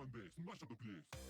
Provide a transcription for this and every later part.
man bass, mash up the place.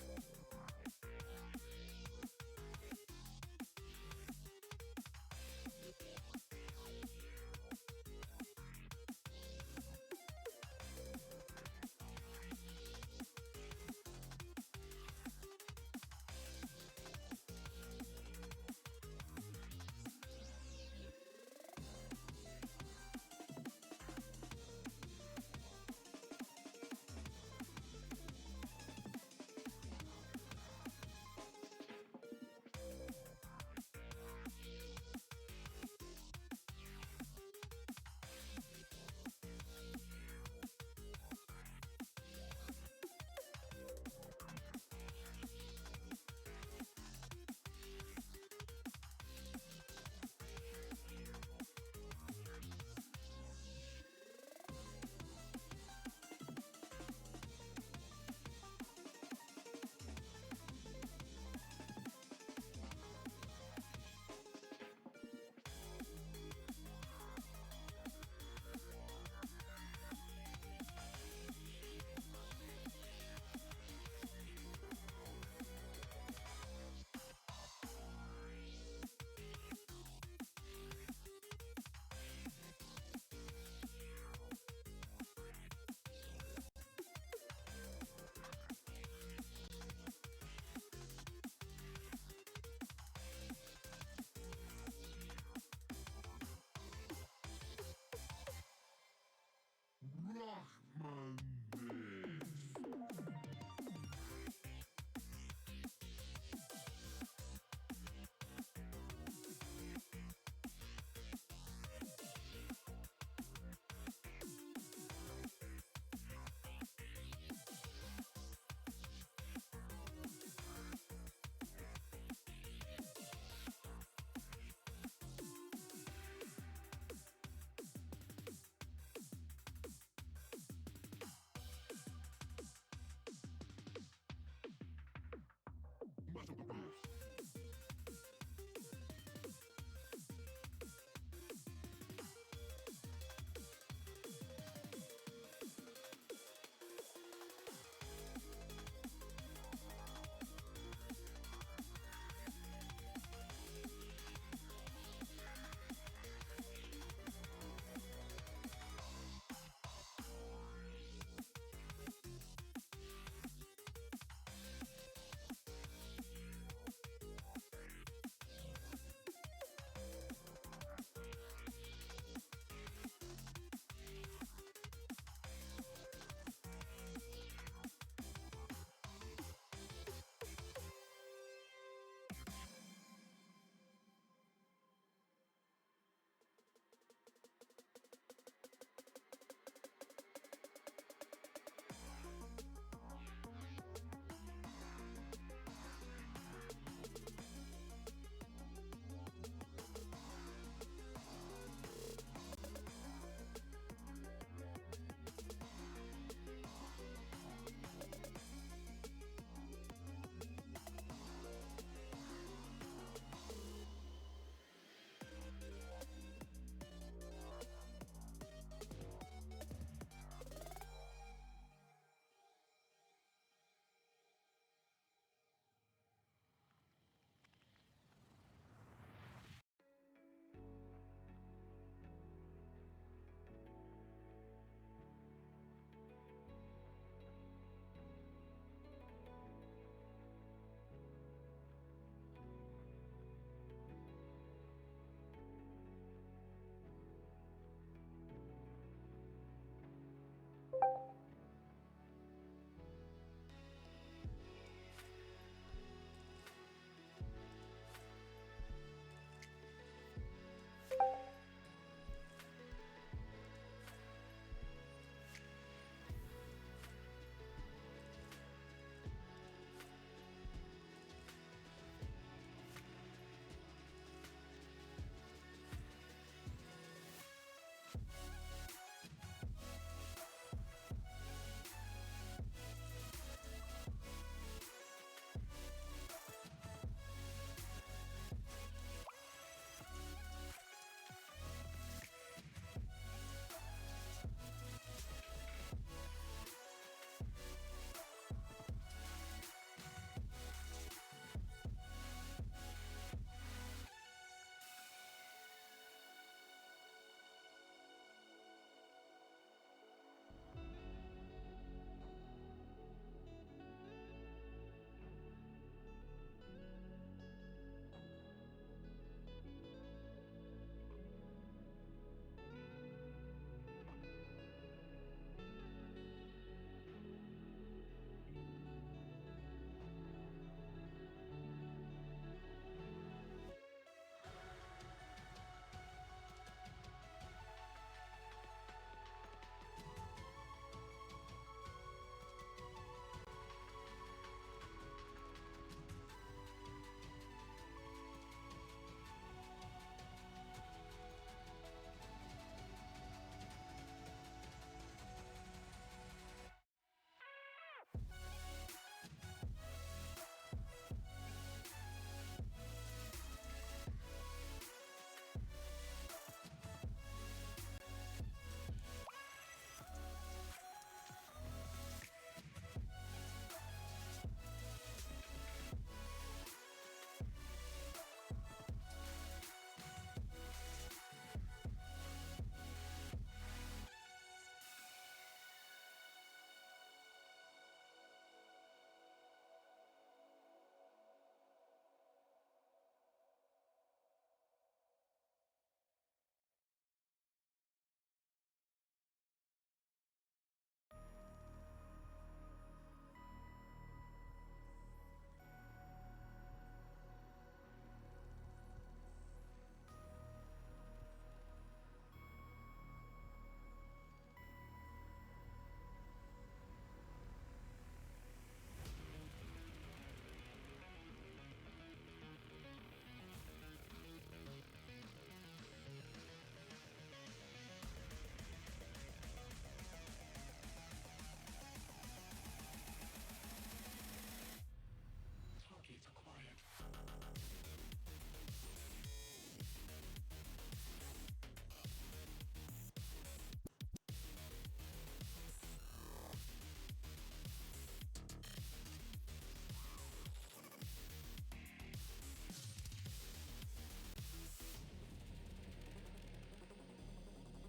Rahman bass.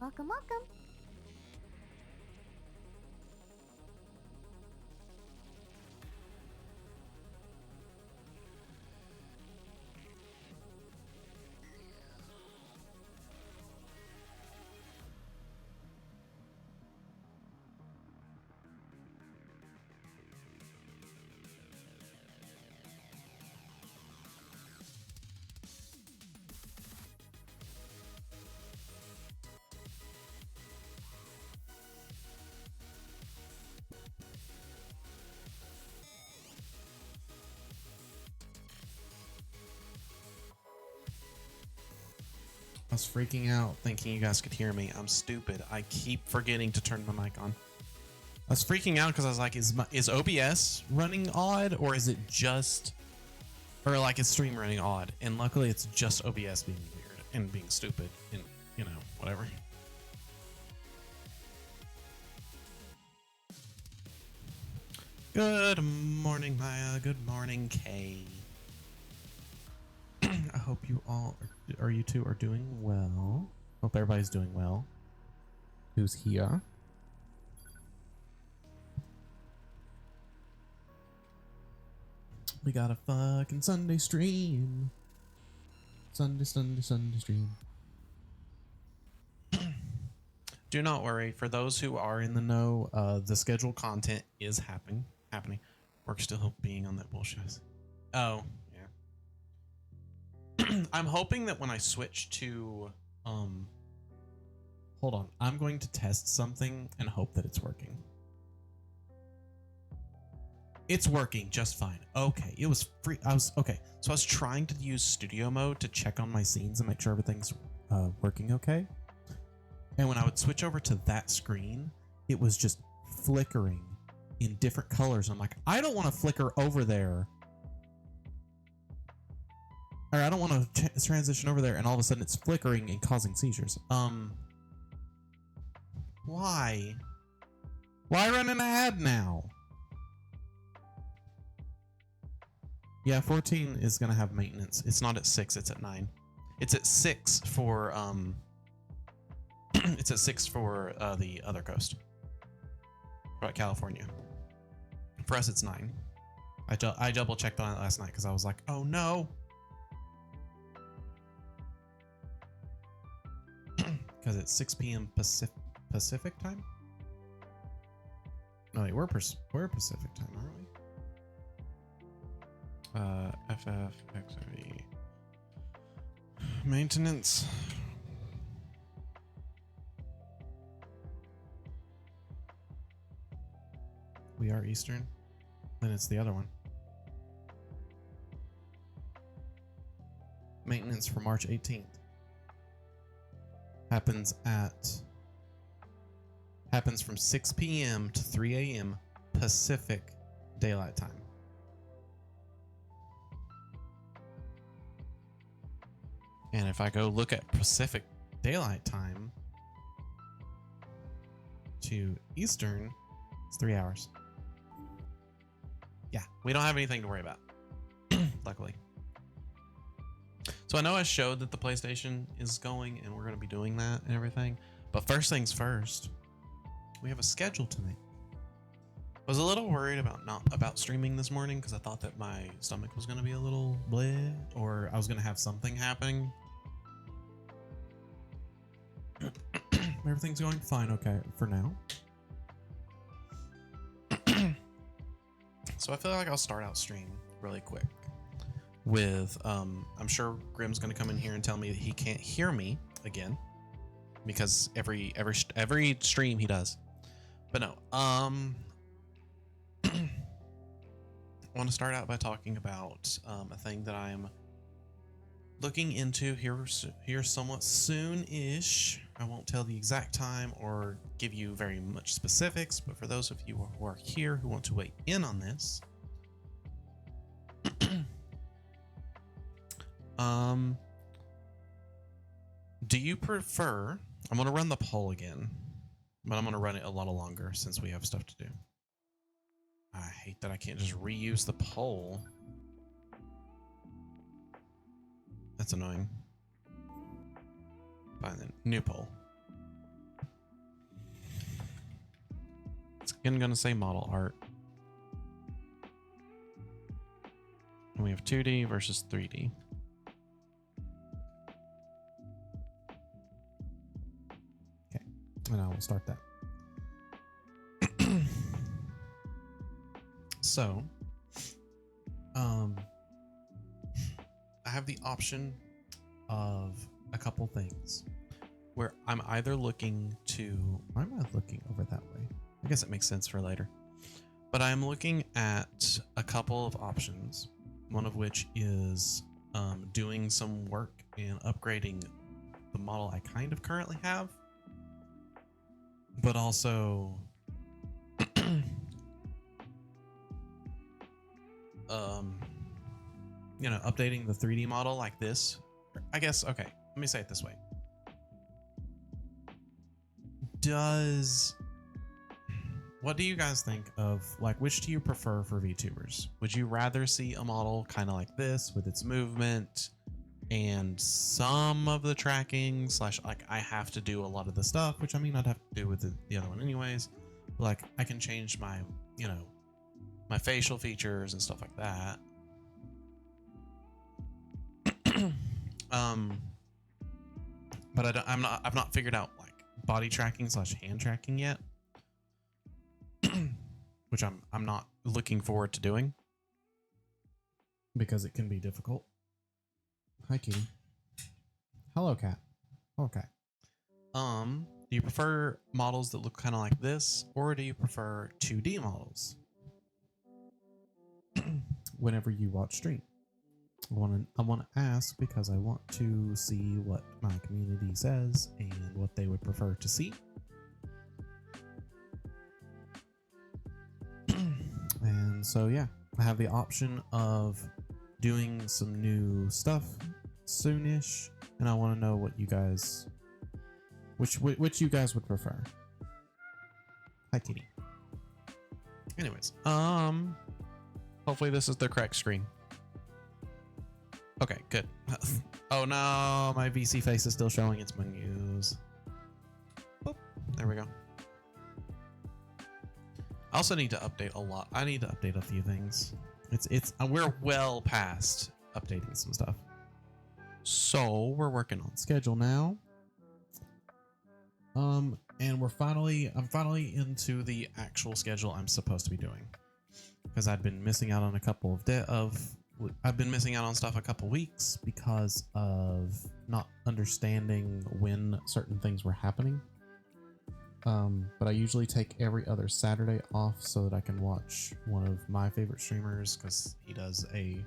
Welcome, welcome. I was freaking out thinking you guys could hear me. I'm stupid. I keep forgetting to turn my mic on. I was freaking out because I was like, is OBS running odd, or is it just, or like is stream running odd? And luckily it's just OBS being weird and being stupid and, you know, whatever. Good morning, Maya. Good morning, Kay. I hope you all, or you two are doing well. Hope everybody's doing well. Who's here? We got a fucking Sunday stream. Sunday stream. Do not worry. For those who are in the know, the scheduled content is happening. We're still being on that bullshit. Oh, yeah. I'm hoping that when I switch to, hold on. I'm going to test something and hope that it's working. It's working just fine. Okay, it was free. Okay. So I was trying to use studio mode to check on my scenes and make sure everything's working okay. And when I would switch over to that screen, it was just flickering in different colors. I'm like, I don't want to flicker over there. Or I don't want to transition over there, and all of a sudden it's flickering and causing seizures. Why? Why run an ad now? Yeah, 14 is gonna have maintenance. It's not at 6, it's at 9. It's at 6 for it's at 6 for the other coast. For California. For us it's 9. I double checked on it last night because I was like, oh no. Because it's 6 p.m. Pacific time? No, wait, we're Pacific time, aren't we? FFXIV maintenance. We are Eastern. Then it's the other one. Maintenance for March 18th. Happens from 6 p.m. to 3 a.m. Pacific Daylight Time. And if I go look at Pacific Daylight Time to Eastern, it's 3 hours. Yeah, we don't have anything to worry about, luckily. So I know I showed that the PlayStation is going and we're going to be doing that and everything. But first things first, we have a schedule to make. I was a little worried about streaming this morning because I thought that my stomach was going to be a little bleh, or I was going to have something happening. Everything's going fine, okay, for now. So I feel like I'll start out stream really quick with I'm sure Grim's gonna come in here and tell me that he can't hear me again because every stream he does. But no, I want to start out by talking about a thing that I'm looking into here somewhat soon-ish. I won't tell the exact time or give you very much specifics, but for those of you who are here who want to weigh in on this, do you prefer, I'm going to run the poll again, but I'm going to run it a lot longer since we have stuff to do. I hate that I can't just reuse the poll. That's annoying. Fine then, new poll. Again, gonna say model art. And we have 2D versus 3D. Okay, and I will start that. So, I have the option of a couple things where I'm either looking to, why am I looking over that way? I guess it makes sense for later, but I'm looking at a couple of options. One of which is doing some work and upgrading the model I kind of currently have, but also you know, updating the 3D model like this. I guess, okay, let me say it this way. What do you guys think of, like, which do you prefer for VTubers? Would you rather see a model kind of like this with its movement and some of the tracking slash, like, I have to do a lot of the stuff, which I mean, I'd have to do with the other one anyways. Like, I can change my, you know, my facial features and stuff like that. But I've not figured out like body tracking slash hand tracking yet. Which I'm not looking forward to doing because it can be difficult. Hi, kitty. Hello, cat. Okay. Do you prefer models that look kind of like this, or do you prefer 2D models? Whenever you watch stream, I want to ask because I want to see what my community says and what they would prefer to see. And so, yeah, I have the option of doing some new stuff soonish, and I want to know what you guys, which you guys would prefer. Hi, kitty. Anyways, hopefully this is the correct screen. Okay, good. Oh no, my VC face is still showing its menus. Boop, there we go. I also need to update a lot. I need to update a few things. We're well past updating some stuff. So we're working on schedule now. And I'm finally into the actual schedule I'm supposed to be doing. Because I've been missing out on a couple I've been missing out on stuff a couple weeks because of not understanding when certain things were happening. But I usually take every other Saturday off so that I can watch one of my favorite streamers because he does a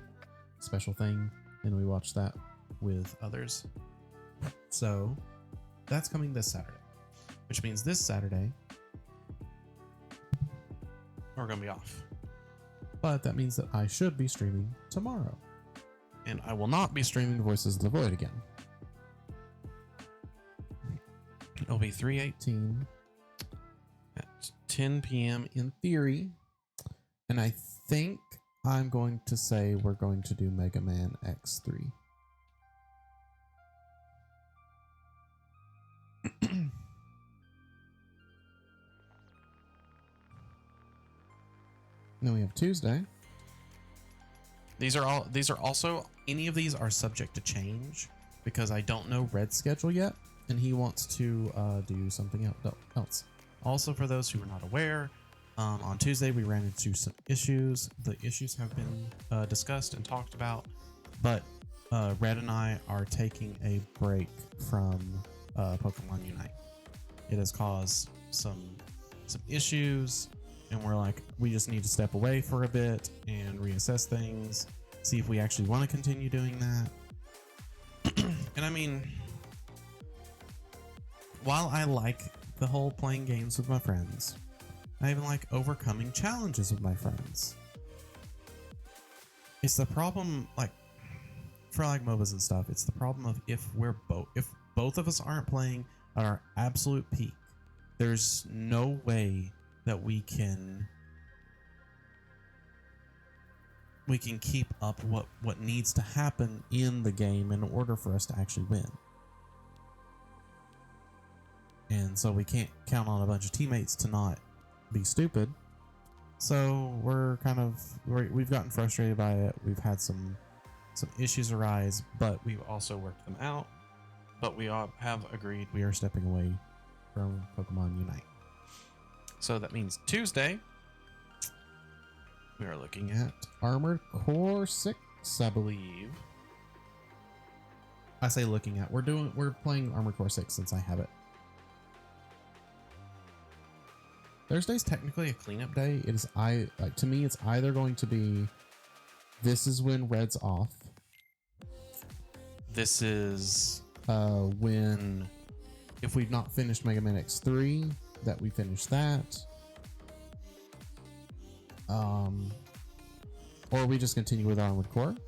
special thing and we watch that with others. So that's coming this Saturday, which means this Saturday we're going to be off. But that means that I should be streaming tomorrow. And I will not be streaming Voices of the Void again. It'll be 3/18 at 10 p.m. in theory. And I think I'm going to say we're going to do Mega Man X3. Then we have Tuesday. These are also, any of these are subject to change because I don't know Red's schedule yet, and he wants to do something else. Also, for those who are not aware, on Tuesday we ran into some issues. The issues have been discussed and talked about, but Red and I are taking a break from Pokemon Unite. It has caused some issues. And we're like, we just need to step away for a bit and reassess things, see if we actually want to continue doing that. And I mean, while I like the whole playing games with my friends, I even like overcoming challenges with my friends. It's the problem, like, for like MOBAs and stuff, it's the problem of if both of us aren't playing at our absolute peak, there's no way that we can keep up what needs to happen in the game in order for us to actually win. And so we can't count on a bunch of teammates to not be stupid. So we've gotten frustrated by it. We've had some issues arise, but we've also worked them out. But we all have agreed we are stepping away from Pokemon Unite. So that means Tuesday, we are looking at Armored Core 6, I believe. I say looking at. We're playing Armored Core 6 since I have it. Thursday's technically a cleanup day. It is to me it's either going to be this is when Red's off. This is when if we've not finished Mega Man X3 that we finish that. Or we just continue with Armored Core. And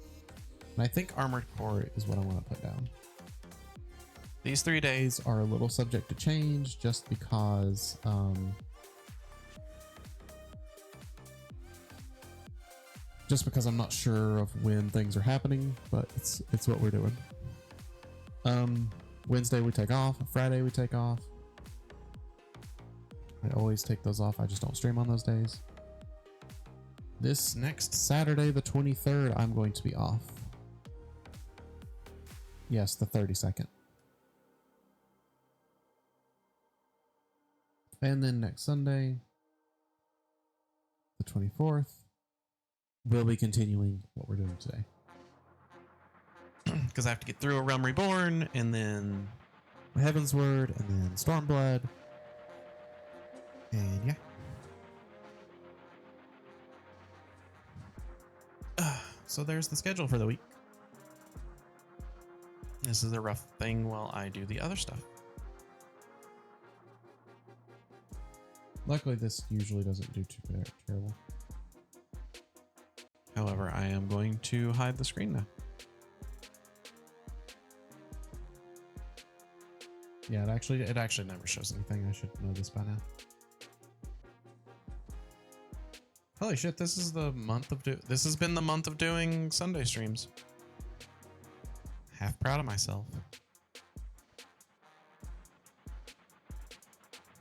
I think Armored Core is what I want to put down. These 3 days are a little subject to change just because I'm not sure of when things are happening, but it's what we're doing. Wednesday we take off, Friday we take off. I always take those off. I just don't stream on those days. This next Saturday, the 23rd, I'm going to be off. Yes, the 32nd. And then next Sunday, the 24th, we'll be continuing what we're doing today. Because I have to get through A Realm Reborn, and then Heaven's Word, and then Stormblood. And yeah. So there's the schedule for the week. This is a rough thing while I do the other stuff. Luckily, this usually doesn't do too terrible. However, I am going to hide the screen now. Yeah, it actually never shows anything. I should know this by now. Holy shit, this is the month of this has been the month of doing Sunday streams. Half proud of myself.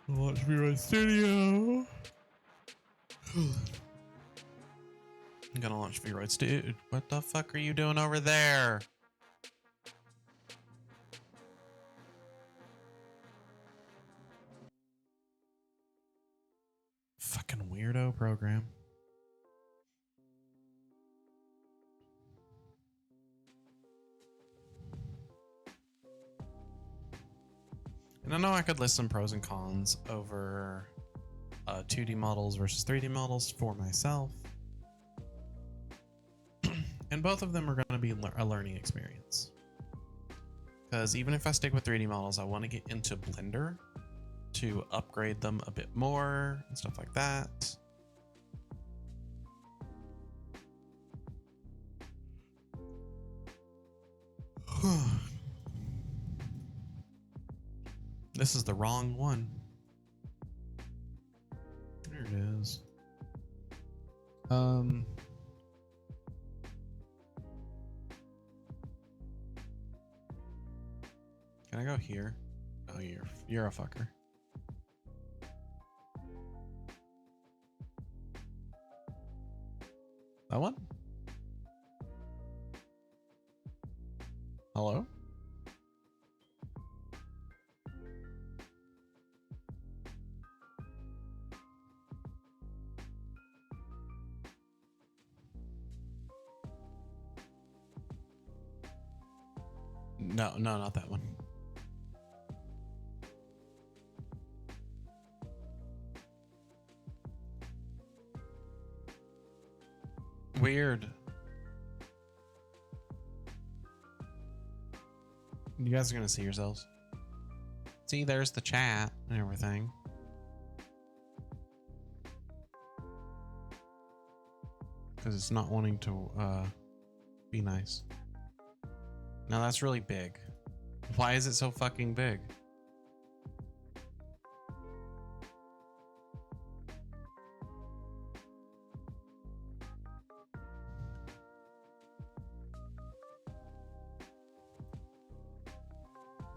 Launch Rerun Studio. I'm gonna launch V-Roids, dude. What the fuck are you doing over there? Fucking weirdo program. And I know I could list some pros and cons over 2D models versus 3D models for myself. And both of them are going to be a learning experience. Because even if I stick with 3D models, I want to get into Blender to upgrade them a bit more and stuff like that. This is the wrong one. There it is. Can I go here? Oh, you're a fucker. That one? Hello? No, not that one. Weird. You guys are gonna see yourselves. See, there's the chat and everything. Because it's not wanting to be nice. Now that's really big. Why is it so fucking big?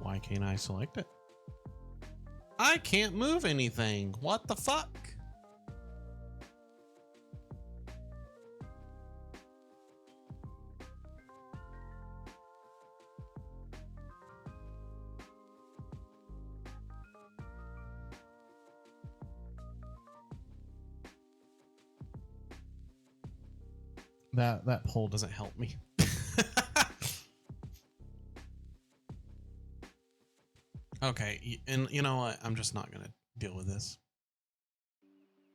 Why can't I select it? I can't move anything. What the fuck? That poll doesn't help me. Okay, and you know what? I'm just not gonna deal with this.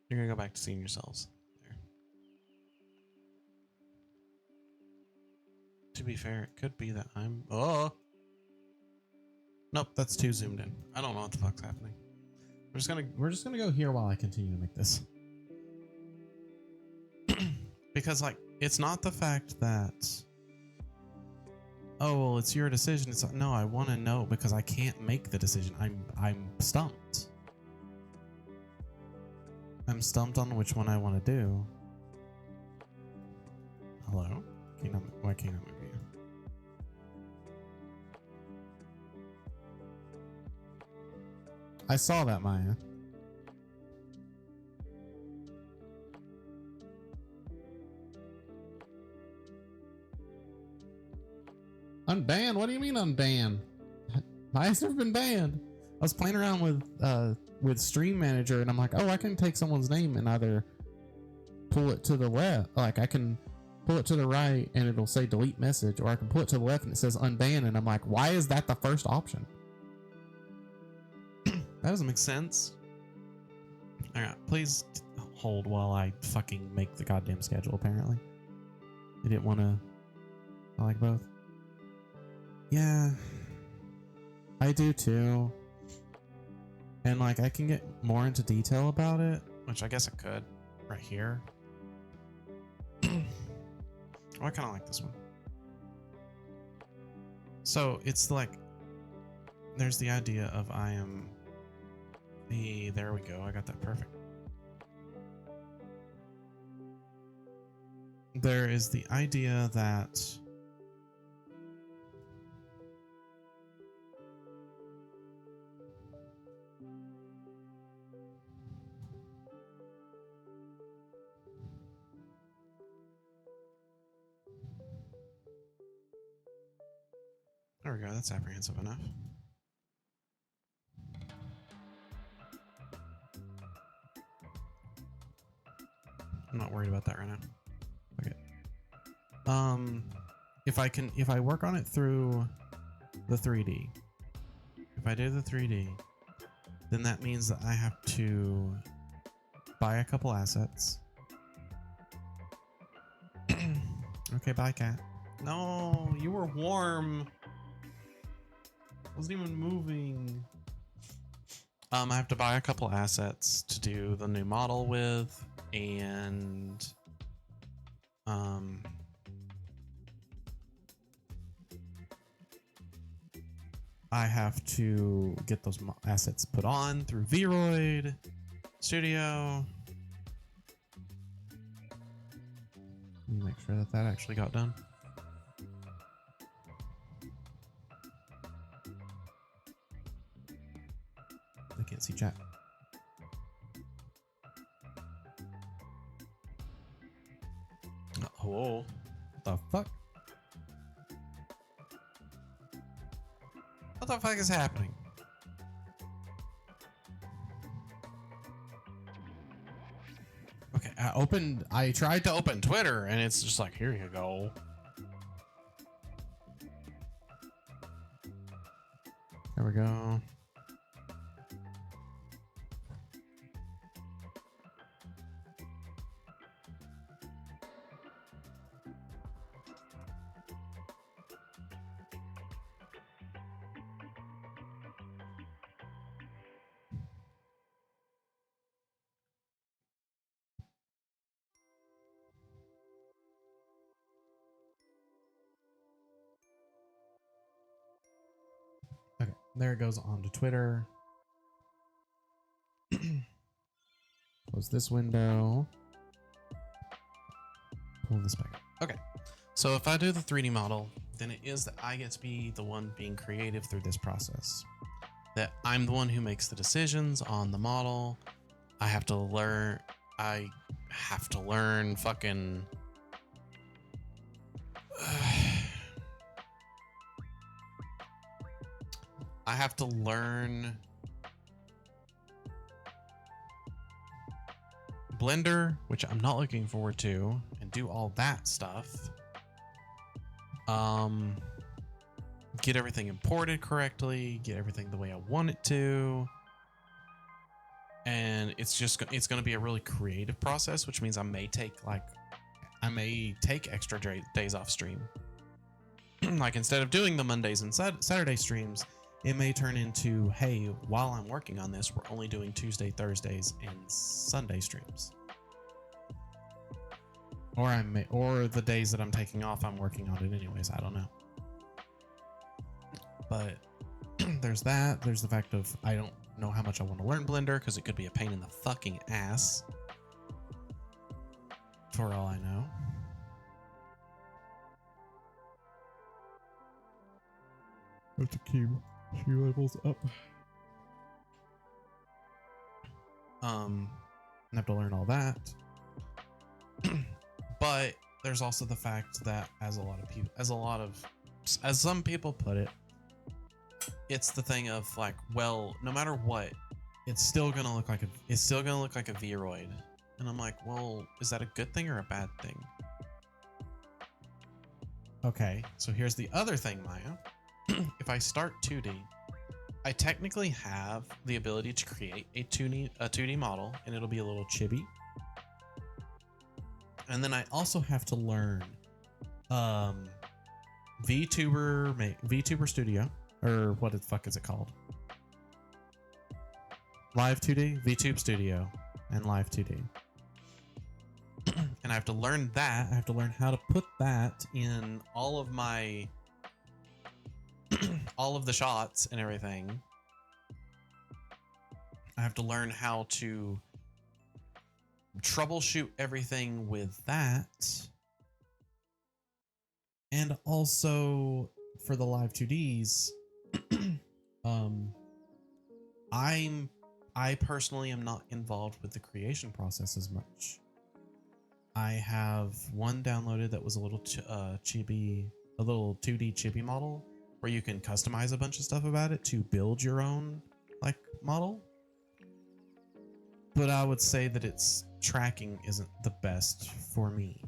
You're gonna go back to seeing yourselves there. To be fair, it could be that I'm. Oh, nope, that's too zoomed in. I don't know what the fuck's happening. We're just gonna go here while I continue to make this. Because like, it's not the fact that, oh well, it's your decision. It's like, no, I want to know because I can't make the decision. I'm stumped. I'm stumped on which one I want to do. Hello? Why can't I move you? I saw that, Maya. Unbanned? What do you mean unbanned? Maya's never been banned. I was playing around with Stream Manager and I'm like, oh, I can take someone's name and either pull it to the left, like I can pull it to the right and it'll say delete message, or I can pull it to the left and it says unbanned, and I'm like, why is that the first option? That doesn't make sense. All right, please hold while I fucking make the goddamn schedule. Apparently, I didn't want to. I like both. Yeah, I do too. And like, I can get more into detail about it, which I guess I could right here. Oh, I kind of like this one. So it's like, there's the idea of I am the, there we go. I got that perfect. There is the idea that there we go. That's apprehensive enough. I'm not worried about that right now. Okay. If I work on it through the 3D, if I do the 3D, then that means that I have to buy a couple assets. Okay, bye, cat. No, you were warm. Wasn't even moving. I have to buy a couple assets to do the new model with, and I have to get those assets put on through Vroid Studio. Let me make sure that that actually got done. I can't see chat. Oh, what the fuck? What the fuck is happening? Okay, I tried to open Twitter and it's just like, here you go. There we go. Okay, there it goes on to Twitter. Close this window. Pull this back up. Okay, so if I do the 3D model, then it is that I get to be the one being creative through this process. That I'm the one who makes the decisions on the model. I have to learn fucking I have to learn Blender, which I'm not looking forward to, and do all that stuff. Get everything imported correctly, get everything the way I want it to. And it's going to be a really creative process, which means I may take extra days off stream. Like instead of doing the Mondays and Saturday streams, it may turn into, hey, while I'm working on this, we're only doing Tuesday, Thursdays, and Sunday streams. Or the days that I'm taking off, I'm working on it anyways. I don't know. But there's that. There's the fact of I don't know how much I want to learn Blender because it could be a pain in the fucking ass. For all I know. Have to keep few levels up. I have to learn all that. But there's also the fact that as some people put it, it's the thing of like, well, no matter what, it's still gonna look like a Vroid. And I'm like, well, is that a good thing or a bad thing? Okay, so here's the other thing, Maya. If I start 2D, I technically have the ability to create a 2D model, and it'll be a little chibi. And then I also have to learn VTuber Studio, or what the fuck is it called? Live 2D, VTube Studio, and Live 2D. And I have to learn that. I have to learn how to put that in all of my all of the shots and everything. I have to learn how to troubleshoot everything with that. And also for the live 2Ds, I personally am not involved with the creation process as much. I have one downloaded that was a little chibi, a little 2D chibi model where you can customize a bunch of stuff about it to build your own like model. But I would say that its tracking isn't the best for me.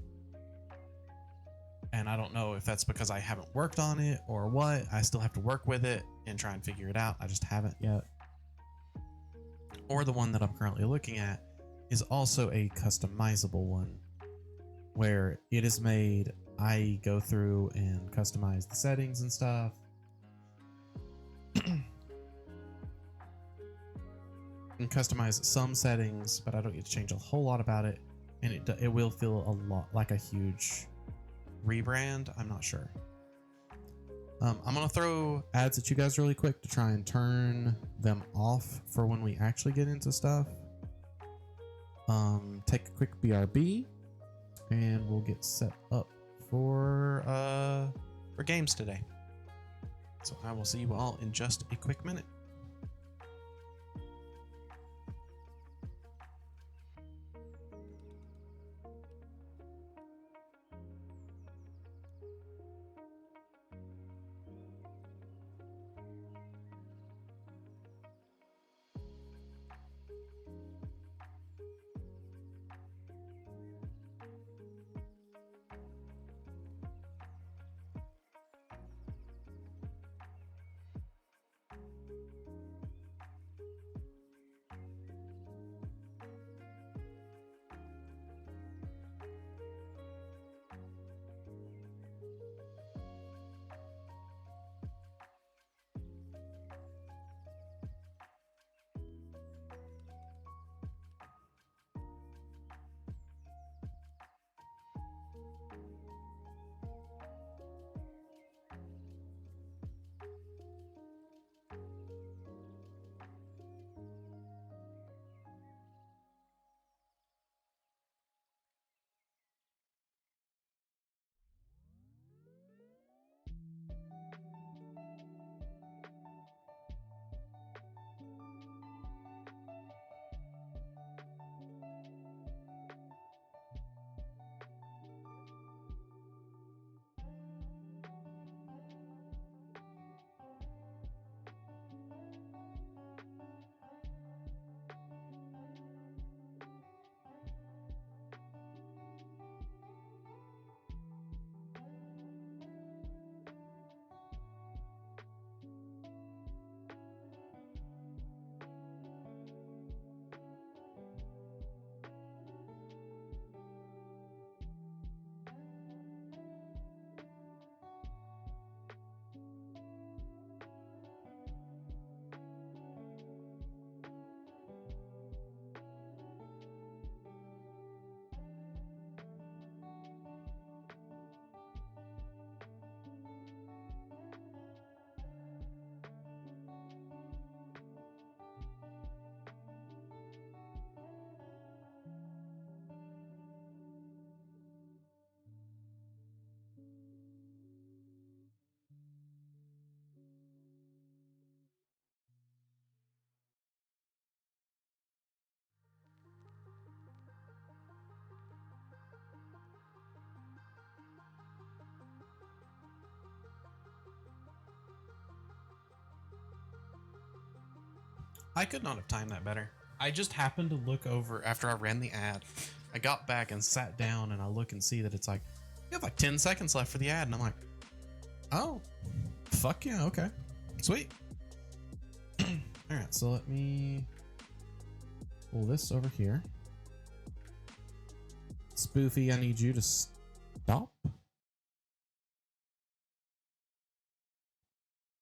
And I don't know if that's because I haven't worked on it or what. I still have to work with it and try and figure it out. I just haven't yet. Or the one that I'm currently looking at is also a customizable one where it is made, I go through and customize the settings and stuff. And customize some settings, but I don't get to change a whole lot about it. And it will feel a lot like a huge rebrand. I'm not sure. I'm going to throw ads at you guys really quick to try and turn them off for when we actually get into stuff. Take a quick BRB and we'll get set up for games today. So I will see you all in just a quick minute. I could not have timed that better. I just happened to look over after I ran the ad. I got back and sat down and I look and see that it's like, you have like 10 seconds left for the ad. And I'm like, oh, fuck yeah. Okay, sweet. All right. So let me pull this over here. Spoofy, I need you to stop.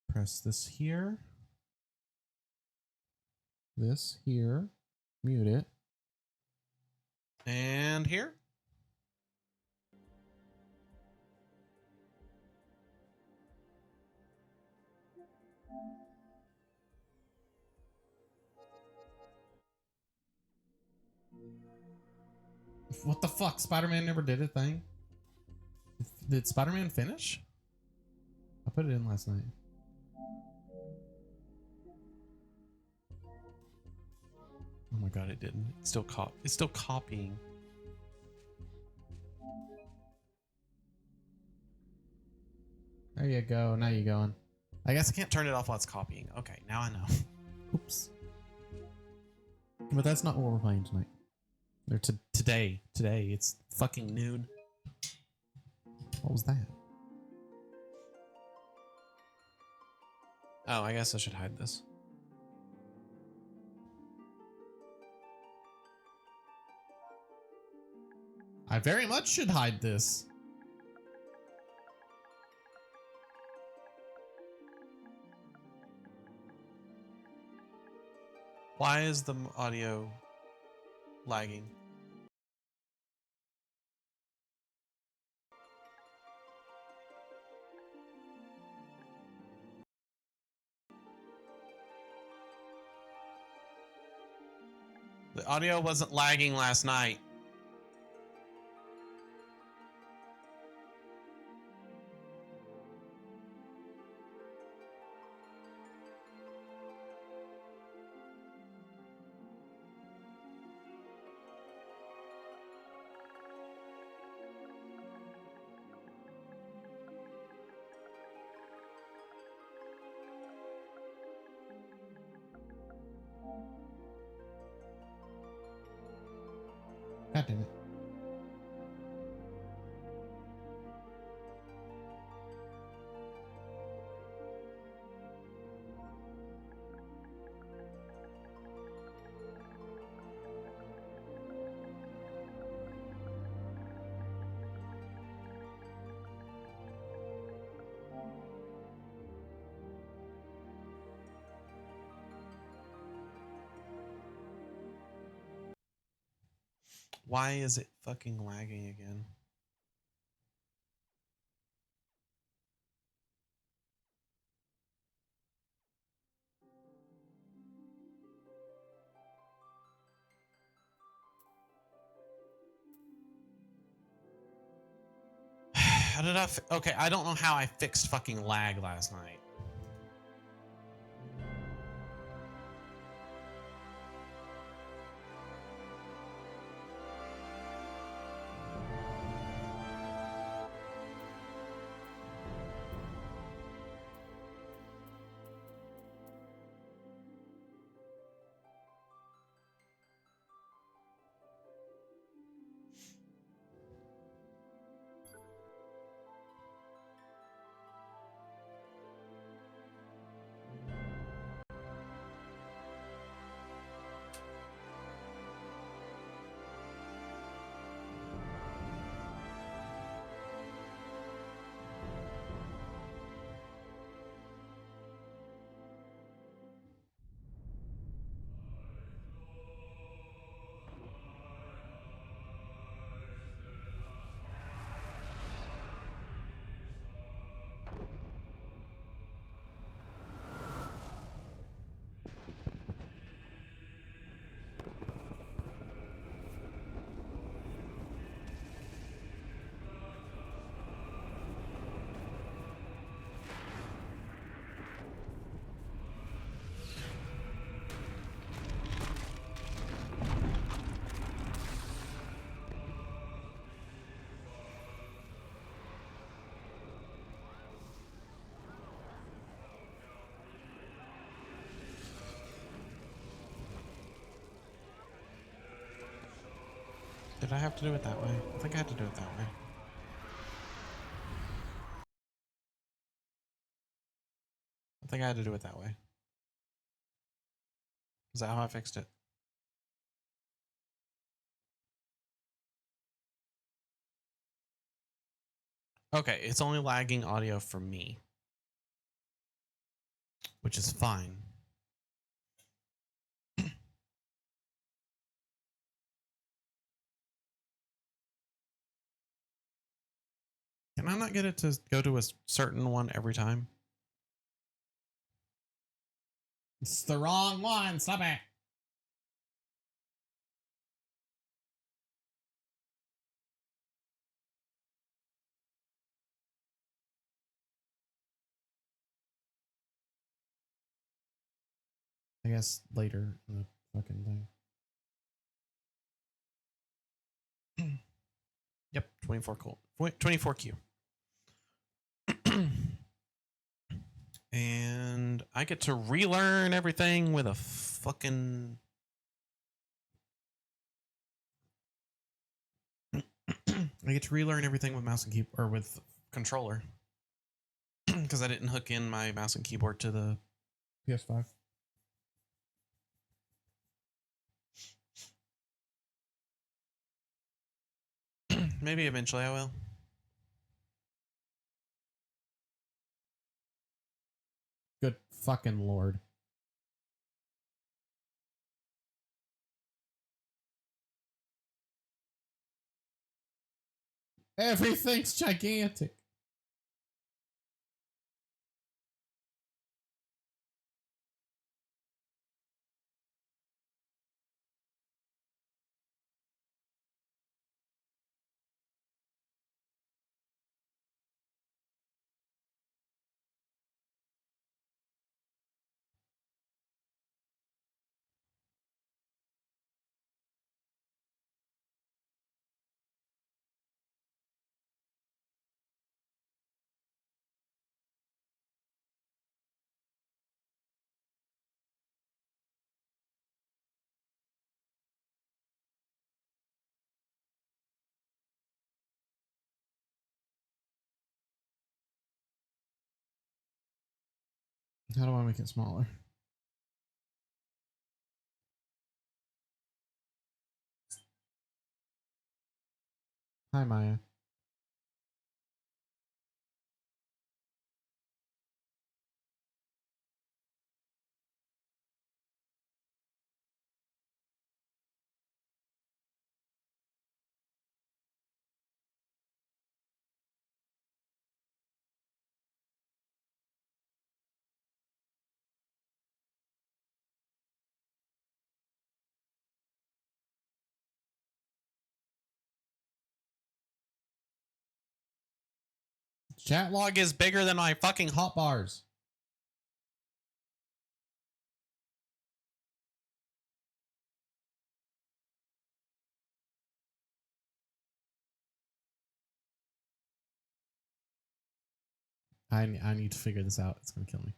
Press this here. This here. Mute it. And here. What the fuck? Spider-Man never did a thing? Did Spider-Man finish? I put it in last night. Oh my god, it didn't. It's still copying. There you go. Now you're going. I guess I can't turn it off while it's copying. Okay, now I know. Oops. But that's not what we're playing tonight. Or today. Today. It's fucking noon. What was that? Oh, I guess I should hide this. I very much should hide this. Why is the audio lagging? The audio wasn't lagging last night. God damn it. Why is it fucking lagging again? How did I? Okay, I don't know how I fixed fucking lag last night. Did I have to do it that way? I think I had to do it that way. I think I had to do it that way. Is that how I fixed it? Okay, it's only lagging audio for me, which is fine. Can I not get it to go to a certain one every time? It's the wrong one. Stop it. I guess later in the fucking thing. Yep, 24 cool. 24Q. And I get to relearn everything with a fucking... I get to relearn everything with mouse and keyboard, or with controller. Because I didn't hook in my mouse and keyboard to the PS5. Maybe eventually I will. Good fucking lord. Everything's gigantic. How do I make it smaller? Hi, Maya. Chat log is bigger than my fucking hotbars. I need to figure this out. It's gonna kill me.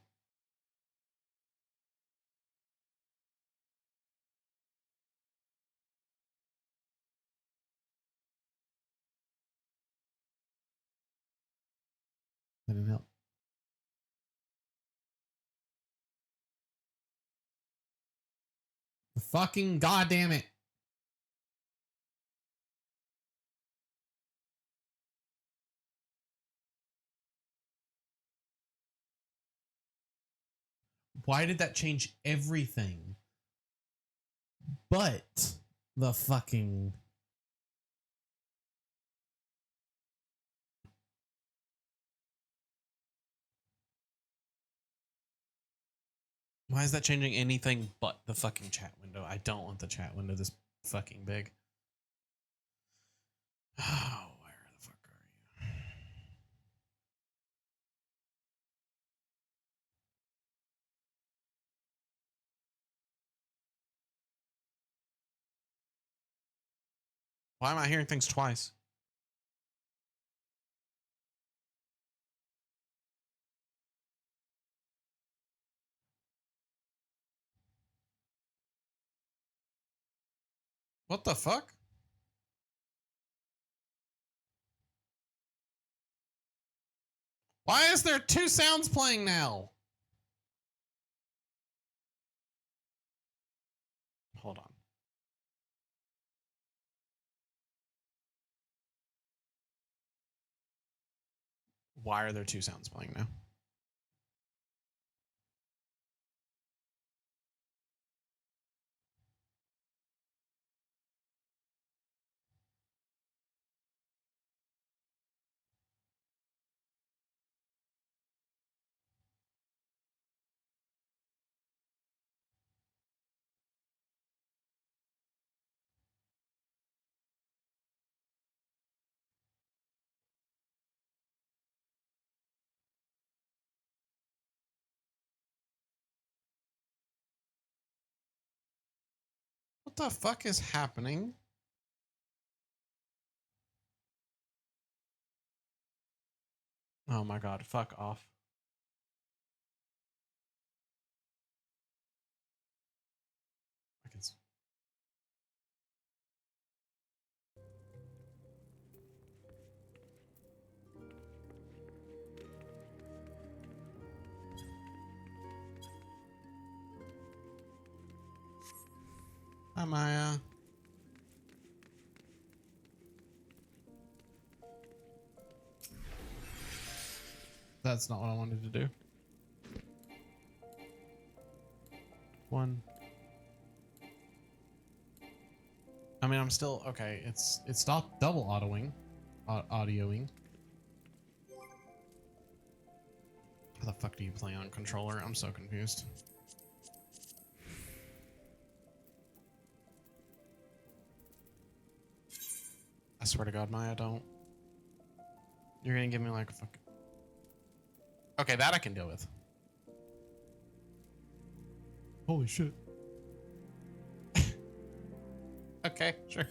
That didn't help. Fucking goddamn it. Why did that change everything? But the fucking... Why is that changing anything but the fucking chat window? I don't want the chat window this fucking big. Oh, where the fuck are you? Why am I hearing things twice? What the fuck? Why is there two sounds playing now? Hold on. Why are there two sounds playing now? What the fuck is happening? Oh my god, fuck off. I can Hi, Maya. That's not what I wanted to do. One. I mean, I'm still okay. It stopped double audioing. Audioing. How the fuck do you play on controller? I'm so confused. I swear to God, Maya, don't. You're gonna give me like a fucking. Okay, that I can deal with. Holy shit. Okay, sure.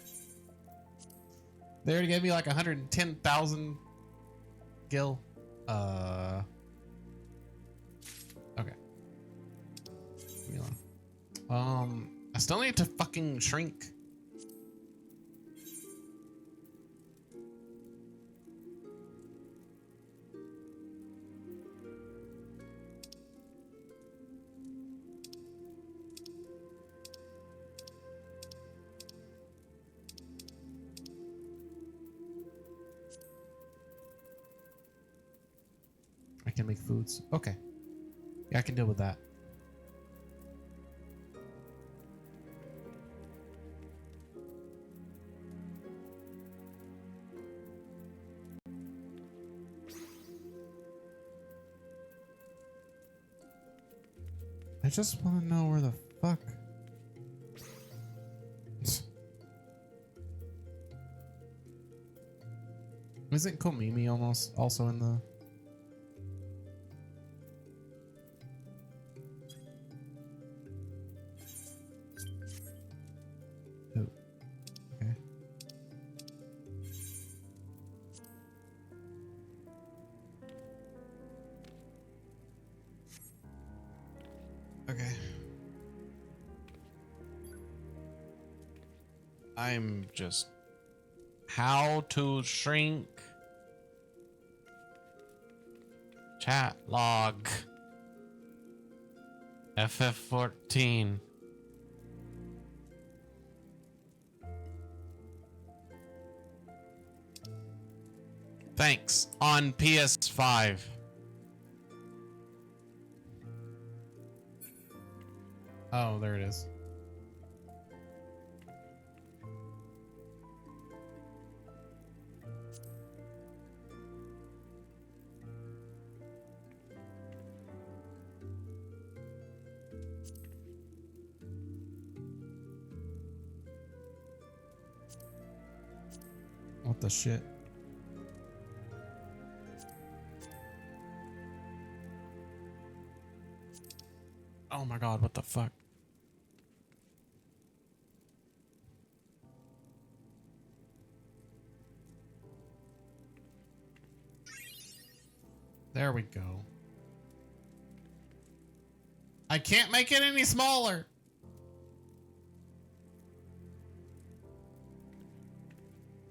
They already gave me like 110,000 gil. Okay. Leave me alone. I still need to fucking shrink. I can make foods. Okay. Yeah, I can deal with that. I just want to know where the fuck. Isn't Komimi almost also in the? Oh, okay. Okay. I'm just how to shrink chat log FF14. Thanks on PS5. Oh, there it is. What the shit? Oh my god, what the fuck? There we go. I can't make it any smaller.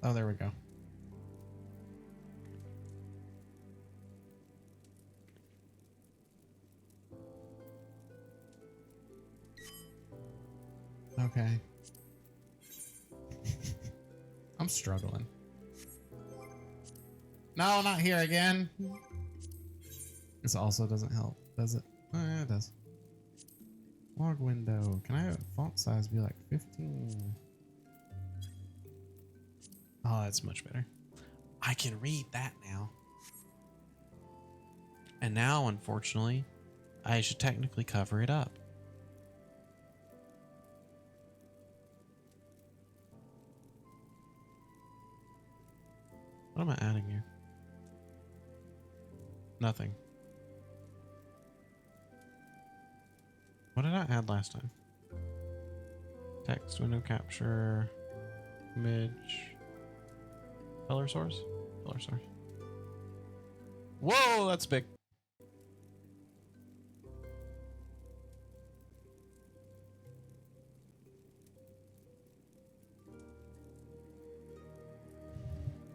Oh, there we go. okay? I'm struggling. No, not here again. This also doesn't help, does it? Oh, yeah, it does. Log window. Can I have font size be like 15? Oh, that's much better. I can read that now. And now, unfortunately, I should technically cover it up. What am I adding here? Nothing. What did I add last time? Text, window capture, image, color source? Color source. Whoa, that's big.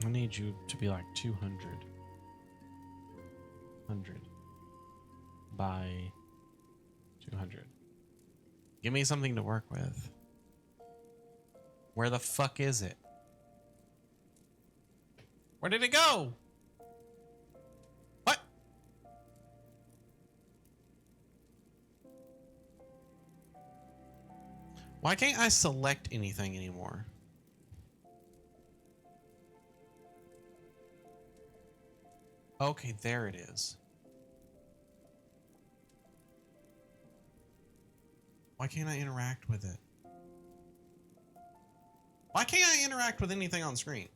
I need you to be like 200. 100 by 200. Give me something to work with. Where the fuck is it? Where did it go? What? Why can't I select anything anymore? Okay, there it is. Why can't I interact with it? Why can't I interact with anything on screen?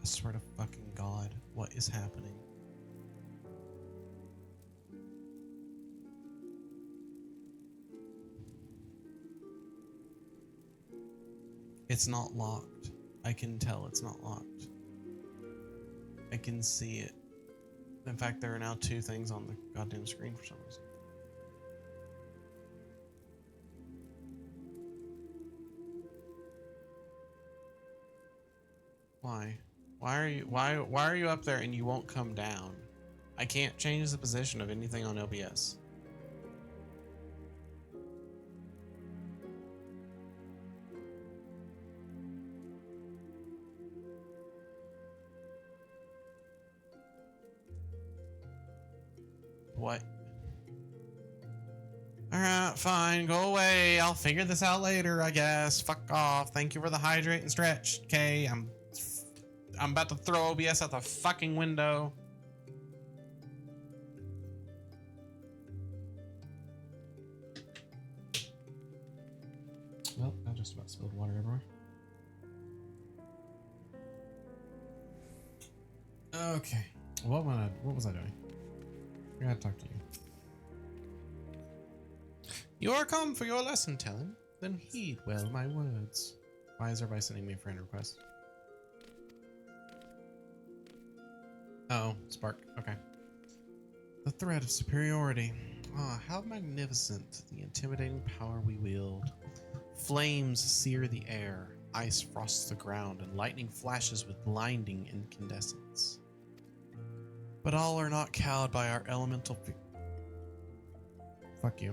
I swear to fucking God, what is happening? It's not locked. I can tell it's not locked. I can see it. In fact, there are now 2 things on the goddamn screen for some reason. Why? Why are you up there and you won't come down? I can't change the position of anything on OBS. What? Alright, fine, go away. I'll figure this out later, I guess. Fuck off. Thank you for the hydrate and stretch. Okay, I'm about to throw OBS out the fucking window. Well, I just about spilled water everywhere. Okay. What was I doing? I gotta talk to you. You are come for your lesson telling? Then heed well my words. Why is everybody sending me a friend request? Oh, Spark. Okay. The threat of superiority. Ah, how magnificent the intimidating power we wield. Flames sear the air, ice frosts the ground, and lightning flashes with blinding incandescence. But all are not cowed by our elemental Fuck you.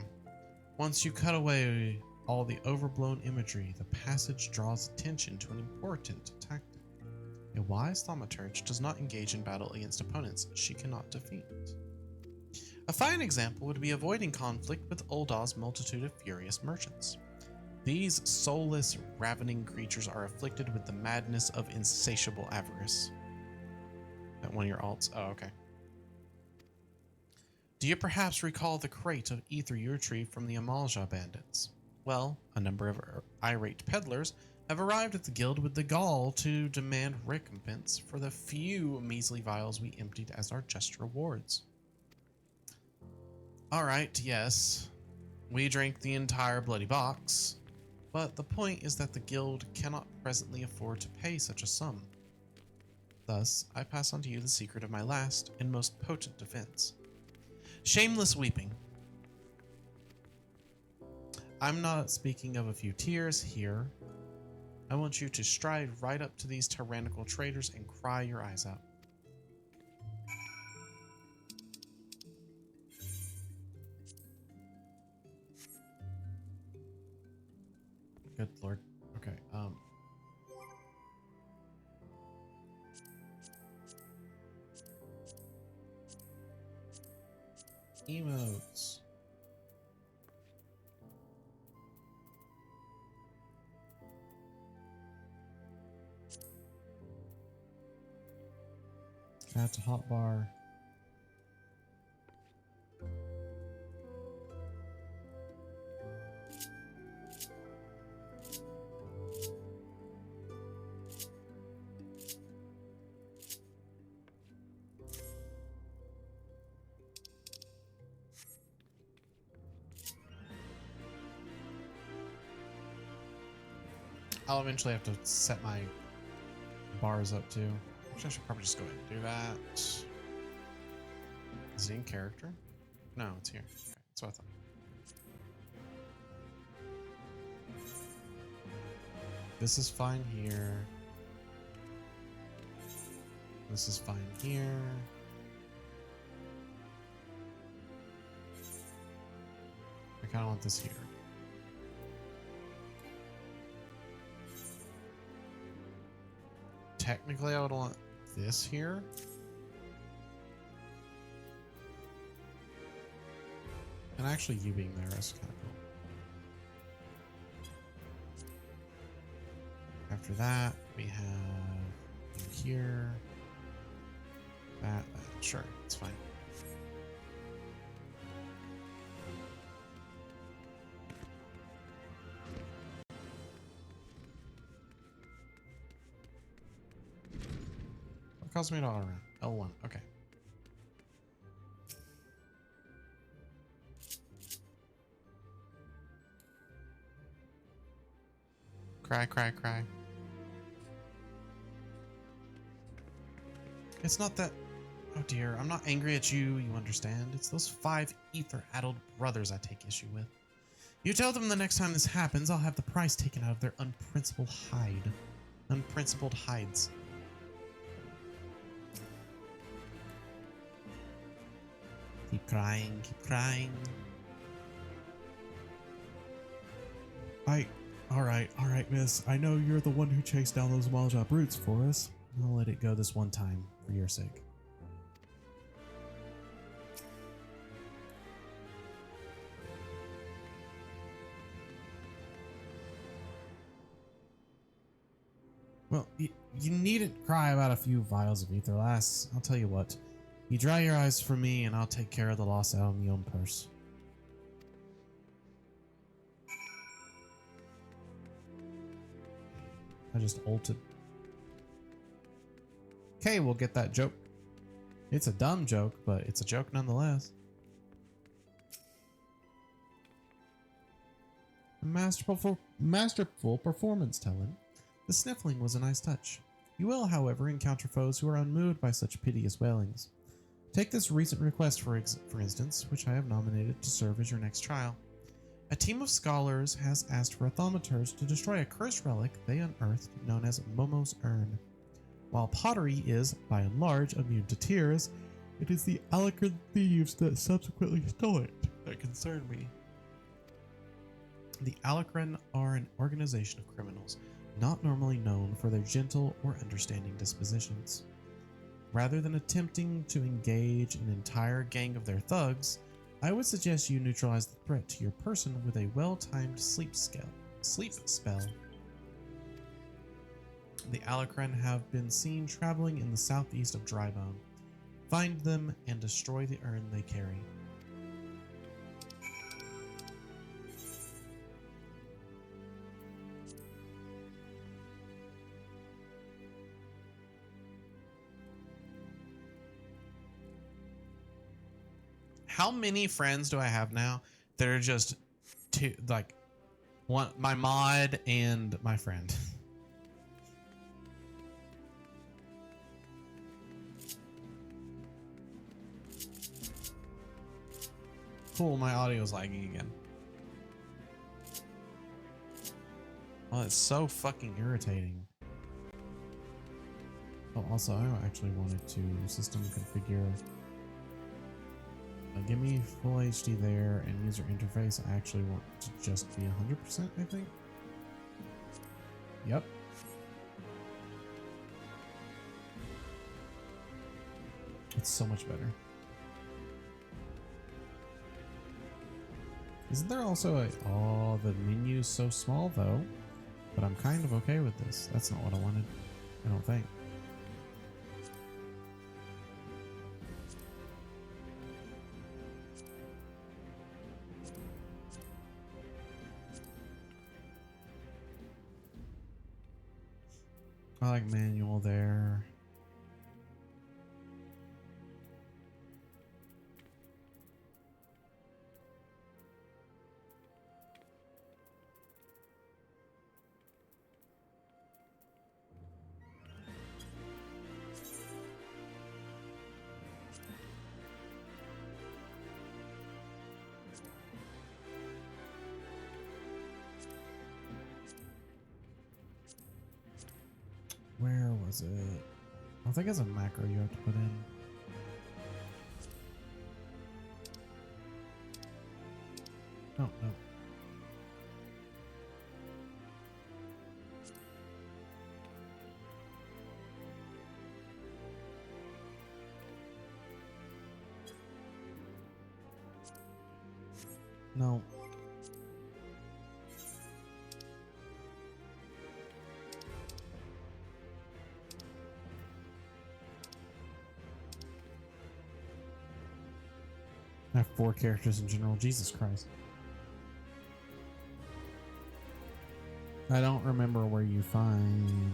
Once you cut away all the overblown imagery, the passage draws attention to an important tactic. A wise thaumaturge does not engage in battle against opponents she cannot defeat. A fine example would be avoiding conflict with Ulda's multitude of furious merchants. These soulless, ravening creatures are afflicted with the madness of insatiable avarice. At one of your alts? Oh, okay. Do you perhaps recall the crate of ether you retrieved from the Amalja bandits? Well, a number of irate peddlers have arrived at the guild with the gall to demand recompense for the few measly vials we emptied as our just rewards. Alright, yes. We drank the entire bloody box, but the point is that the guild cannot presently afford to pay such a sum. Thus, I pass on to you the secret of my last and most potent defense. Shameless weeping. I'm not speaking of a few tears here, I want you to stride right up to these tyrannical traitors and cry your eyes out. Good Lord. Okay, emotes. Add to hotbar. I'll eventually have to set my bars up too. Actually, I should probably just go ahead and do that. Is it in character? No, it's here. Okay, that's what I thought. This is fine here. This is fine here. I kind of want this here. Technically, I would want this here. And actually, you being there is kind of cool. After that, we have you here. That. Sure, it's fine. What caused me to auto run? L1. Okay. Cry, cry, cry. It's not that... Oh dear, I'm not angry at you, you understand. It's those 5 ether-addled brothers I take issue with. You tell them the next time this happens, I'll have the price taken out of their unprincipled hide. Unprincipled hides. Keep crying, keep crying. Alright, miss. I know you're the one who chased down those Malja brutes for us. I'll let it go this one time, for your sake. Well, you needn't cry about a few vials of ether, lass. I'll tell you what. You dry your eyes for me, and I'll take care of the loss out of my own purse. I just ulted. Okay, we'll get that joke. It's a dumb joke, but it's a joke nonetheless. A masterful performance, Talon. The sniffling was a nice touch. You will, however, encounter foes who are unmoved by such piteous wailings. Take this recent request, for instance, which I have nominated to serve as your next trial. A team of scholars has asked for thaumaturs to destroy a cursed relic they unearthed known as Momo's Urn. While pottery is, by and large, immune to tears, it is the Alakran thieves that subsequently stole it that concern me. The Alakran are an organization of criminals, not normally known for their gentle or understanding dispositions. Rather than attempting to engage an entire gang of their thugs, I would suggest you neutralize the threat to your person with a well-timed sleep spell. The Alakran have been seen traveling in the southeast of Drybone. Find them and destroy the urn they carry. How many friends do I have now that are just two, like one, my mod and my friend? Cool, my audio is lagging again. Oh, it's so fucking irritating. Oh, also, I actually wanted to system configure. Give me full HD there, and user interface. I actually want to just be 100%, I think. Yep. It's so much better. Isn't there also a... Oh, the menu's so small, though. But I'm kind of okay with this. That's not what I wanted. I don't think. I like manual there. Where was it? I think it's a macro you have to put in. Oh, no. No. I have 4 characters in general. Jesus Christ. I don't remember where you find...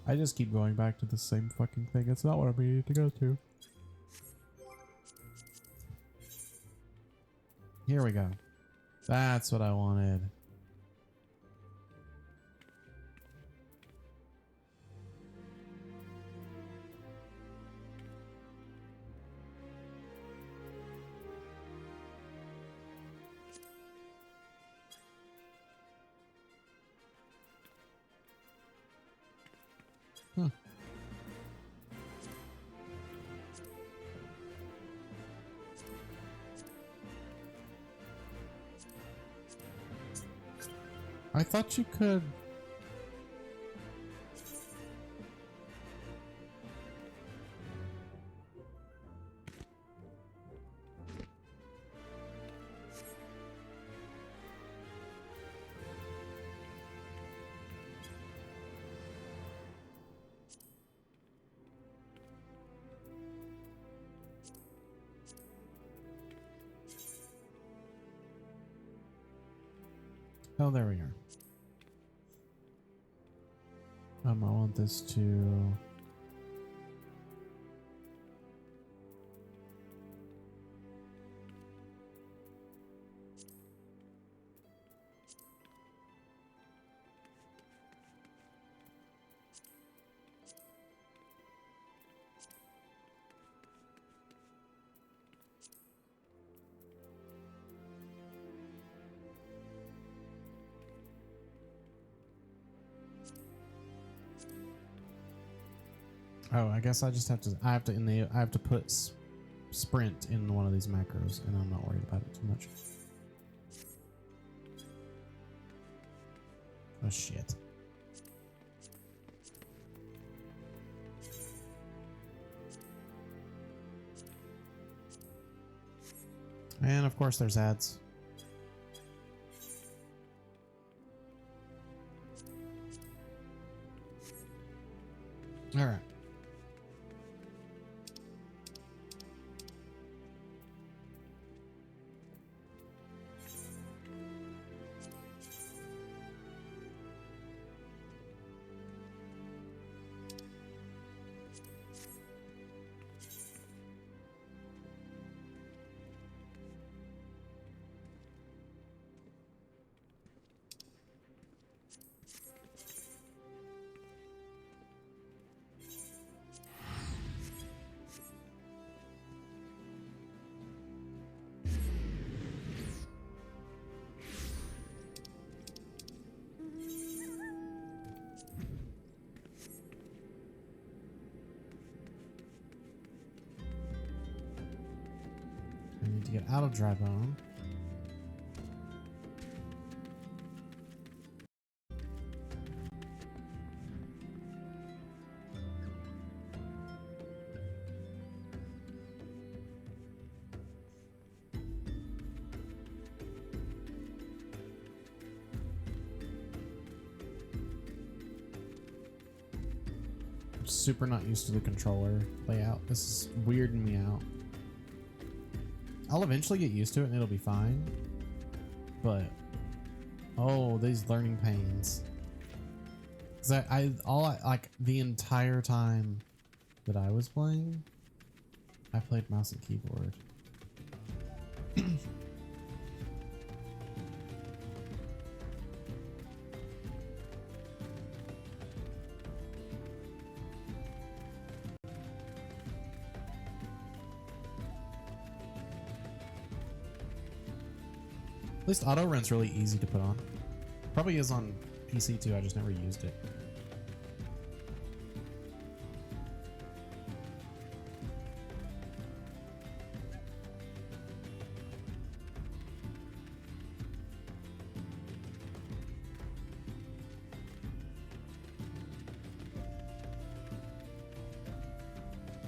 I just keep going back to the same fucking thing. It's not what I needed to go to. Here we go. That's what I wanted. Huh. I thought you could... Oh, there we are. I want this to... Oh, I guess I just have to. I have to put sprint in one of these macros, and I'm not worried about it too much. Oh shit. And of course, there's ads. All right. to get out of dry bone. Super not used to the controller layout. This is weirding me out. I'll eventually get used to it and it'll be fine. But oh, these learning pains. Cause like the entire time that I was playing, I played mouse and keyboard. At least auto run's really easy to put on. Probably is on PC too, I just never used it.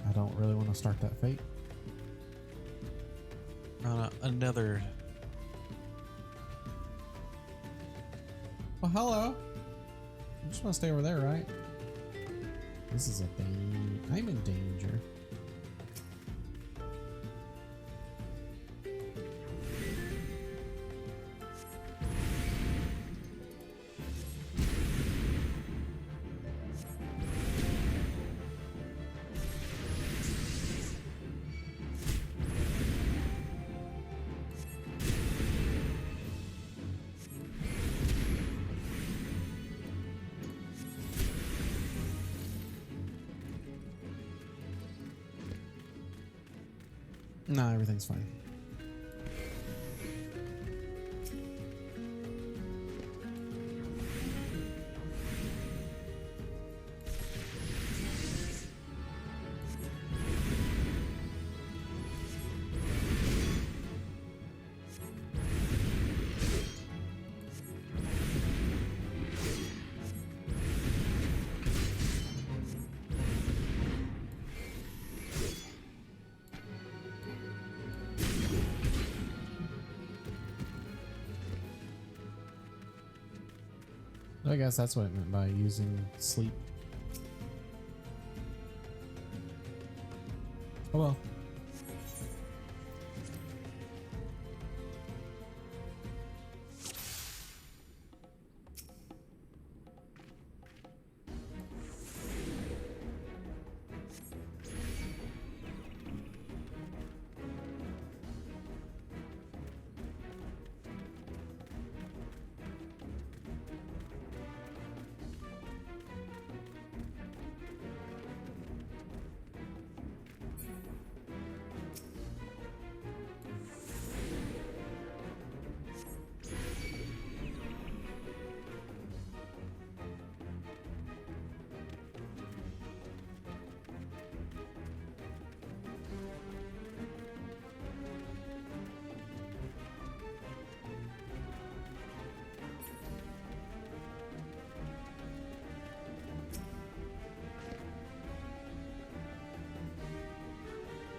I don't really want to start that fate. Another. Well, hello. I just want to stay over there, right? This is a thing. I'm in danger. No, everything's fine. I guess that's what it meant by using sleep. Oh well.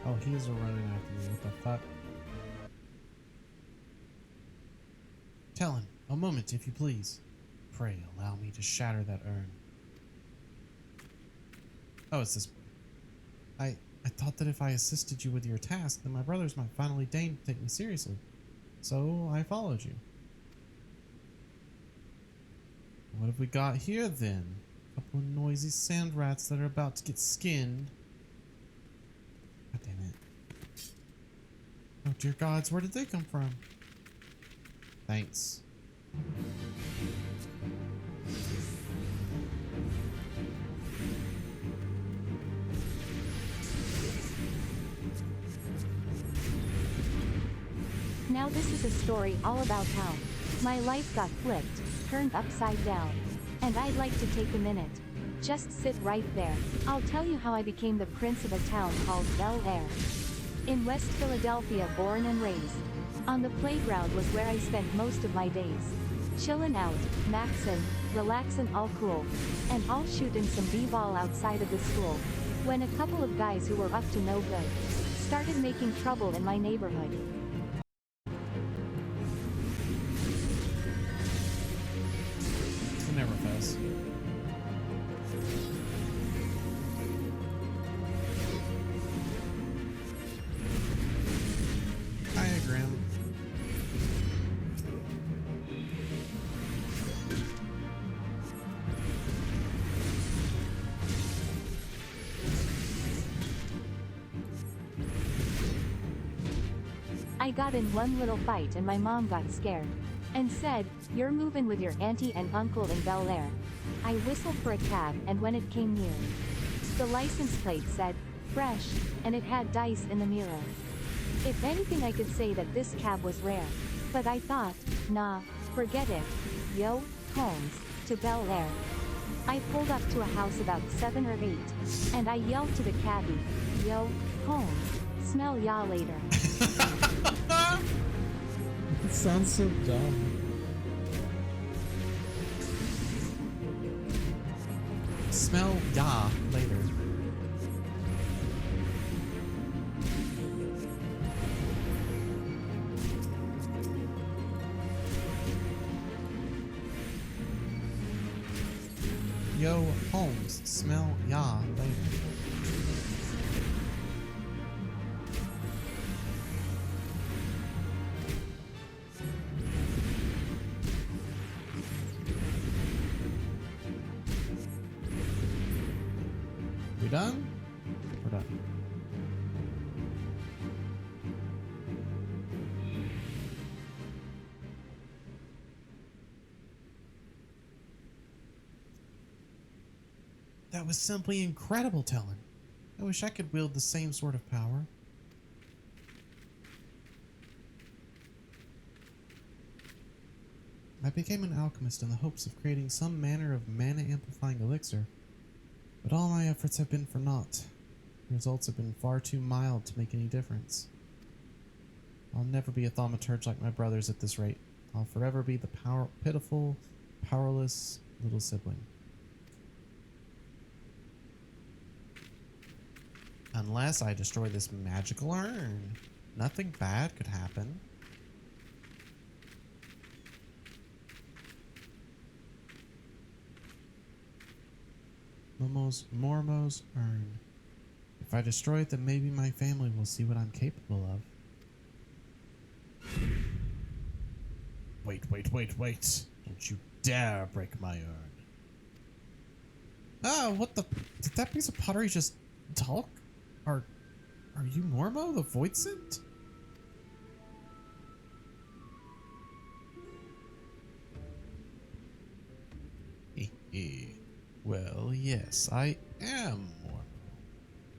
Oh, he's running after me. What the fuck? Talon, a moment, if you please. Pray allow me to shatter that urn. Oh, it's this. I thought that if I assisted you with your task, then my brothers might finally deign to take me seriously. So I followed you. What have we got here then? A couple of noisy sand rats that are about to get skinned. God damn it. Oh dear gods, where did they come from? Thanks. Now this is a story all about how my life got flipped, turned upside down. And I'd like to take a minute. Just sit right there. I'll tell you how I became the prince of a town called Bel Air. In West Philadelphia, born and raised. On the playground was where I spent most of my days. Chillin' out, maxin', relaxin' all cool. And all shootin' some b-ball outside of the school. When a couple of guys who were up to no good started making trouble in my neighborhood. It never fails. Diagram. I got in one little fight and my mom got scared. And said, "You're moving with your auntie and uncle in Bel Air." I whistled for a cab and when it came near, the license plate said, "Fresh," and it had dice in the mirror. If anything I could say that this cab was rare. But I thought, nah, forget it. Yo, Holmes, to Bel Air. I pulled up to a house about 7 or 8, and I yelled to the cabbie, "Yo, Holmes, smell ya later." It sounds so dumb. Smell ya later. Yo, Holmes, smell ya later. We done? We're done. That was simply incredible, Talon. I wish I could wield the same sort of power. I became an alchemist in the hopes of creating some manner of mana-amplifying elixir, but all my efforts have been for naught. The results have been far too mild to make any difference. I'll never be a thaumaturge like my brothers at this rate. I'll forever be the pitiful, powerless little sibling. Unless I destroy this magical urn, nothing bad could happen. Mormo's urn. If I destroy it, then maybe my family will see what I'm capable of. Wait. Don't you dare break my urn. Ah, what the? Did that piece of pottery just talk? Are you Mormo, the Void Scent? Well, yes, I am Mormo.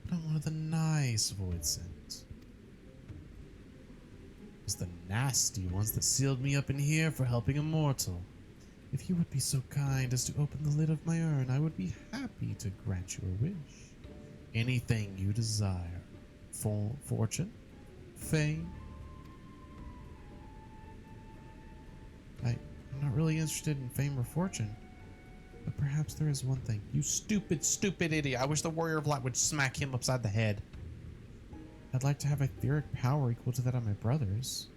But I'm one of the nice Void Scent. It was the nasty ones that sealed me up in here for helping a mortal. If you would be so kind as to open the lid of my urn, I would be happy to grant you a wish. Anything you desire. Fortune? Fame? I'm not really interested in fame or fortune. But perhaps there is one thing. You stupid idiot. I wish the Warrior of Light would smack him upside the head. I'd like to have etheric power equal to that of my brothers.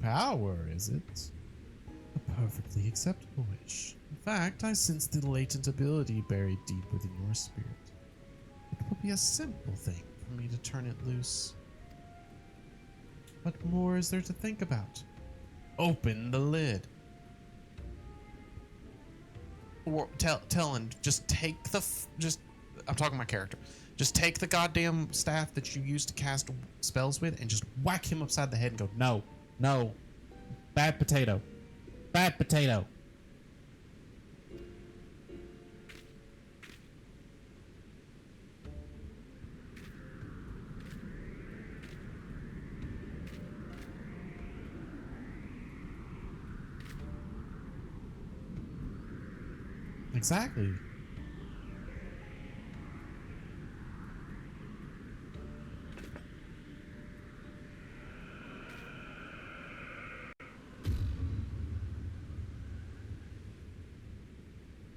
Power, is it? A perfectly acceptable wish. In fact, I sense the latent ability buried deep within your spirit. It will be a simple thing for me to turn it loose. What more is there to think about? Open the lid. Or tell him, just take the I'm talking my character. Just take the goddamn staff that you used to cast spells with and just whack him upside the head and go, no. Bad potato. Bad potato. Exactly.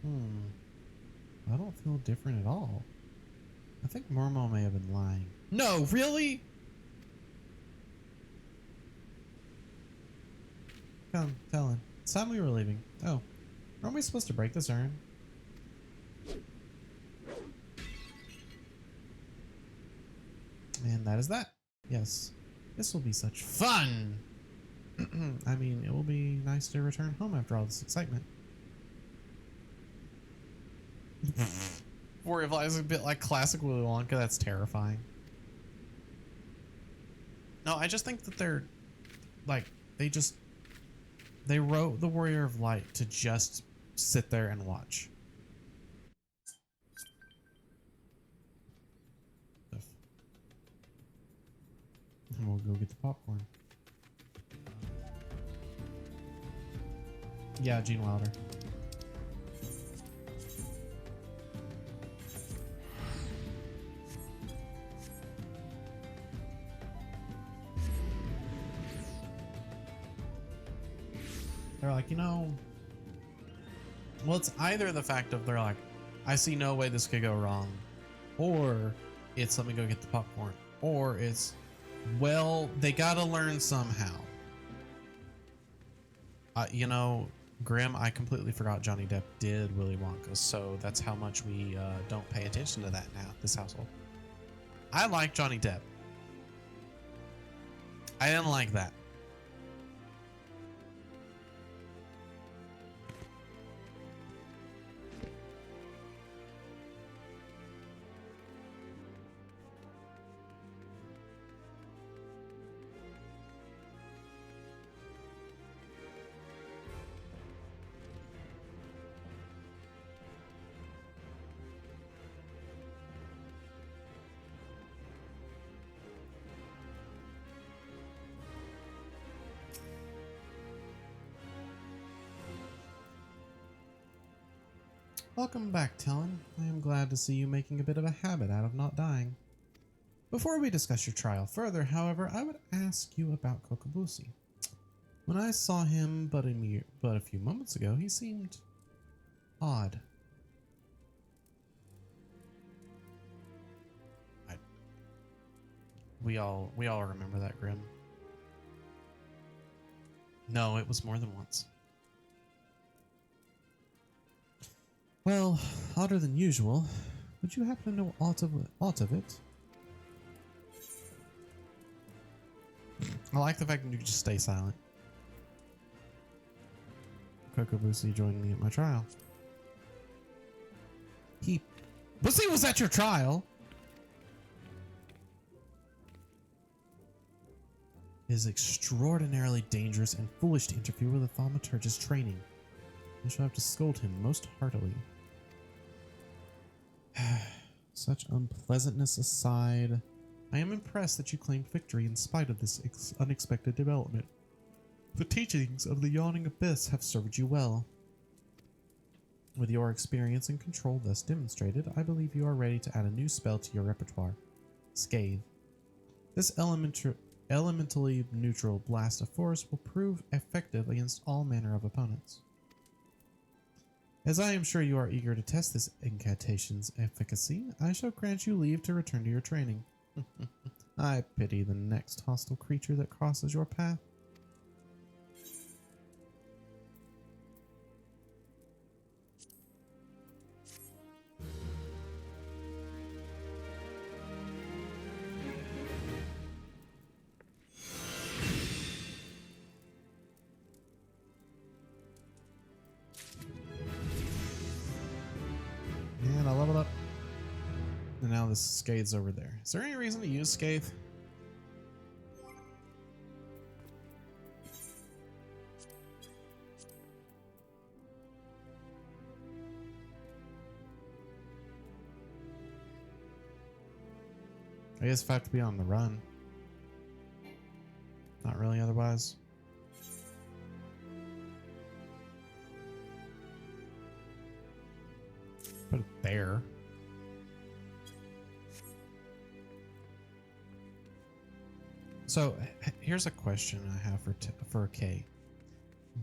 I don't feel different at all. I think Mormo may have been lying. No, really? Come, tell him. It's time we were leaving. Oh, aren't we supposed to break this urn? And that is that. Yes. This will be such fun! I mean, it will be nice to return home after all this excitement. Warrior of Light is a bit like classic Willy Wonka. That's terrifying. No, I just think that they're like, they wrote the Warrior of Light to just sit there and watch. And we'll go get the popcorn. Yeah, Gene Wilder. They're like, you know, well, it's either the fact of they're like, I see no way this could go wrong, or it's let me go get the popcorn, or it's, well, they gotta learn somehow. You know, Grim, I completely forgot Johnny Depp did Willy Wonka, so that's how much we don't pay attention to that now, this household. I like Johnny Depp. I didn't like that. Welcome back, Talon. I am glad to see you making a bit of a habit out of not dying. Before we discuss your trial further, however, I would ask you about Kokobushi. When I saw him but a few moments ago, he seemed odd. We all remember that, Grim. No, it was more than once. Well, odder than usual. Would you happen to know aught of it? I like the fact that you just stay silent. Kokobushi joined me at my trial. Bussy was at your trial? It is extraordinarily dangerous and foolish to interfere with a thaumaturgist's training. I shall have to scold him most heartily. Such unpleasantness aside, I am impressed that you claimed victory in spite of this unexpected development. The teachings of the Yawning Abyss have served you well. With your experience and control thus demonstrated, I believe you are ready to add a new spell to your repertoire. Scathe. This elementally neutral blast of force will prove effective against all manner of opponents. As I am sure you are eager to test this incantation's efficacy, I shall grant you leave to return to your training. I pity the next hostile creature that crosses your path. And I leveled up. And now this Scathe's over there. Is there any reason to use Scathe? I guess if I have to be on the run. Not really otherwise. Put it there. So here's a question I have for Kay.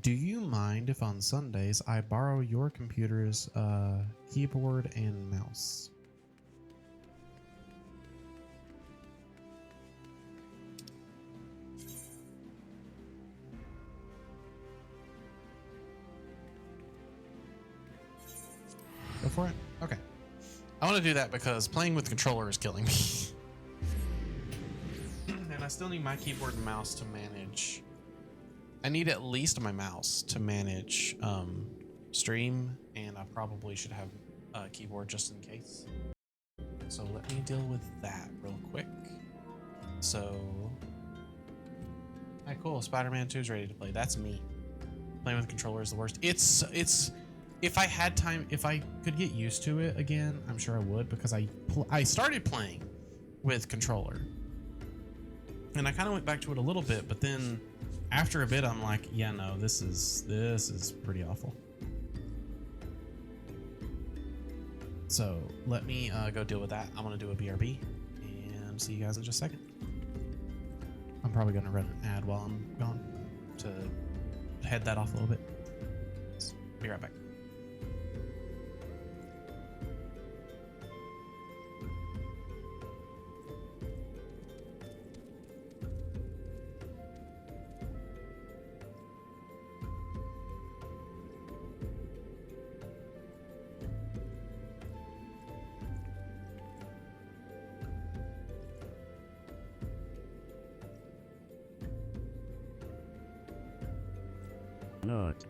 Do you mind if on Sundays I borrow your computer's keyboard and mouse? Go for it. Okay. I want to do that because playing with controller is killing me. And I still need my keyboard and mouse to manage. I need at least my mouse to manage stream, and I probably should have a keyboard just in case. So let me deal with that real quick. So, alright, cool. Spider-Man 2 is ready to play. That's me. Playing with controller is the worst. It's if I had time, if I could get used to it again, I'm sure I would, because I started playing with controller, and I kind of went back to it a little bit, but then after a bit, I'm like, yeah, no, this is pretty awful. So let me go deal with that. I'm gonna do a BRB and see you guys in just a second. I'm probably gonna run an ad while I'm gone To head that off a little bit. Be right back. Not.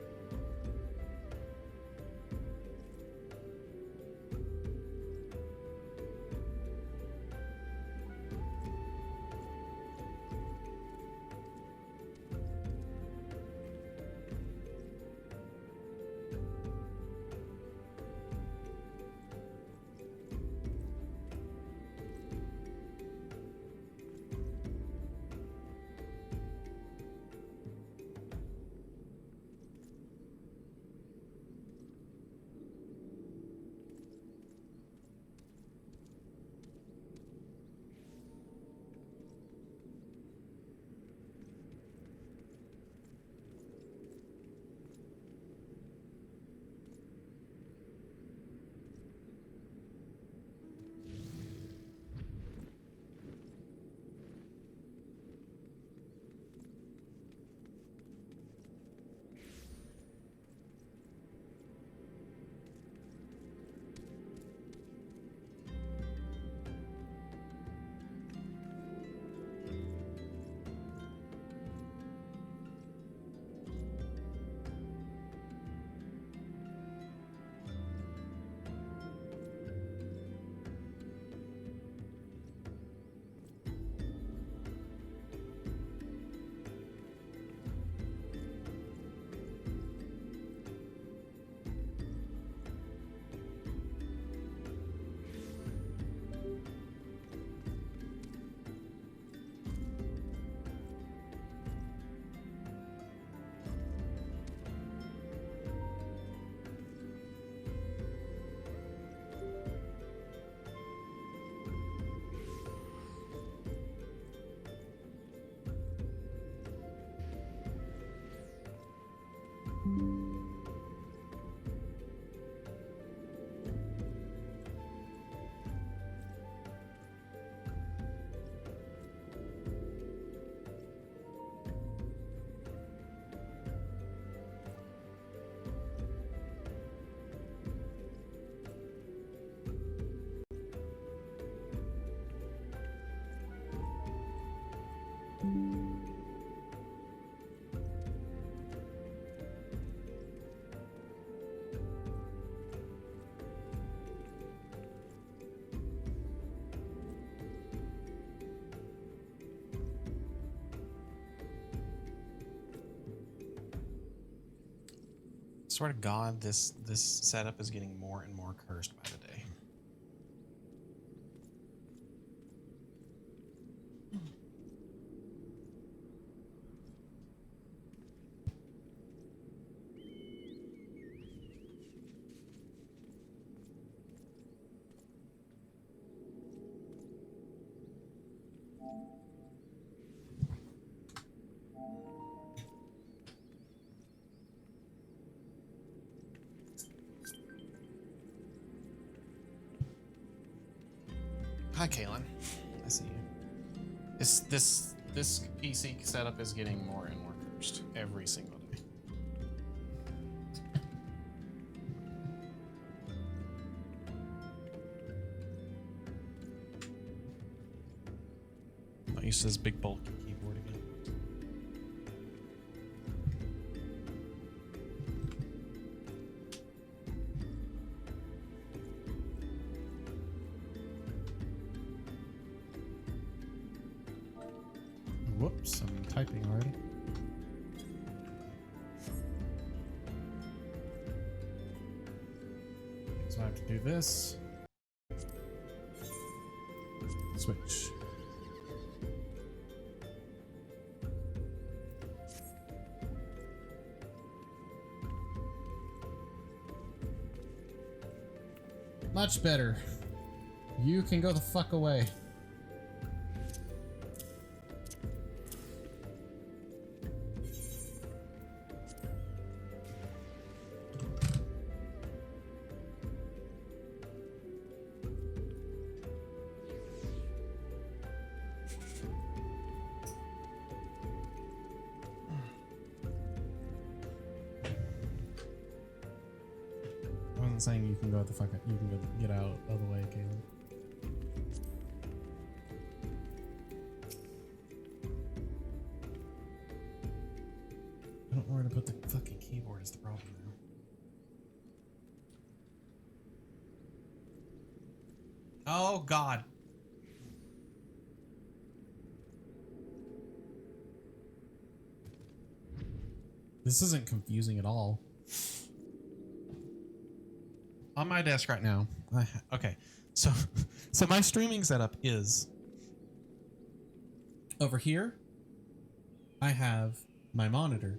Swear to God, this setup is getting more and more cursed by the day. Hi, Kaylin. I see you. This PC setup is getting more and more cursed every single day. Not used to this big bulky keyboard again. Whoops, I'm typing already. So I have to do this. Switch. Much better. You can go the fuck away. I wasn't saying you can go the fuck out. You can go get out of the way, Caleb. I don't know where to put the fucking keyboard is the problem now. Oh God. This isn't confusing at all. On my desk right now. Okay. So my streaming setup is Over here, I have my monitor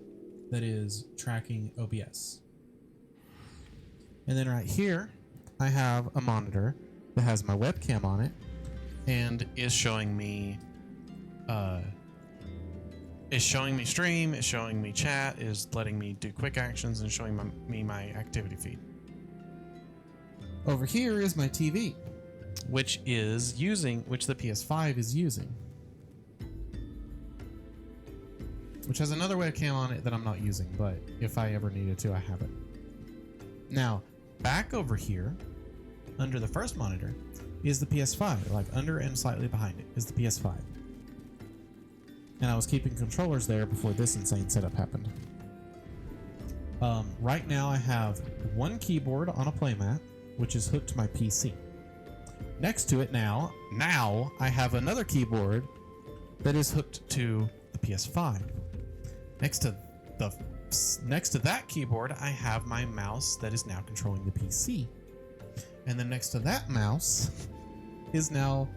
that is tracking OBS. and then right here I have a monitor that has my webcam on it and is showing me stream, is showing me chat, is letting me do quick actions, and showing me my activity feed. Over here is my TV, Which the PS5 is using. Which has another webcam on it that I'm not using, but if I ever needed to, I have it. Now, back over here, under the first monitor, is the PS5. Like under and slightly behind it is the PS5. And I was keeping controllers there before this insane setup happened. Right now I have one keyboard on a playmat, which is hooked to my PC. Next to it now I have another keyboard that is hooked to the PS5. Next to that keyboard, I have my mouse that is now controlling the PC. And then next to that mouse is now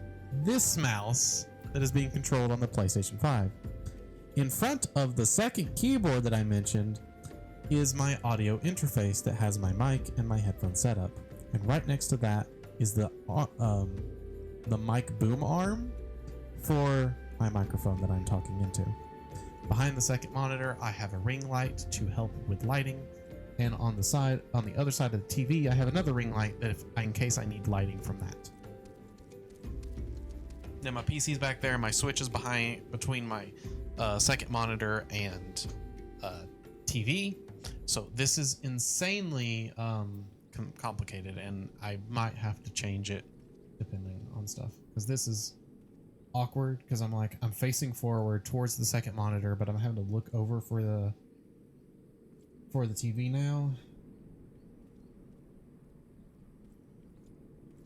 this mouse that is being controlled on the PlayStation 5. In front of the second keyboard that I mentioned is my audio interface that has my mic and my headphone setup. And right next to that is the mic boom arm for my microphone that I'm talking into. Behind the second monitor, I have a ring light to help with lighting. And on the other side of the TV, I have another ring light that in case I need lighting from that. Then my PC's back there, my switch is between my second monitor and TV. So this is insanely complicated, and I might have to change it depending on stuff, because this is awkward, because I'm facing forward towards the second monitor, but I'm having to look over for the TV now.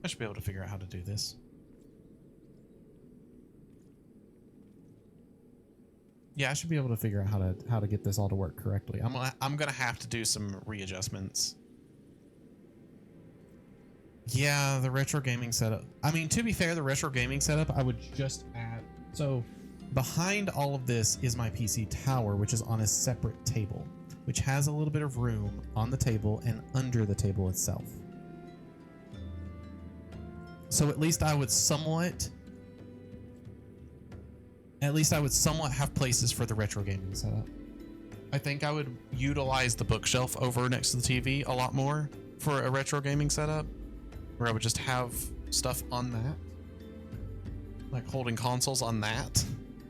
I should be able to figure out how to do this. Yeah, I should be able to figure out how to get this all to work correctly. I'm gonna have to do some readjustments. Yeah, the retro gaming setup. I mean, to be fair, the retro gaming setup, I would just add. So behind all of this is my PC tower, which is on a separate table, which has a little bit of room on the table and under the table itself. So at least I would somewhat have places for the retro gaming setup. I think I would utilize the bookshelf over next to the TV a lot more for a retro gaming setup, where I would just have stuff on that. like holding consoles on that.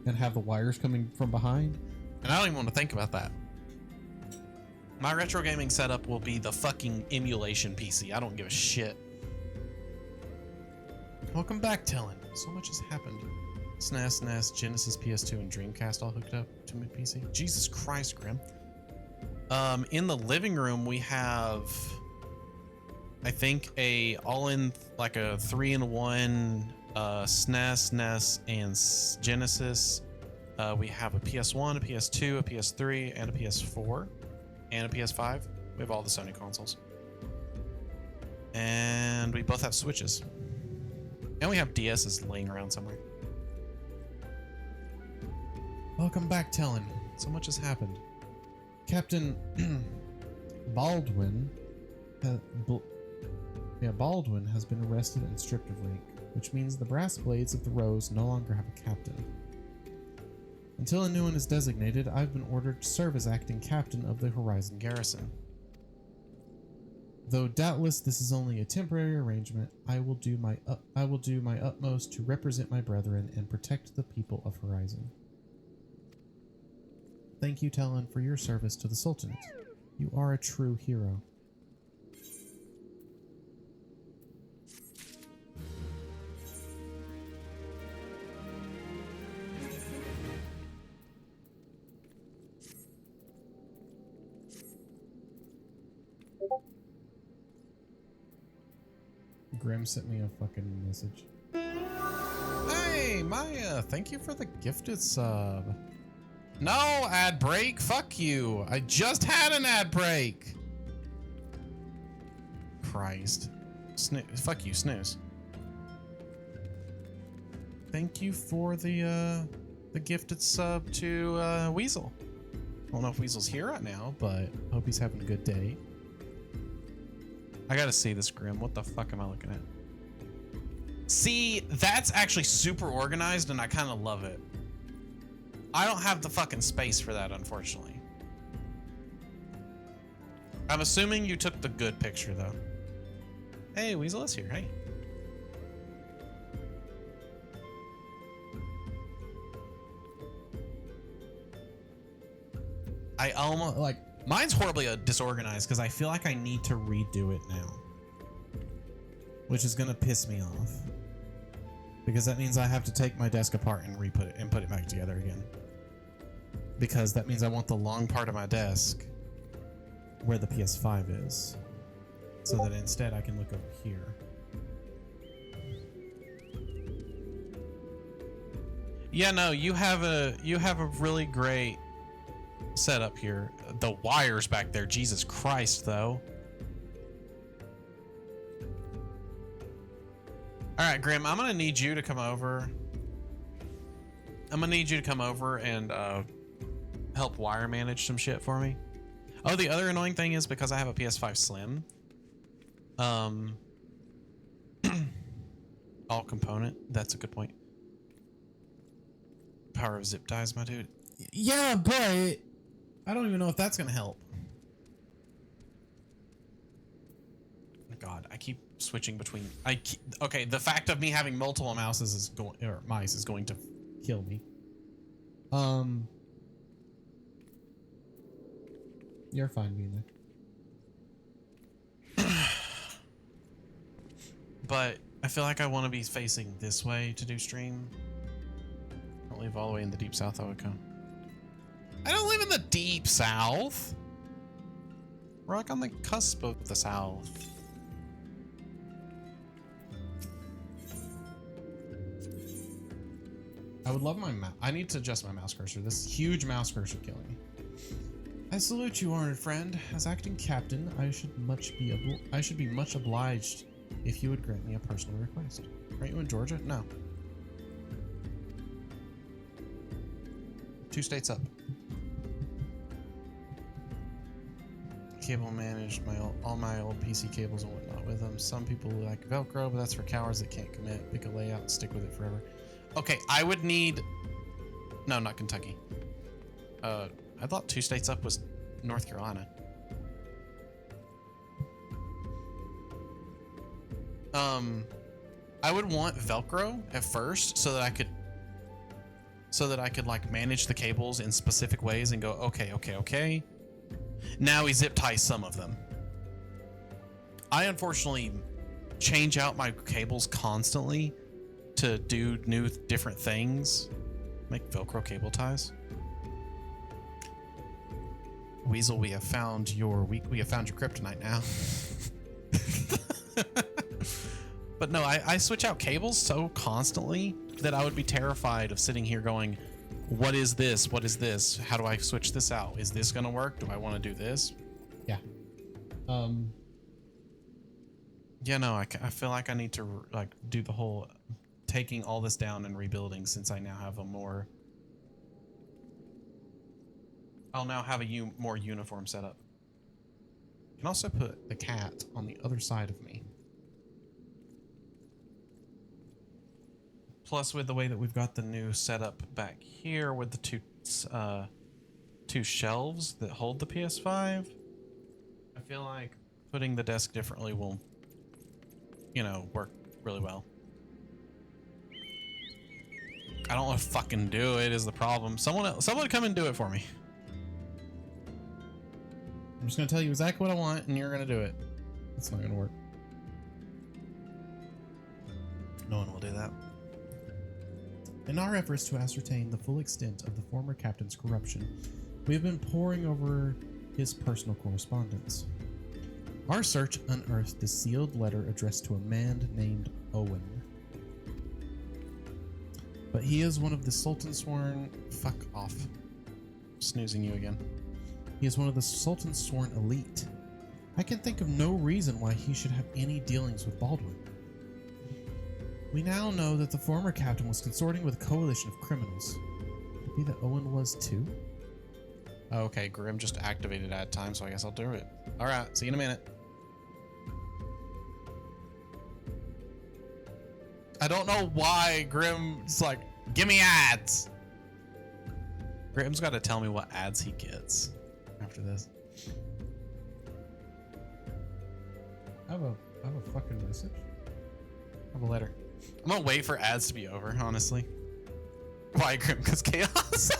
And have the wires coming from behind. And I don't even want to think about that. My retro gaming setup will be the fucking emulation PC. I don't give a shit. Welcome back, Tellin. So much has happened. SNES, NES, Genesis, PS2, and Dreamcast all hooked up to my PC. Jesus Christ, Grim. In the living room, we have, I think, a all-in, like a 3-in-1 SNES, NES, and Genesis. We have a PS1, a PS2, a PS3, and a PS4, and a PS5. We have all the Sony consoles. And we both have Switches. And we have DSs laying around somewhere. Welcome back, Tellin. So much has happened. Captain Baldwin, Baldwin has been arrested and stripped of rank, which means the brass blades of the Rose no longer have a captain. Until a new one is designated, I've been ordered to serve as acting captain of the Horizon Garrison. Though doubtless this is only a temporary arrangement, I will do my utmost to represent my brethren and protect the people of Horizon. Thank you, Talon, for your service to the Sultanate. You are a true hero. Grim sent me a fucking message. Hey, Maya, thank you for the gifted sub. No ad break, fuck you. I just had an ad break. Christ. Fuck you, snooze. Thank you for the gifted sub to Weasel. I don't know if Weasel's here right now, but hope he's having a good day. I gotta see this, Grim. What the fuck am I looking at? See, that's actually super organized and I kind of love it. I don't have the fucking space for that, unfortunately. I'm assuming you took the good picture, though. Hey, Weasel is here. Hey. I almost, like, mine's horribly disorganized because I feel like I need to redo it now. Which is going to piss me off. Because that means I have to take my desk apart and put it back together again. Because that means I want the long part of my desk where the PS5 is. So that instead I can look over here. Yeah, no, you have a really great setup here. The wires back there, Jesus Christ, though. All right, Grim, I'm gonna need you to come over. And help wire manage some shit for me. Oh, the other annoying thing is because I have a PS5 Slim. All component. That's a good point. Power of zip ties, my dude. Yeah, but I don't even know if that's gonna help. God, I keep switching between. Okay, the fact of me having multiple mouses is mice is going to kill me. You're fine being there. But I feel like I want to be facing this way to do stream. Don't live all the way in the deep south. I would come. I don't live in the deep south. We're like on the cusp of the south. I would love my mouse. I need to adjust my mouse cursor. This huge mouse cursor killing me. I salute you, honored friend. As acting captain, I should be much obliged if you would grant me a personal request. Aren't you in Georgia? No. 2 states up. Cable managed all my old PC cables and whatnot with them. Some people like Velcro, but that's for cowards that can't commit. Pick a layout and stick with it forever. Okay, I would need... No, not Kentucky. I thought 2 states up was North Carolina. I would want Velcro at first so that I could like manage the cables in specific ways and go, okay. Now we zip tie some of them. I unfortunately change out my cables constantly to do new different things. Make Velcro cable ties. Weasel, we have found your kryptonite now. But no, I switch out cables so constantly that I would be terrified of sitting here going, what is this? What is this? How do I switch this out? Is this gonna work? Do I want to do this? Yeah. Yeah, no, I feel like I need to like do the whole taking all this down and rebuilding, since I now have a more... I'll now have a more uniform setup. You can also put the cat on the other side of me. Plus, with the way that we've got the new setup back here with the two shelves that hold the PS5, I feel like putting the desk differently will, you know, work really well. I don't want to fucking do it is the problem. Someone come and do it for me. I'm just gonna tell you exactly what I want, and you're gonna do it. It's not gonna work. No one will do that. In our efforts to ascertain the full extent of the former captain's corruption, we have been poring over his personal correspondence. Our search unearthed a sealed letter addressed to a man named Owen. But he is one of the Sultan's sworn... Fuck off. Snoozing you again. He is one of the Sultan's sworn elite. I can think of no reason why he should have any dealings with Baldwin. We now know that the former captain was consorting with a coalition of criminals. Could it be that Owen was too? Okay, Grim just activated at time, so I guess I'll do it. Alright, see you in a minute. I don't know why Grim's like, give me ads! Grim's got to tell me what ads he gets after this. I have a fucking message. I have a letter. I'm gonna wait for ads to be over, honestly. Why, Grim? Because chaos?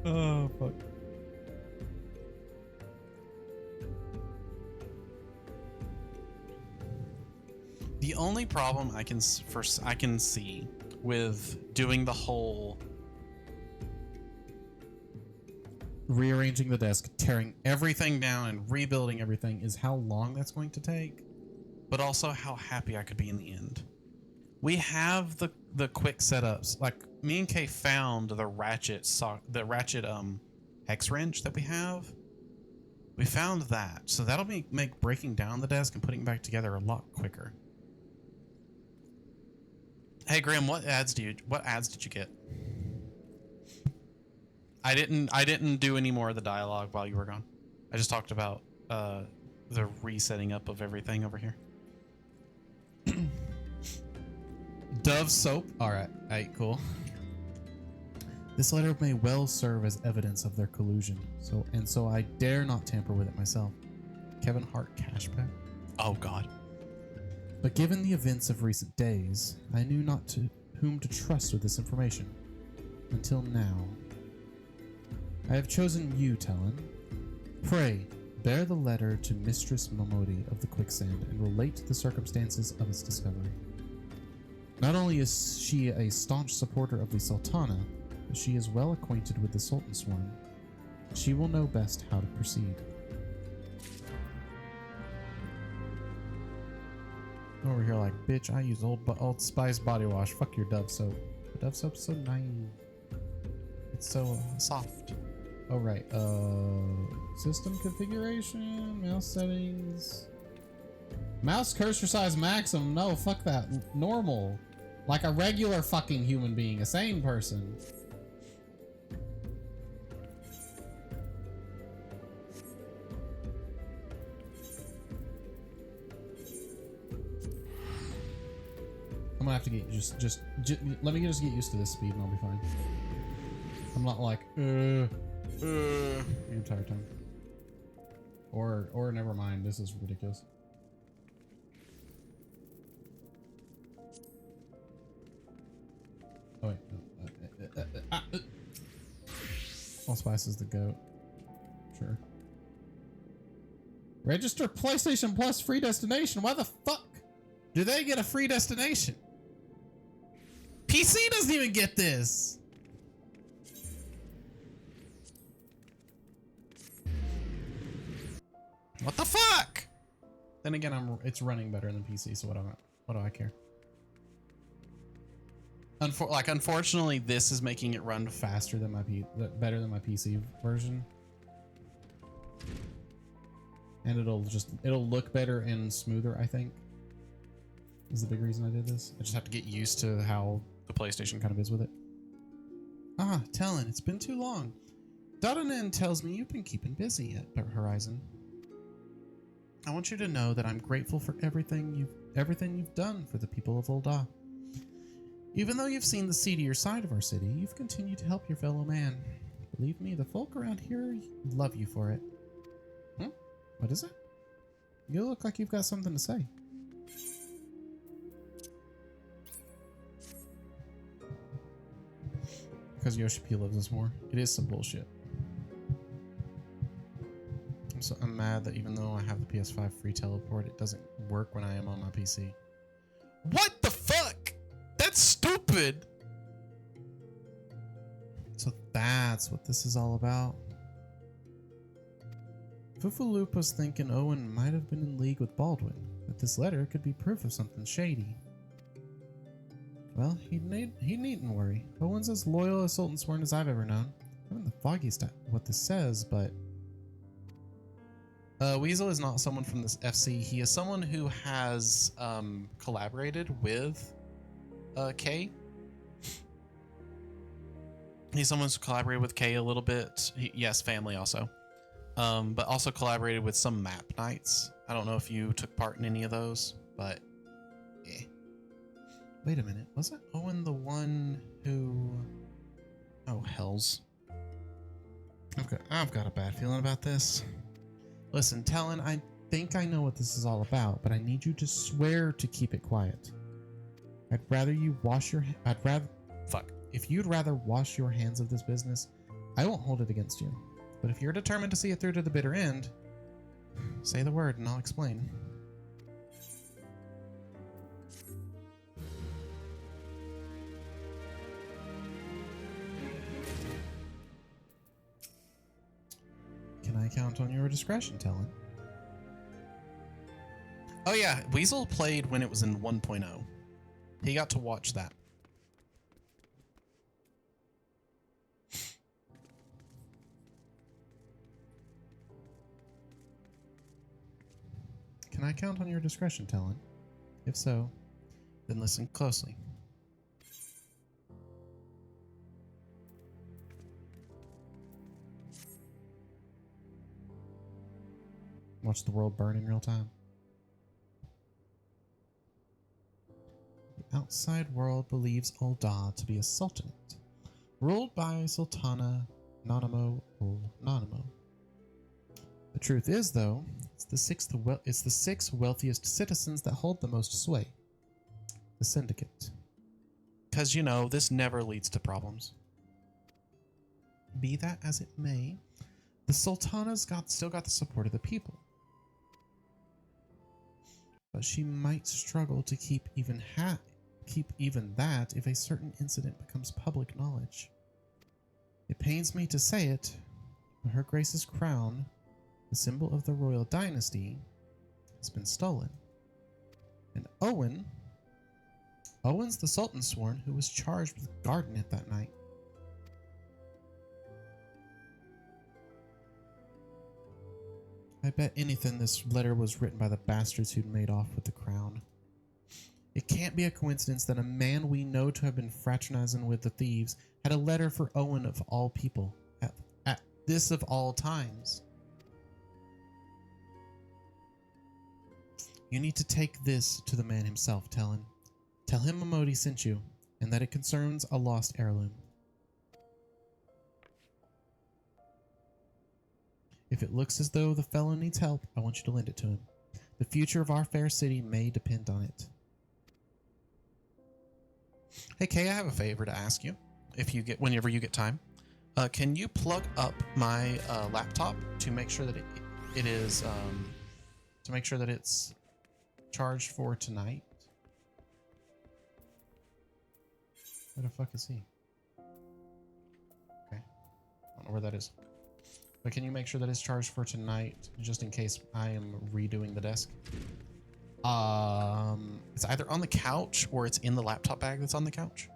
Oh, fuck. The only problem I can see with doing the whole Rearranging the desk, tearing everything down and rebuilding everything is how long that's going to take, but also how happy I could be in the end. We have the quick setups. Like me and Kay found the ratchet hex wrench that we have. We found that, so that'll make breaking down the desk and putting it back together a lot quicker. Hey Graham, what ads did you get? I didn't do any more of the dialogue while you were gone. I just talked about the resetting up of everything over here. Dove soap. All right, cool. This letter may well serve as evidence of their collusion. So I dare not tamper with it myself. Kevin Hart cashback. Oh God. But given the events of recent days, I knew not to whom to trust with this information. Until now. I have chosen you, Talon. Pray, bear the letter to Mistress Momodi of the Quicksand and relate the circumstances of its discovery. Not only is she a staunch supporter of the Sultana, but she is well acquainted with the Sultan's sworn. She will know best how to proceed. Over here like, bitch, I use Old Spice body wash. Fuck your Dove soap. The Dove soap's so naive. It's so soft. Oh, right. System configuration, mouse settings. Mouse cursor size maximum. No, fuck that. Normal. Like a regular fucking human being, a sane person. I'm gonna have to get just let me just get used to this speed and I'll be fine. I'm not like the entire time. Or never mind. This is ridiculous. Oh wait, no. Allspice is the goat. Sure. Register PlayStation Plus free destination. Why the fuck do they get a free destination? PC doesn't even get this. What the fuck? Then again, it's running better than PC, so what do I care? Unfortunately, this is making it run faster than better than my PC version. And it'll look better and smoother, I think. Is the big reason I did this. I just have to get used to how the PlayStation kind of is with it. Ah, Talon, it's been too long. Dodonan tells me you've been keeping busy at Horizon. I want you to know that I'm grateful for everything you've done for the people of Ul'dah. Even though you've seen the seedier side of our city, you've continued to help your fellow man. Believe me, the folk around here love you for it. What is it? You look like you've got something to say. Because Yoshi P loves us more. It is some bullshit. I'm mad that even though I have the PS5 free teleport, it doesn't work when I am on my PC. What the fuck? That's stupid. So that's what this is all about. Fufaloop was thinking Owen might have been in league with Baldwin, that this letter could be proof of something shady. Well, he needn't worry. Owen's as loyal as Sultan Sworn as I've ever known. I haven't the foggiest what this says, but... Weasel is not someone from this FC. He is someone who has collaborated with Kay. He's someone who's collaborated with Kay a little bit. Yes, family also. But also collaborated with some map nights. I don't know if you took part in any of those, but yeah. Wait a minute, wasn't Owen the one who... Oh, hells. I've got a bad feeling about this. Listen, Talon, I think I know what this is all about, but I need you to swear to keep it quiet. I'd rather you wash your... If you'd rather wash your hands of this business, I won't hold it against you. But if you're determined to see it through to the bitter end, say the word and I'll explain. Can I count on your discretion, Talon? Oh yeah, Weasel played when it was in 1.0. He got to watch that. Can I count on your discretion, Talon? If so, then listen closely. Watch the world burn in real time. The outside world believes Ul'dah to be a sultanate, ruled by Sultana Nanamo ul Nanamo. The truth is, though, it's the six wealthiest citizens that hold the most sway. The Syndicate. Because, you know, this never leads to problems. Be that as it may, the Sultana's still got the support of the people. But she might struggle to keep even that if a certain incident becomes public knowledge. It pains me to say it, but Her Grace's crown, the symbol of the royal dynasty, has been stolen. And Owen's the Sultan Sworn who was charged with guarding it that night. I bet anything this letter was written by the bastards who'd made off with the crown. It can't be a coincidence that a man we know to have been fraternizing with the thieves had a letter for Owen of all people, at this of all times. You need to take this to the man himself, Talon. Tell him Momodi sent you, and that it concerns a lost heirloom. If it looks as though the fellow needs help, I want you to lend it to him. The future of our fair city may depend on it. Hey Kay, I have a favor to ask you. Whenever you get time, can you plug up my laptop to make sure that it is to make sure that it's charged for tonight? Where the fuck is he? Okay, I don't know where that is. But can you make sure that it's charged for tonight, just in case I am redoing the desk? It's either on the couch or it's in the laptop bag that's on the couch.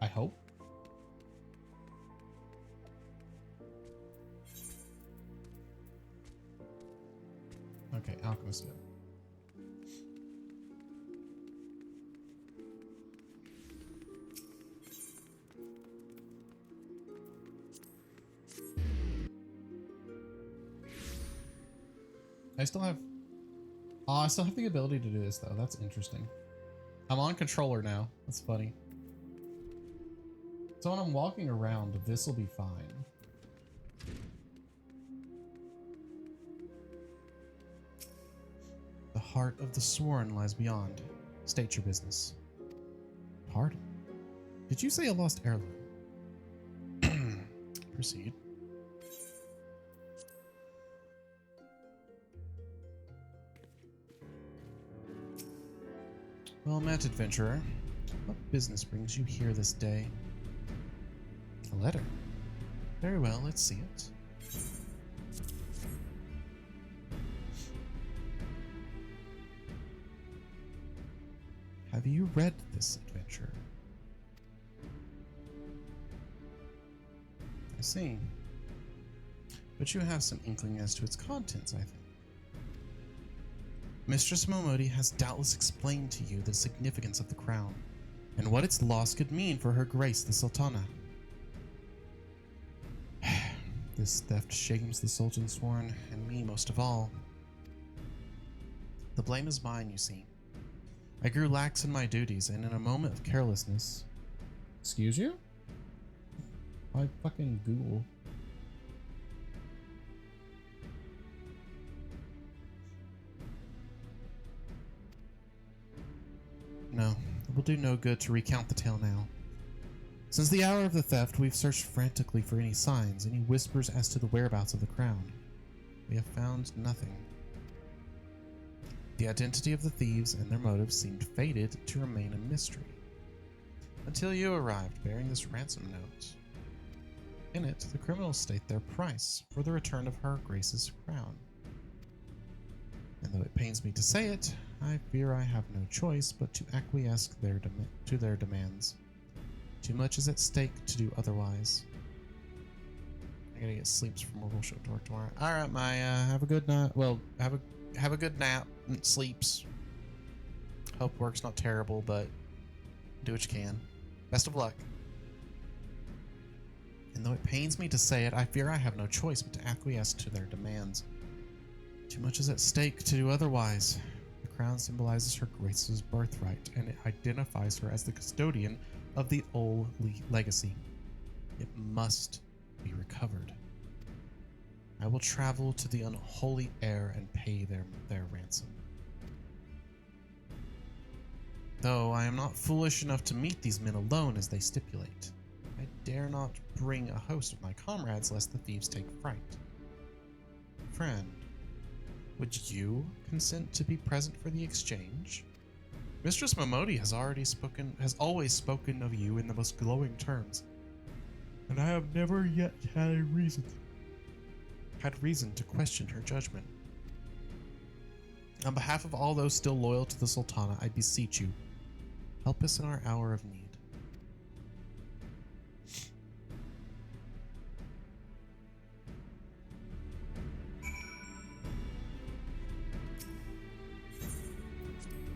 I hope. Okay, Alchemist. I still have the ability to do this though. That's interesting. I'm on controller now. That's funny. So when I'm walking around, this will be fine. The heart of the sworn lies beyond. State your business. Pardon? Did you say a lost heirloom? Proceed. Well met, adventurer. What business brings you here this day? A letter. Very well, let's see it. Have you read this, adventurer? I see. But you have some inkling as to its contents, I think. Mistress Momodi has doubtless explained to you the significance of the crown, and what its loss could mean for her grace the Sultana. This theft shames the Sultan Sworn, and me most of all. The blame is mine, you see. I grew lax in my duties, and in a moment of carelessness... Excuse you? I fucking Google. No, it will do no good to recount the tale now. Since the hour of the theft, we've searched frantically for any signs, any whispers as to the whereabouts of the crown. We have found nothing. The identity of the thieves and their motives seemed fated to remain a mystery. Until you arrived bearing this ransom note. In it, the criminals state their price for the return of Her Grace's crown. And though it pains me to say it, I fear I have no choice but to acquiesce to their demands. Too much is at stake to do otherwise. I gotta get sleeps from work. We'll show up to work tomorrow. All right, Maya. Have a good night. Well, have a good nap and sleeps. Hope work's not terrible, but do what you can. Best of luck. And though it pains me to say it, I fear I have no choice but to acquiesce to their demands. Too much is at stake to do otherwise. The crown symbolizes Her Grace's birthright, and it identifies her as the custodian of the old legacy. It must be recovered. I will travel to the unholy heir and pay their ransom. Though I am not foolish enough to meet these men alone as they stipulate, I dare not bring a host of my comrades lest the thieves take fright. Friend, would you consent to be present for the exchange? Mistress Momodi has always spoken of you in the most glowing terms, and I have never yet had reason to question her judgment. On behalf of all those still loyal to the Sultana, I beseech you, help us in our hour of need.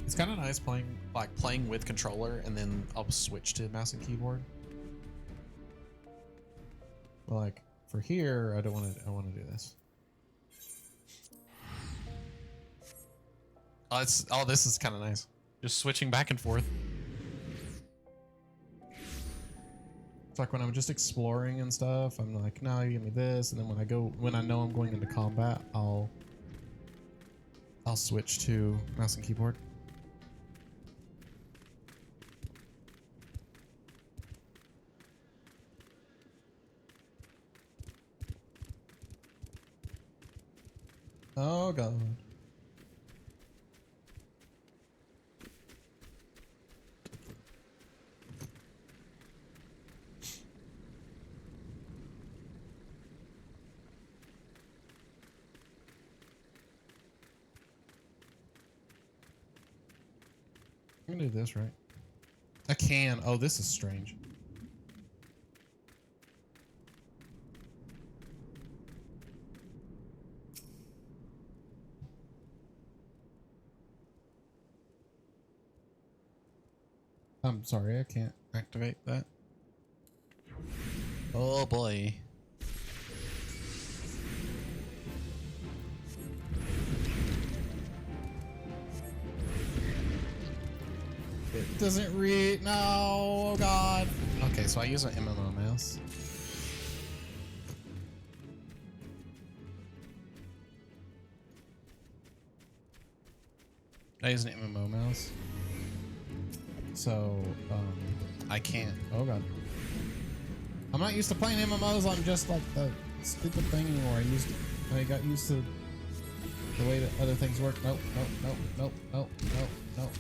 It's kind of nice playing with controller, and then I'll switch to mouse and keyboard. But like for here, I want to do this. Oh, this is kind of nice. Just switching back and forth. It's like when I'm just exploring and stuff, I'm like, no, you give me this, and then when I know I'm going into combat, I'll switch to mouse and keyboard. Oh god. I'm gonna do this, right? I can. Oh, this is strange. I'm sorry, I can't activate that. Oh boy. It doesn't read. No, oh god. Okay, so I use an MMO mouse. I use an MMO mouse. So, I can't. oh god. I'm not used to playing MMOs on just like the stupid thing anymore. I got used to the way that other things work. Nope, nope, nope, nope, nope, nope, nope.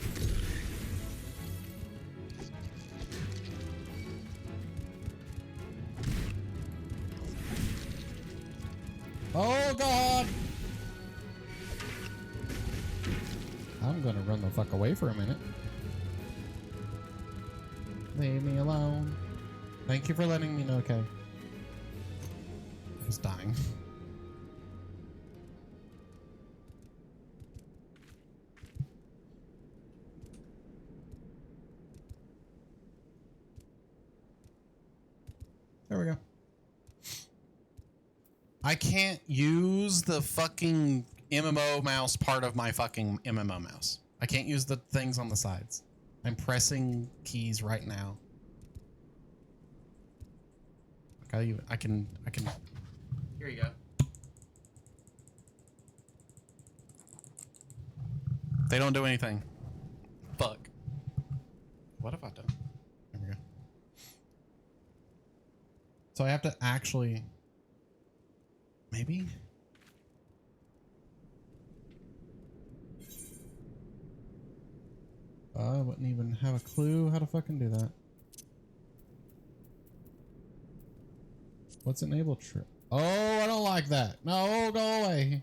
Oh god! I'm gonna run the fuck away for a minute. Leave me alone. Thank you for letting me know, okay. I was dying. There we go. I can't use the fucking MMO mouse part of my fucking MMO mouse. I can't use the things on the sides. I'm pressing keys right now. Okay, I can. Here you go. They don't do anything. Fuck. What have I done? There we go. So I have to actually... Maybe? I wouldn't even have a clue how to fucking do that. What's enable trip? Oh, I don't like that. No, go away.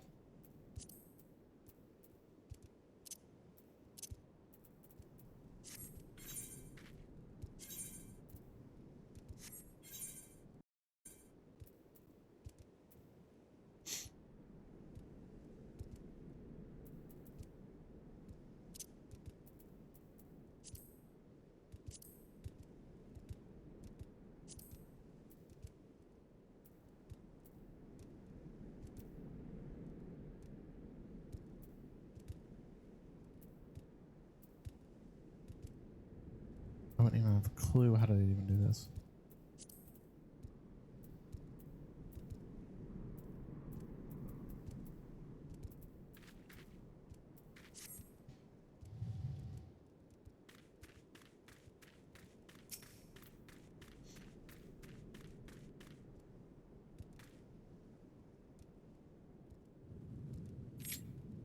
I wouldn't even have a clue how to even do this.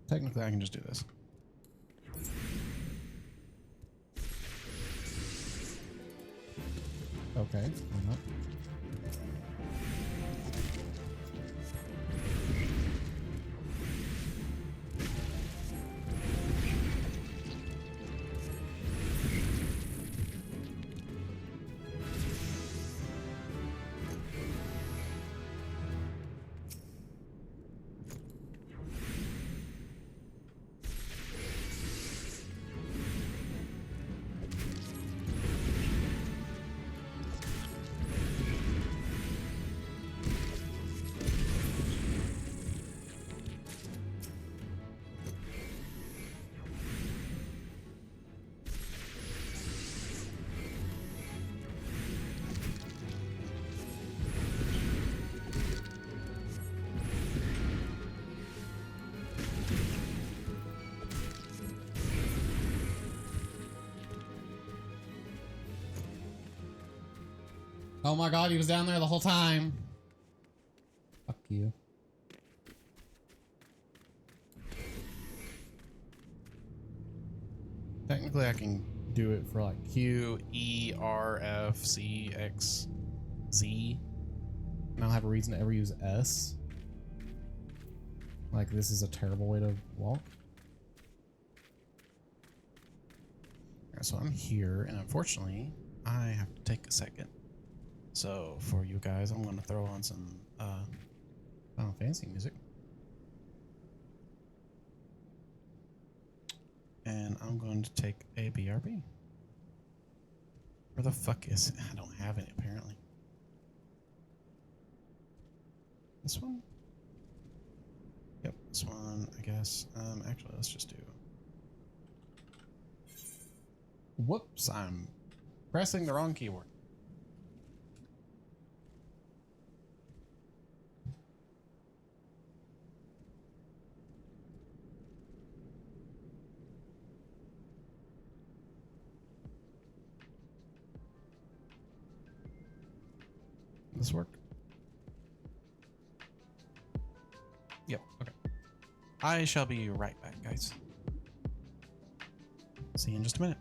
Technically, I can just do this. Okay, why not? Oh my god, he was down there the whole time. Fuck you. Technically, I can Do it for like Q, E, R, F, C, X, Z. I don't have a reason to ever use S. Like, this is a terrible way to walk. So I'm here, and unfortunately, I have to take a second. So for you guys, I'm going to throw on some Final Fantasy music. and I'm going to take a BRB. Where the fuck is it? I don't have it apparently. This one? Yep, this one, I guess. Actually, let's just do. Whoops, I'm pressing the wrong keyboard. This work? Yep, okay. I shall be right back, guys. See you in just a minute.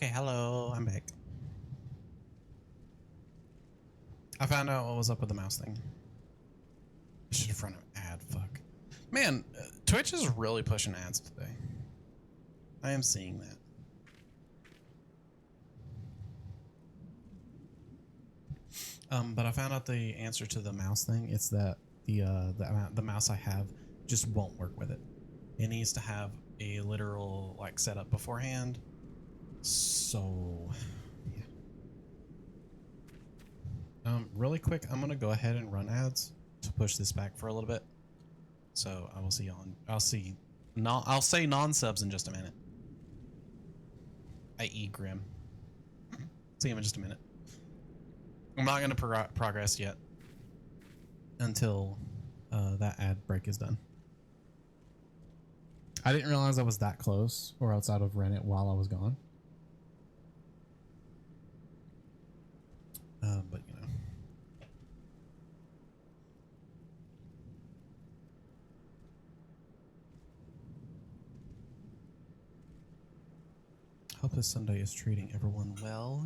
Okay, hello, I'm back. I found out what was up with the mouse thing. I should have run an ad, fuck. Man, Twitch is really pushing ads today. I am seeing that. But I found out the answer to the mouse thing. It's that the mouse I have just won't work with it. It needs to have a literal like setup beforehand. So yeah. Really quick, I'm gonna go ahead and run ads to push this back for a little bit. So I will see you on. I'll say non-subs in just a minute. I.e. Grim. See him in just a minute. I'm not going to progress yet until that ad break is done. I didn't realize I was that close, or else I'd have ran it while I was gone. But you know. Hope this Sunday is treating everyone well.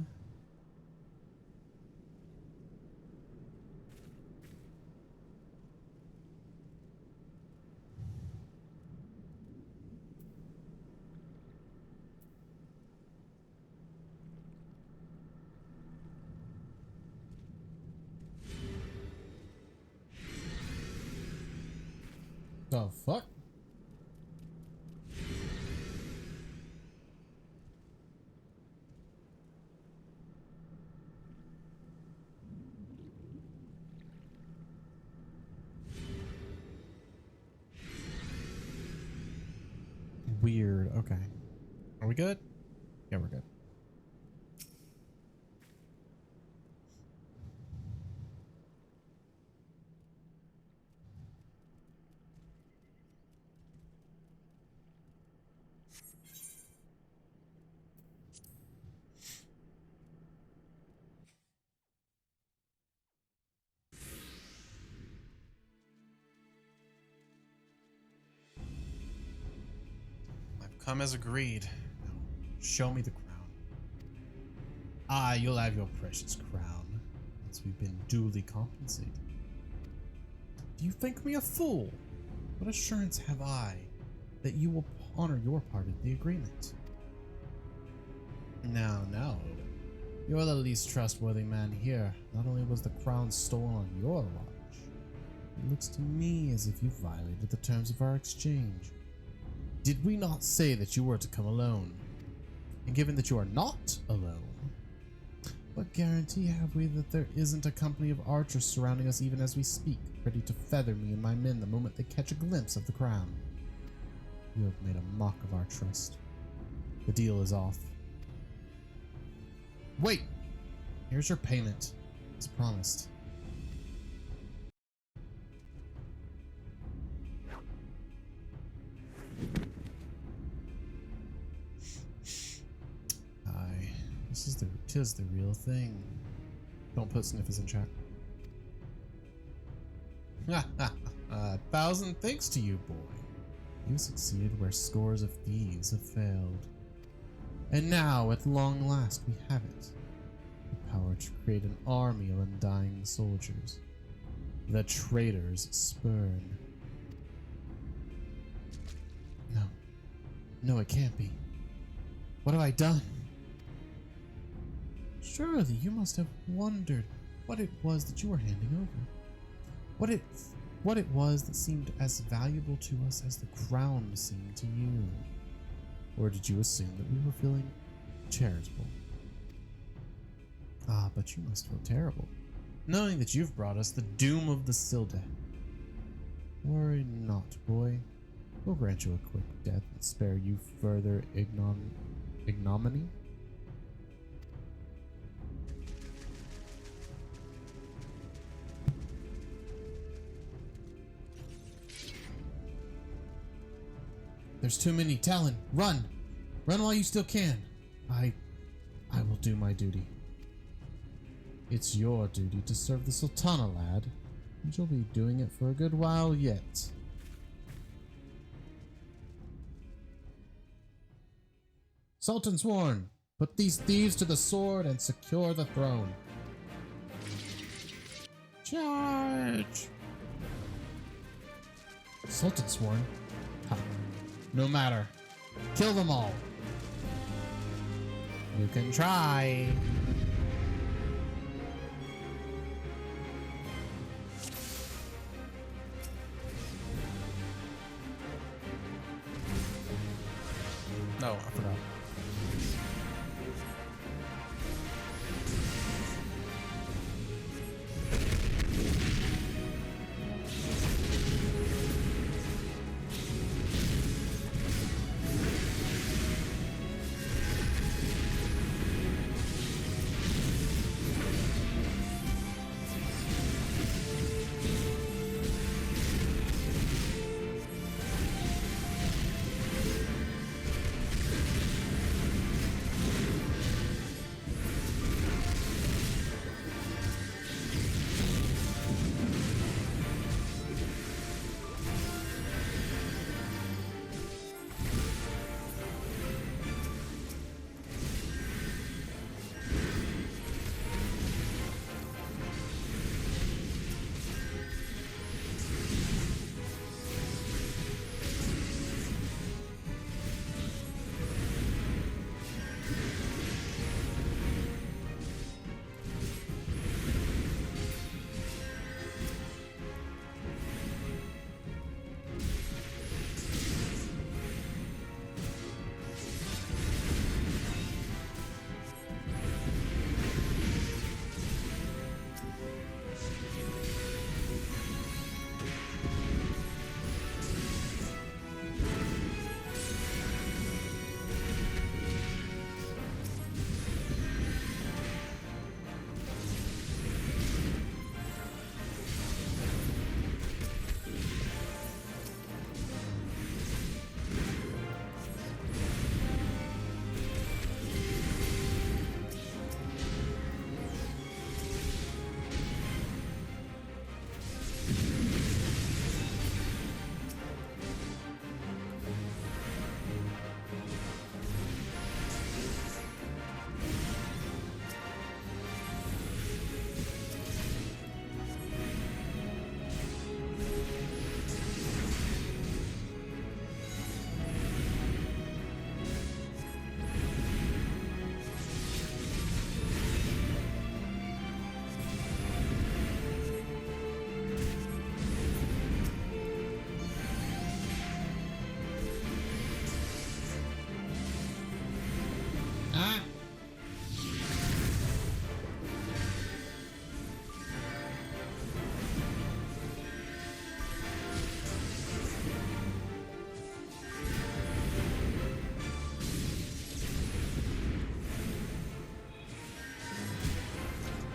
The fuck? Weird. Okay. Are we good? Yeah, we're good. I've come as agreed. Now, show me the crown. Ah, you'll have your precious crown once we've been duly compensated. Do you think me a fool? What assurance have I that you will honor your part of the agreement? Now, you're the least trustworthy man here. Not only was the crown stolen on your watch, it looks to me as if you violated the terms of our exchange. Did we not say that you were to come alone? And given that you are not alone, what guarantee have we that there isn't a company of archers surrounding us even as we speak, ready to feather me and my men the moment they catch a glimpse of the crown? You have made a mock of our trust. The deal is off. Wait! Here's your payment, as promised. Aye, tis the real thing. Don't put sniffers in chat. 1,000 thanks to you, boy. You succeeded where scores of thieves have failed. And now, at long last, we have it. The power to create an army of undying soldiers. The traitors spurn. No, it can't be. What have I done? Surely you must have wondered what it was that you were handing over. What it was that seemed as valuable to us as the crown seemed to you. Or did you assume that we were feeling charitable? Ah, but you must feel terrible, knowing that you've brought us the doom of the Silde. Worry not, boy. We'll grant you a quick death and spare you further ignominy. There's too many. Talon, run! Run while you still can. I will do my duty. It's your duty to serve the Sultana, lad. And you'll be doing it for a good while yet. Sultan sworn. Put these thieves to the sword and secure the throne. Charge! Sultan sworn? Ha. No matter. Kill them all. You can try. No, I forgot.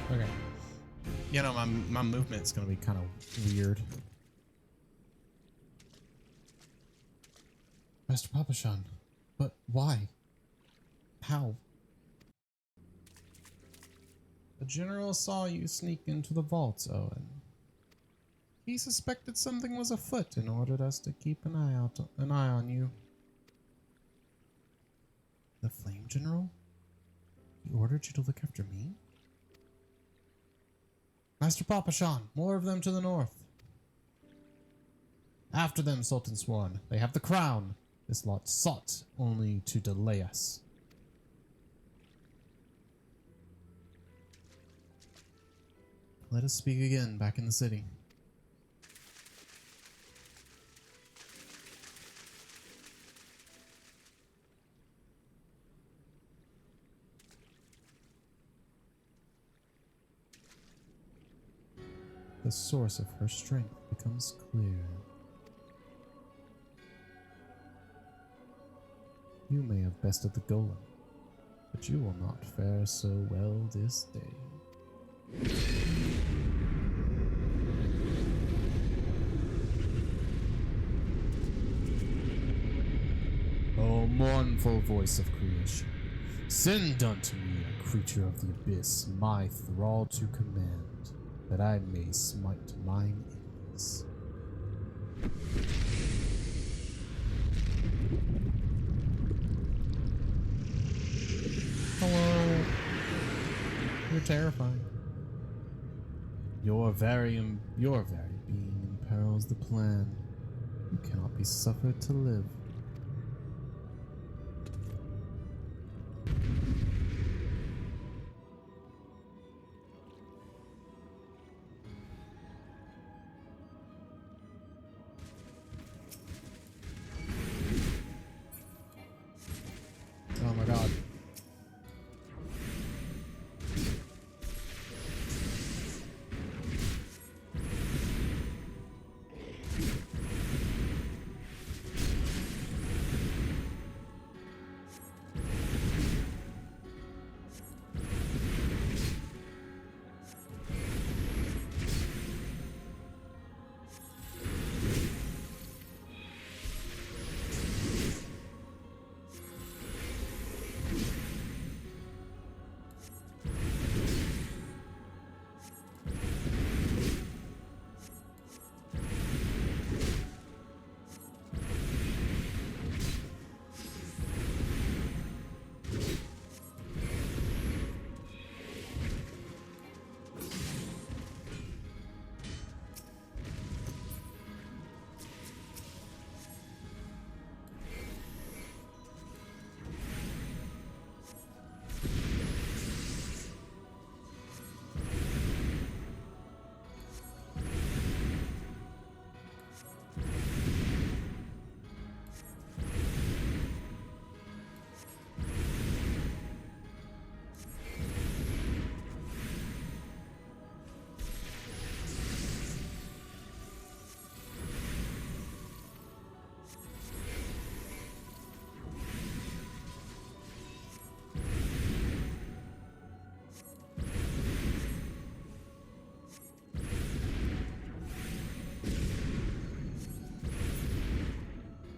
Okay. You know, my movement's gonna be kind of weird. Master Papashan, but why? How? The general saw you sneak into the vaults, Owen. He suspected something was afoot and ordered us to keep an eye on you. The Flame General? He ordered you to look after me? Master Papashan, more of them to the north. After them, Sultan Swan. They have the crown. This lot sought only to delay us. Let us speak again back in the city. The source of her strength becomes clear. You may have bested the golem, but you will not fare so well this day. O mournful voice of creation, send unto me a creature of the abyss, my thrall to command, that I may smite mine enemies. You're terrifying. Your very being imperils the plan. You cannot be suffered to live. Oh my god.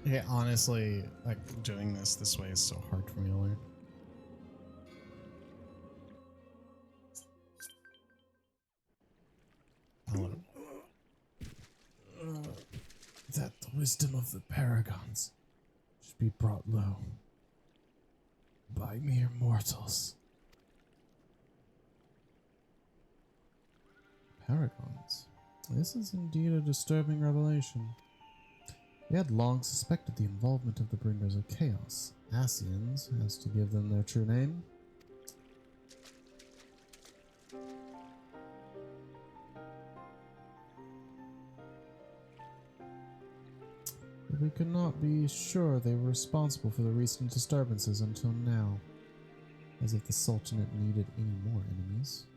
Yeah, honestly, like doing this way is so hard for me to learn. I'll learn. That the wisdom of the paragons should be brought low by mere mortals. Paragons? This is indeed a disturbing revelation. We had long suspected the involvement of the Bringers of Chaos, Asians, as to give them their true name. But we could not be sure they were responsible for the recent disturbances until now, as if the Sultanate needed any more enemies.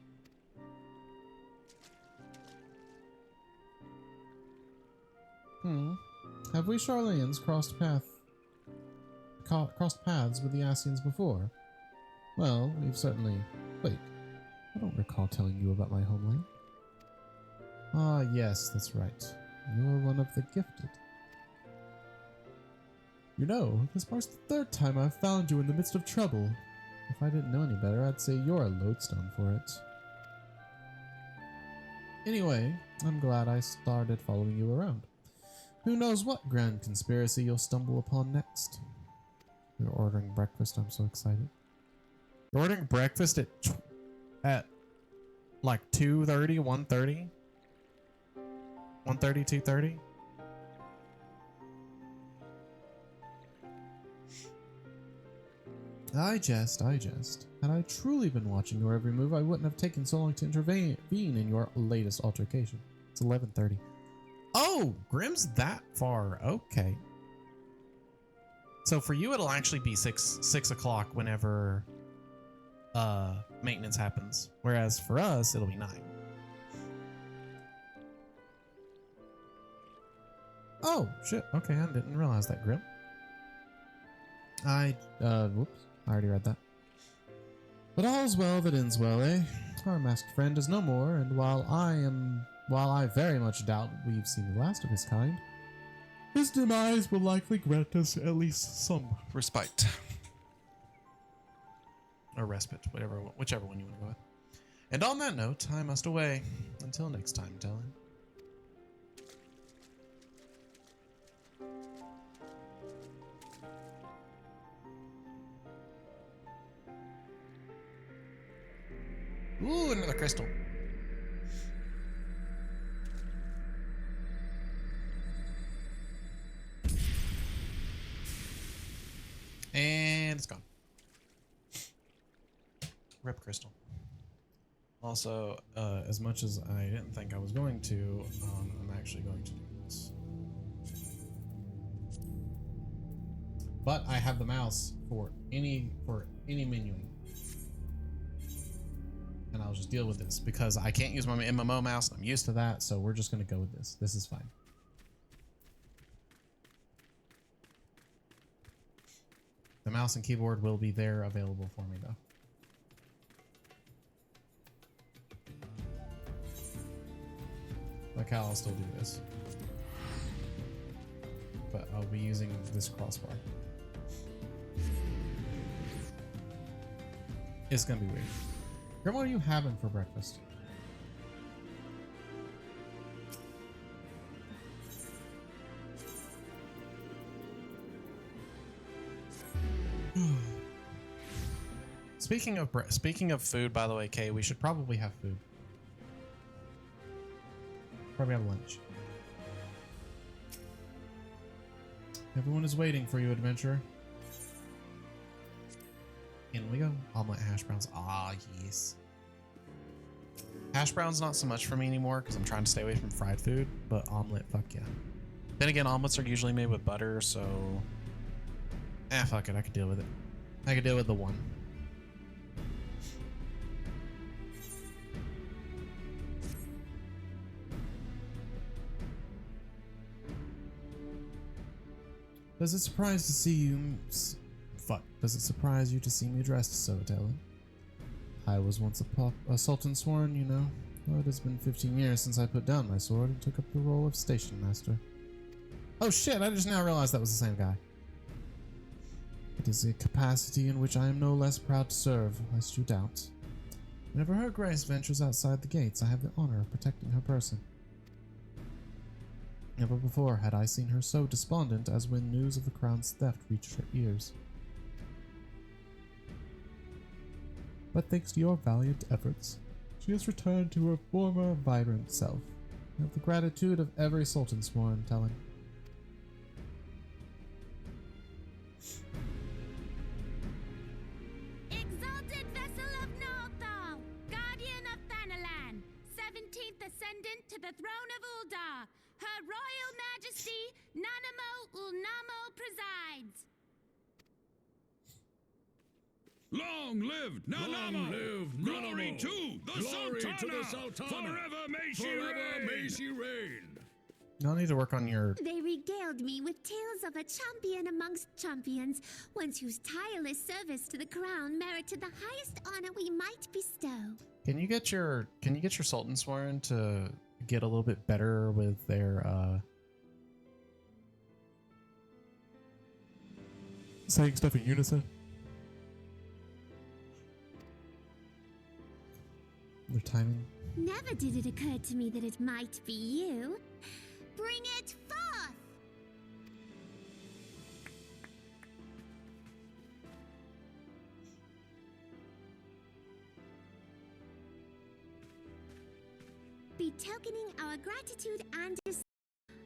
Have we Charlayans crossed paths with the Asians before? Well, we've certainly... Wait, I don't recall telling you about my homeland. Ah, yes, that's right. You're one of the gifted. You know, this marks the third time I've found you in the midst of trouble. If I didn't know any better, I'd say you're a lodestone for it. Anyway, I'm glad I started following you around. Who knows what grand conspiracy you'll stumble upon next. You're ordering breakfast, I'm so excited. You're ordering breakfast at like 2:30, 1:30? 1:30, 2:30? I jest. Had I truly been watching your every move, I wouldn't have taken so long to intervene in your latest altercation. It's 11:30. Oh, Grimm's that far. Okay. So for you, it'll actually be 6 o'clock whenever maintenance happens. Whereas for us, it'll be 9. Oh, shit. Okay, I didn't realize that, Grim. Whoops. I already read that. But all's well that ends well, eh? Our masked friend is no more, and while I very much doubt we've seen the last of his kind, his demise will likely grant us at least some Respite. Or respite, whichever one you want to go with. And on that note, I must away. Until next time, Dylan. Ooh, another crystal. And it's gone. Rip crystal. Also, as much as I didn't think I was going to, I'm actually going to do this. But I have the mouse for any menuing. And I'll just deal with this because I can't use my MMO mouse and I'm used to that, so we're just gonna go with this. This is fine. The mouse and keyboard will be there available for me though. Like how I'll still do this. But I'll be using this crossbar. It's gonna be weird. Grandma, what are you having for breakfast? Speaking of food, by the way, Kay, we should probably have food. Probably have lunch. Everyone is waiting for you, adventurer. In we go. Omelet, hash browns. Ah, yes. Hash browns not so much for me anymore because I'm trying to stay away from fried food, but omelet, fuck yeah. Then again, omelets are usually made with butter, so... fuck it, I could deal with it. I could deal with the one. Does it surprise to see you... Does it surprise you to see me dressed so, Talon? I was once a Sultan Sworn, you know. Well, it has been 15 years since I put down my sword and took up the role of station master. Oh shit, I just now realized that was the same guy. It is a capacity in which I am no less proud to serve, lest you doubt. Whenever Her Grace ventures outside the gates, I have the honor of protecting her person. Never before had I seen her so despondent as when news of the crown's theft reached her ears. But thanks to your valiant efforts, she has returned to her former vibrant self. I have the gratitude of every Sultan Sworn, Talon. Exalted vessel of Nalthal, guardian of Thanalan, 17th ascendant to the throne of Uldar, Her Royal Majesty Nanamo Ulnamo presides. Long live Nanamo! Long live Glory Nanamo! to the Glory Sultana! to the Sultana! Forever may she Forever reign! may she reign! Y'all need to work on your... They regaled me with tales of a champion amongst champions, one whose tireless service to the crown merited the highest honor we might bestow. Can you get your Sultan Sworn to get a little bit better with their saying stuff in unison? Their timing. Never did it occur to me that it might be you. Bring it forth! Betokening our gratitude and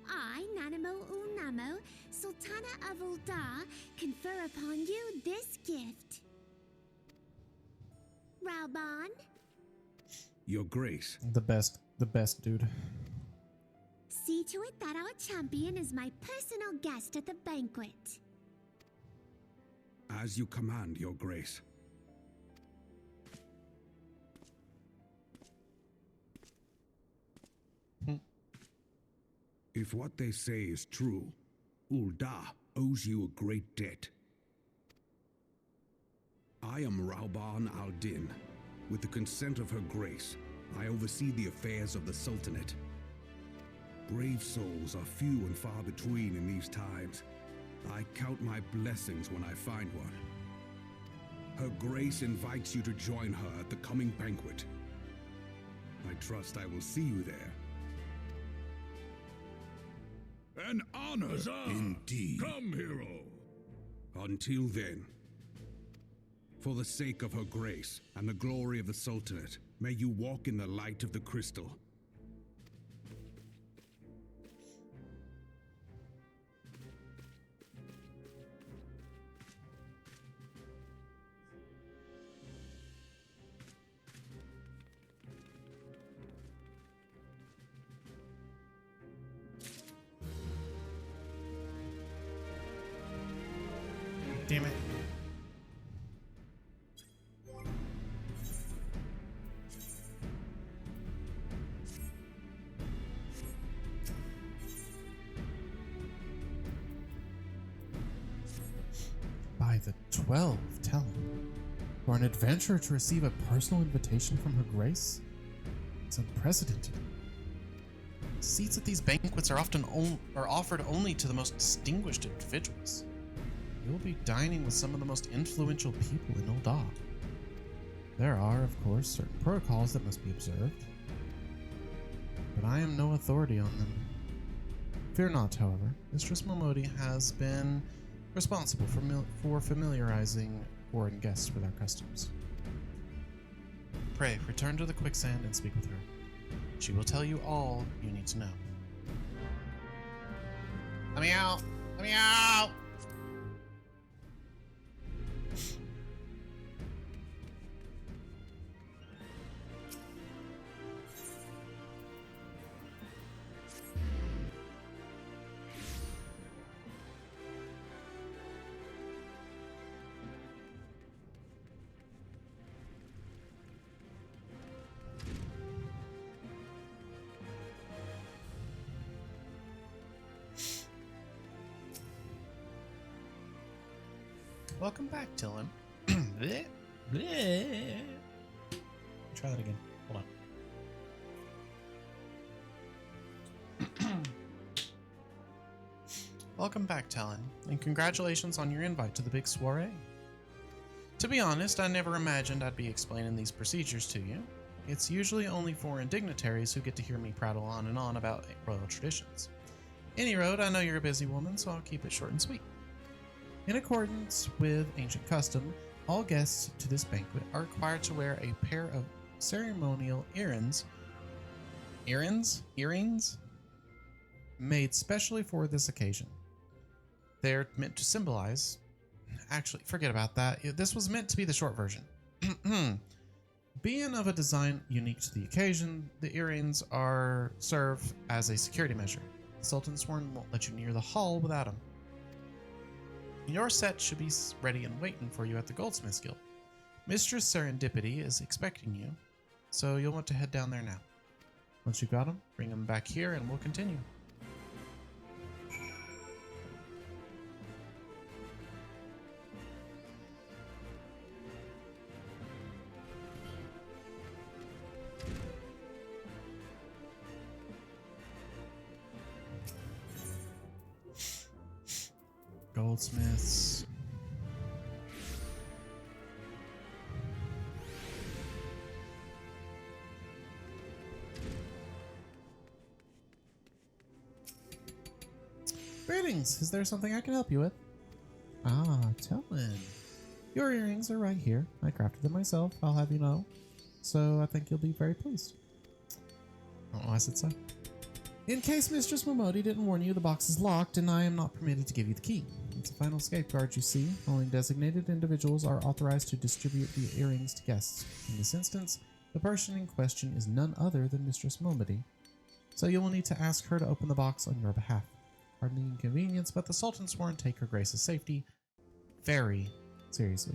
I, Nanamo Ulnamo, Sultana of Uldar, confer upon you this gift. Rauban? Your Grace. The best dude. See to it that our champion is my personal guest at the banquet. As you command, Your Grace. If what they say is true, Uldar owes you a great debt. I am Rauban al-Din. With the consent of Her Grace, I oversee the affairs of the Sultanate. Brave souls are few and far between in these times. I count my blessings when I find one. Her Grace invites you to join her at the coming banquet. I trust I will see you there. An honor! Huzzah! Indeed. Come, hero! Until then, for the sake of Her Grace and the glory of the Sultanate, May you walk in the light of the crystal. Damn it. By the 12, tell him. For an adventurer to receive a personal invitation from her grace? It's unprecedented. Seats at these banquets are often offered only to the most distinguished individuals. You will be dining with some of the most influential people in Ul'dah. There are, of course, certain protocols that must be observed, but I am no authority on them. Fear not, however. Mistress Momodi has been responsible for familiarizing foreign guests with our customs. Pray, return to the quicksand and speak with her. She will tell you all you need to know. Let me out! Let me out! Welcome back, Tillin. Bleh, bleh. Try that again. Hold on. Welcome back, Talon, and congratulations on your invite to the big soiree. To be honest, I never imagined I'd be explaining these procedures to you. It's usually only foreign dignitaries who get to hear me prattle on and on about royal traditions. Any road, I know you're a busy woman, so I'll keep it short and sweet. In accordance with ancient custom, all guests to this banquet are required to wear a pair of ceremonial earrings made specially for this occasion. They're meant to symbolize... Actually, forget about that. This was meant to be the short version. Being of a design unique to the occasion, the earrings are served as a security measure. The Sultan Sworn won't let you near the hall without them. Your set should be ready and waiting for you at the Goldsmiths Guild. Mistress Serendipity is expecting you, so you'll want to head down there now. Once you've got them, bring them back here and we'll continue. Goldsmiths. Greetings! Is there something I can help you with? Ah, Tellin. Your earrings are right here. I crafted them myself, I'll have you know. So I think you'll be very pleased. Oh, I said so. In case Mistress Momodi didn't warn you, the box is locked and I am not permitted to give you the key. It's a final safeguard, you see. Only designated individuals are authorized to distribute the earrings to guests. In this instance, the person in question is none other than Mistress Momodi, so you will need to ask her to open the box on your behalf. Pardon the inconvenience, but the Sultan Sworn take her grace's safety very seriously.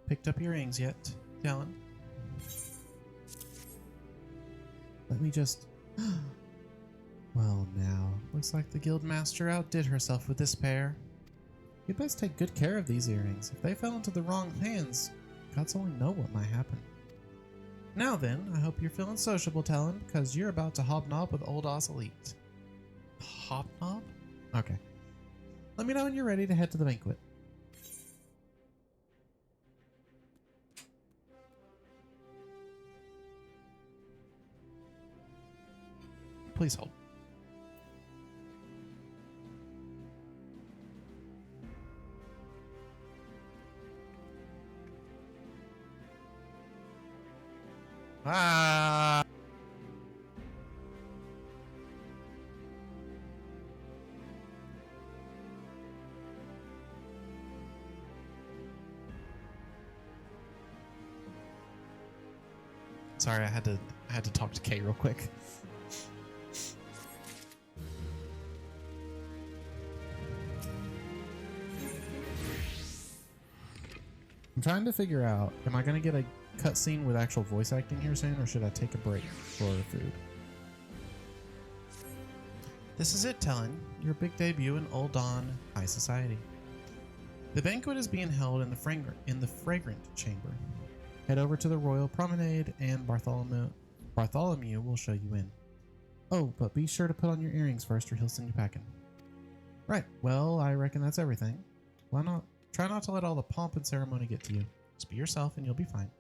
Picked up earrings yet, Talon? Let me just... Well now, looks like the guildmaster outdid herself with this pair. You'd best take good care of these earrings. If they fell into the wrong hands, Gods only know what might happen. Now then, I hope you're feeling sociable, Talon, because you're about to hobnob with old Oz Elite. Hobnob? Okay. Let me know when you're ready to head to the banquet. Please hold. Ah! Sorry, I had to talk to Kay real quick. I'm trying to figure out, am I going to get a cutscene with actual voice acting here soon, or should I take a break for food? This is it, Talon. Your big debut in Old Dawn High Society. The banquet is being held in the fragrant chamber. Head over to the Royal Promenade and Bartholomew will show you in. Oh, but be sure to put on your earrings first or he'll send you packing. Right, well, I reckon that's everything. Why not? Try not to let all the pomp and ceremony get to you. Just be yourself and you'll be fine.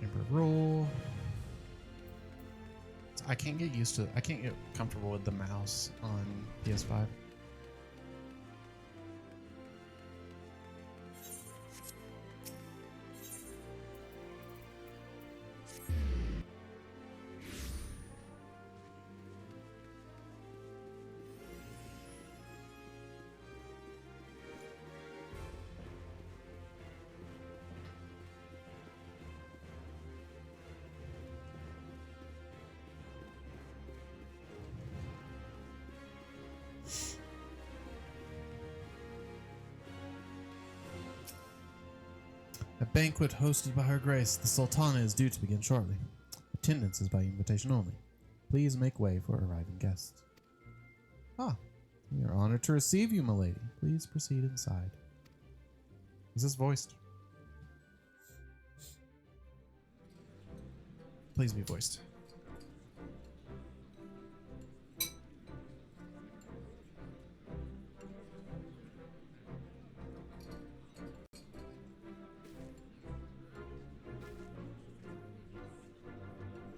Chamber rule. I can't get comfortable with the mouse on PS5. A banquet hosted by Her Grace, the Sultana, is due to begin shortly. Attendance is by invitation only. Please make way for arriving guests. Ah, we are honored to receive you, milady. Please proceed inside. Is this voiced? Please be voiced.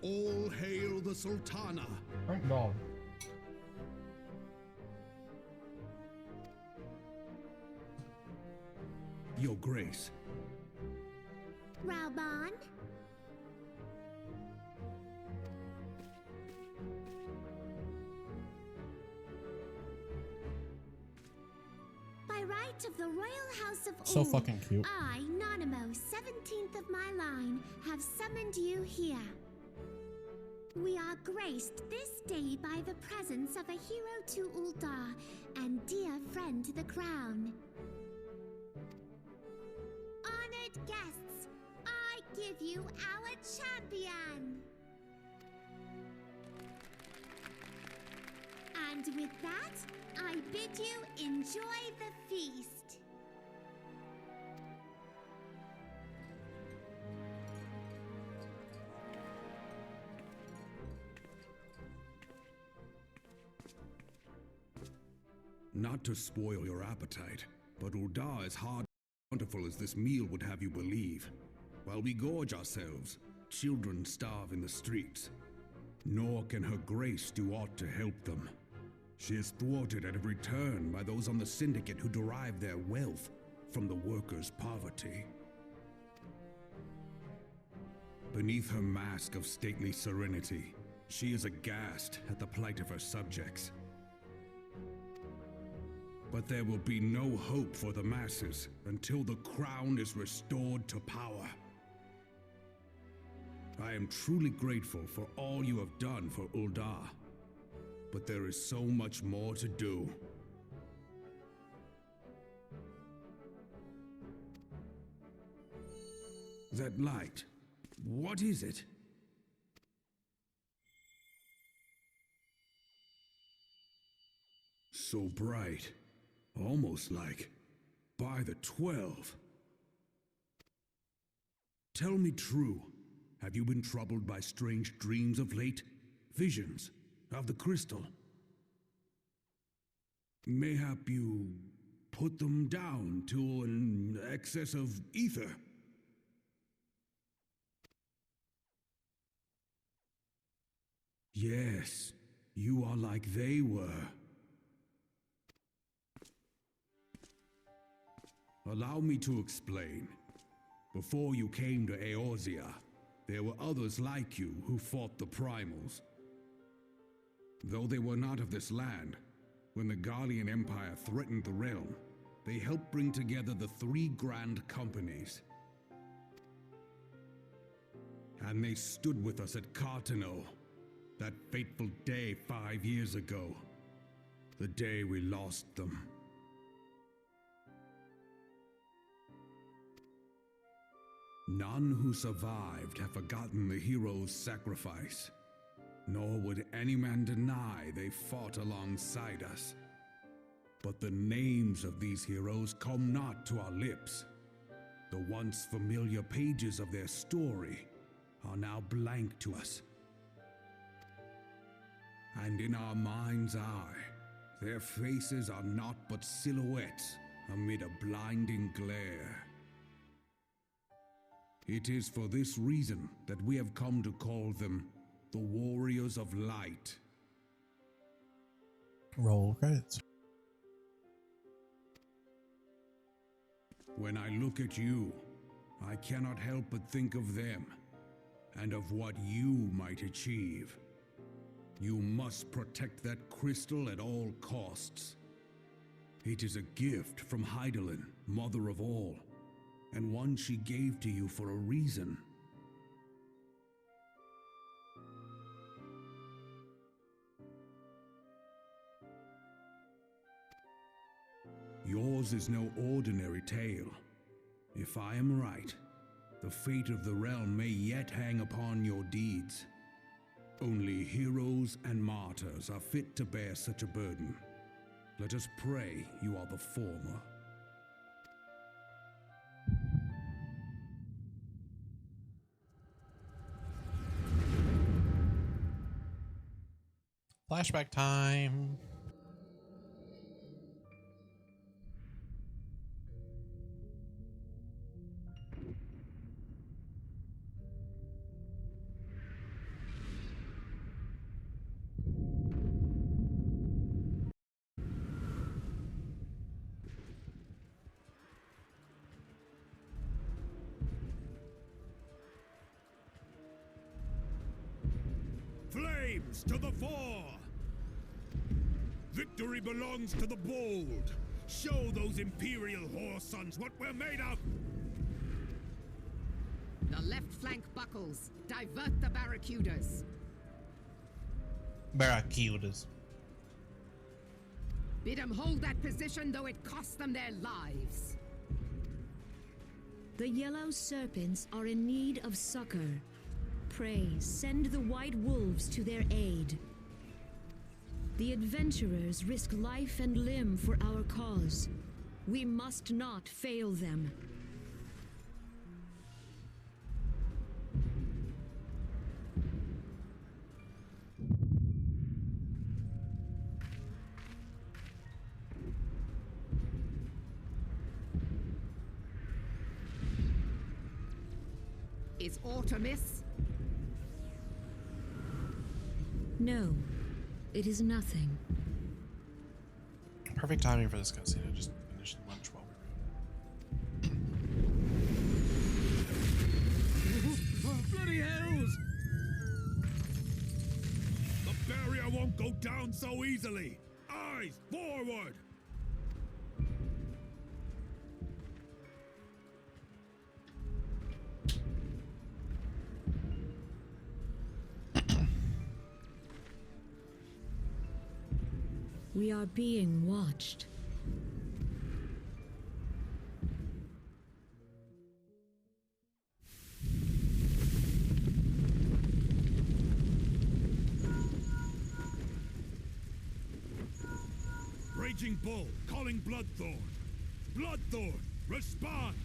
All hail the Sultana! Thank God. Your Grace. Raubon? By right of the Royal House of So Uld, fucking cute. I, Nanamo, 17th of my line, have summoned you here. We are graced this day by the presence of a hero to Ul'dah and dear friend to the crown. Honored guests, I give you our champion! And with that, I bid you enjoy the feast. Not to spoil your appetite, but Ul'dah is hard and bountiful as this meal would have you believe. While we gorge ourselves, children starve in the streets. Nor can Her Grace do aught to help them. She is thwarted at every turn by those on the Syndicate who derive their wealth from the workers' poverty. Beneath her mask of stately serenity, she is aghast at the plight of her subjects. But there will be no hope for the masses until the crown is restored to power. I am truly grateful for all you have done for Ul'dah. but there is so much more to do. That light, what is it? So bright, almost like by the 12. Tell me true, have you been troubled by strange dreams of late? Visions of the crystal? Mayhap you put them down to an excess of ether? Yes, you are like they were. Allow me to explain. Before you came to Eorzea, there were others like you who fought the primals. Though they were not of this land, when the Guardian Empire threatened the realm, they helped bring together the 3 grand companies. And they stood with us at Cartano, that fateful day 5 years ago. The day we lost them. None who survived have forgotten the hero's sacrifice, nor would any man deny they fought alongside us. But the names of these heroes come not to our lips. The once familiar pages of their story are now blank to us. And in our mind's eye, their faces are naught but silhouettes amid a blinding glare. It is for this reason that we have come to call them the Warriors of Light. Roll credits. When I look at you, I cannot help but think of them, and of what you might achieve. You must protect that crystal at all costs. It is a gift from Hydaelyn, Mother of All, and one she gave to you for a reason. Yours is no ordinary tale. If I am right, the fate of the realm may yet hang upon your deeds. Only heroes and martyrs are fit to bear such a burden. Let us pray you are the former. Flashback time. Flames to the fore! Victory belongs to the bold. Show those Imperial whore sons what we're made of! The left flank buckles. Divert the barracudas. Barracudas. Bid them hold that position, though it cost them their lives. The yellow serpents are in need of succor. Pray, send the white wolves to their aid. The adventurers risk life and limb for our cause. We must not fail them. Is aught amiss? No, it is nothing. Perfect timing for this cutscene. I just finished lunch while we were Bloody hells! The barrier won't go down so easily! Eyes forward! We are being watched. Raging Bull, calling Bloodthorn. Bloodthorn, respond!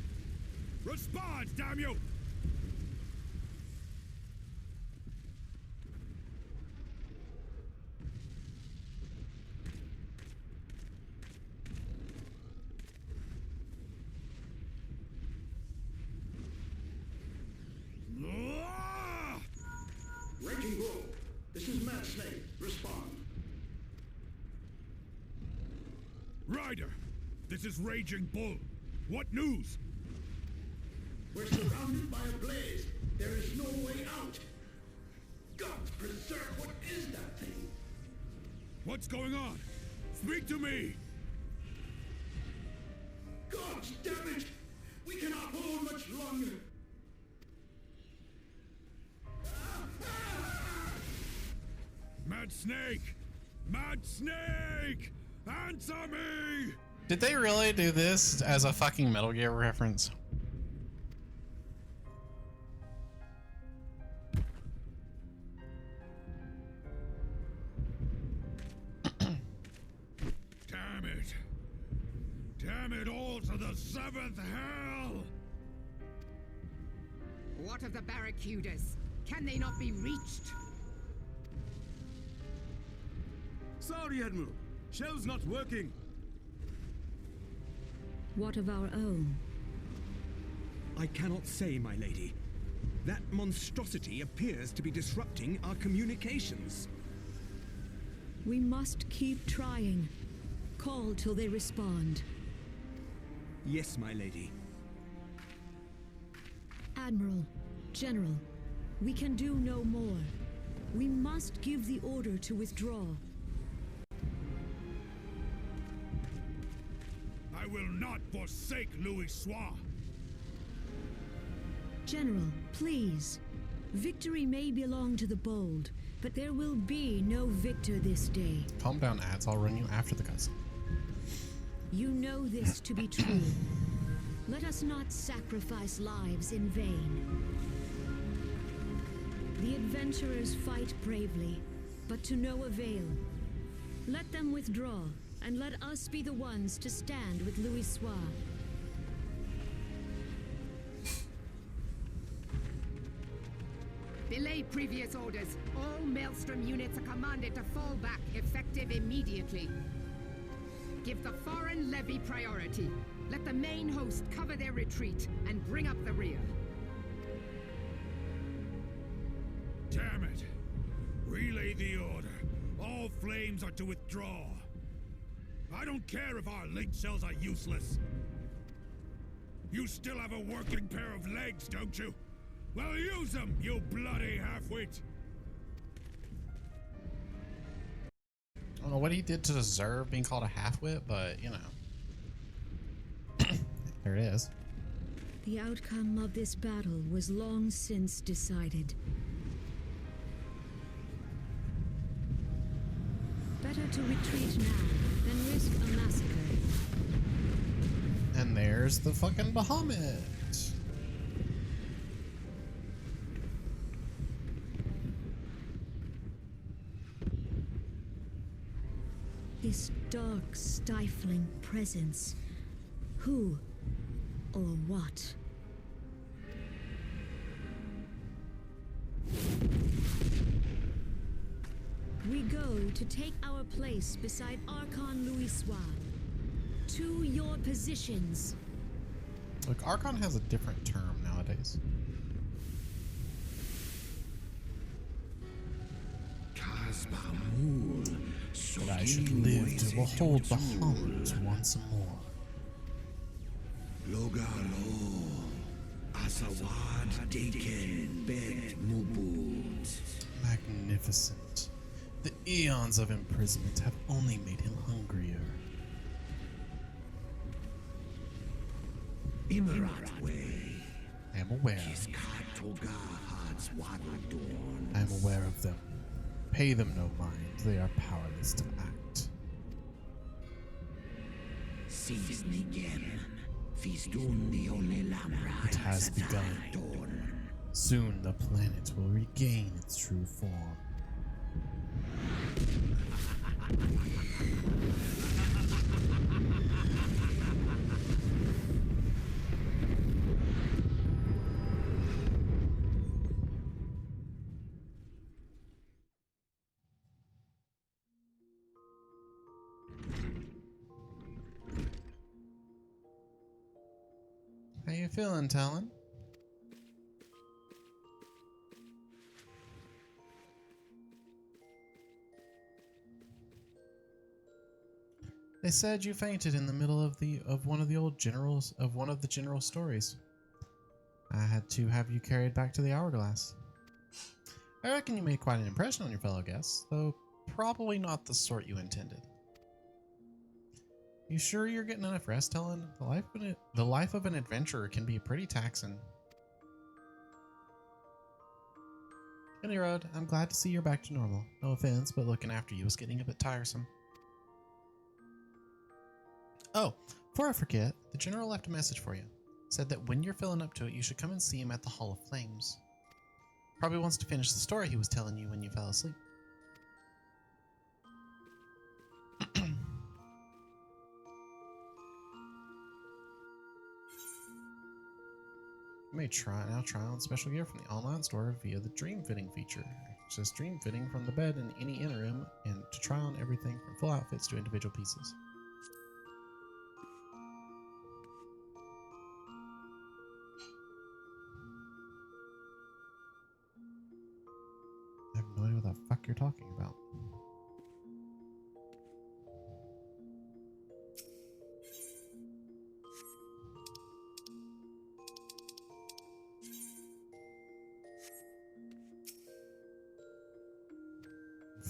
Respond, damn you! Raging Bull, this is Mad Snake. Respond. Ryder, this is Raging Bull. What news? We're surrounded by a blaze. There is no way out. God preserve, what is that thing? What's going on? Speak to me! God damn it! We cannot hold much longer. Mad Snake! Mad Snake! Answer me! Did they really do this as a fucking Metal Gear reference? Damn it! Damn it all to the seventh hell! What of the barracudas? Can they not be reached? Sorry, Admiral. Shell's not working. What of our own? I cannot say, my lady. That monstrosity appears to be disrupting our communications. We must keep trying. Call till they respond. Yes, my lady. Admiral, General, we can do no more. We must give the order to withdraw. I will not forsake Louis. General, please. Victory may belong to the bold, but there will be no victor this day. Calm down, ads. I'll run you after the cutscene. You know this to be true. Let us not sacrifice lives in vain. The adventurers fight bravely, but to no avail. Let them withdraw, and let us be the ones to stand with Louis. Belay previous orders. All Maelstrom units are commanded to fall back, effective immediately. Give the foreign levy priority. Let the main host cover their retreat and bring up the rear. Damn it! Relay the order. All flames are to withdraw. I don't care if our link cells are useless. You still have a working pair of legs, don't you? Well, use them, you bloody half-wit! I don't know what he did to deserve being called a half-wit, but, you know. There it is. The outcome of this battle was long since decided. Better to retreat now than risk a massacre. And there's the fucking Bahamut. This dark, stifling presence. Who or what? We go to take our place beside Archon Louis. To your positions. Look, Archon has a different term nowadays. But I should live to behold Bahamut once more. Logalo, Asawad Daken Bet Mubut. Magnificent. The eons of imprisonment have only made him hungrier. Imarat Way. I am aware. I am aware of them. Pay them no mind. They are powerless to act. It has begun. Soon the planet will regain its true form. How you feeling, Talon? They said you fainted in the middle of one of the general stories. I had to have you carried back to the hourglass. I reckon you made quite an impression on your fellow guests, though probably not the sort you intended. You sure you're getting enough rest, Talon? The life of an adventurer can be pretty taxing. Any road, I'm glad to see you're back to normal. No offense, but looking after you was getting a bit tiresome. Oh, before I forget, the General left a message for you. Said that when you're feeling up to it, you should come and see him at the Hall of Flames. Probably wants to finish the story he was telling you when you fell asleep. You may now try on special gear from the online store via the Dream Fitting feature. It says Dream Fitting from the bed in any interim, and to try on everything from full outfits to individual pieces. I have no idea what the fuck you're talking about.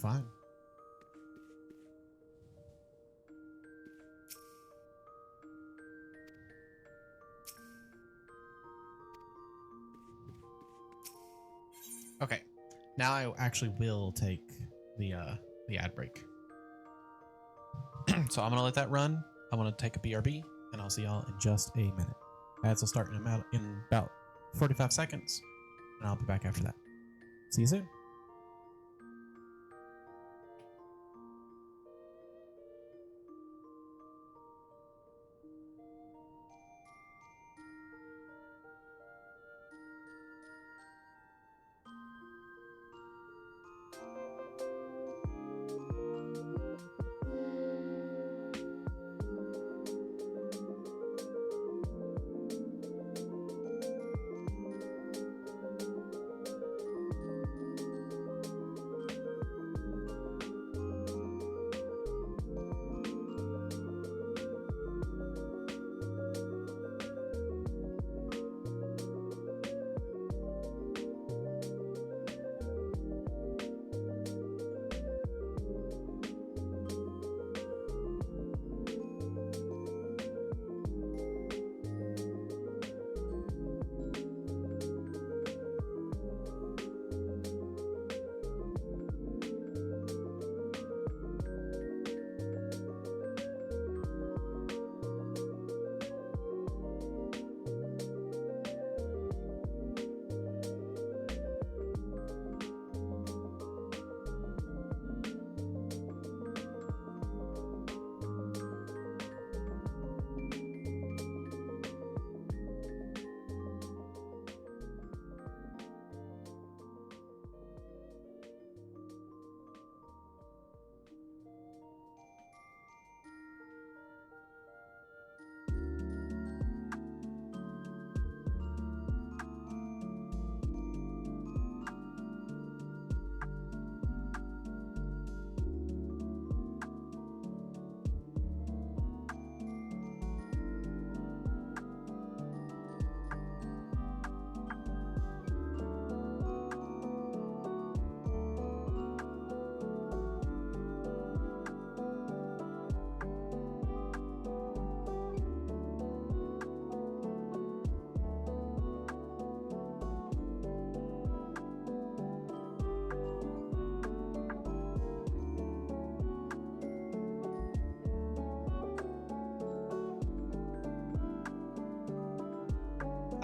Fine. Okay. Now I actually will take the ad break. So I'm gonna let that run. I'm gonna take a BRB, And I'll see y'all in just a minute. Ads will start in about 45 seconds. And I'll be back after that. See you soon.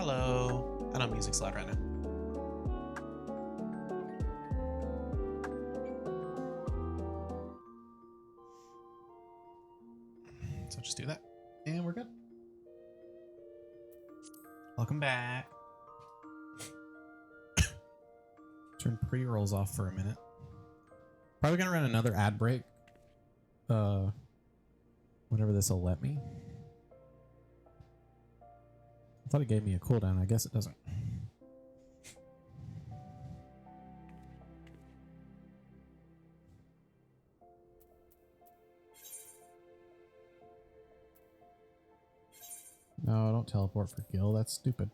Hello. I know music's loud right now. So just do that. And we're good. Welcome back. Turn pre-rolls off for a minute. Probably gonna run another ad break. Whenever this will let me. I thought it gave me a cooldown. I guess it doesn't. No, don't teleport for Gil. That's stupid.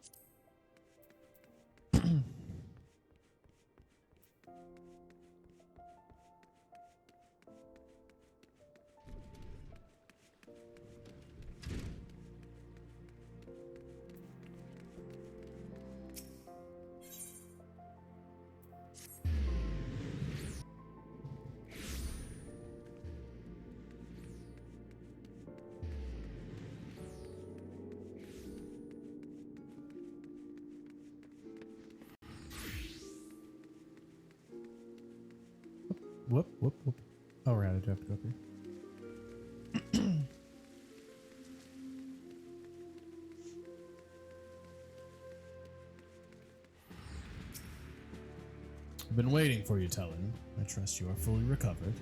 Whoop, whoop, whoop. Oh, right, I do have to go through. I've been waiting for you, Talon. I trust you are fully recovered.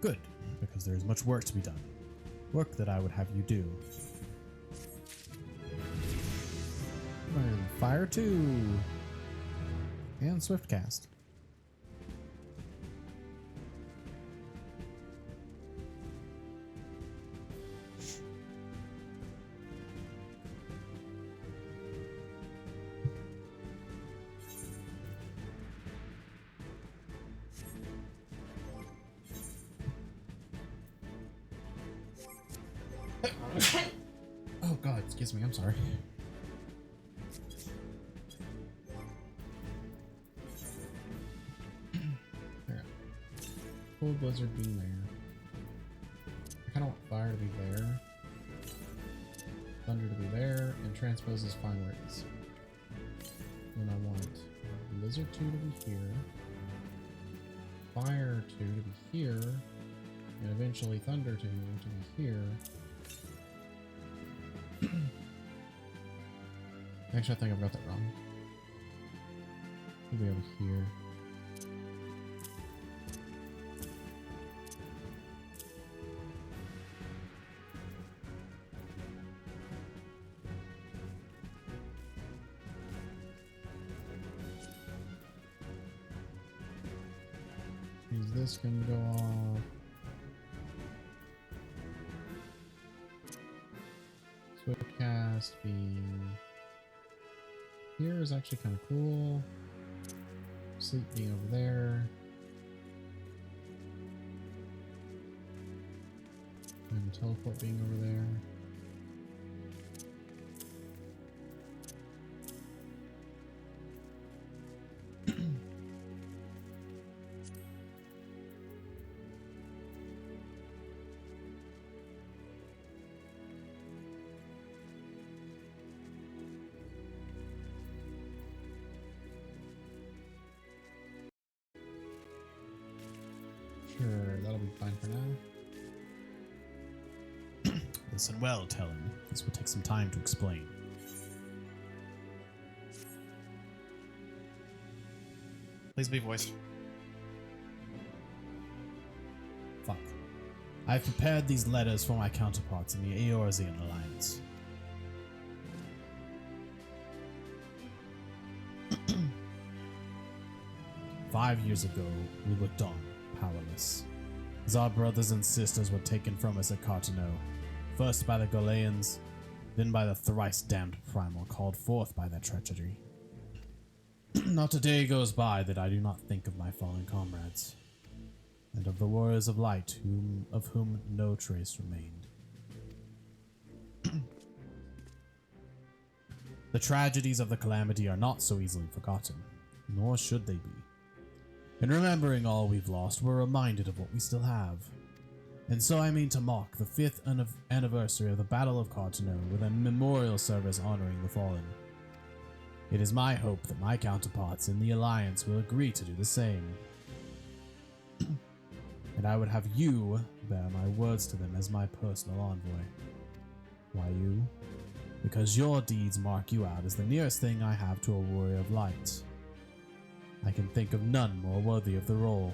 Good, because there is much work to be done. Work that I would have you do. Learn Fire 2. And Swift Cast. Oh god, excuse me, I'm sorry. There. Cold Blizzard being there. I kinda want fire to be there. Thunder to be there, and transpose is fine where it is. And I want Blizzard 2 to be here. Fire 2 to be here. And eventually Thunder 2 to be here. Actually, I think I've got that wrong. It'll be over here. Is this gonna go off? Swiftcast being here is actually kind of cool. Sleep being over there. And teleport being over there. Sure, that'll be fine for now. Listen well, Talon. This will take some time to explain. Please be voiced. Fuck. I've prepared these letters for my counterparts in the Eorzean Alliance. "5 years ago, we looked on, powerless, as our brothers and sisters were taken from us at Cartano, first by the Golians, then by the thrice-damned Primal called forth by their treachery. Not a day goes by that I do not think of my fallen comrades, and of the warriors of light of whom no trace remained. The tragedies of the Calamity are not so easily forgotten, nor should they be. In remembering all we've lost, we're reminded of what we still have. And so I mean to mark the 5th anniversary of the Battle of Cartano with a memorial service honoring the fallen. It is my hope that my counterparts in the Alliance will agree to do the same. And I would have you bear my words to them as my personal envoy. Why you? Because your deeds mark you out as the nearest thing I have to a warrior of light. I can think of none more worthy of the role.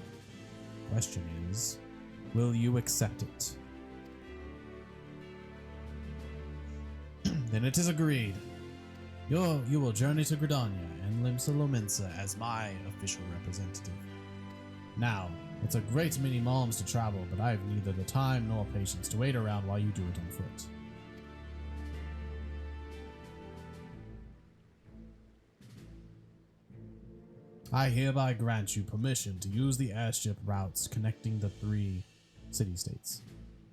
Question is, will you accept it? Then it is agreed. You will journey to Gridania and Limsa Lominsa as my official representative. Now, it's a great many malms to travel, but I have neither the time nor patience to wait around while you do it on foot. I hereby grant you permission to use the airship routes connecting the 3 city-states.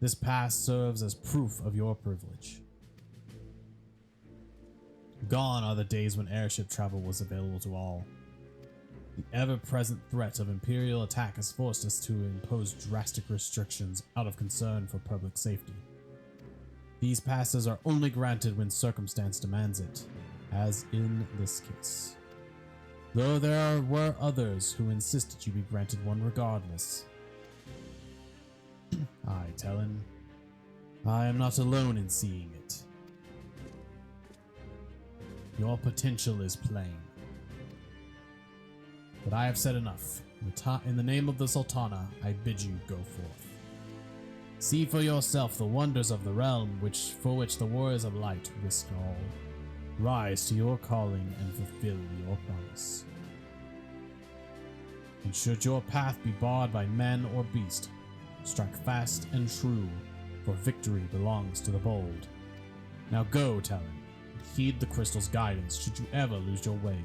This pass serves as proof of your privilege. Gone are the days when airship travel was available to all. The ever-present threat of Imperial attack has forced us to impose drastic restrictions out of concern for public safety. These passes are only granted when circumstance demands it, as in this case. Though there were others who insisted you be granted one regardless. I, Talon, I am not alone in seeing it. Your potential is plain. But I have said enough. In the name of the Sultana, I bid you go forth. See for yourself the wonders of the realm for which the warriors of light risk all. Rise to your calling and fulfill your promise. And should your path be barred by man or beast, strike fast and true, for victory belongs to the bold. Now go, Talon, and heed the crystal's guidance should you ever lose your way.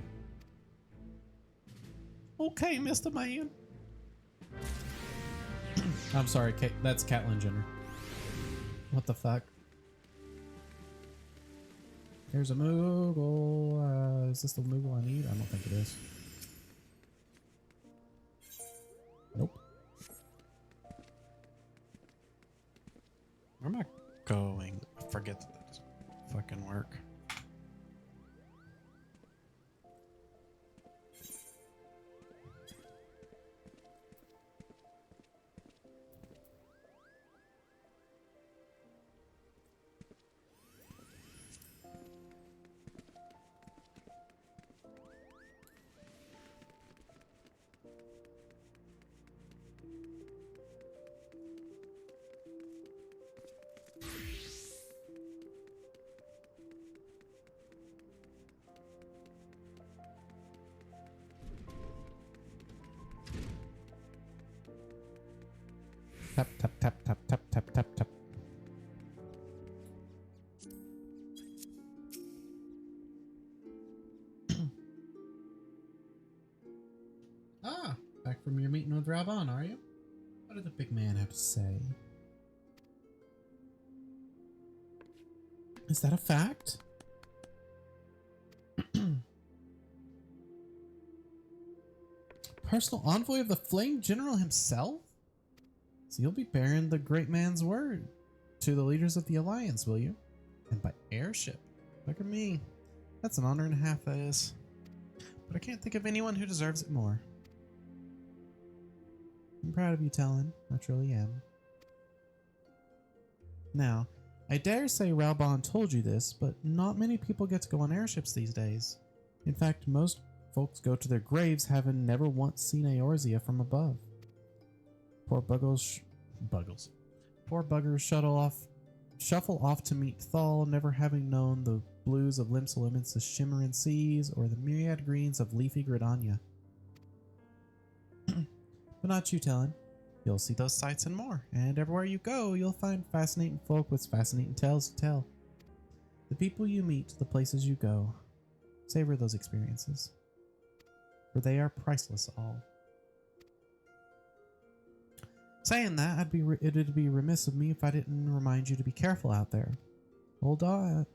Okay, Mr. Man. I'm sorry, that's Catelyn Jenner. What the fuck? Here's a Moogle. Is this the Moogle I need? I don't think it is. Nope. Where am I going? I forget that that doesn't fucking work. Tap, tap, tap, tap, tap, tap, tap, tap. Back from your meeting with Raban, are you? What did the big man have to say? Is that a fact? Personal envoy of the Flame General himself? So you'll be bearing the great man's word to the leaders of the Alliance, will you? And by airship. Look at me. That's an honor and a half, that is. But I can't think of anyone who deserves it more. I'm proud of you, Talon. I truly am. Now, I dare say Raban told you this, but not many people get to go on airships these days. In fact, most folks go to their graves having never once seen Eorzea from above. Poor buggles shuffle off to meet Thal, never having known the blues of Limsa Lominsa's shimmering seas or the myriad greens of leafy Gridania. But not you, Talon. You'll see those sights and more, and everywhere you go, you'll find fascinating folk with fascinating tales to tell. The people you meet, the places you go, savor those experiences, for they are priceless all. Saying that, it'd be remiss of me if I didn't remind you to be careful out there. Ul'dah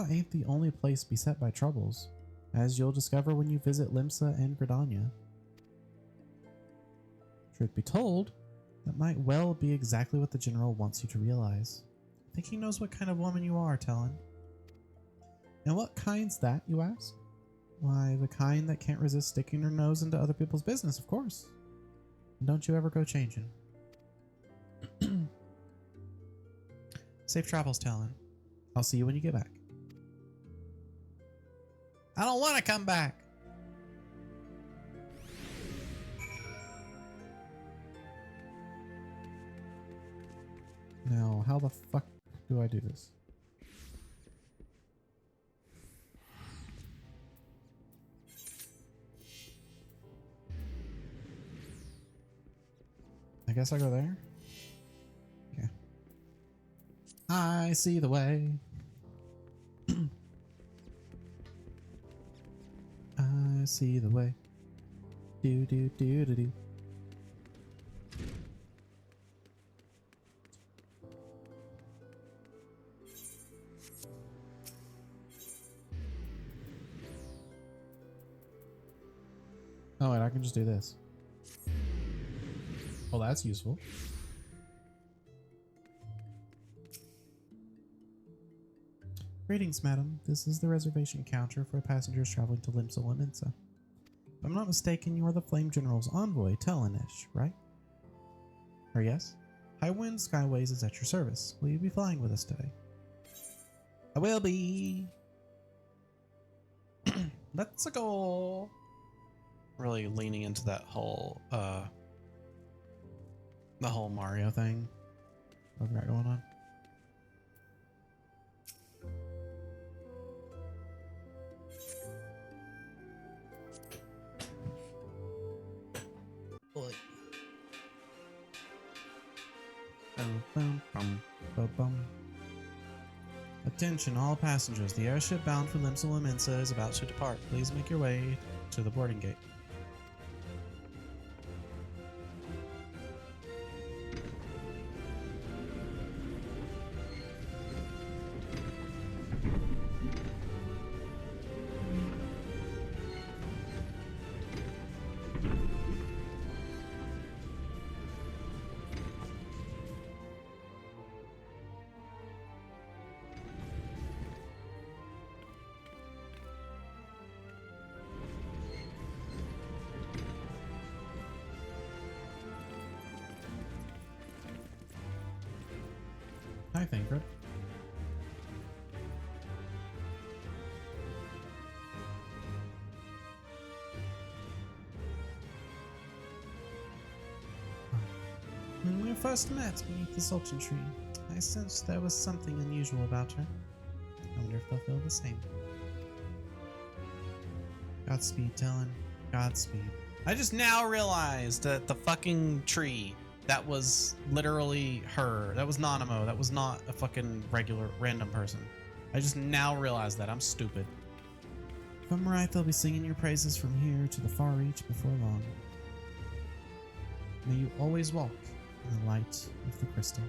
ain't the only place beset by troubles, as you'll discover when you visit Limsa and Gridania. Truth be told, that might well be exactly what the General wants you to realize. I think he knows what kind of woman you are, Talon. And what kind's that, you ask? Why, the kind that can't resist sticking their nose into other people's business, of course. And don't you ever go changing. Safe travels, Talon. I'll see you when you get back. I don't want to come back. Now, how the fuck do I do this? I guess I go there? Yeah. I see the way. I see the way. Do do do do do. Oh, and I can just do this. Well, that's useful. Greetings, madam. This is the reservation counter for passengers traveling to Limsa Limensa. If I'm not mistaken, you are the Flame General's envoy, Telenish, right? Or yes? High Wind Skyways is at your service. Will you be flying with us today? I will be. Let's go. Really leaning into that whole the whole Mario thing What we got going on? Attention all passengers, the airship bound for Limsa Limensa is about to depart. Please make your way to the boarding gate. Hi, Thancred. When we first met beneath the Sultan tree, I sensed there was something unusual about her. I wonder if they'll feel the same. Godspeed, Talon. Godspeed. I just now realized that the fucking tree, that was literally her. That was Nanamo. That was not a fucking regular random person. I just now realized that. I'm stupid. If I'm right, they'll be singing your praises from here to the far reach before long. May you always walk in the light of the crystal.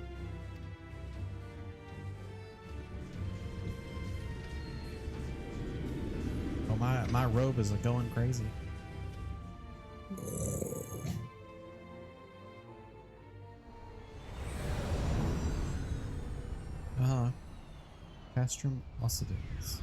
Oh, my robe is going crazy. Castrum Occidens.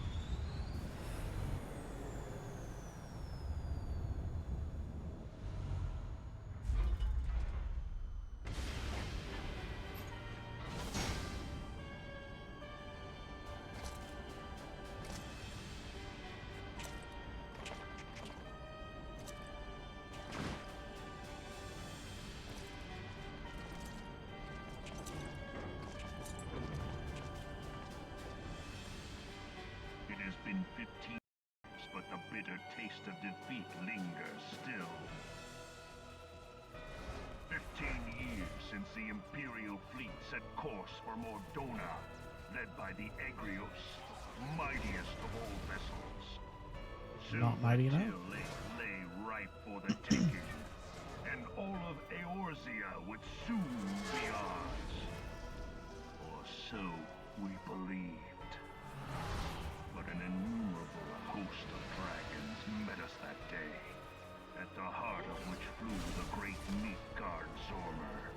It has been 15 years, but the bitter taste of defeat lingers still. 15 years since the Imperial fleet set course for Mordona, led by the Egrios, mightiest of all vessels. Not mighty enough. Silver Lake lay ripe for the taking, and all of Eorzea would soon be ours. Or so we believed. But an innumerable host of dragons met us that day, at the heart of which flew the great meat guard Zormer.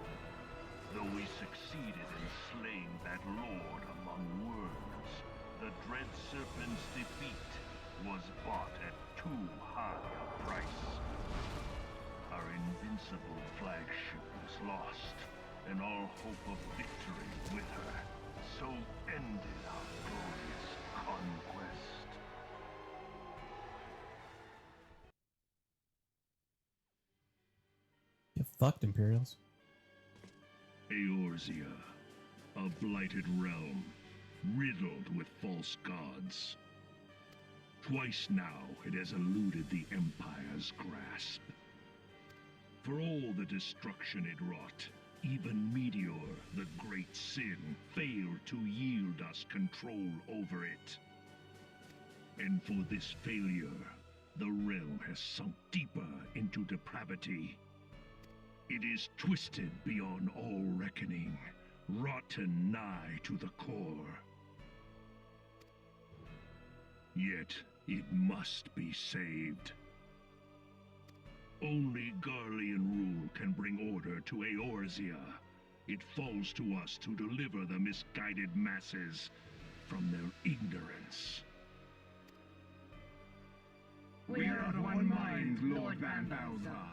Though we succeeded in slaying that lord among worms, the dread serpent's defeat was bought at too high a price. Our invincible flagship was lost, and all hope of victory with her. So ended our glorious conquest. Get fucked, Imperials. Eorzea, a blighted realm, riddled with false gods. Twice now it has eluded the Empire's grasp. For all the destruction it wrought, even Meteor, the great sin, failed to yield us control over it. And for this failure, the realm has sunk deeper into depravity. It is twisted beyond all reckoning, rotten nigh to the core. Yet it must be saved. Only Garlean rule can bring order to Eorzea. It falls to us to deliver the misguided masses from their ignorance. We are of one mind, Lord Van Balthar.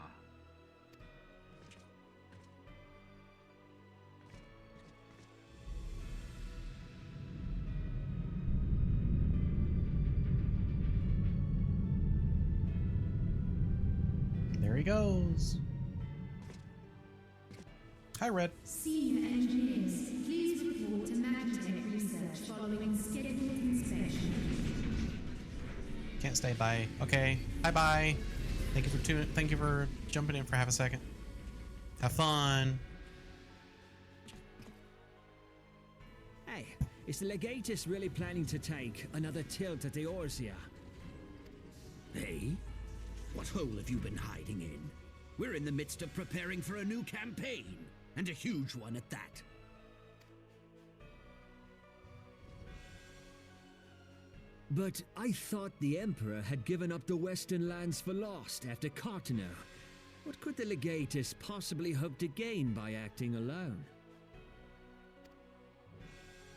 There he goes. Hi, Red. Senior engineers, please report to Magitech research following scheduled inspection. Can't stay. Bye. Okay. Bye bye. Thank you for jumping in for half a second. Have fun. Hey, is the Legatus really planning to take another tilt at Eorzea? Hey? What hole have you been hiding in? We're in the midst of preparing for a new campaign, and a huge one at that. But I thought the Emperor had given up the Western lands for lost after Carteneau. What could the Legatus possibly hope to gain by acting alone?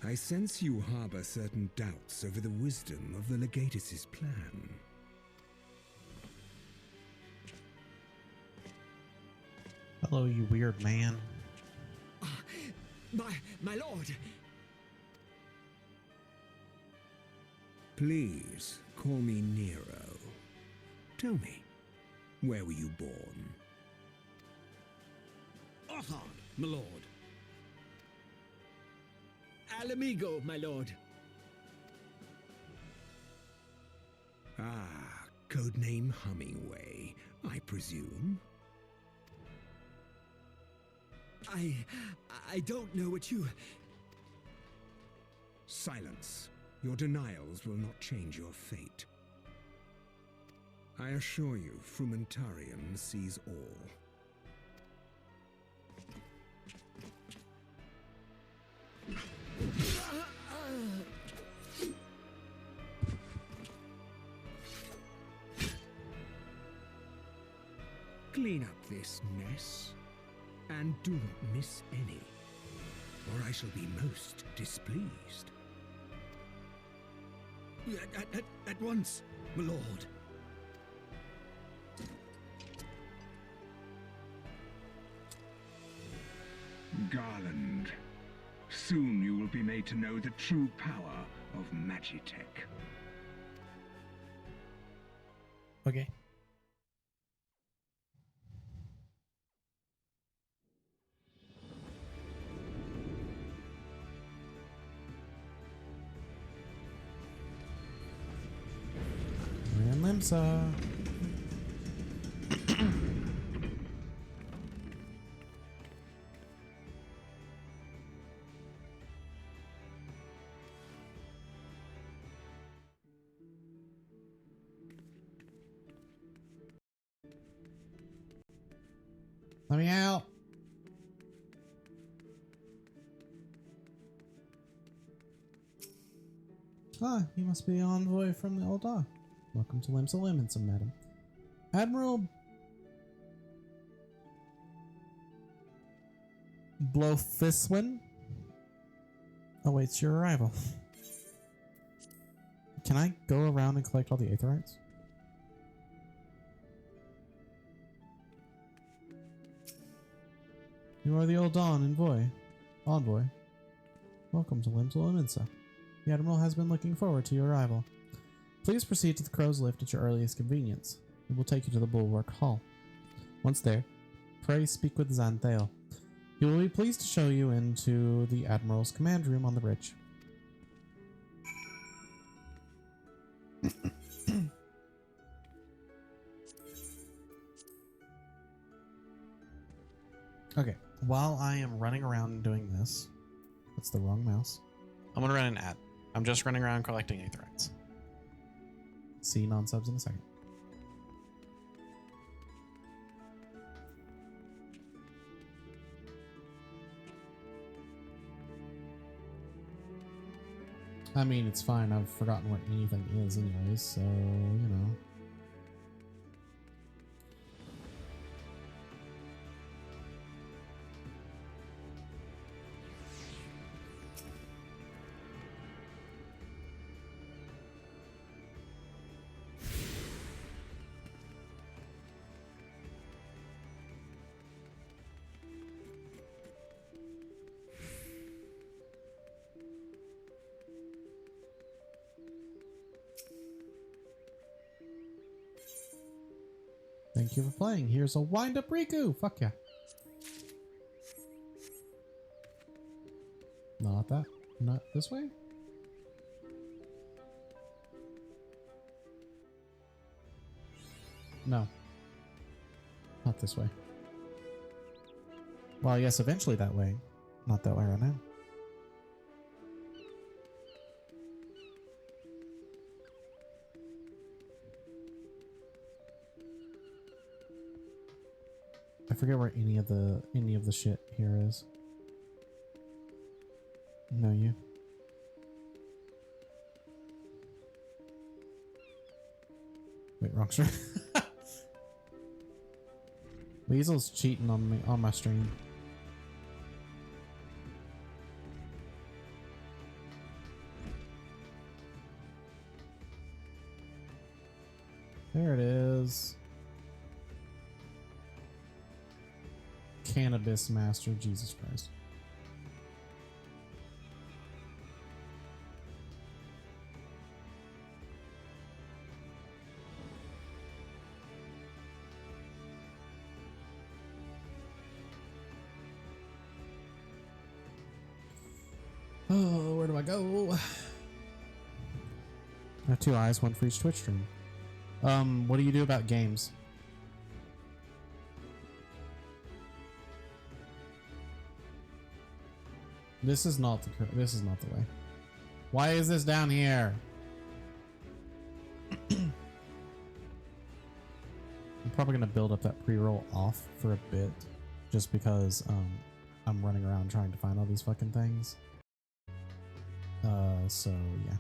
I sense you harbor certain doubts over the wisdom of the Legatus's plan. Hello, you weird man. My lord! Please, call me Nero. Tell me, where were you born? Othard, my lord. Alamigo, my lord. Ah, codename Hummingway, I presume? I don't know what you... Silence. Your denials will not change your fate. I assure you, Frumentarium sees all. Clean up this mess, and do not miss any, or I shall be most displeased. At once, my lord. Garland, soon you will be made to know the true power of Magitech. Okay. And Limsa. Let me out. Ah, you must be the envoy from the Eldar. Welcome to Limsa Limonsa, madam. Admiral Blofiswin awaits your arrival. Can I go around and collect all the Aetherites? You are the old envoy. Welcome to Limsa. The Admiral has been looking forward to your arrival. Please proceed to the Crow's Lift at your earliest convenience. It will take you to the Bulwark Hall. Once there, pray speak with Xanthale. He will be pleased to show you into the Admiral's command room on the bridge. Okay, while I am running around and doing this, that's the wrong mouse. I'm gonna run an ad. I'm just running around collecting aetherytes. See non-subs in a second. I mean, it's fine. I've forgotten what anything is anyways, so, you know. Thank you for playing. Here's a wind-up Riku. Fuck yeah. Not that. Not this way? No. Not this way. Well, yes, eventually that way. Not that way right now. I forget where any of the shit here is. No, you. Wait, wrong stream. Weasel's cheating on me on my stream. There it is. Cannabis Master, Jesus Christ. Oh, where do I go? I have 2 eyes, 1 for each Twitch stream. What do you do about games? This is not the way. Why is this down here? I'm probably gonna build up that pre-roll off for a bit, just because I'm running around trying to find all these fucking things. So yeah.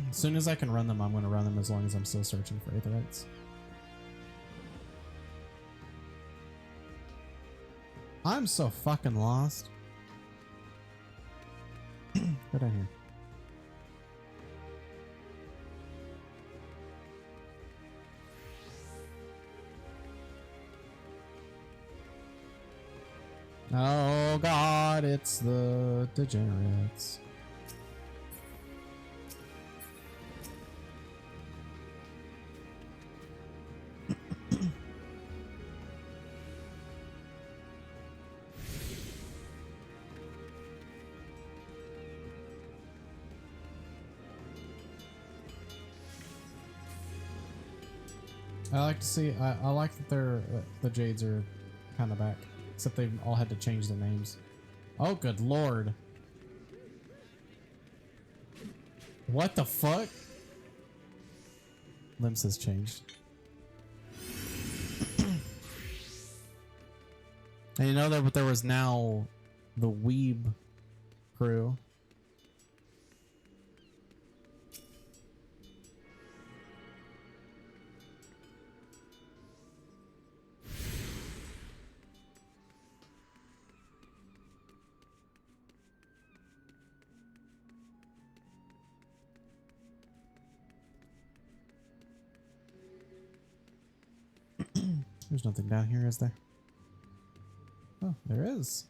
As soon as I can run them, I'm gonna run them as long as I'm still searching for aetherytes. I'm so fucking lost. Go down here. Oh god, it's the degenerates. I like to see. I like that they're the Jades are kind of back, except they've all had to change their names. Oh, good lord! What the fuck? Limbs has changed. And you know that there was now the Weeb crew. There's nothing down here, is there? Oh, there is.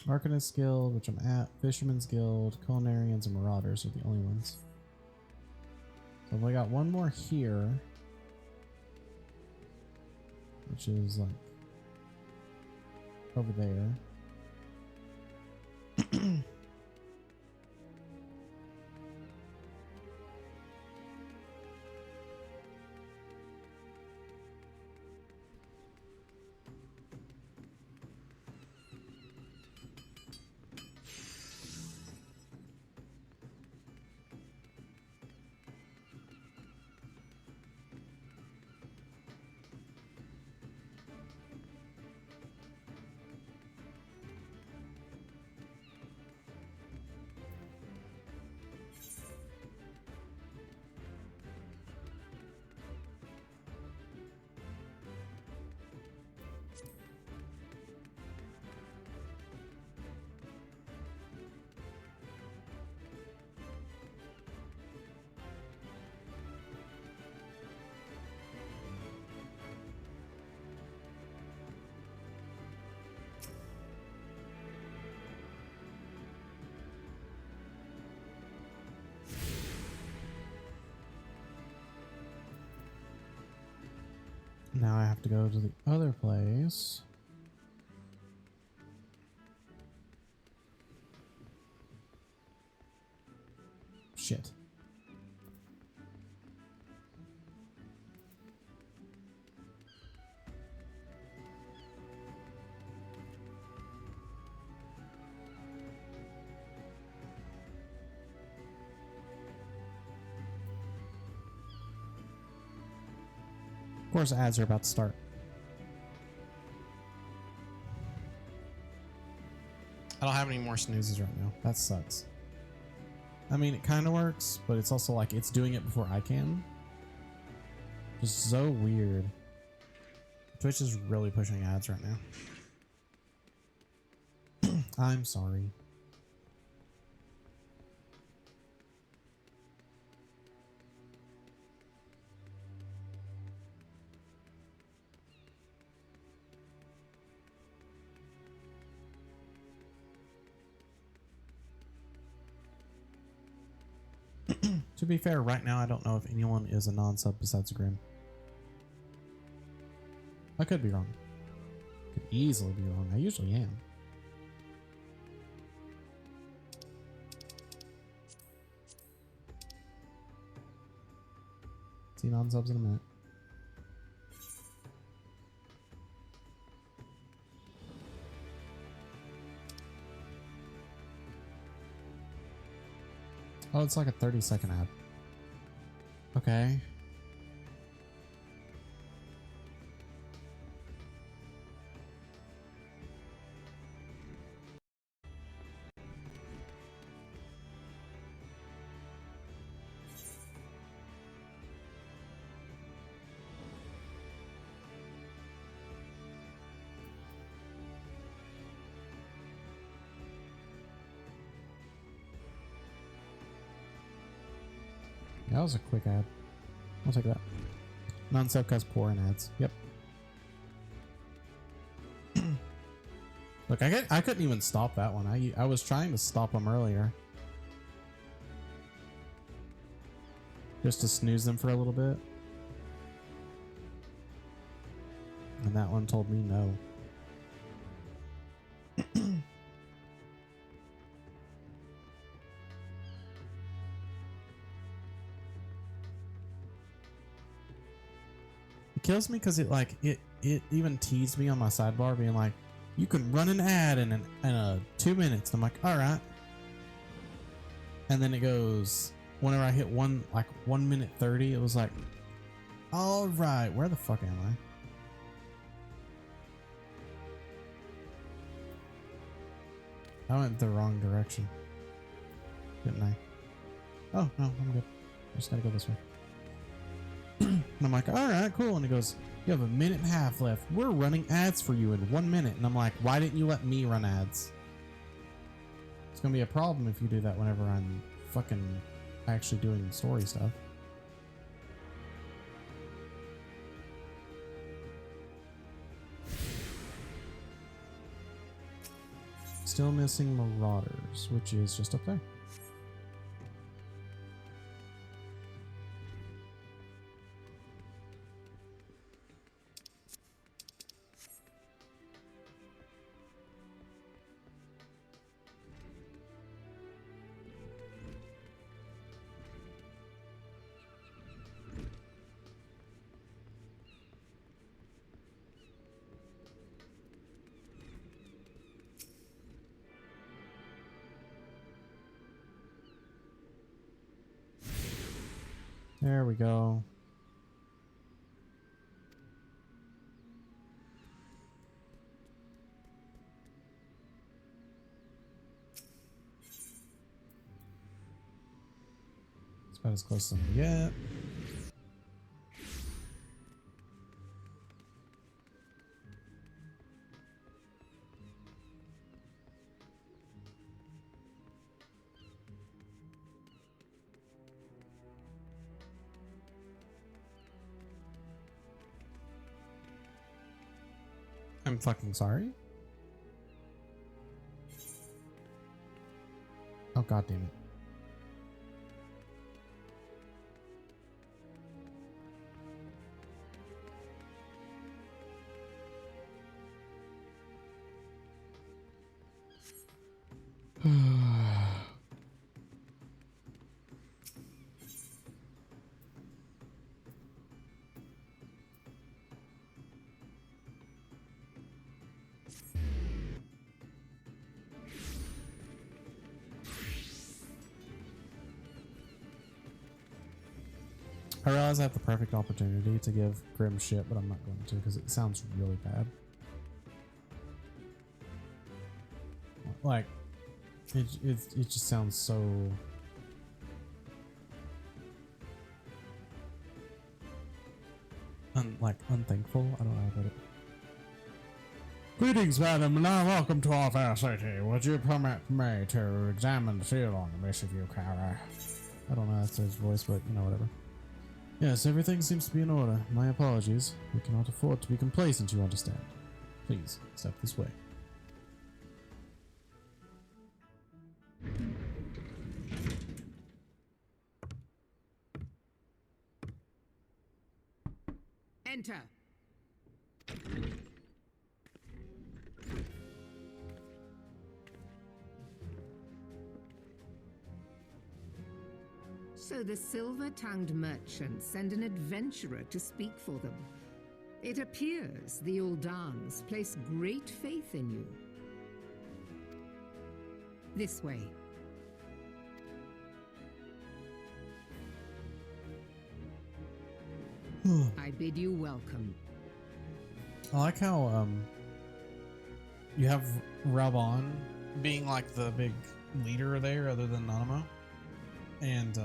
Arcanist Guild, which I'm at, Fisherman's Guild, Culinarians, and Marauders are the only ones. So we got one more here, which is like over there. Now I have to go to the other place. Shit. Of course, ads are about to start. I don't have any more snoozes right now. That sucks. I mean, it kind of works, but it's also like it's doing it before I can. Just so weird. Twitch is really pushing ads right now. I'm sorry. To be fair, right now I don't know if anyone is a non-sub besides Grim. I could be wrong. Could easily be wrong. I usually am. See non-subs in a minute. Oh, it's like a 30-second ad. Okay. That was a quick ad. I'll take that. Non-sub cause poor in ads. Yep. Look, I couldn't even stop that one. I was trying to stop them earlier. Just to snooze them for a little bit. And that one told me no. Kills me because it even teased me on my sidebar being like, you can run an ad in 2 minutes. I'm like, all right. And then it goes, whenever I hit 1 minute 30, it was like, all right, where the fuck am I? I went the wrong direction, didn't I? Oh no, I'm good. I just gotta go this way. And I'm like, all right, cool. And he goes, you have a minute and a half left. We're running ads for you in 1 minute. And I'm like, why didn't you let me run ads? It's going to be a problem if you do that whenever I'm fucking actually doing story stuff. Still missing Marauders, which is just up there. There we go. It's about as close as I'm gonna get. I'm fucking sorry. Oh, god damn it. I realize I have the perfect opportunity to give Grim shit, but I'm not going to because it sounds really bad. Like, it just sounds so... unthankful. I don't know how to put it. Greetings, madam, and welcome to our fair city. Would you permit me to examine the seal on the missive you carry? I don't know that's his voice, but you know, whatever. Yes, everything seems to be in order. My apologies. We cannot afford to be complacent, you understand. Please, step this way. Enter. So the silver-tongued merchants send an adventurer to speak for them. It appears the Uldans place great faith in you. This way. I bid you welcome. I like how you have Raban being like the big leader there other than Nanamo. And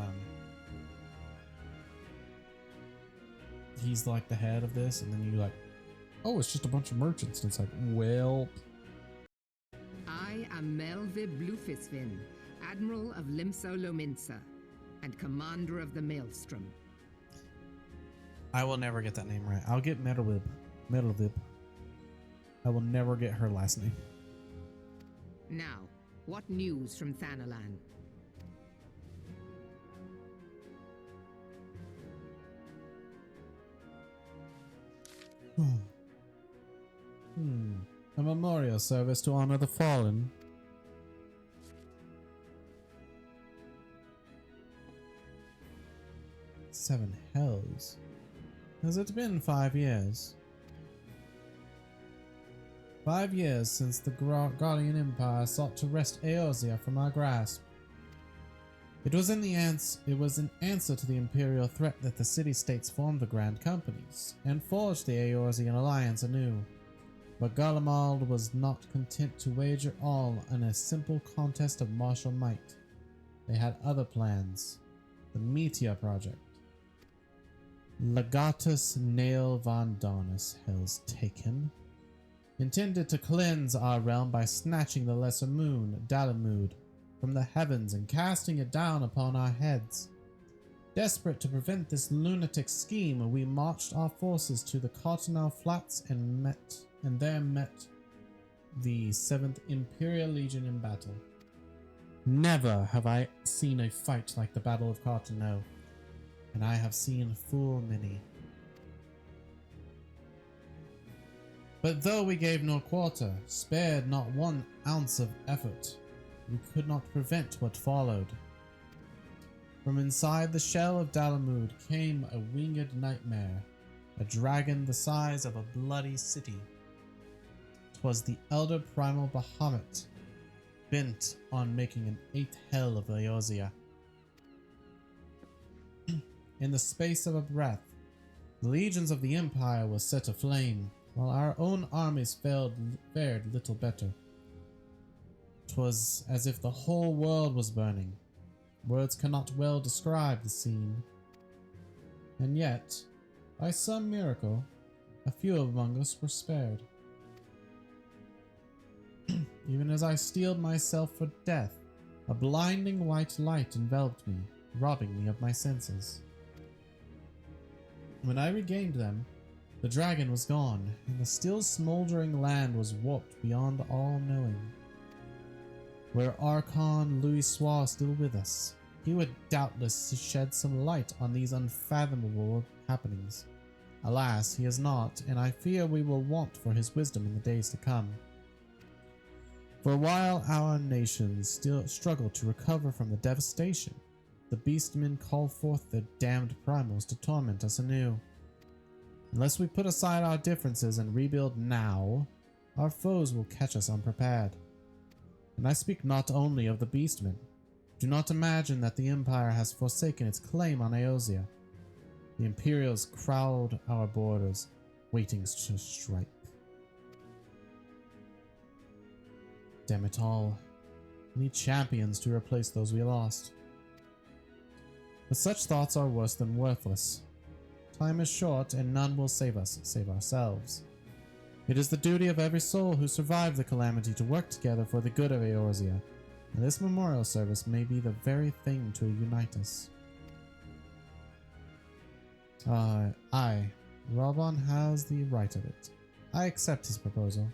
he's like the head of this, and then you like, oh, it's just a bunch of merchants. And it's like, well, I am Melvib Blufisvin, Admiral of Limso Lominsa, and Commander of the Maelstrom. I will never get that name right. I'll get Metalvib. I will never get her last name. Now, what news from Thanalan? A memorial service to honor the fallen. Seven hells. Has it been 5 years? 5 years since the Guardian Empire sought to wrest Eorzea from our grasp. It was an answer to the Imperial threat that the city-states formed the Grand Companies, and forged the Eorzean alliance anew. But Garlemald was not content to wager all in a simple contest of martial might. They had other plans. The Meteor Project. Legatus Nail Von Darnus, hells take him, intended to cleanse our realm by snatching the lesser moon, Dalamud, from the heavens and casting it down upon our heads. Desperate to prevent this lunatic scheme, we marched our forces to the Cottonelle Flats and there met the 7th Imperial Legion in battle. Never have I seen a fight like the Battle of Cottonelle, and I have seen full many. But though we gave no quarter, spared not 1 ounce of effort, we could not prevent what followed. From inside the shell of Dalamud came a winged nightmare, a dragon the size of a bloody city. 'Twas the elder primal Bahamut, bent on making an 8th hell of Eorzea. In the space of a breath, the legions of the Empire were set aflame, while our own armies fared little better. 'Twas as if the whole world was burning. Words cannot well describe the scene. And yet, by some miracle, a few among us were spared. Even as I steeled myself for death, a blinding white light enveloped me, robbing me of my senses. When I regained them, the dragon was gone, and the still smoldering land was warped beyond all knowing. Were Archon Louis Soir still with us, he would doubtless shed some light on these unfathomable happenings. Alas, he is not, and I fear we will want for his wisdom in the days to come. For while our nations still struggle to recover from the devastation, the beastmen call forth their damned primals to torment us anew. Unless we put aside our differences and rebuild now, our foes will catch us unprepared. And I speak not only of the beastmen. Do not imagine that the Empire has forsaken its claim on Eorzea. The Imperials crowd our borders, waiting to strike. Damn it all. We need champions to replace those we lost. But such thoughts are worse than worthless. Time is short, and none will save us save ourselves. It is the duty of every soul who survived the calamity to work together for the good of Eorzea, and this memorial service may be the very thing to unite us. Robon has the right of it. I accept his proposal.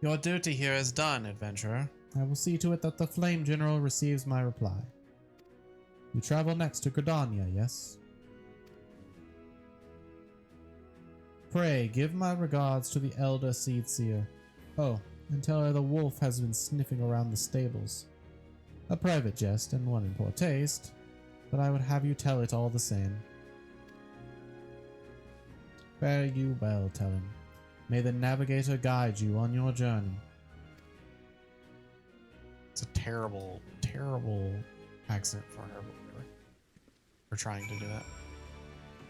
Your duty here is done, adventurer. I will see to it that the Flame General receives my reply. You travel next to Gridania, yes? Pray, give my regards to the Elder Seedseer. Oh, and tell her the wolf has been sniffing around the stables. A private jest and one in poor taste, but I would have you tell it all the same. Fare you well, tell him. May the navigator guide you on your journey. It's a terrible, terrible accent for her, for trying to do that.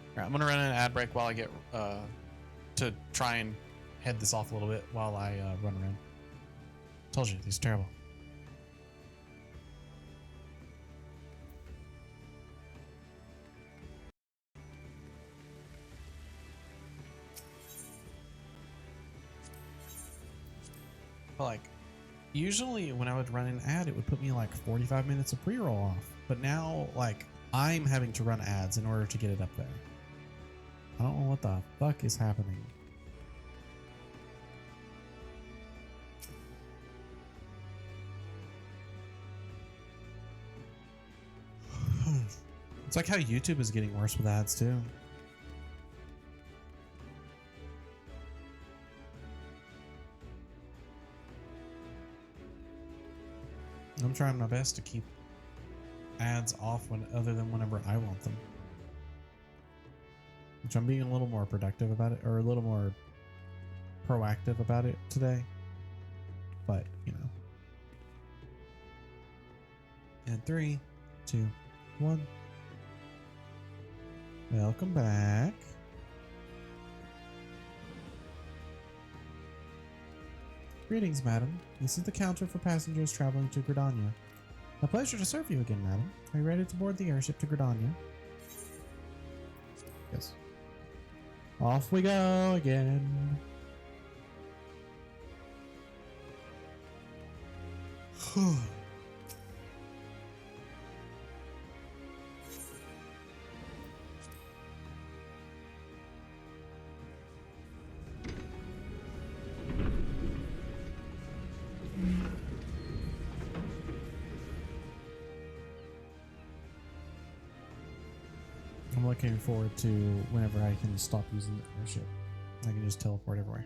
Alright, I'm gonna run an ad break while I get to try and head this off a little bit while I run around. Told you, these are terrible. But like, usually when I would run an ad, it would put me like 45 minutes of pre-roll off. But now, like, I'm having to run ads in order to get it up there. I don't know what the fuck is happening. It's like how YouTube is getting worse with ads too. I'm trying my best to keep ads off other than whenever I want them. Which I'm being a little more productive about it, or a little more proactive about it today. But, you know, And 3, 2, 1. Welcome back. Greetings, madam. This is the counter for passengers traveling to Gridania. A pleasure to serve you again, madam. Are you ready to board the airship to Gridania? Yes. Off we go again. I'm looking forward to whenever I can stop using the airship. I can just teleport everywhere.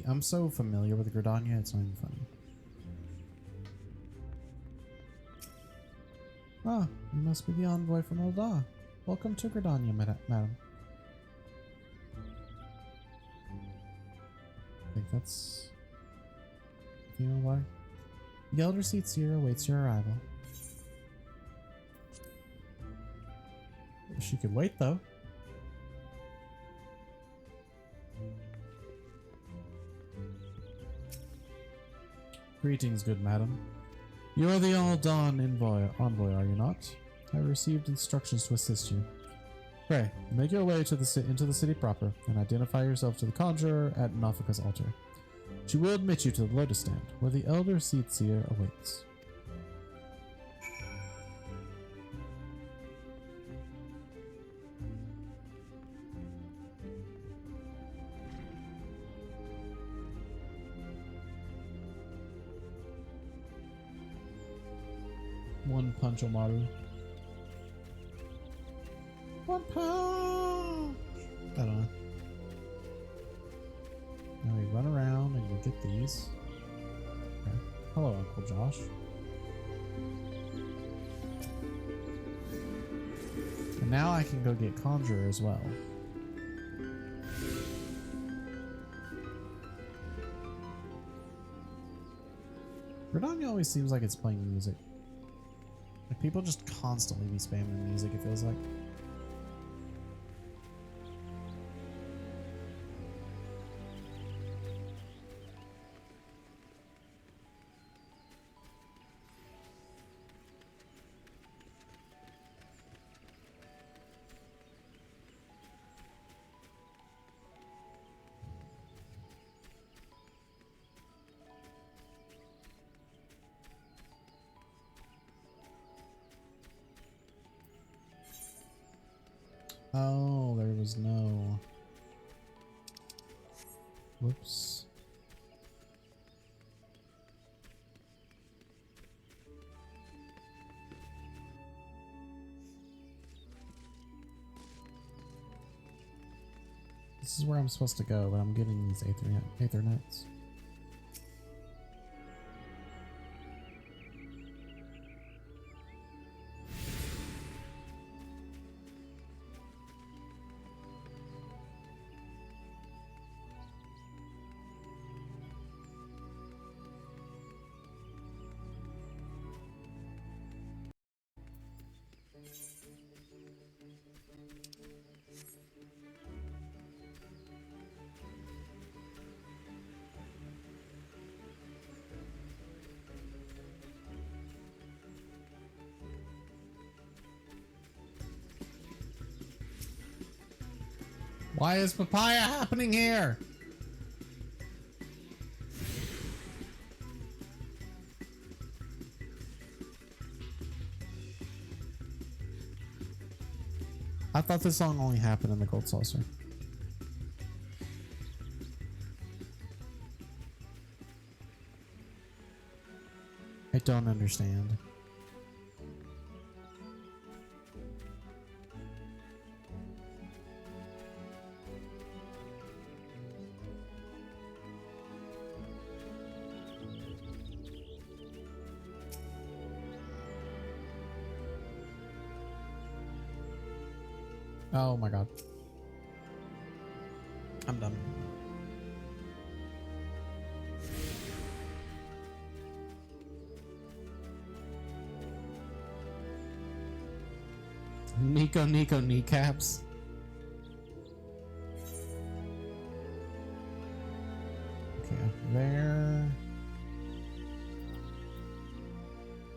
I'm so familiar with Gridania, it's not even funny. Ah, you must be the envoy from Ul'dah. Welcome to Gridania, madam. I think that's female bar. The Elder Seatseer awaits your arrival. She could wait though. Greetings, good madam. You are the Ul'dah envoy, are you not? I received instructions to assist you. Pray, make your way to into the city proper, and identify yourself to the conjurer at Nafika's altar. She will admit you to the Lotus Stand, where the Elder Seatseer awaits. One punch Omaru. One punch! I don't know. Now we run around and we get these. Okay. Hello, Uncle Josh. And now I can go get Conjurer as well. Gridania always seems like it's playing music. Like people just constantly be spamming music, it feels like. Oh, there was no... Whoops. This is where I'm supposed to go, but I'm getting these Aethernets. Why is papaya happening here? I thought this song only happened in the Gold Saucer. I don't understand. Oh my god. I'm done. Nico kneecaps. Okay, there.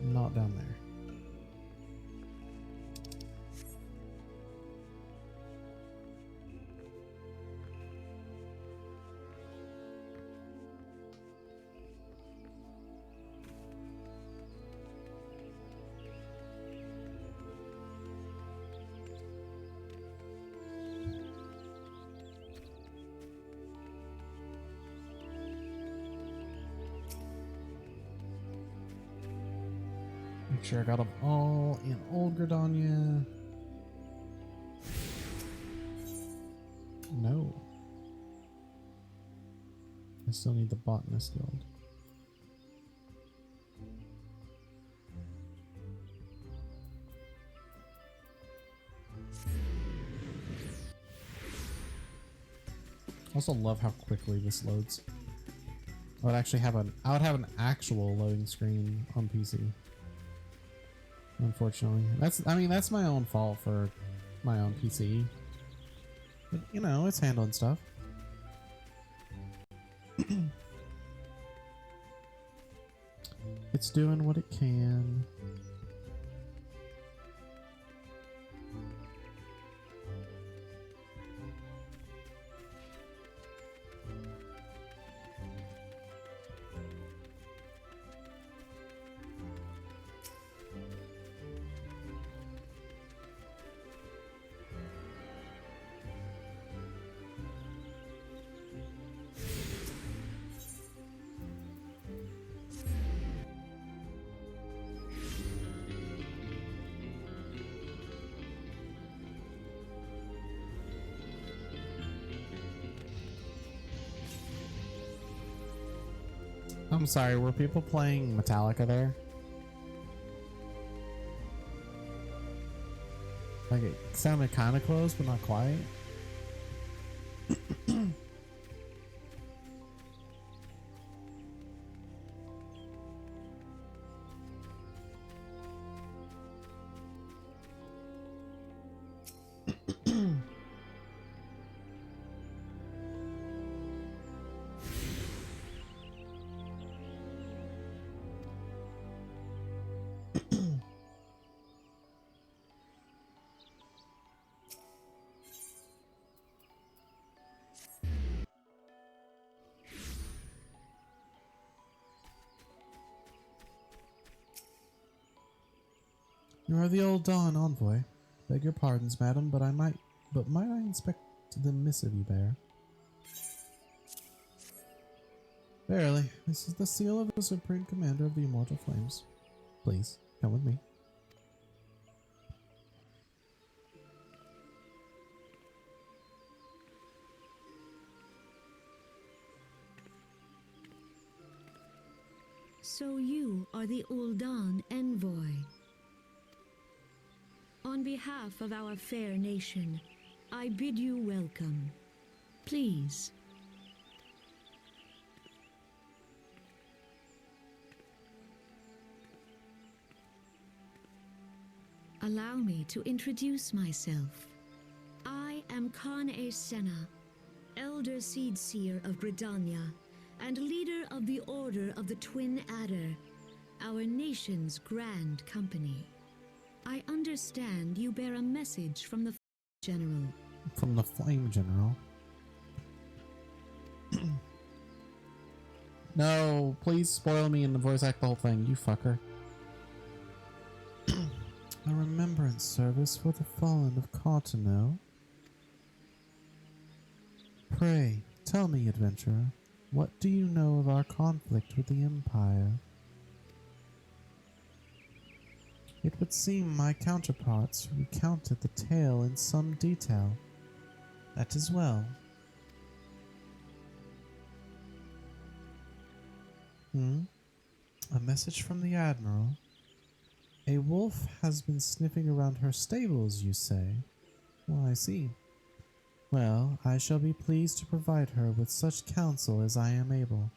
Not down there. Make sure I got them all in Old Gridania. No. I still need the Botanist Guild. I also love how quickly this loads. I would actually have an actual loading screen on PC. Unfortunately, that's my own fault for my own PC. But you know, it's handling stuff. It's doing what it can. I'm sorry, were people playing Metallica there? Like, it sounded kind of close, but not quite. You are the old Dawn envoy. Beg your pardons, madam, but might I inspect the missive you bear? Verily, this is the seal of the Supreme Commander of the Immortal Flames. Please, come with me. So you are the Ul'dan envoy. On behalf of our fair nation, I bid you welcome. Please. Allow me to introduce myself. I am Khan-e Senna, Elder Seedseer of Gridania, and leader of the Order of the Twin Adder, our nation's grand company. I understand you bear a message from the General. From the Flame General? No, please spoil me and voice act the whole thing, you fucker. A remembrance service for the fallen of Cartano. Pray, tell me, adventurer, what do you know of our conflict with the Empire? It would seem my counterparts recounted the tale in some detail. That is well. A message from the Admiral. A wolf has been sniffing around her stables, you say? Well, I see. Well, I shall be pleased to provide her with such counsel as I am able.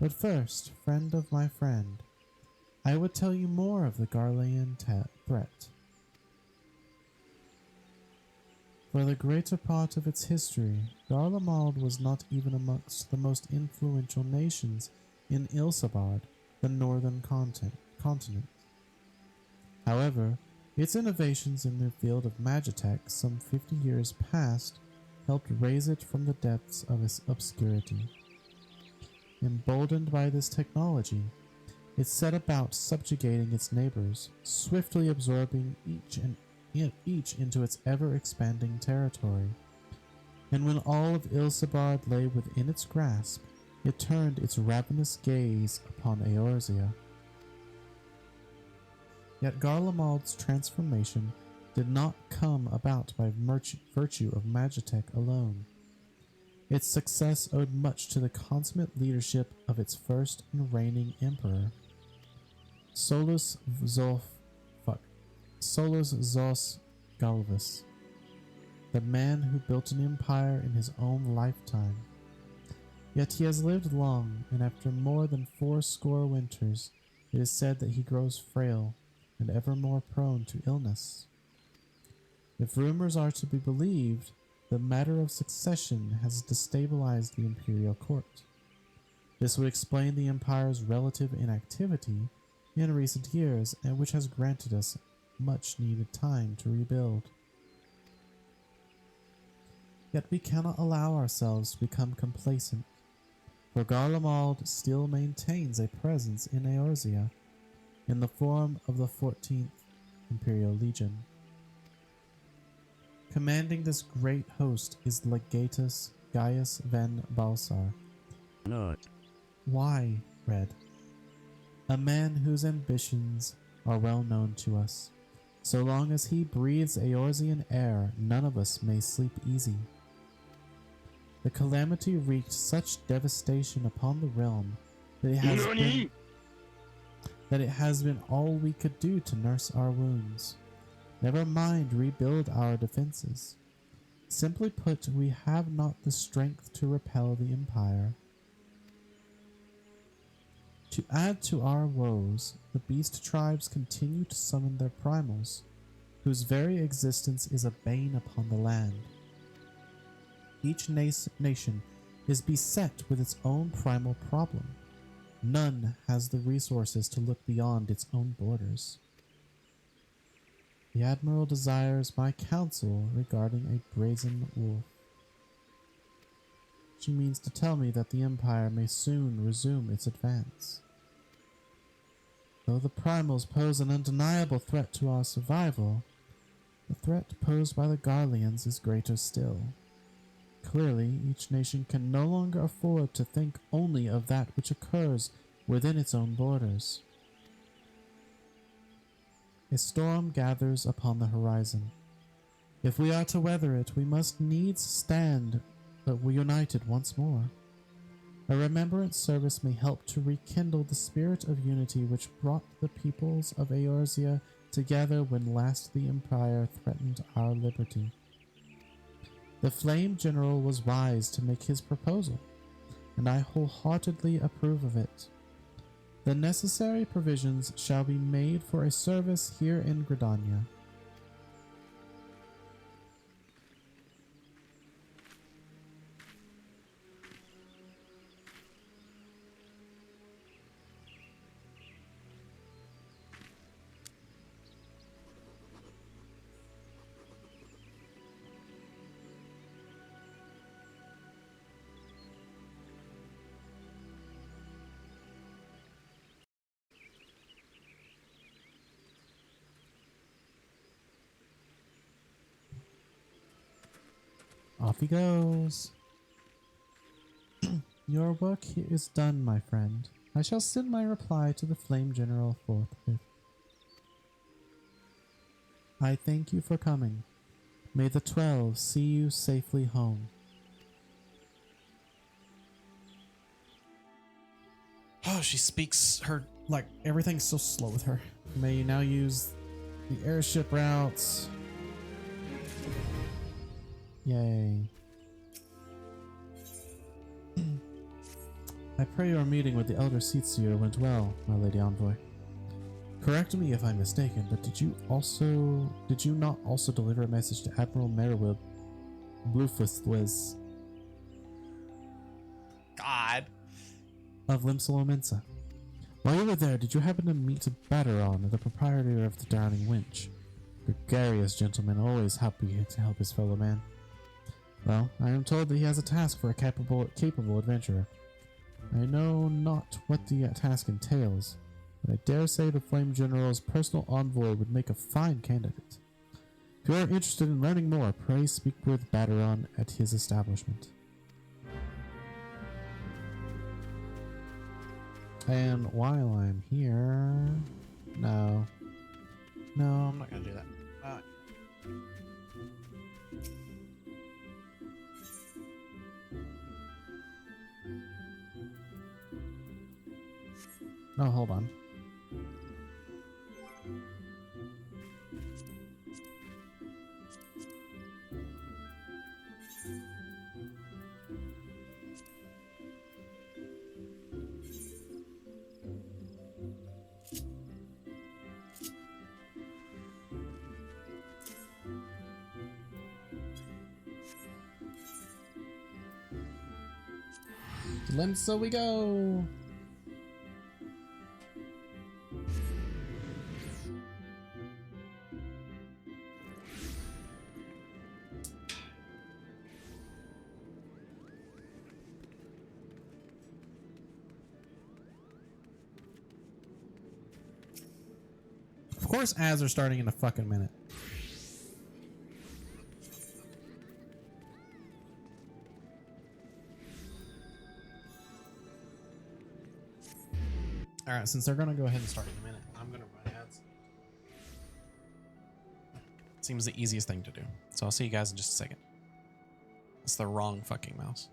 But first, friend of my friend, I would tell you more of the Garlean threat. For the greater part of its history, Garlemald was not even amongst the most influential nations in Ilsabard, the northern continent. However, its innovations in the field of magitech some 50 years past helped raise it from the depths of its obscurity. Emboldened by this technology, it set about subjugating its neighbors, swiftly absorbing each into its ever-expanding territory. And when all of Ilsabard lay within its grasp, it turned its ravenous gaze upon Eorzea. Yet Garlemald's transformation did not come about by virtue of magitech alone. Its success owed much to the consummate leadership of its first and reigning emperor, Solus Zos Galvus, the man who built an empire in his own lifetime. Yet he has lived long, and after more than 80 winters, it is said that he grows frail and ever more prone to illness. If rumors are to be believed, the matter of succession has destabilized the imperial court. This would explain the empire's relative inactivity in recent years, and which has granted us much needed time to rebuild. Yet we cannot allow ourselves to become complacent, for Garlemald still maintains a presence in Eorzea in the form of the 14th Imperial Legion. Commanding this great host is Legatus Gaius Van Balsar. Not. Why, Red? A man whose ambitions are well known to us. So long as he breathes Eorzean air, none of us may sleep easy. The calamity wreaked such devastation upon the realm that it has been all we could do to nurse our wounds. Never mind rebuild our defenses. Simply put, we have not the strength to repel the Empire. To add to our woes, the beast tribes continue to summon their primals, whose very existence is a bane upon the land. Each nation is beset with its own primal problem. None has the resources to look beyond its own borders. The Admiral desires my counsel regarding a brazen wolf. She means to tell me that the Empire may soon resume its advance. Though the primals pose an undeniable threat to our survival, the threat posed by the Garleans is greater still. Clearly, each nation can no longer afford to think only of that which occurs within its own borders. A storm gathers upon the horizon. If we are to weather it, we must needs stand united once more. A remembrance service may help to rekindle the spirit of unity which brought the peoples of Eorzea together when last the Empire threatened our liberty. The Flame General was wise to make his proposal, and I wholeheartedly approve of it. The necessary provisions shall be made for a service here in Gridania. Off he goes. Your work here is done, my friend. I shall send my reply to the Flame General forthwith. I thank you for coming. May the 12 see you safely home. Oh, she speaks her, like, everything's so slow with her. May you now use the airship routes Yay. I pray your meeting with the Elder Seatseer went well, my Lady Envoy. Correct me if I'm mistaken, but did you not also deliver a message to Admiral Merrill Bluefistwiz God. of Limsolo Mensa? While you were there, did you happen to meet Baderon, the proprietor of the Darning Winch? Gregarious gentleman, always happy to help his fellow man. Well, I am told that he has a task for a capable adventurer. I know not what the task entails, but I dare say the Flame General's personal envoy would make a fine candidate. If you are interested in learning more, pray speak with Baderon at his establishment. And while I'm here... No, I'm not gonna do that. Oh, hold on. Limsa we go! Of course ads are starting in a fucking minute. Alright, since they're gonna go ahead and start in a minute, I'm gonna run ads. Seems the easiest thing to do. So I'll see you guys in just a second. It's the wrong fucking mouse.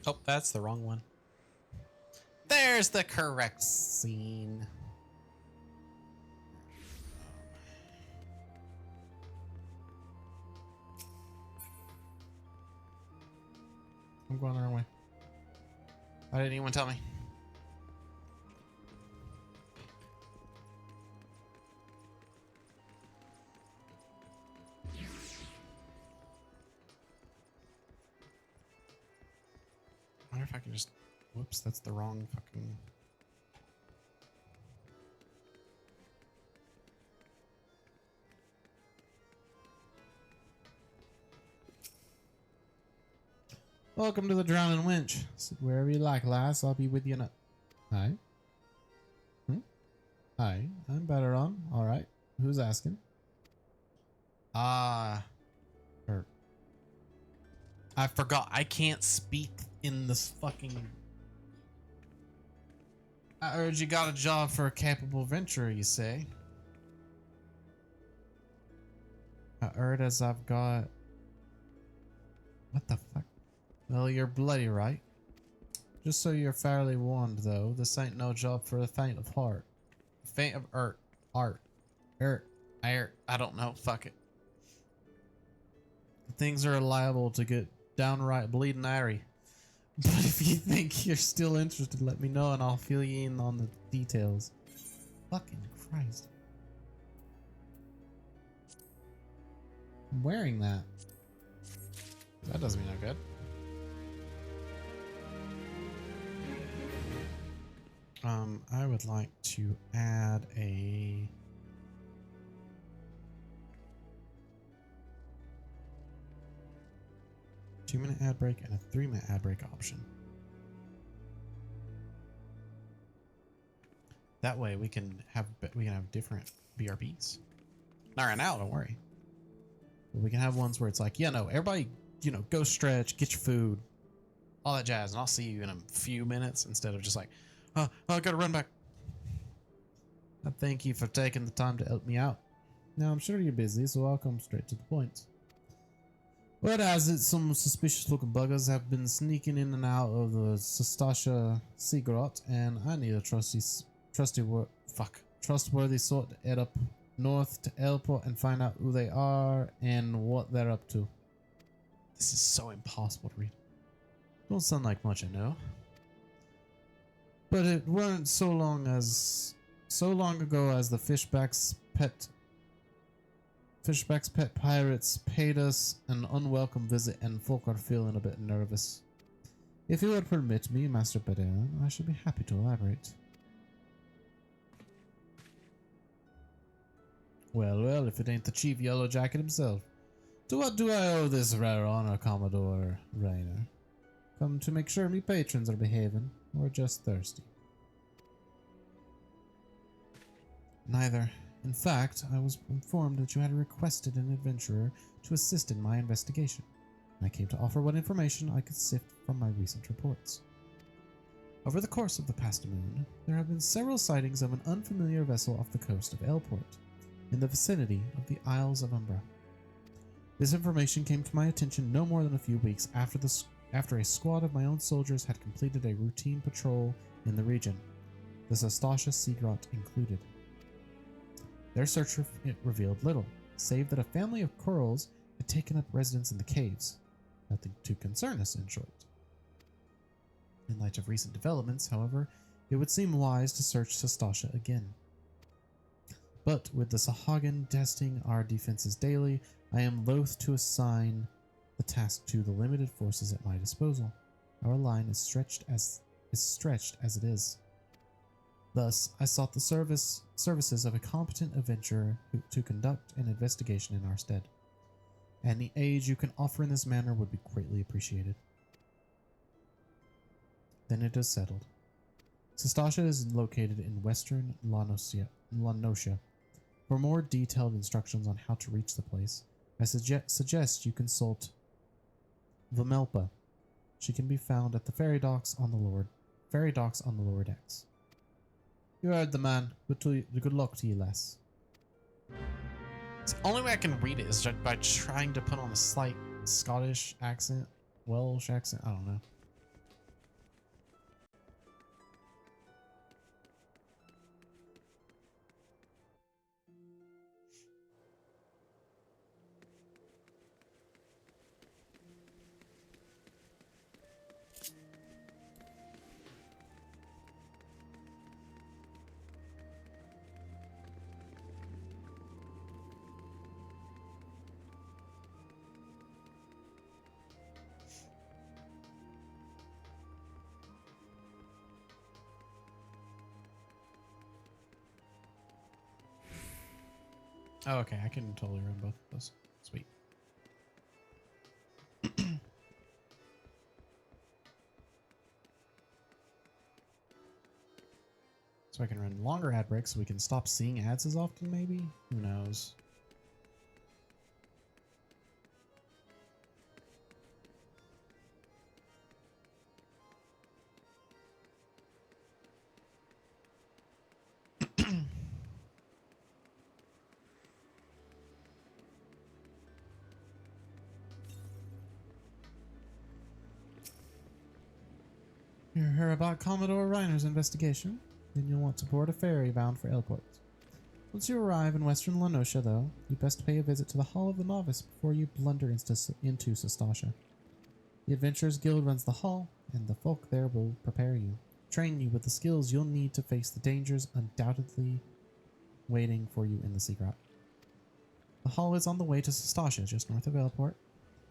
Oh, that's the wrong one. There's the correct scene. I'm going the wrong way. Why didn't anyone tell me? I wonder if I can just... Whoops, that's the wrong fucking... Welcome to the Drowning Winch. Sit wherever you like, lass. I'll be with you in a... Hi? Hi, I'm better on. Alright. Who's asking? I forgot. I can't speak in this fucking... I heard you got a job for a capable venturer, you say? I heard as I've got... What the fuck? Well, you're bloody right. Just so you're fairly warned, though, this ain't no job for the faint of heart. Faint of art. I don't know. Fuck it. Things are liable to get downright bleeding airy. But if you think you're still interested, let me know and I'll fill you in on the details. Fucking Christ. I'm wearing that. That doesn't mean I'm good. I would like to add a... two-minute ad break and a 3-minute ad break option. That way we can have different BRBs. Not right now, don't worry. But we can have ones where it's like, yeah, no, everybody, you know, go stretch, get your food, all that jazz, and I'll see you in a few minutes instead of just like, oh, I gotta run back. I thank you for taking the time to help me out. Now, I'm sure you're busy, so I'll come straight to the point. Word has it, some suspicious looking buggers have been sneaking in and out of the Sastasha Sea Grot, and I need a trustworthy sort to head up north to Airport and find out who they are and what they're up to. This is so impossible to read. Don't sound like much, I know. But it weren't so long ago as the Fishback's pet pirates paid us an unwelcome visit, and folk are feeling a bit nervous. If you would permit me, Master Pereira, I should be happy to elaborate. Well, if it ain't the Chief Yellow Jacket himself. To what do I owe this rare honor, Commodore Rainer? Come to make sure me patrons are behaving, or just thirsty? Neither. In fact, I was informed that you had requested an adventurer to assist in my investigation. I came to offer what information I could sift from my recent reports. Over the course of the past moon, there have been several sightings of an unfamiliar vessel off the coast of Elport, in the vicinity of the Isles of Umbra. This information came to my attention no more than a few weeks after a squad of my own soldiers had completed a routine patrol in the region, the Sastasha Sea Grot included. Their search revealed little, save that a family of corals had taken up residence in the caves. Nothing to concern us, in short. In light of recent developments, however, it would seem wise to search Sastasha again. But with the Sahagin testing our defenses daily, I am loath to assign the task to the limited forces at my disposal. Our line is stretched as it is. Thus, I sought the services of a competent adventurer to conduct an investigation in our stead. Any aid you can offer in this manner would be greatly appreciated. Then it is settled. Sastasha is located in western Lanosia. For more detailed instructions on how to reach the place, I suggest you consult Vimelpa. She can be found at the ferry docks on the lower decks. You heard the man. Good luck to you, lass. The only way I can read it is just by trying to put on a slight Scottish accent, Welsh accent, I don't know. Oh, okay. I can totally run both of those. Sweet. So I can run longer ad breaks so we can stop seeing ads as often, maybe? Who knows? You heard about Commodore Reiner's investigation? Then you'll want to board a ferry bound for Elport. Once you arrive in western Lanosha, though, you best pay a visit to the Hall of the Novice before you blunder into Sastasha. The Adventurers Guild runs the hall, and the folk there will prepare you, train you with the skills you'll need to face the dangers undoubtedly waiting for you in the secret. The hall is on the way to Sastasha, just north of Elport.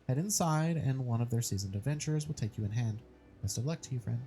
Head inside, and one of their seasoned adventurers will take you in hand. Best of luck to you, friend.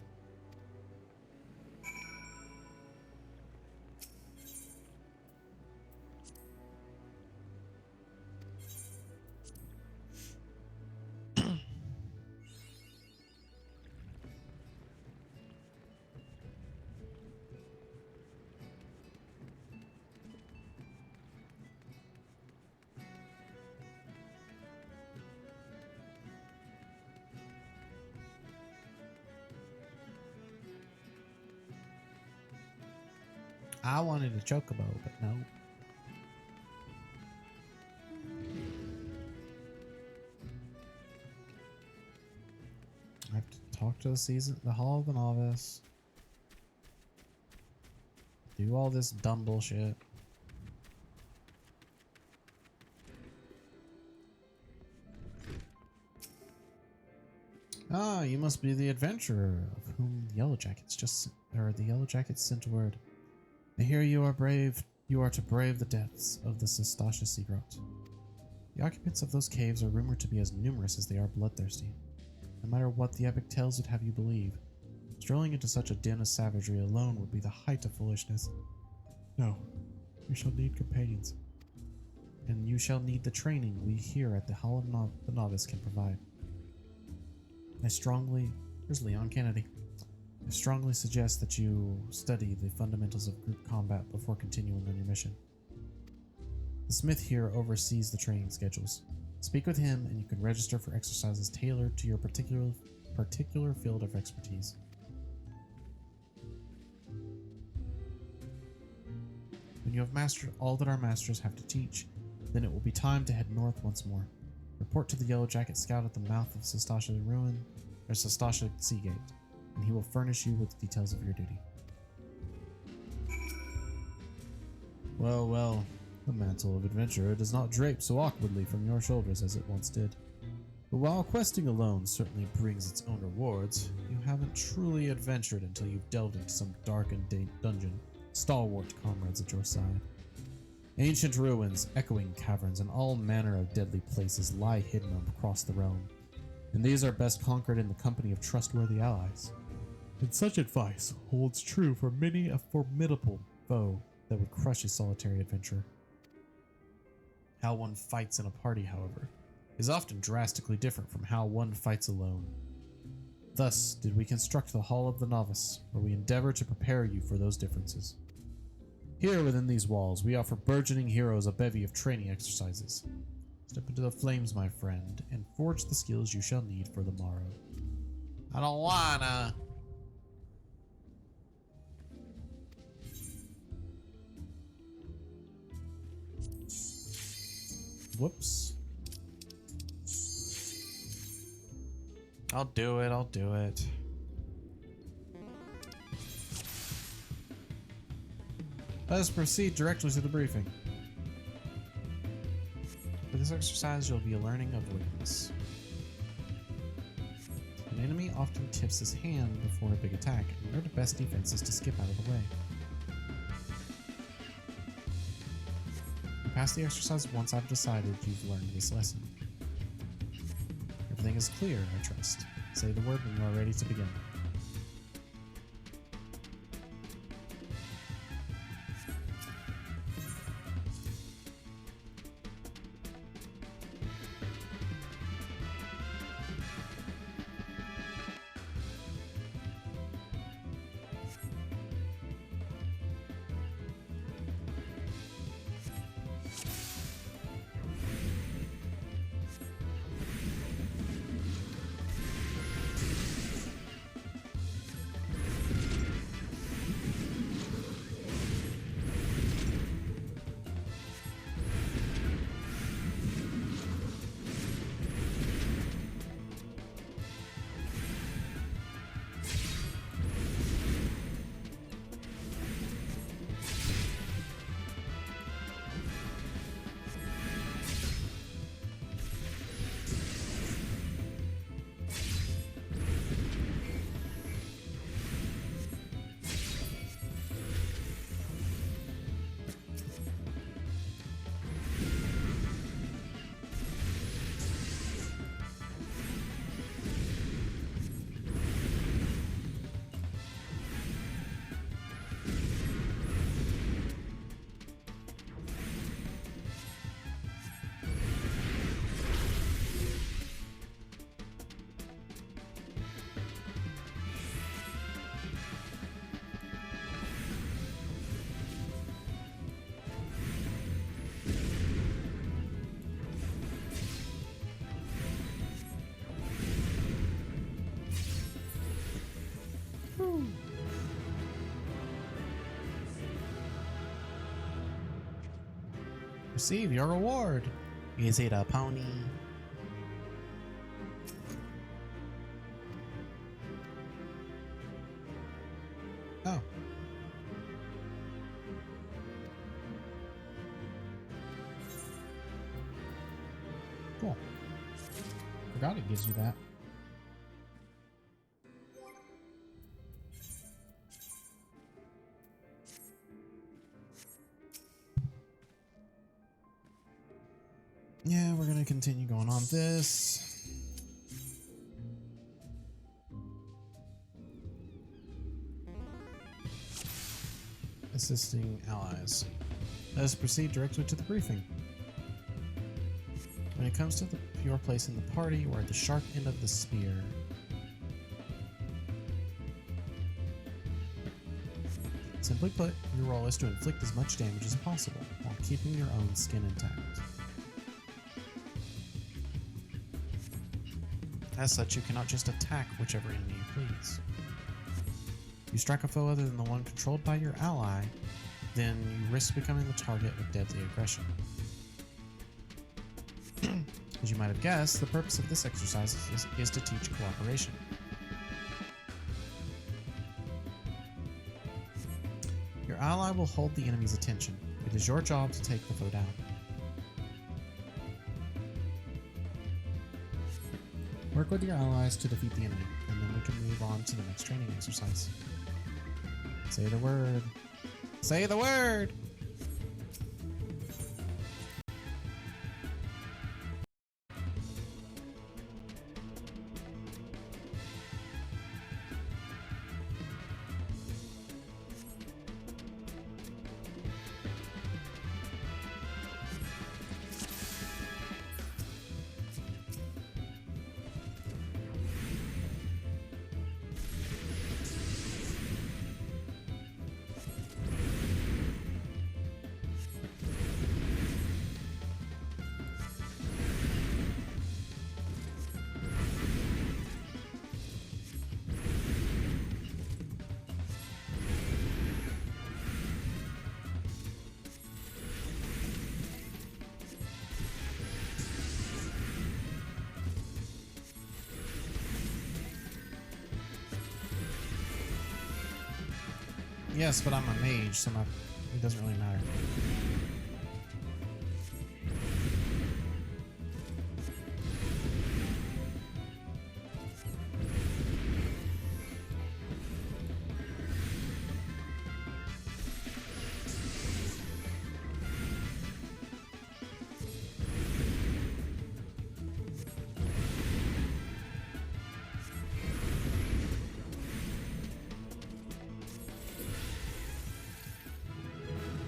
I wanted a chocobo, but no. I have to talk to the Hall of the Novice. Do all this dumb bullshit. Ah, you must be the adventurer of whom the Yellow Jackets sent word. I hear you are brave. You are to brave the depths of the Sastasha Sea Grot. The occupants of those caves are rumored to be as numerous as they are bloodthirsty. No matter what the epic tales would have you believe, strolling into such a den of savagery alone would be the height of foolishness. No, you shall need companions, and you shall need the training we here at the Hall of the Novice can provide. There's Leon Kennedy. I strongly suggest that you study the fundamentals of group combat before continuing on your mission. The smith here oversees the training schedules. Speak with him and you can register for exercises tailored to your particular field of expertise. When you have mastered all that our masters have to teach, then it will be time to head north once more. Report to the Yellow Jacket Scout at the mouth of Sastasha Ruin, or Sastasha Seagate, and he will furnish you with details of your duty. Well, well, the mantle of adventurer does not drape so awkwardly from your shoulders as it once did. But while questing alone certainly brings its own rewards, you haven't truly adventured until you've delved into some darkened dungeon, stalwart comrades at your side. Ancient ruins, echoing caverns, and all manner of deadly places lie hidden across the realm, and these are best conquered in the company of trustworthy allies. And such advice holds true for many a formidable foe that would crush a solitary adventurer. How one fights in a party, however, is often drastically different from how one fights alone. Thus did we construct the Hall of the Novice, where we endeavor to prepare you for those differences. Here within these walls, we offer burgeoning heroes a bevy of training exercises. Step into the flames, my friend, and forge the skills you shall need for the morrow. I don't wanna. Whoops. I'll do it. Let us proceed directly to the briefing. For this exercise, you'll be learning avoidance. An enemy often tips his hand before a big attack, and one of the best defenses to skip out of the way. You pass the exercise once I've decided you've learned this lesson. Everything is clear, I trust. Say the word when you are ready to begin. Receive your reward. Is it a pony? Oh. Cool. Forgot it gives you that. Yeah, we're gonna continue going on this. Assisting allies. Let us proceed directly to the briefing. When it comes to your place in the party, you are at the sharp end of the spear. Simply put, your role is to inflict as much damage as possible while keeping your own skin intact. As such, you cannot just attack whichever enemy you please. If you strike a foe other than the one controlled by your ally, then you risk becoming the target of deadly aggression. As you might have guessed, the purpose of this exercise is to teach cooperation. Your ally will hold the enemy's attention. It is your job to take the foe down. Work with your allies to defeat the enemy, and then we can move on to the next training exercise. Say the word. Say the word! Yes, but I'm a mage, so it doesn't really matter.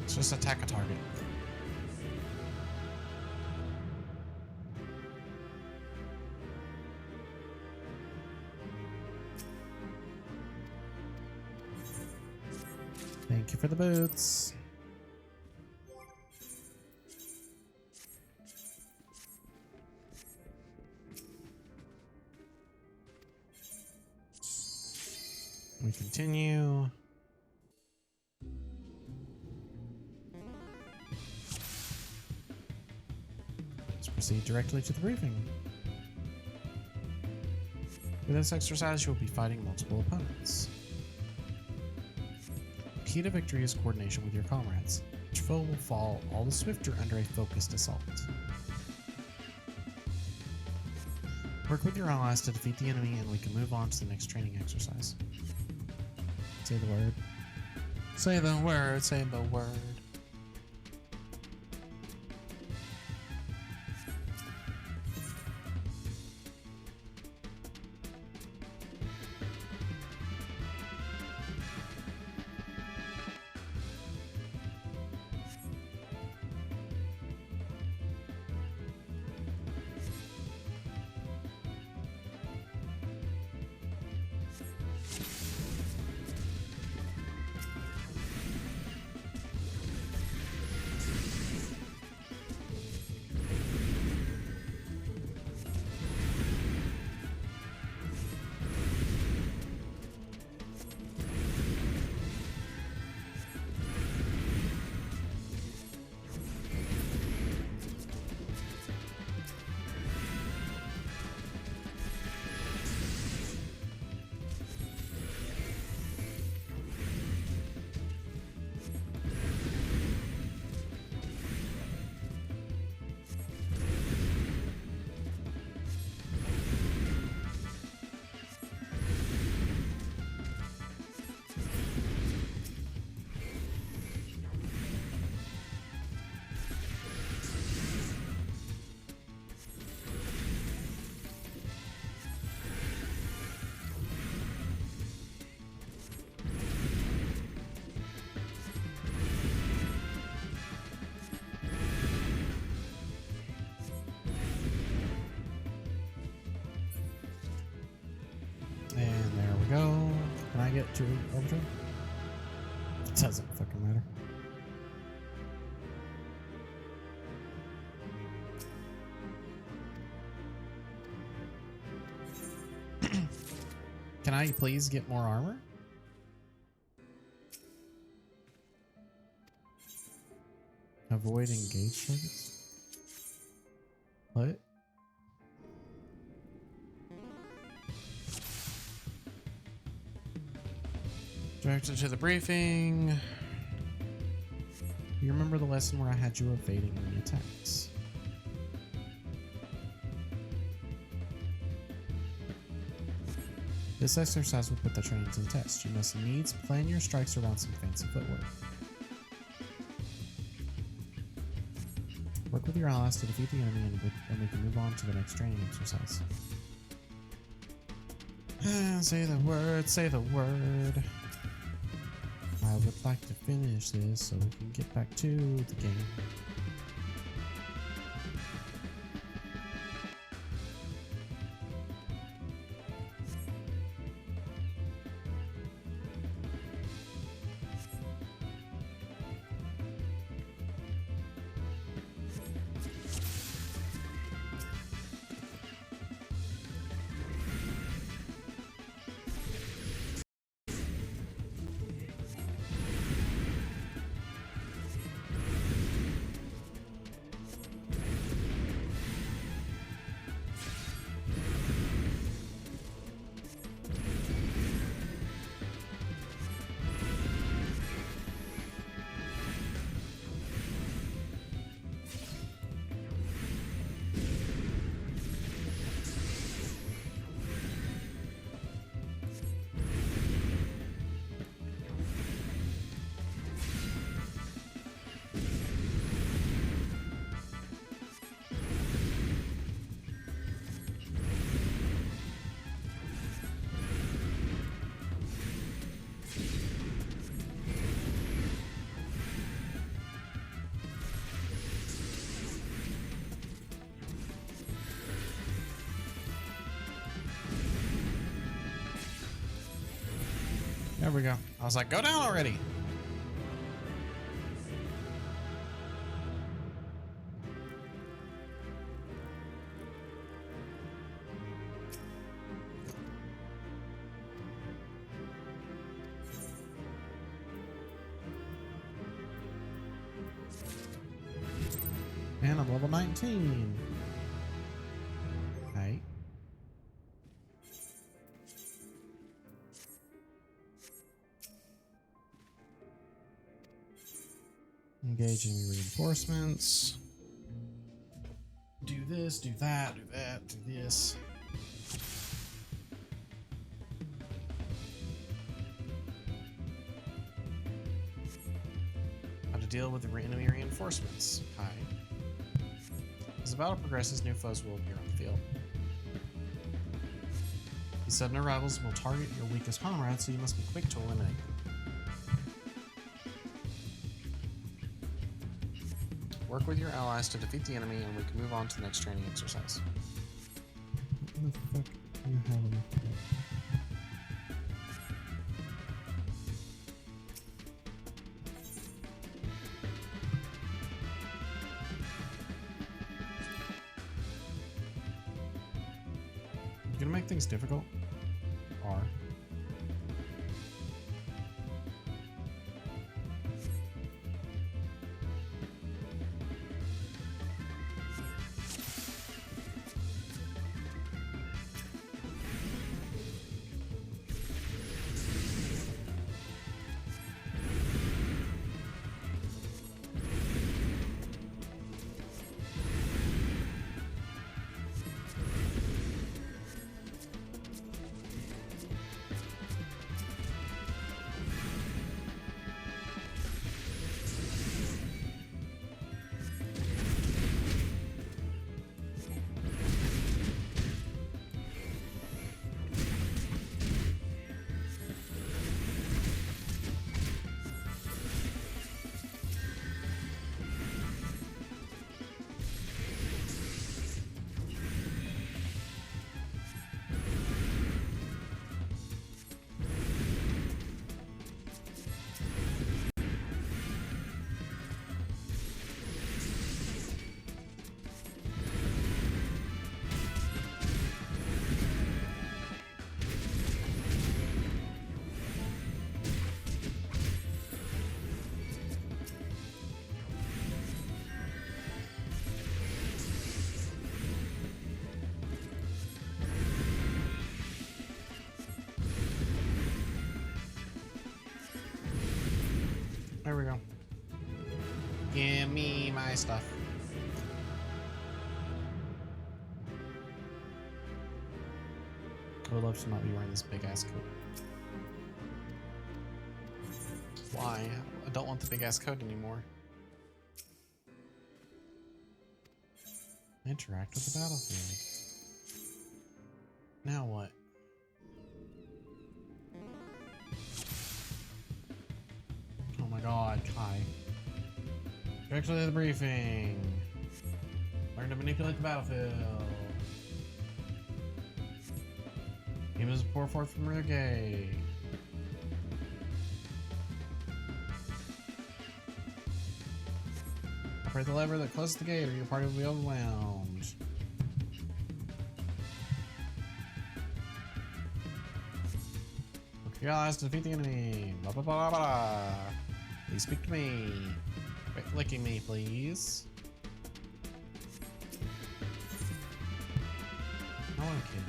Just attack a target. Thank you for the boots. We continue. Proceed directly to the briefing. For this exercise, you will be fighting multiple opponents. The key to victory is coordination with your comrades. Each foe will fall all the swifter under a focused assault. Work with your allies to defeat the enemy, and we can move on to the next training exercise. Say the word. Say the word. Say the word. go. Can I get to overturn? It doesn't fucking matter. Can I please get more armor? Avoid engaged targets? What? Directed to the briefing. You remember the lesson where I had you evading enemy attacks? This exercise will put the training to the test. You must needs plan your strikes around some fancy footwork. Work with your allies to defeat the enemy and we can move on to the next training exercise. Say the word, say the word. I would like to finish this so we can get back to the game. There we go. I was like, go down already. And I'm level 19. Right. Engage enemy reinforcements. Do this, do that, do that, do this. How to deal with the enemy reinforcements. Hi. As the battle progresses, new foes will appear on the field. These sudden arrivals will target your weakest comrades, so you must be quick to eliminate them. Work with your allies to defeat the enemy, and we can move on to the next training exercise. What the fuck are you having? You gonna make things difficult? R. There we go. Give me my stuff. I would love to not be wearing this big ass coat. Why? I don't want the big ass coat anymore. Interact with the battlefield. Now what? Oh my god, Kai. Directly to the briefing. Learn to manipulate the battlefield. Game is pour forth from rear gate. Operate the lever that closes the gate or your party will be overwhelmed. Okay, allies to defeat the enemy. Blah blah blah blah blah. Please speak to me. Quit licking me, please. No one can.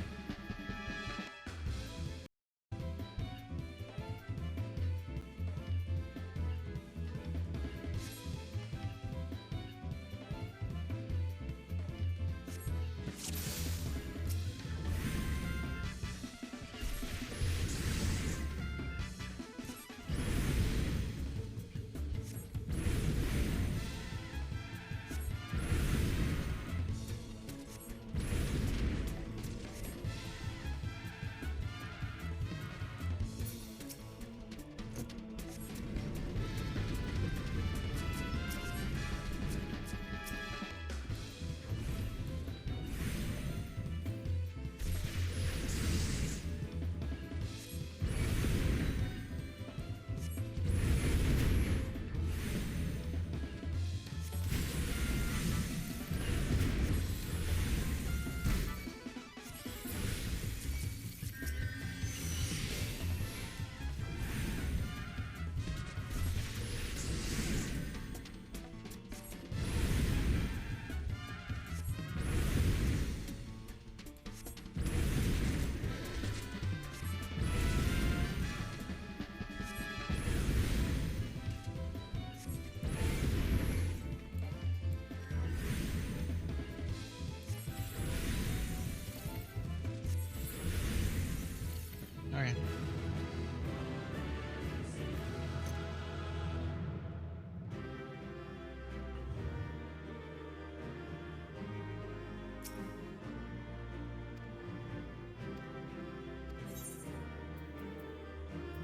Okay.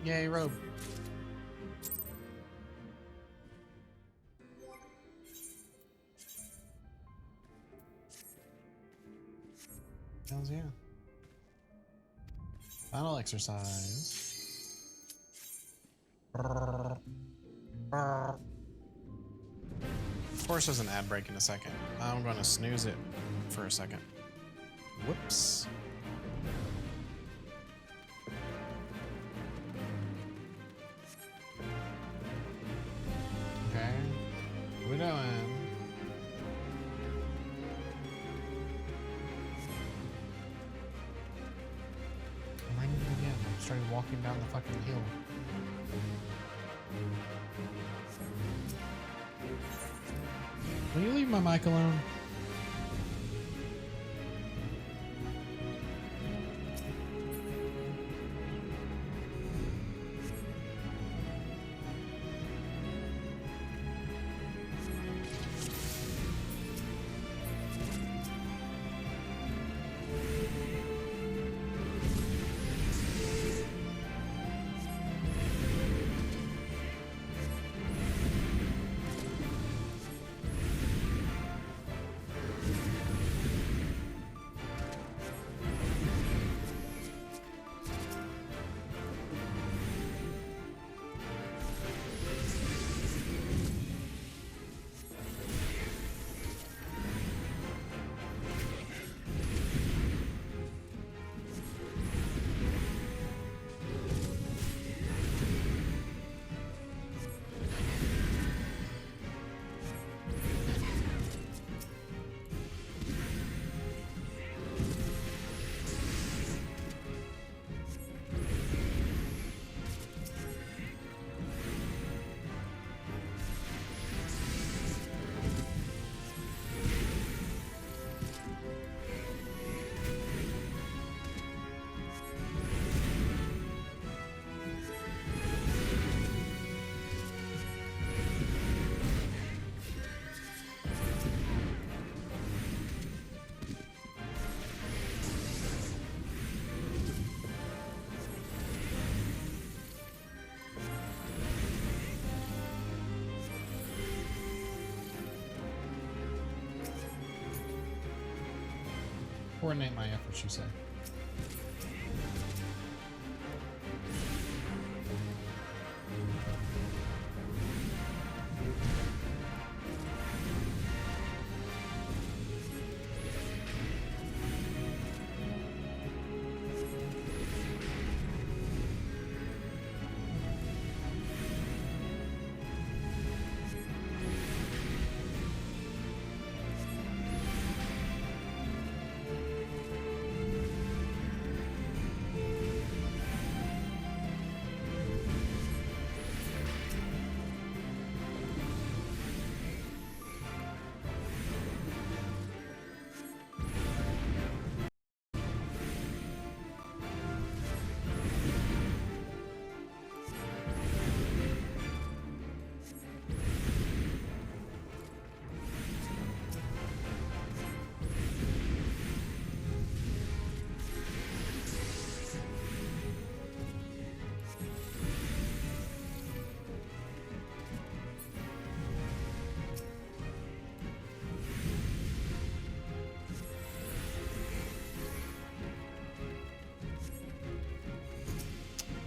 Yay, rope. Hells yeah. Final exercise. Of course there's an ad break in a second. I'm going to snooze it for a second. Whoops. Okay. What are we doing? Started walking down the fucking hill. Will you leave my mic alone? coordinate my efforts, you say?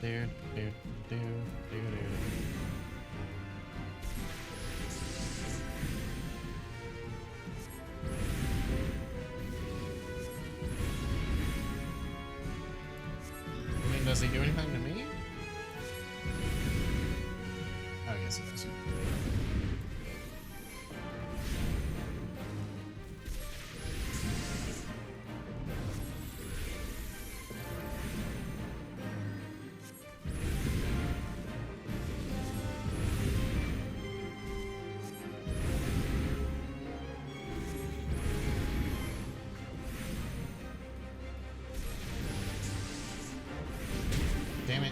I mean, does he do anything to me? Oh, yes, he does. Damn it.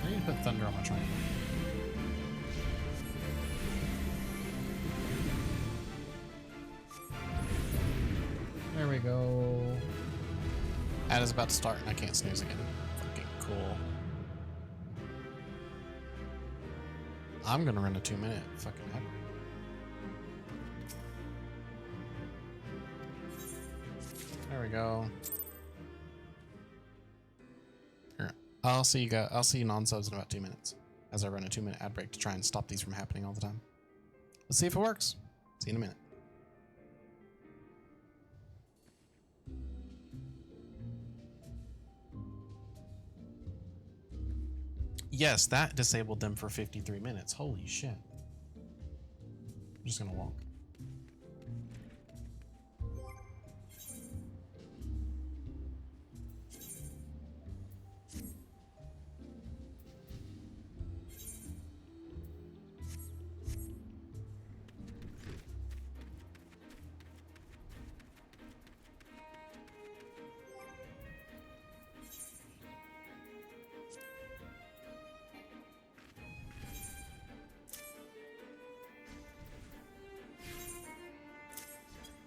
I need to put thunder on my triangle. There we go. Ad is about to start and I can't snooze again. Fucking cool. I'm gonna run a 2-minute fucking ad. There we go. Here, I'll see you guys. I'll see you non-subs in about 2 minutes as I run a 2-minute ad break to try and stop these from happening all the time. Let's see if it works. See you in a minute. Yes, that disabled them for 53 minutes. Holy shit. I'm just gonna walk.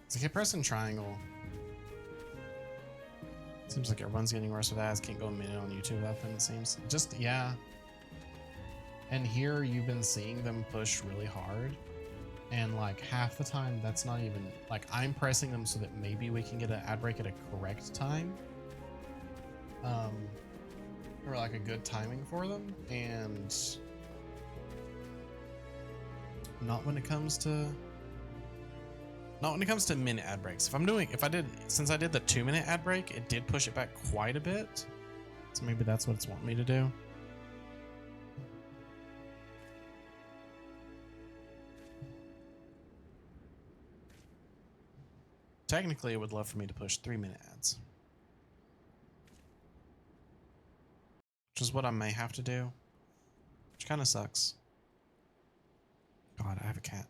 I keep pressing triangle. Seems like everyone's getting worse with ads. Can't go a minute on YouTube without them, it seems. Just, yeah. And here you've been seeing them push really hard. And like half the time, that's not even, like I'm pressing them so that maybe we can get an ad break at a correct time. Or like a good timing for them. And not when it comes to minute ad breaks. Since I did the 2-minute ad break, it did push it back quite a bit. So maybe that's what it's wanting me to do. Technically, it would love for me to push 3-minute ads. Which is what I may have to do. Which kind of sucks. God, I have a cat.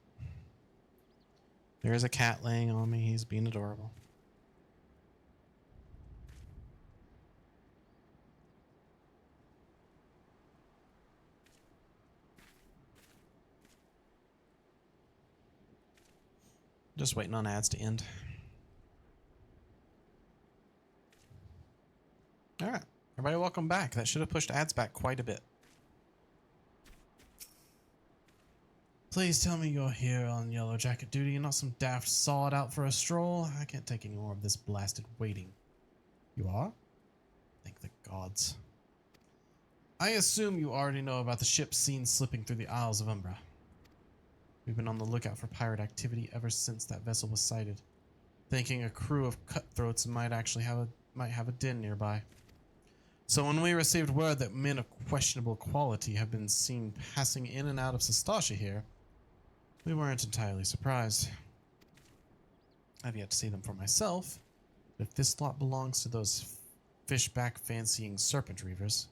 There is a cat laying on me. He's being adorable. Just waiting on ads to end. Alright. Everybody welcome back. That should have pushed ads back quite a bit. Please tell me you're here on Yellow Jacket duty and not some daft sod out for a stroll. I can't take any more of this blasted waiting. You are? Thank the gods. I assume you already know about the ship seen slipping through the Isles of Umbra. We've been on the lookout for pirate activity ever since that vessel was sighted, thinking a crew of cutthroats might have a den nearby. So when we received word that men of questionable quality have been seen passing in and out of Sastasha here, we weren't entirely surprised. I've yet to see them for myself, but if this lot belongs to those fishback fancying serpent reavers,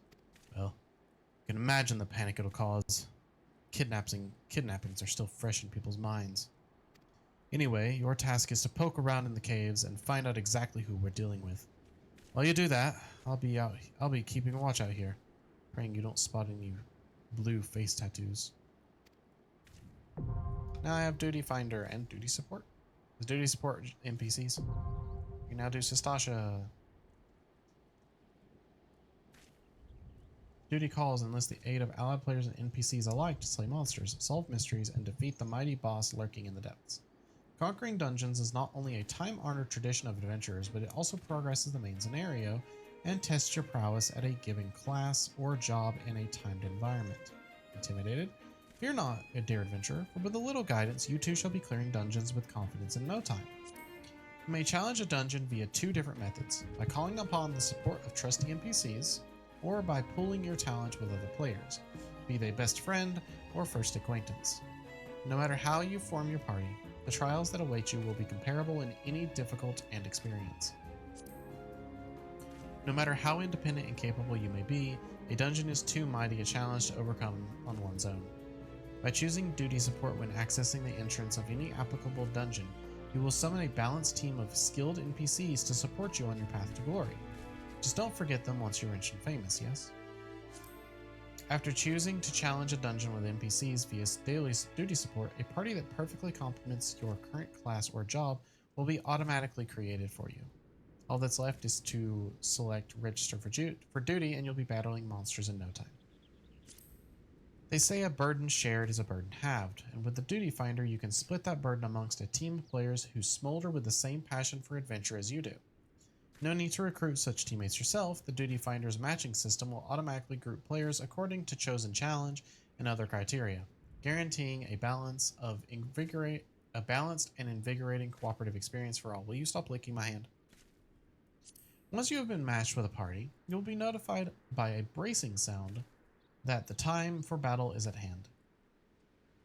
well, you can imagine the panic it'll cause. Kidnappings are still fresh in people's minds. Anyway, your task is to poke around in the caves and find out exactly who we're dealing with. While you do that, I'll be keeping watch out here, praying you don't spot any blue face tattoos. Now I have Duty Finder and Duty Support. Does Duty Support NPCs? You can now do Sastasha. Duty calls enlist the aid of allied players and NPCs alike to slay monsters, solve mysteries, and defeat the mighty boss lurking in the depths. Conquering dungeons is not only a time-honored tradition of adventurers, but it also progresses the main scenario and tests your prowess at a given class or job in a timed environment. Intimidated? Fear not, dear adventurer, for with a little guidance, you too shall be clearing dungeons with confidence in no time. You may challenge a dungeon via two different methods, by calling upon the support of trusty NPCs, or by pooling your talent with other players, be they best friend or first acquaintance. No matter how you form your party, the trials that await you will be comparable in any difficult and experience. No matter how independent and capable you may be, a dungeon is too mighty a challenge to overcome on one's own. By choosing Duty Support when accessing the entrance of any applicable dungeon, you will summon a balanced team of skilled NPCs to support you on your path to glory. Just don't forget them once you're rich and famous, yes? After choosing to challenge a dungeon with NPCs via daily Duty Support, a party that perfectly complements your current class or job will be automatically created for you. All that's left is to select Register for Duty and you'll be battling monsters in no time. They say a burden shared is a burden halved, and with the Duty Finder you can split that burden amongst a team of players who smolder with the same passion for adventure as you do. No need to recruit such teammates yourself. The Duty Finder's matching system will automatically group players according to chosen challenge and other criteria, guaranteeing a balanced and invigorating cooperative experience for all. Will you stop licking my hand? Once you have been matched with a party, you'll be notified by a bracing sound that the time for battle is at hand.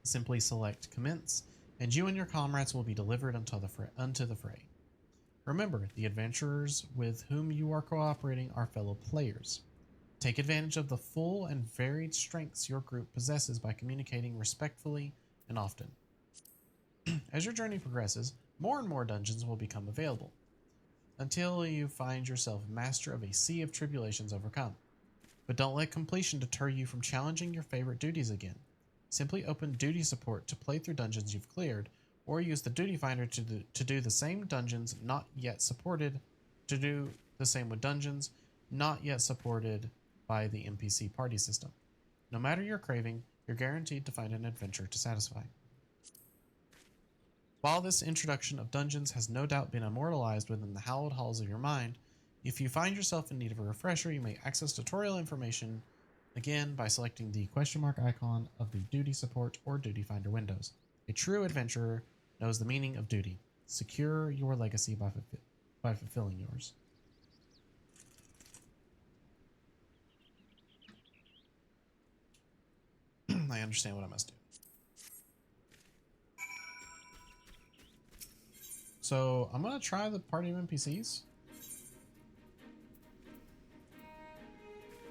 Simply select Commence, and you and your comrades will be delivered unto the fray. Remember, the adventurers with whom you are cooperating are fellow players. Take advantage of the full and varied strengths your group possesses by communicating respectfully and often. As your journey progresses, more and more dungeons will become available, until you find yourself master of a sea of tribulations overcome. But don't let completion deter you from challenging your favorite duties again. Simply open Duty Support to play through dungeons you've cleared, or use the Duty Finder to do the same dungeons not yet supported, to do the same with dungeons not yet supported by the NPC party system. No matter your craving, you're guaranteed to find an adventure to satisfy. While this introduction of dungeons has no doubt been immortalized within the hallowed halls of your mind, if you find yourself in need of a refresher, you may access tutorial information again by selecting the question mark icon of the Duty Support or Duty Finder windows. A true adventurer knows the meaning of duty. Secure your legacy by fulfilling yours. I understand what I must do. So I'm gonna try the party of NPCs.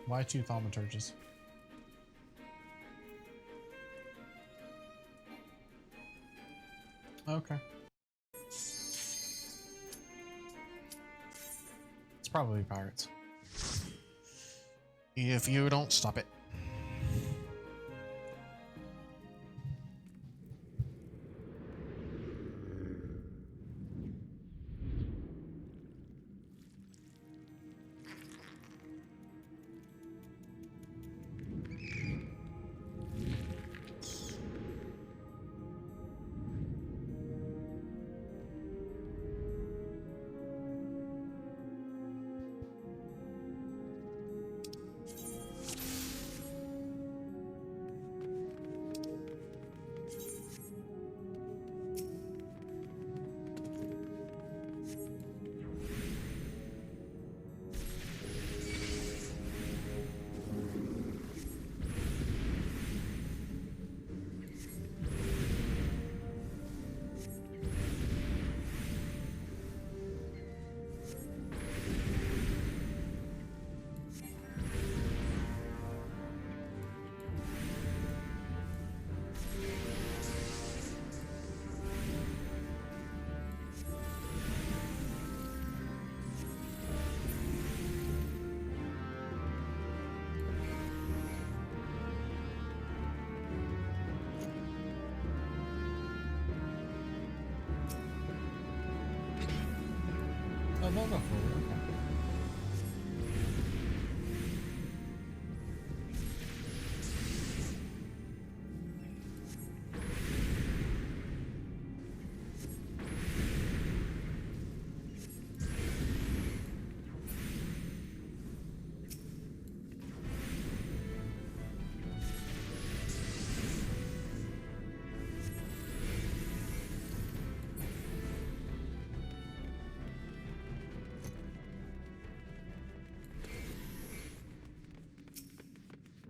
Why 2 thaumaturges? Okay. It's probably pirates. If you don't stop it. we'll go forward. Okay.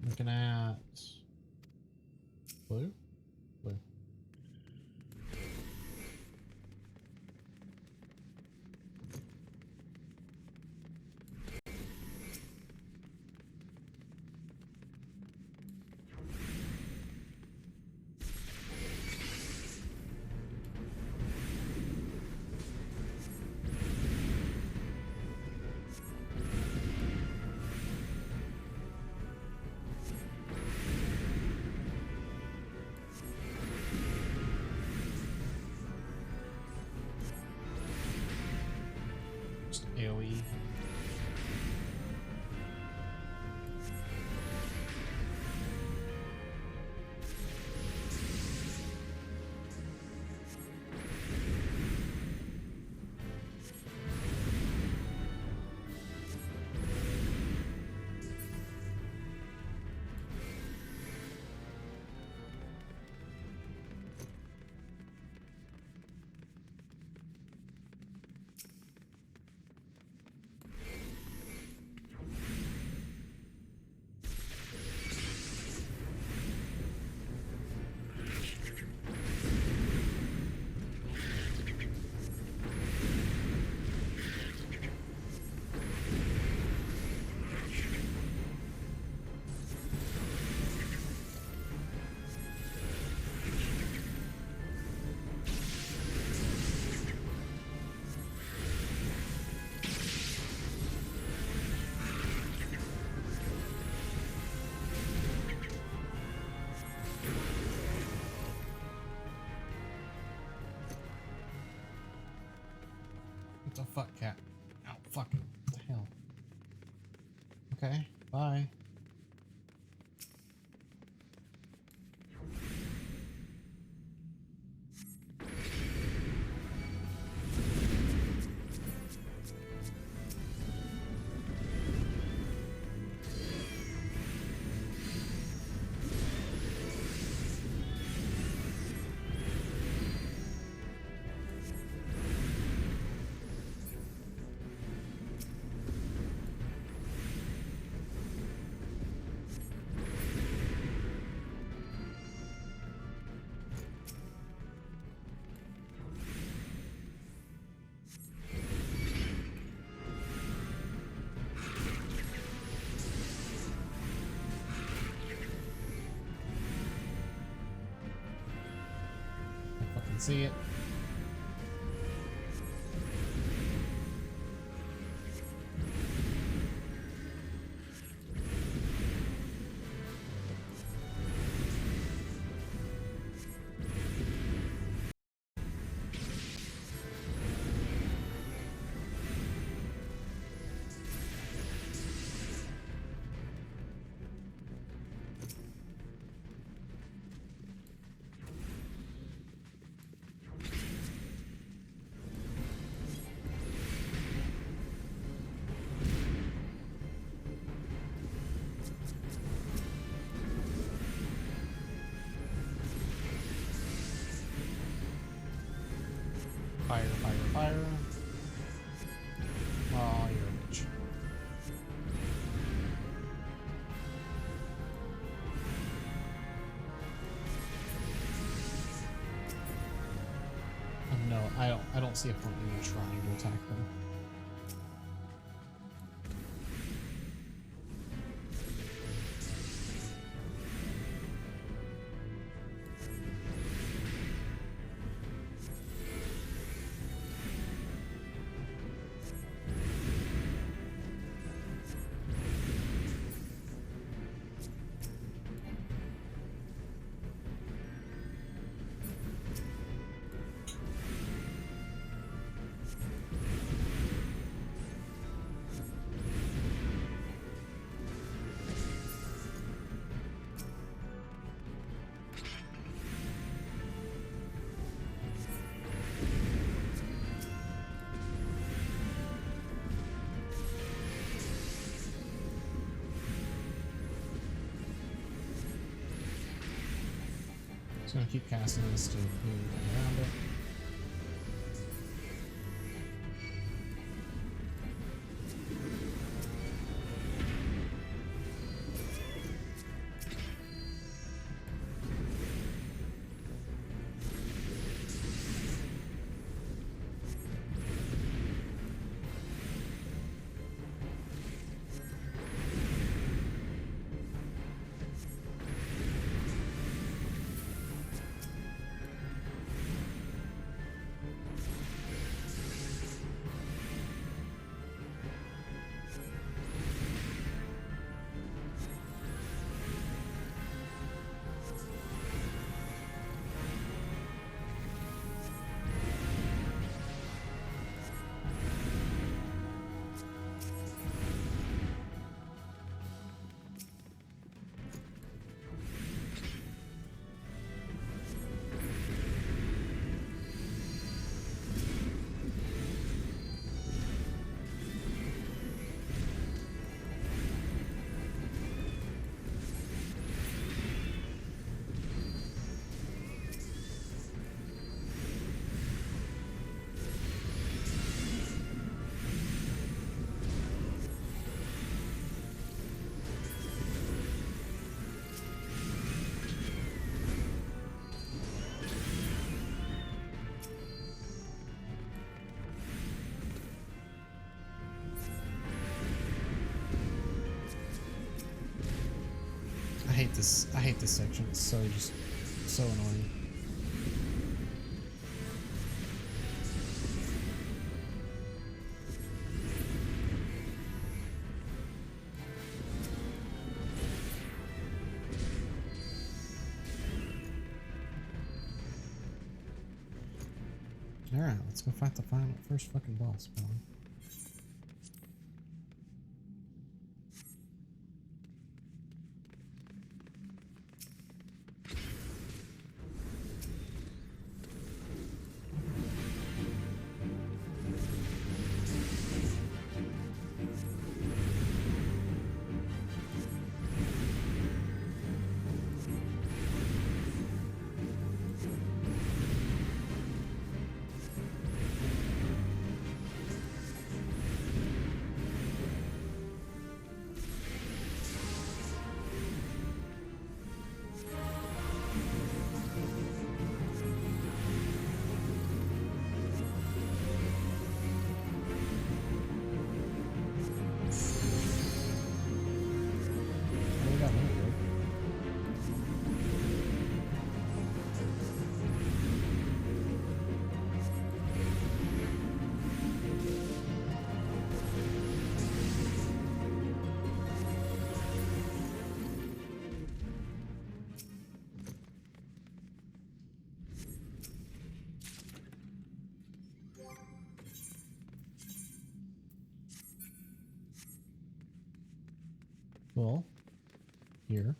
Looking at blue. AoE. What the fuck, cat? Ow, fuck. What the hell? Okay, bye. See it. Fire, fire, fire. Oh, you're a bitch. No, I don't see a point in you trying to attack them. Just gonna keep casting this to move around it. I hate this section. It's so annoying. Alright, let's go fight the first fucking boss, man. Well, here.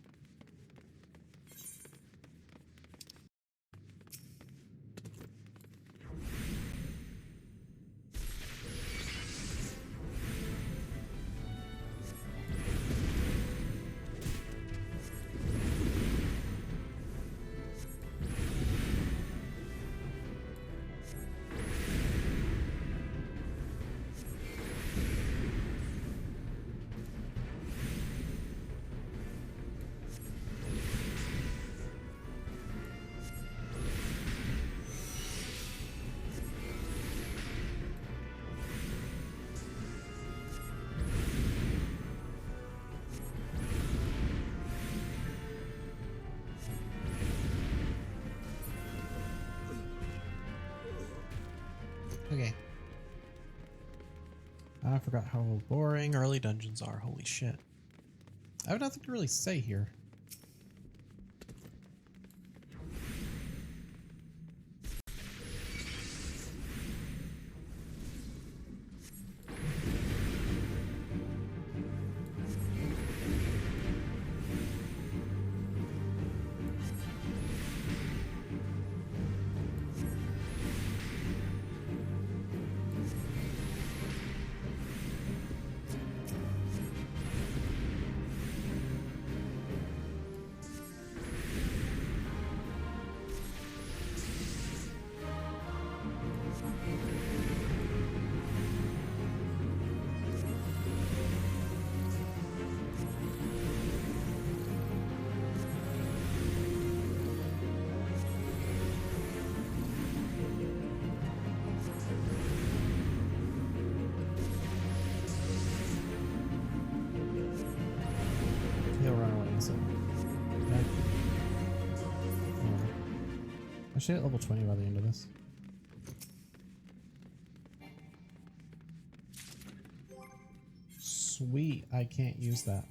Okay. I forgot how Boring early dungeons are. Holy shit. I have nothing to really say here. I should hit level 20 by the end of this. Sweet, I can't use that.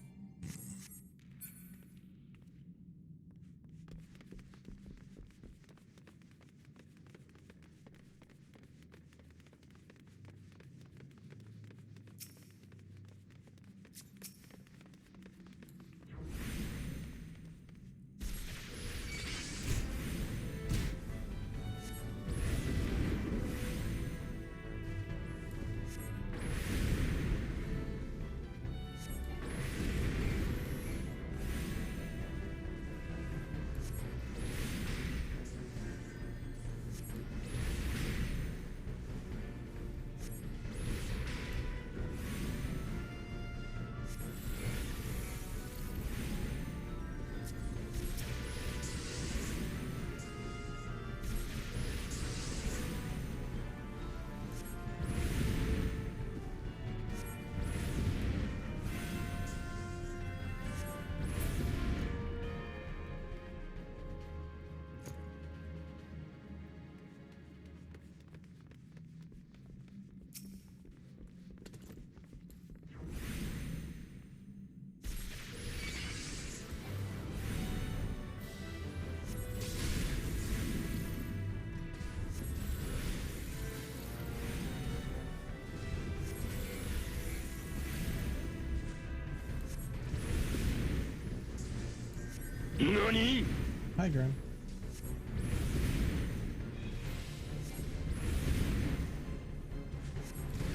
Hi, Grim.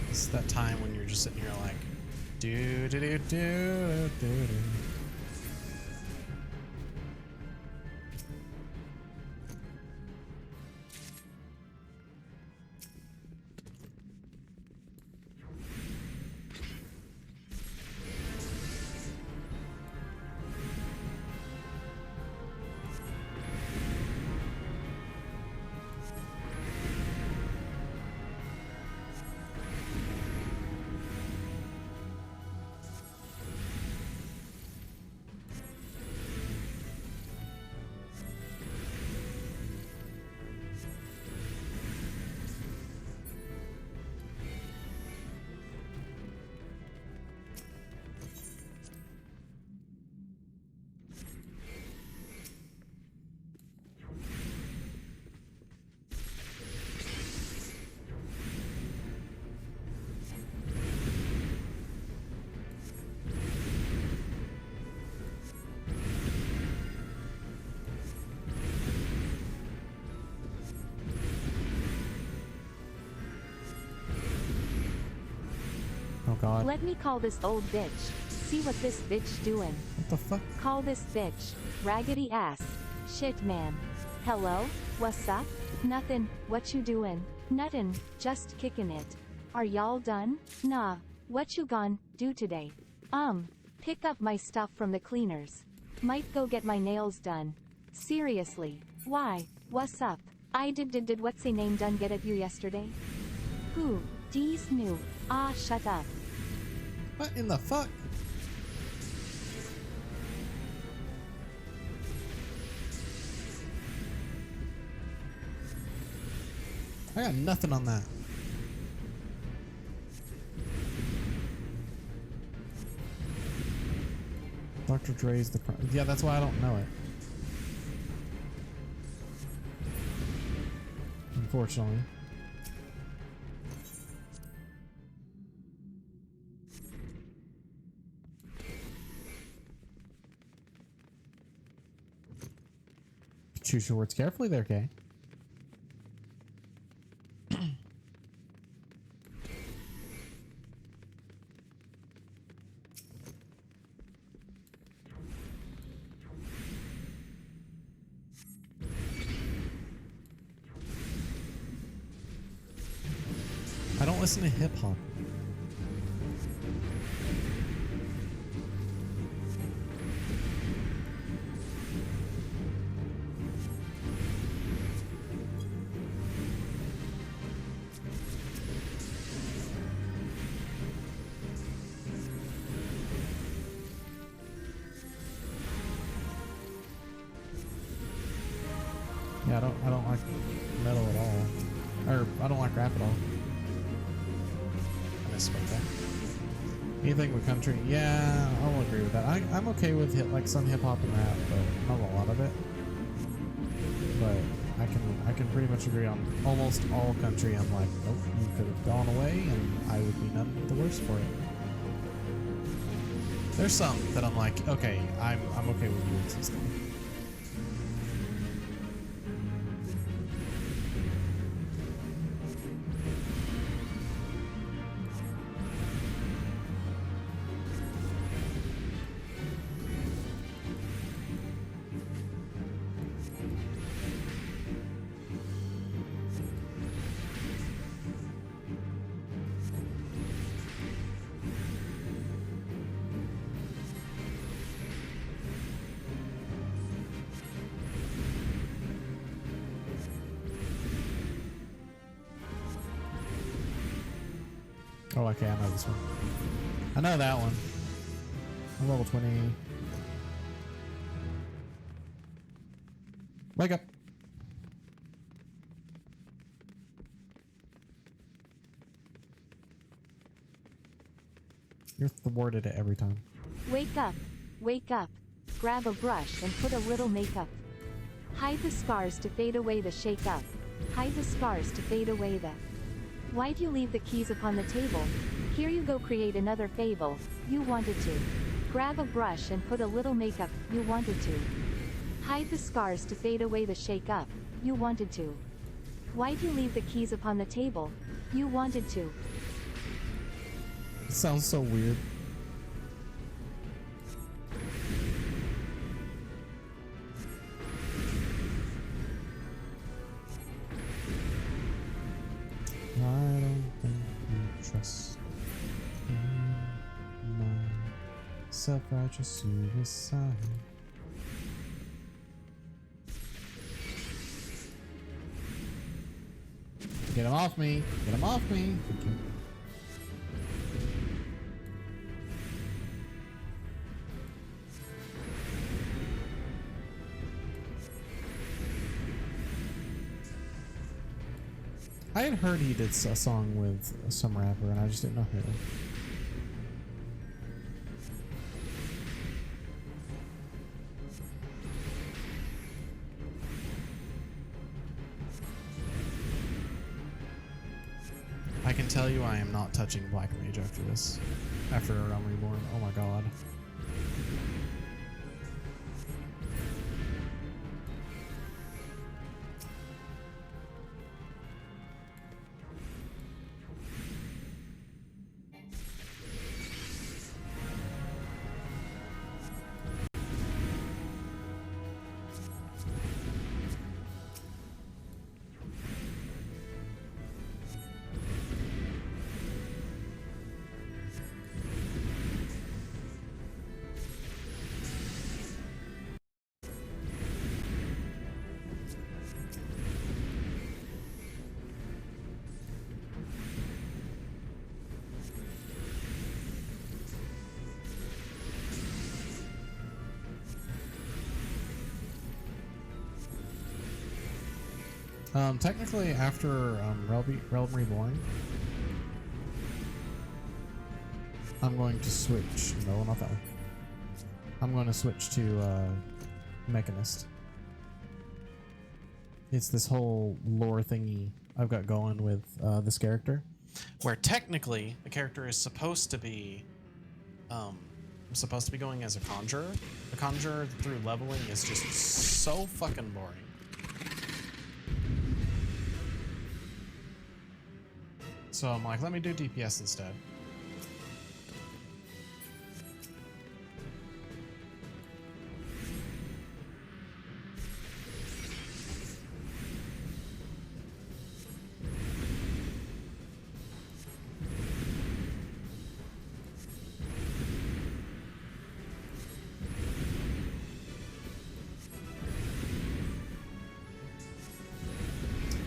It's that time when you're just sitting here like, do do do do do do. Oh god. Let me call this old bitch. See what this bitch doing. What the fuck? Call this bitch. Raggedy ass. Shit, man. Hello? What's up? Nothing. What you doing? Nuttin'. Just kicking it. Are y'all done? Nah. What you gon' do today? Pick up my stuff from the cleaners. Might go get my nails done. Seriously. Why? What's up? I did what's a name done get at you yesterday? Who? D's new. Ah, shut up. What in the fuck? I got nothing on that. Dr. Dre's the crime. Yeah, that's why I don't know it. Unfortunately. Choose your words carefully there, Kay. I don't listen to hip hop. Yeah, I don't like metal at all. Or I don't like rap at all. I misspoke there. Anything with country, yeah, I'll agree with that. I'm okay with like some hip hop and rap, but not a lot of it. But I can pretty much agree on almost all country. I'm like, nope, you could have gone away, and I would be none the worse for it. There's some that I'm like, okay, I'm okay with you existing. Oh, okay, I know this one. I know that one. I'm level 20. Wake up. You're thwarted it every time. Wake up. Wake up. Grab a brush and put a little makeup. Hide the scars to fade away the shake up. Hide the scars to fade away the... Why'd you leave the keys upon the table? Here you go, create another fable. You wanted to. Grab a brush and put a little makeup. You wanted to. Hide the scars to fade away the shake up. You wanted to. Why'd you leave the keys upon the table? You wanted to. It sounds so weird. I don't think you trust in my self-righteous suicide. Get him off me! Get him off me! Thank you. I had heard he did a song with some rapper, and I just didn't know who. I can tell you I am not touching Black Mage after this. After Realm Reborn. Oh my god. Technically, after Realm Reborn, I'm going to switch. No, not that one. I'm going to switch to Mechanist. It's this whole lore thingy I've got going with this character. Where technically the character is supposed to be going as a conjurer. The conjurer through leveling is just so fucking boring. So I'm like, let me do DPS instead.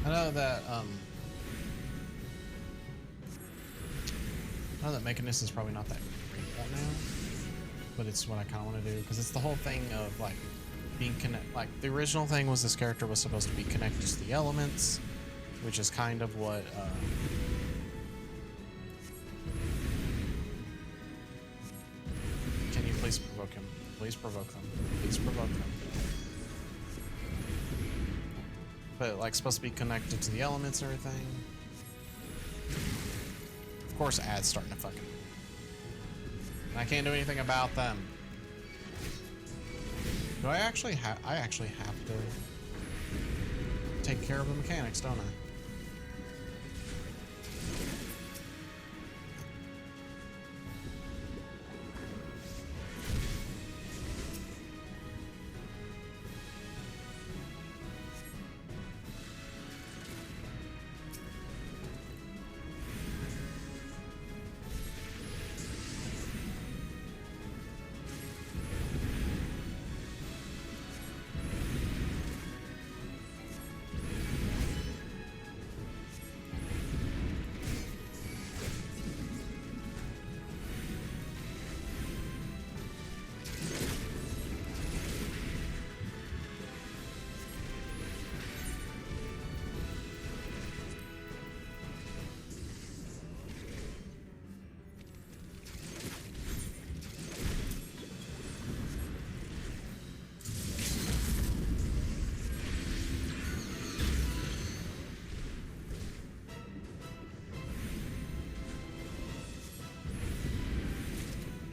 I know that Mechanist is probably not that great right now, but it's what I kind of want to do because it's the whole thing of like being like the original thing was this character was supposed to be connected to the elements, which is kind of what can you please provoke him? Please provoke them. Please provoke them. But like supposed to be connected to the elements and everything. Of course, ads starting to fucking. And I can't do anything about them. Do I actually have? I actually have to take care of the mechanics, don't I?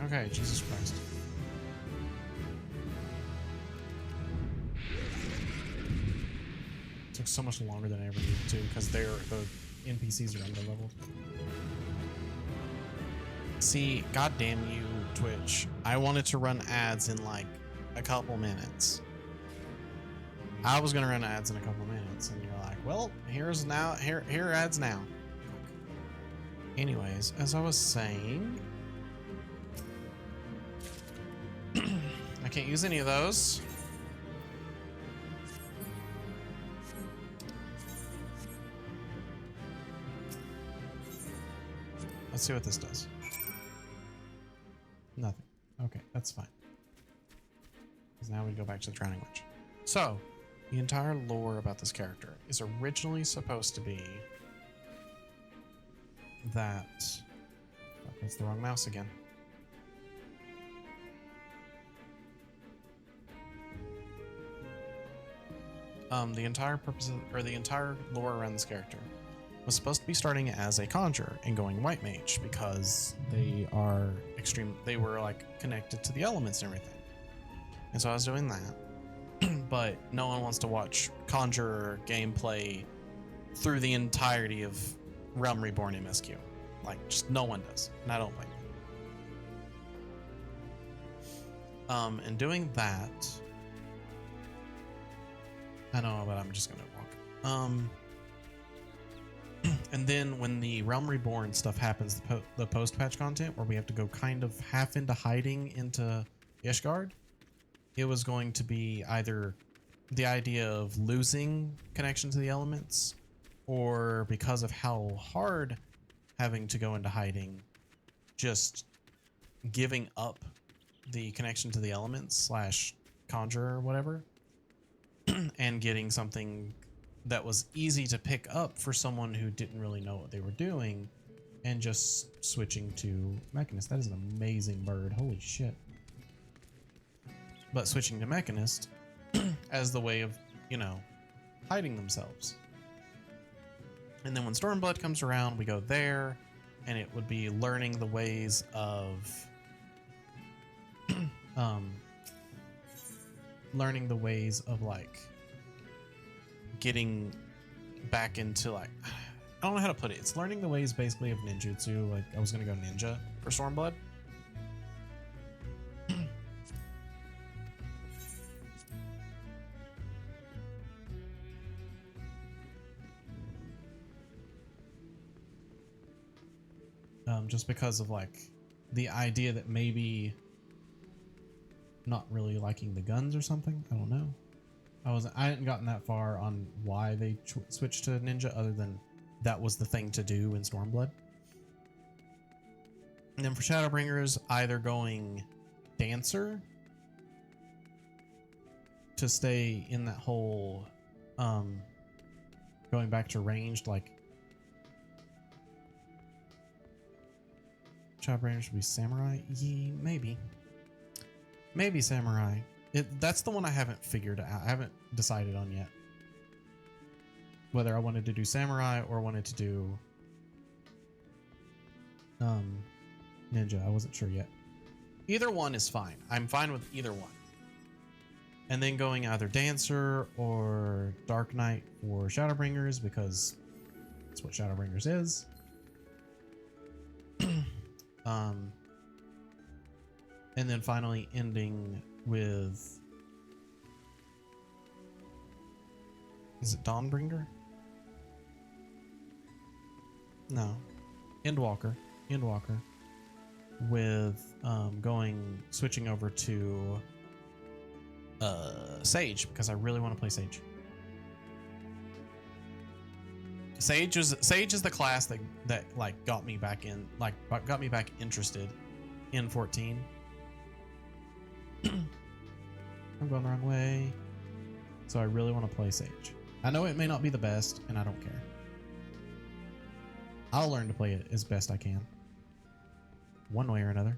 Okay, Jesus Christ. Took so much longer than I ever needed to because the NPCs are under level. See, goddamn you, Twitch. I wanted to run ads in like a couple minutes. I was gonna run ads in a couple minutes, and you're like, well, here are ads now. Anyways, as I was saying, I can't use any of those. Let's see what this does. Nothing. Okay, that's fine. Because now we go back to the Drowning Witch. So, the entire lore about this character is originally supposed to be that... Oh, that's the wrong mouse again. The entire purpose of, or the entire lore around this character was supposed to be starting as a conjurer and going white mage because they were like connected to the elements and everything. And so I was doing that, but no one wants to watch conjurer gameplay through the entirety of Realm Reborn MSQ. Like, just no one does, and I don't blame them. And doing that, I know, but I'm just gonna walk. And then when the Realm Reborn stuff happens, the post-patch content where we have to go kind of half into hiding into Ishgard, it was going to be either the idea of losing connection to the elements, or because of how hard having to go into hiding, just giving up the connection to the elements / conjure or whatever, and getting something that was easy to pick up for someone who didn't really know what they were doing, and just switching to Mechanist. That is an amazing bird. Holy shit. But switching to Mechanist as the way of, you know, hiding themselves. And then when Stormblood comes around, we go there, and it would be learning the ways of like getting back into, like, I don't know how to put it. It's learning the ways basically of ninjutsu. Like, I was gonna go ninja for Stormblood. Just because of like the idea that maybe not really liking the guns or something. I don't know. I hadn't gotten that far on why they switched to ninja, other than that was the thing to do in Stormblood. And then for Shadowbringers, either going dancer to stay in that whole going back to ranged, like Shadowbringer should be samurai? Maybe samurai. That's the one I haven't figured out. I haven't decided on yet. Whether I wanted to do samurai or wanted to do ninja. I wasn't sure yet. Either one is fine. I'm fine with either one. And then going either dancer or dark knight for Shadowbringers, because that's what Shadowbringers is. And then finally ending with, is it Dawnbringer? No, Endwalker with switching over to Sage, because I really want to play Sage. Sage is the class that like got me back interested in 14. I'm going the wrong way. So I really want to play Sage. I know it may not be the best, and I don't care. I'll learn to play it as best I can. One way or another.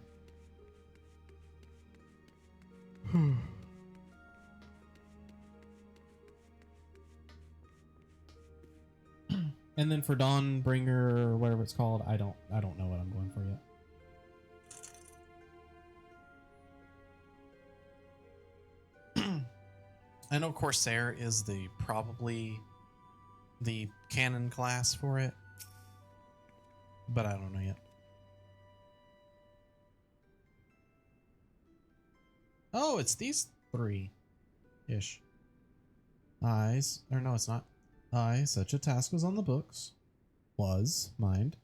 And then for Dawnbringer or whatever it's called, I don't know what I'm going for yet. I know Corsair is probably the canon class for it, but I don't know yet. Oh, it's these three-ish. Eyes, or no, it's not. Aye, such a task was on the books. Was, mind.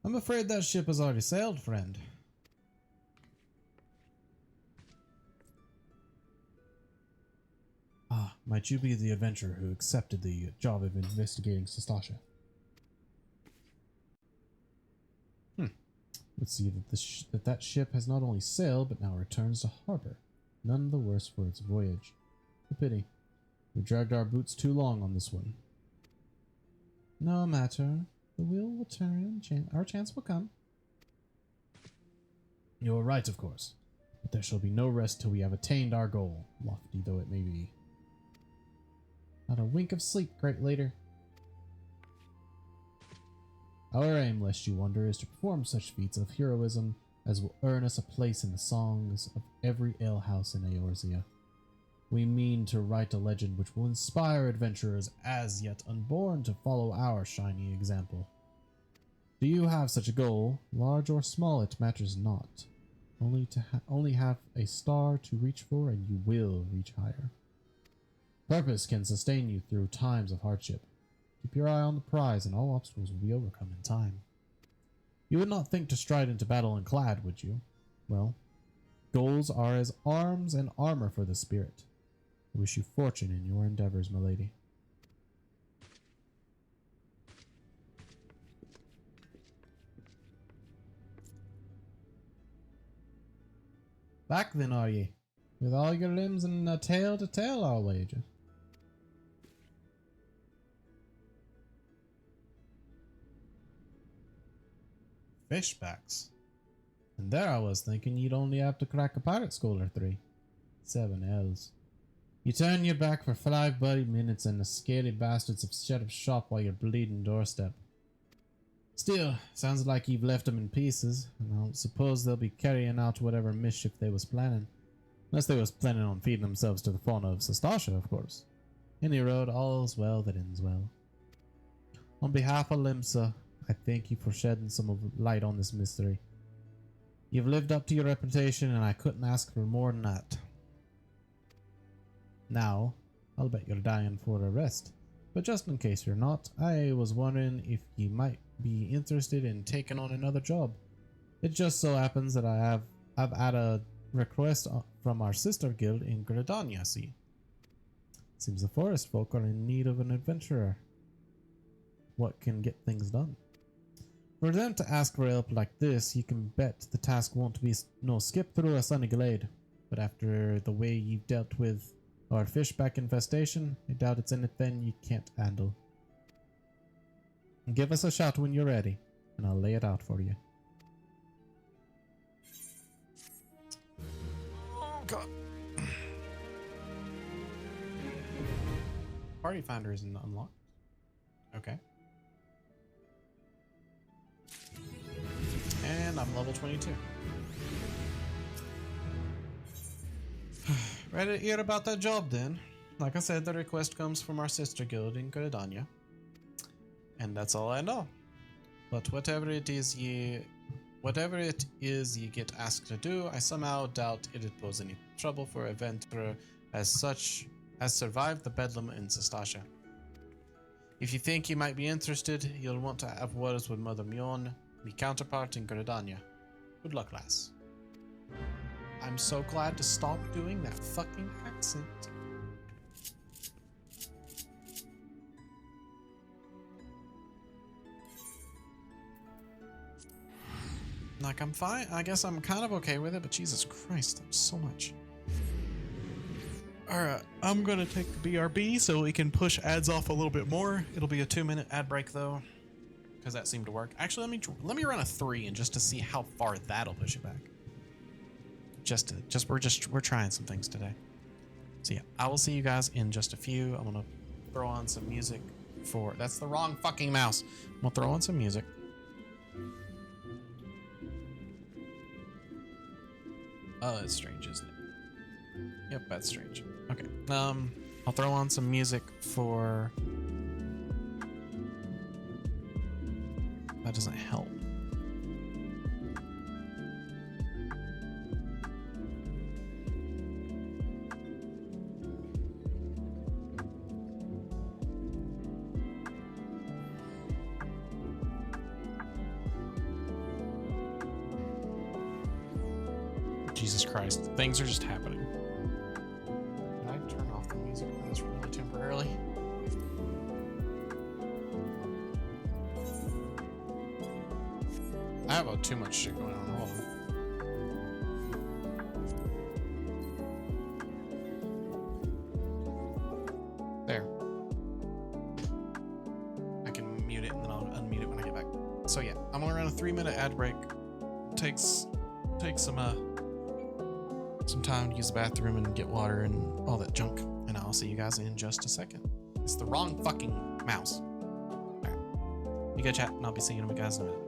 I'm afraid that ship has already sailed, friend. Ah, might you be the adventurer who accepted the job of investigating Sastasha? Let's see that that ship has not only sailed, but now returns to harbor. None the worse for its voyage. A pity. We dragged our boots too long on this one. No matter. The wheel will turn. Our chance will come. You are right, of course. But there shall be no rest till we have attained our goal, lofty though it may be. Not a wink of sleep, great leader. Our aim, lest you wonder, is to perform such feats of heroism as will earn us a place in the songs of every alehouse in Eorzea. We mean to write a legend which will inspire adventurers as yet unborn to follow our shining example. Do you have such a goal? Large or small, it matters not. Only have a star to reach for, and you will reach higher. Purpose can sustain you through times of hardship. Keep your eye on the prize, and all obstacles will be overcome in time. You would not think to stride into battle unclad, would you? Well, goals are as arms and armor for the spirit. I wish you fortune in your endeavors, milady. Back then, are ye? With all your limbs and a tail to tell, I'll wager. Fishbacks. And there I was thinking you'd only have to crack a pirate skull or 3. 7 L's. You turn your back for 5 bloody minutes and the scaly bastards have shut up shop while you're bleeding doorstep. Still, sounds like you've left them in pieces, and I don't suppose they'll be carrying out whatever mischief they was planning. Unless they was planning on feeding themselves to the fauna of Sastasha, of course. Any road, all's well that ends well. On behalf of Limsa, I thank you for shedding some light on this mystery. You've lived up to your reputation, and I couldn't ask for more than that. Now, I'll bet you're dying for a rest. But just in case you're not, I was wondering if you might be interested in taking on another job. It just so happens that I've had a request from our sister guild in Gridania, see. Seems the forest folk are in need of an adventurer. What can get things done? For them to ask for help like this, you can bet the task won't be no skip through a sunny glade. But after the way you've dealt with Or fishback infestation. I doubt it's anything you can't handle. Give us a shout when you're ready, and I'll lay it out for you. Oh god. Party Finder isn't unlocked. Okay. And I'm level 22. Ready to hear about that job then? Like I said, the request comes from our sister guild in Gridania. And that's all I know. But whatever it is you get asked to do, I somehow doubt it'd pose any trouble for a venturer as such has survived the bedlam in Sastasha. If you think you might be interested, you'll want to have words with Mother Mion, my counterpart in Gridania. Good luck, lass. I'm so glad to stop doing that fucking accent. Like, I'm fine. I guess I'm kind of okay with it, but Jesus Christ, there's so much. Alright, I'm gonna take the BRB so we can push ads off a little bit more. It'll be a 2-minute ad break though, because that seemed to work. Actually, let me run a 3 and just to see how far that'll push it back. We're trying some things today. So yeah, I will see you guys in just a few. I'm gonna throw on some music for. That's the wrong fucking mouse. I'm gonna throw on some music. Oh, that's strange, isn't it? Yep, that's strange. Okay. I'll throw on some music for. That doesn't help. Jesus Christ, things are just happening. Can I turn off the music for this really temporarily? I have too much shit going on. Hold on. There. I can mute it and then I'll unmute it when I get back. So yeah, I'm gonna run a 3-minute ad break. Takes some time to use the bathroom and get water and all that junk. And I'll see you guys in just a second. It's the wrong fucking mouse. Alright. You go chat and I'll be seeing you guys in a minute.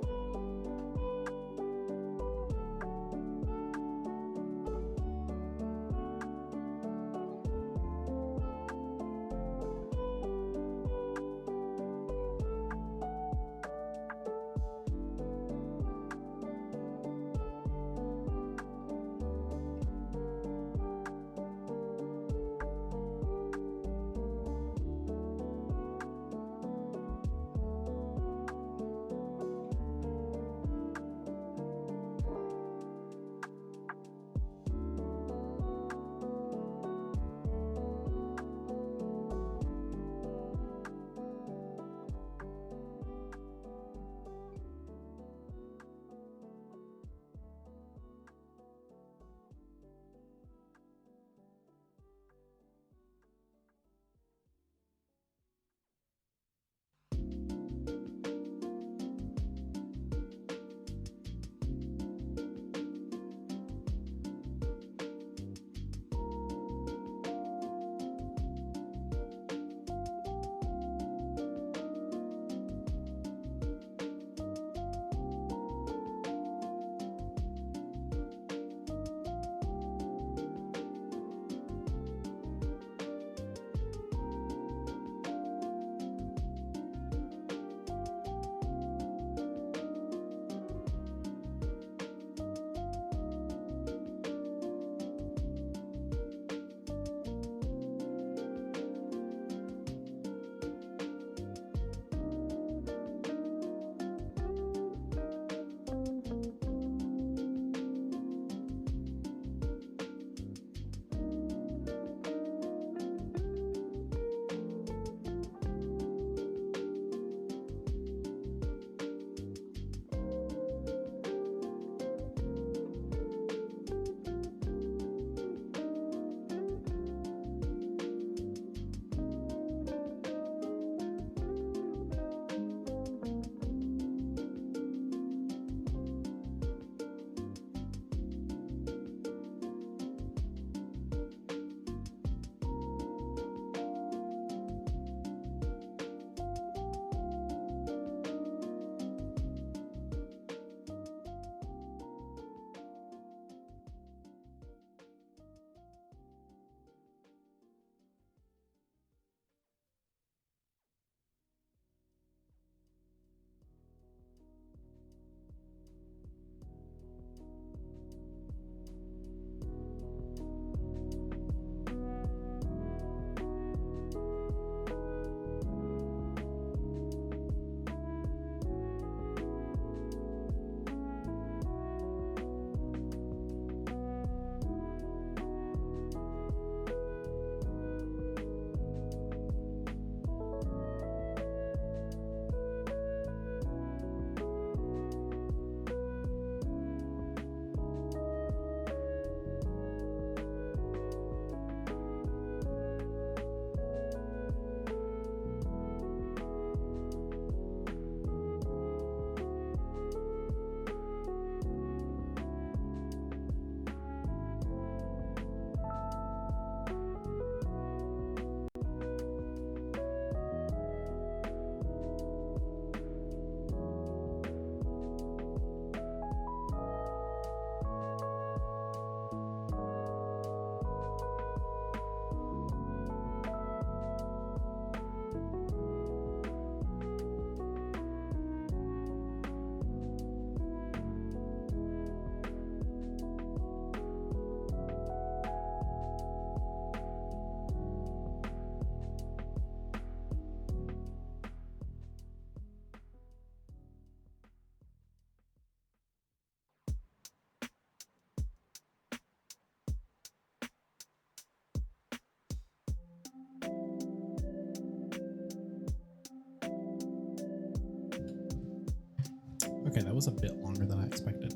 Okay, that was a bit longer than I expected.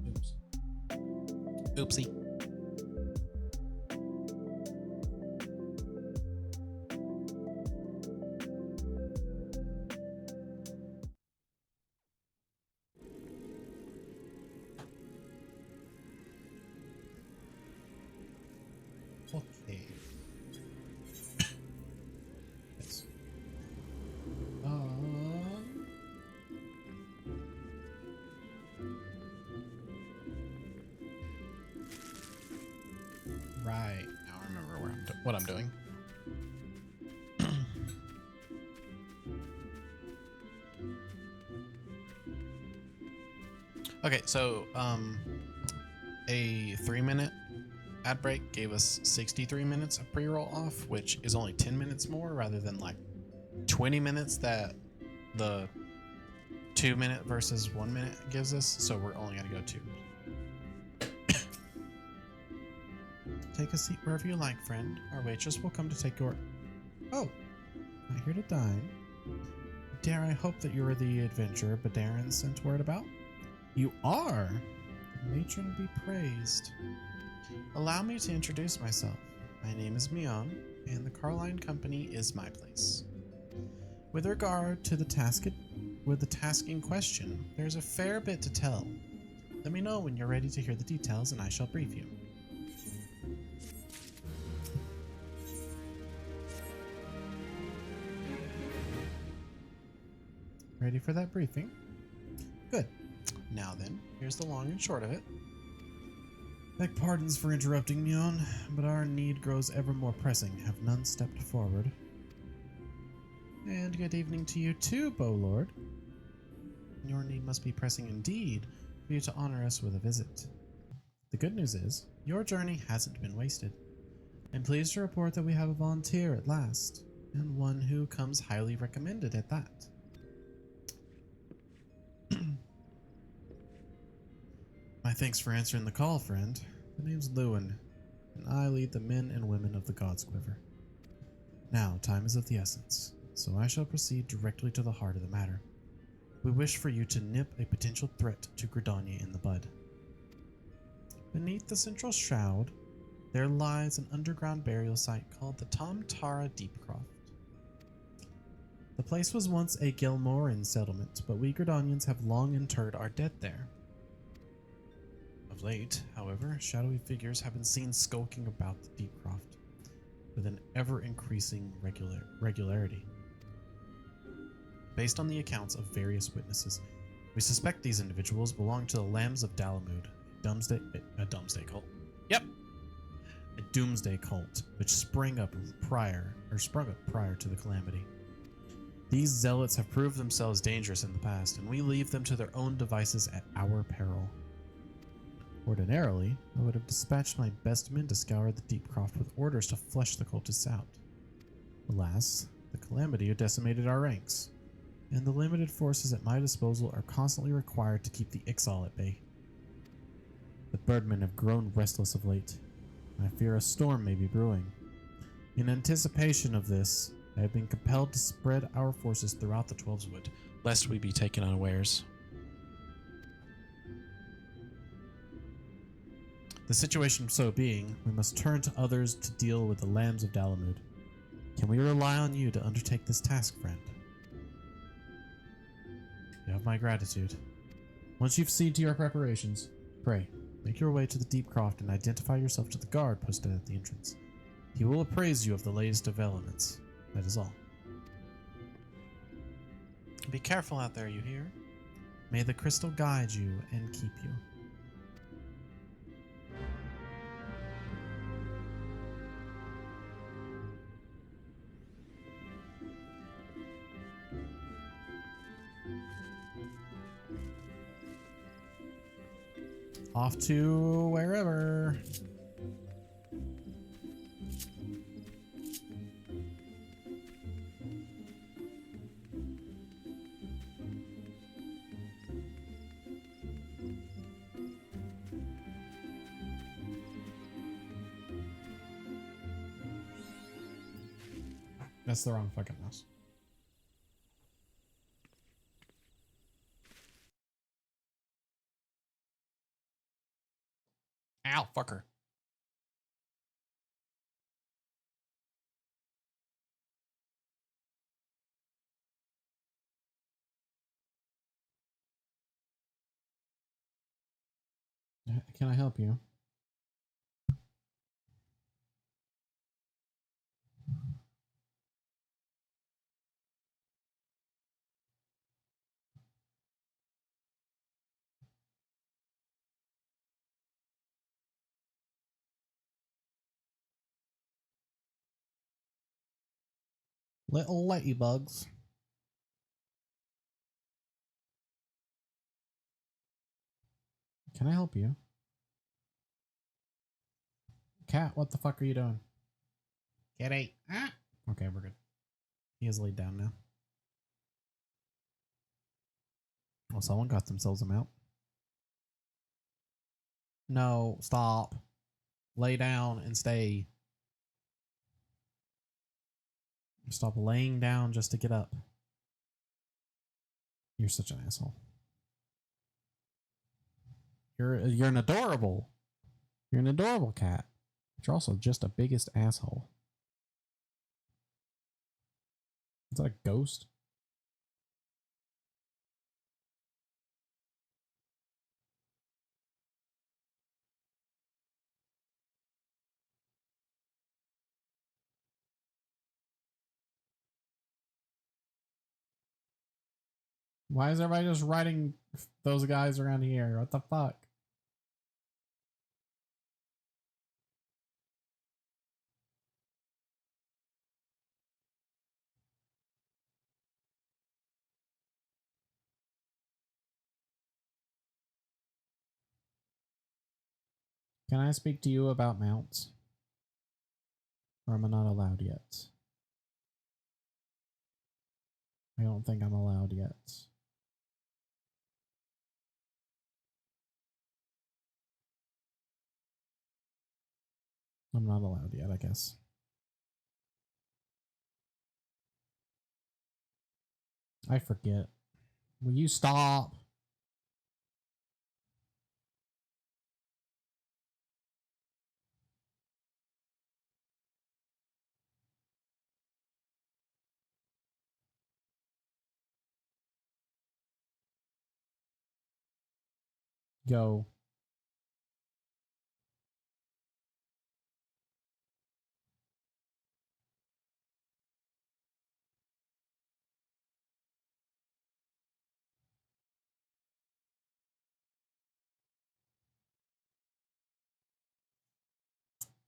Oops. Oopsie. Okay. Yes. Right. Now I remember where what I'm doing. Okay, so a 3-minute ad break gave us 63 minutes of pre-roll off, which is only 10 minutes more rather than like 20 minutes that the 2-minute versus 1 minute gives us. So we're only gonna go 2. Take a seat wherever you like, friend. Our waitress will come to take your... Oh, not here to dine. Dare I hope that you are the adventurer Badarin sent word about? You are? The matron be praised. Allow me to introduce myself. My name is Mion, and the Carline Company is my place. With regard to the task in question, there's a fair bit to tell. Let me know when you're ready to hear the details, and I shall brief you. Ready for that briefing? Good. Now then, here's the long and short of it. Beg pardons for interrupting, Mion, but our need grows ever more pressing. Have none stepped forward? And good evening to you too, Bowlord. Your need must be pressing indeed for you to honor us with a visit. The good news is, your journey hasn't been wasted. I'm pleased to report that we have a volunteer at last, and one who comes highly recommended at that. My thanks for answering the call, friend. The name's Lewin, and I lead the men and women of the God's Quiver. Now, time is of the essence, so I shall proceed directly to the heart of the matter. We wish for you to nip a potential threat to Gridania in the bud. Beneath the central shroud, there lies an underground burial site called the Tom Tara Deepcroft. The place was once a Gelmoran settlement, but we Gridanians have long interred our dead there. Of late, however, shadowy figures have been seen skulking about the Deepcroft with an ever-increasing regularity. Based on the accounts of various witnesses, we suspect these individuals belong to the Lambs of Dalamud, a doomsday cult. Yep, a doomsday cult which sprung up prior to the calamity. These zealots have proved themselves dangerous in the past, and we leave them to their own devices at our peril. Ordinarily, I would have dispatched my best men to scour the Deepcroft with orders to flush the cultists out. Alas, the calamity decimated our ranks, and the limited forces at my disposal are constantly required to keep the Ixal at bay. The birdmen have grown restless of late. I fear a storm may be brewing. In anticipation of this, I have been compelled to spread our forces throughout the Twelveswood, lest we be taken unawares. The situation so being, we must turn to others to deal with the Lambs of Dalamud. Can we rely on you to undertake this task, friend? You have my gratitude. Once you've seen to your preparations, pray, make your way to the Deepcroft and identify yourself to the guard posted at the entrance. He will appraise you of the latest developments. That is all. Be careful out there, you hear? May the crystal guide you and keep you. Off to wherever. That's the wrong fucking mouse. fucker. Can I help you? Little ladybugs. Can I help you? Cat, what the fuck are you doing? Kitty. Ah. Okay, we're good. He is laid down now. Well, someone got themselves a mount. No, stop. Lay down and stay. Stop laying down just to get up. You're such an asshole. You're an adorable. You're an adorable cat. But you're also just a biggest asshole. Is that a ghost? Why is everybody just riding those guys around here? What the fuck? Can I speak to you about mounts? Or am I not allowed yet? I don't think I'm allowed yet. I'm not allowed yet, I guess. I forget. Will you stop? Go.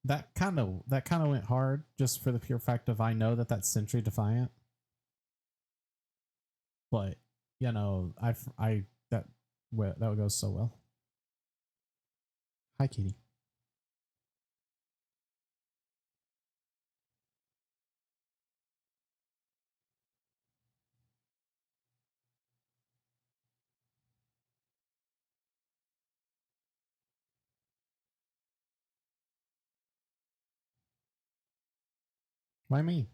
That kind of went hard just for the pure fact of I know that that's Sentry Defiant. But, you know, that goes so well. Hi, kitty. Why me?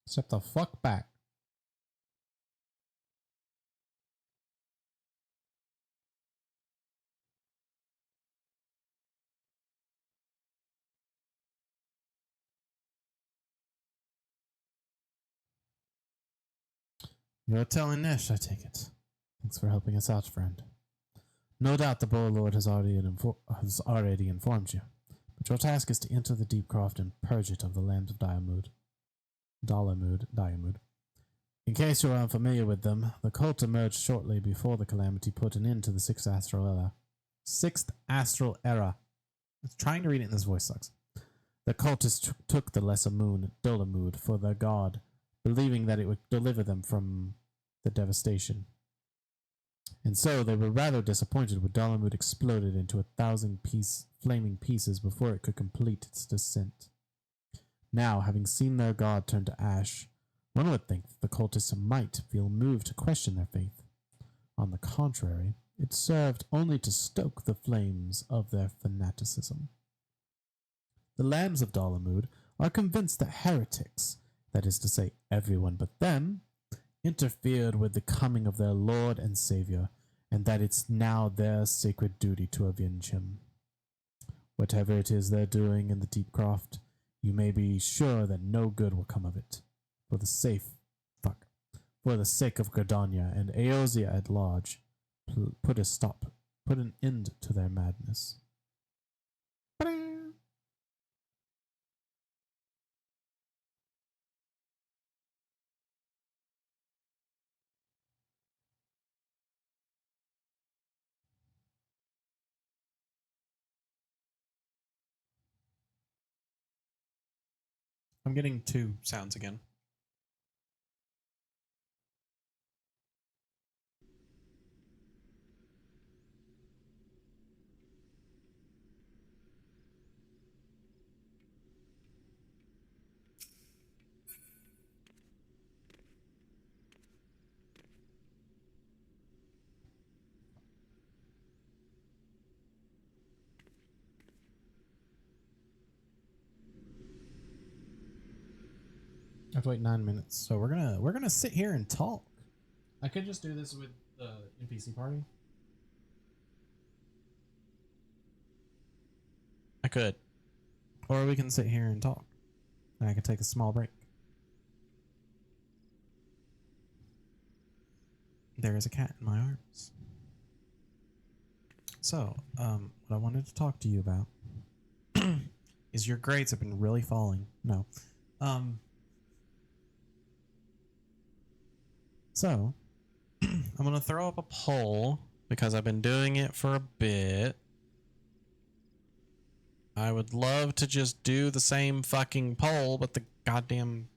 Step the fuck back. You're telling Nesh, I take it. Thanks for helping us out, friend. No doubt the Boar Lord has already informed you, but your task is to enter the Deep Croft and purge it of the lands of Diamud. In case you are unfamiliar with them, the cult emerged shortly before the calamity put an end to the Sixth Astral Era. Sixth Astral Era. Trying to read it in this voice sucks. The cultists took the lesser moon, Dolamud, for their god, believing that it would deliver them from the devastation. And so they were rather disappointed when Dolamud exploded into 1,000 flaming pieces before it could complete its descent. Now, having seen their god turn to ash, one would think that the cultists might feel moved to question their faith. On the contrary, it served only to stoke the flames of their fanaticism. The Lambs of Dolamud are convinced that heretics, that is to say everyone but them, interfered with the coming of their Lord and Savior, and that it's now their sacred duty to avenge him. Whatever it is they're doing in the deep croft, you may be sure that no good will come of it. For the sake of Gardania and Eorzea at large, put an end to their madness. I'm getting two sounds again. I have to wait 9 minutes, so we're gonna sit here and talk. I could just do this with the NPC party. I could. Or we can sit here and talk. And I can take a small break. There is a cat in my arms. So, what I wanted to talk to you about is your grades have been really falling. No. So, I'm going to throw up a poll because I've been doing it for a bit. I would love to just do the same fucking poll, but the goddamn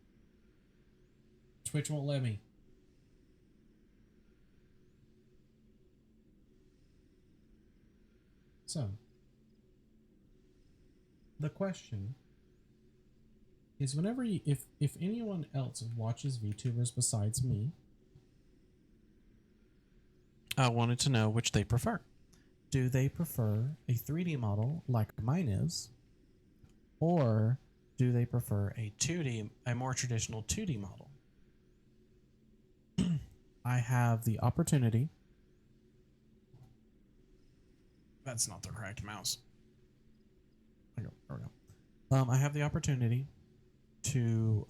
Twitch won't let me. So, the question is whenever you, if anyone else watches VTubers besides me, I wanted to know which they prefer. do they prefer a 3D model like mine is, or do they prefer a more traditional 2D model? I have the opportunity. That's not the correct mouse. There we go. I have the opportunity to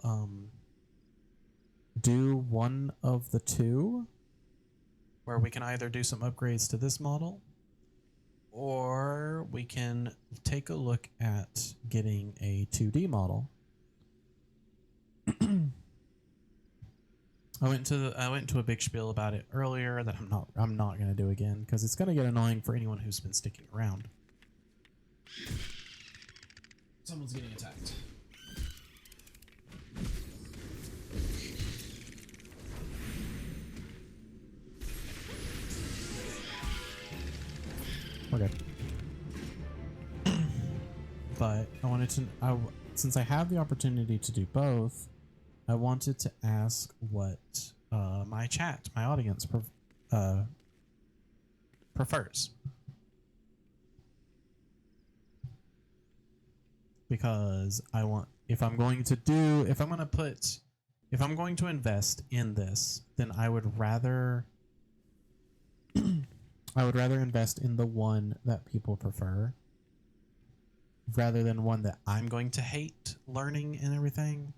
do one of the two, where we can either do some upgrades to this model, or we can take a look at getting a 2D model. I went to a big spiel about it earlier that I'm not going to do again because it's going to get annoying for anyone who's been sticking around. Someone's getting attacked. We're good. But I wanted to, since I have the opportunity to do both, I wanted to ask what my audience prefers. Because if I'm going to invest in this, then I would rather invest in the one that people prefer rather than one that I'm going to hate learning and everything.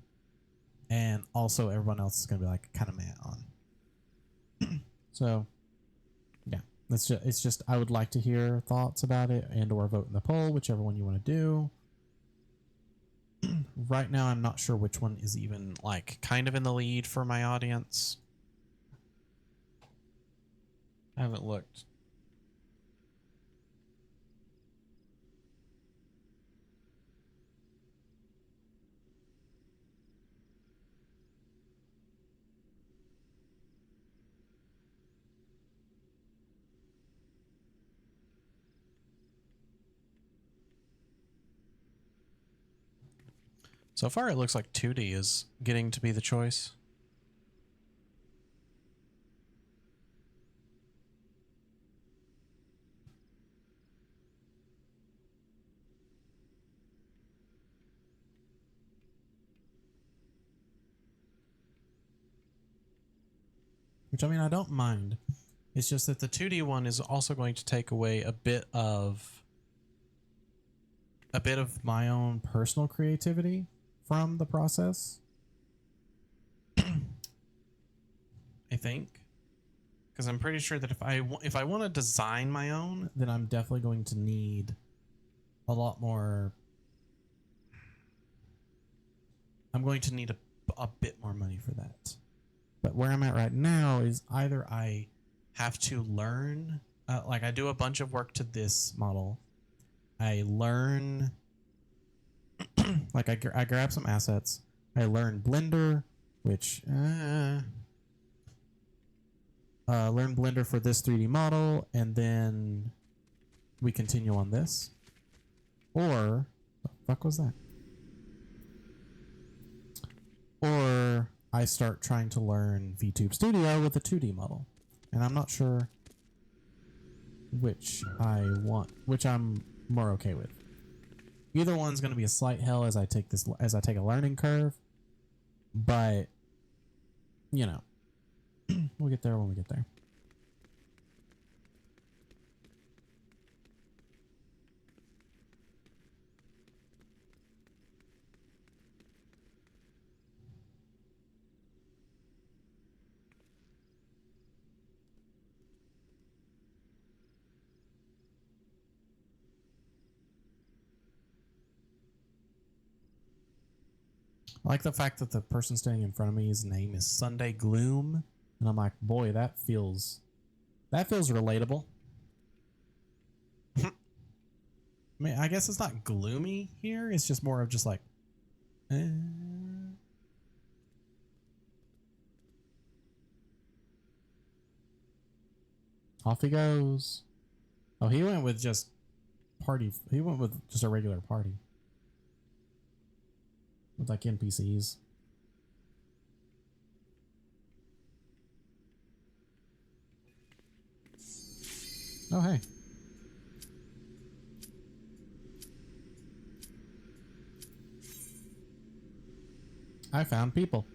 And also everyone else is going to be like kind of mad on. So yeah, it's just I would like to hear thoughts about it and or vote in the poll, whichever one you want to do. Right now, I'm not sure which one is even like kind of in the lead for my audience. I haven't looked. So far, it looks like 2D is getting to be the choice. which I mean, I don't mind. It's just that The 2D one is also going to take away a bit of my own personal creativity from the process. I think, because I'm pretty sure that if I want to design my own, then I'm definitely going to need a lot more. I'm going to need a bit more money for that. But where I'm at right now is either I have to learn, like I do a bunch of work to this model. I learn, like I grab some assets. I learn Blender, which learn Blender for this 3D model, and then we continue on this. Or, the fuck was that? Or I start trying to learn VTube Studio with a 2D model. And I'm not sure which I want, which I'm more okay with. Either one's going to be a slight hell as I take a learning curve, but you know, we'll get there when we get there. I like the fact that the person standing in front of me's name is Sunday Gloom, and I'm like, boy, that feels relatable. I mean, I guess it's not gloomy here. It's just more of just like, off he goes. Oh, he went with just party. He went with just a regular party. With like NPCs. Oh, hey. I found people.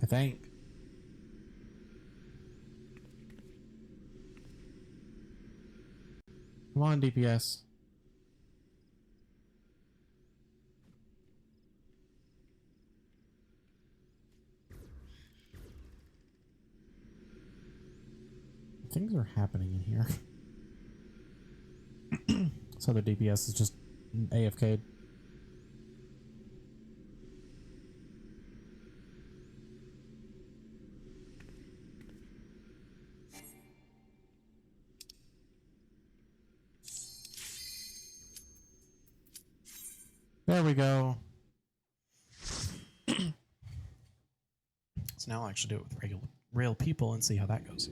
I think. Come on, DPS. Things are happening in here. So the DPS is just AFK'd. There we go. so now I'll actually do it with real people and see how that goes.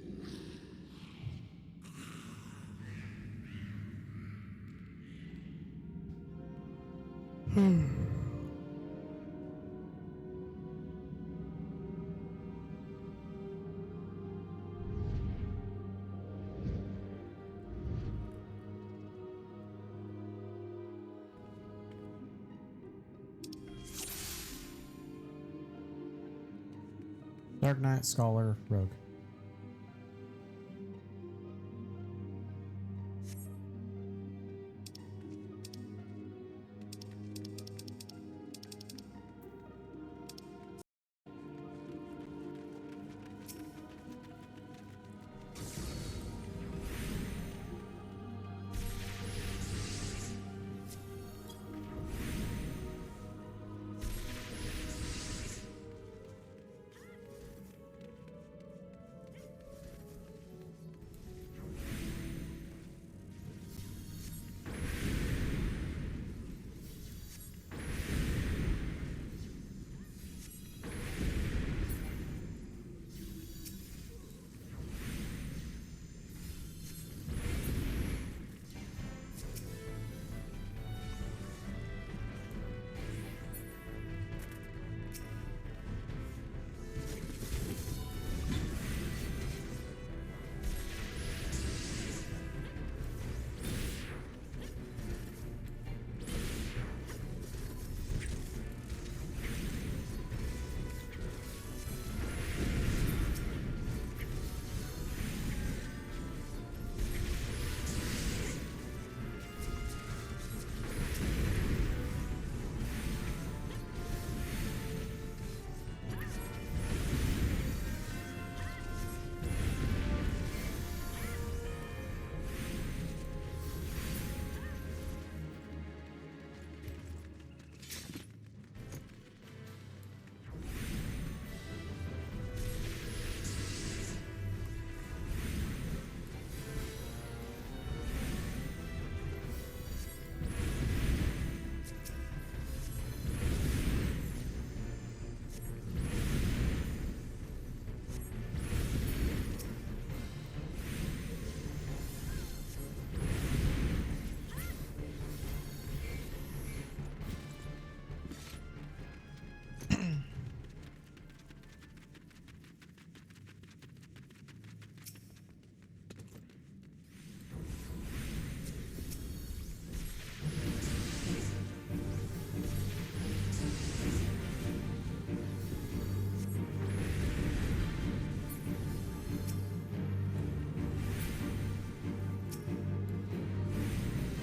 Dark Knight, Scholar, Rogue.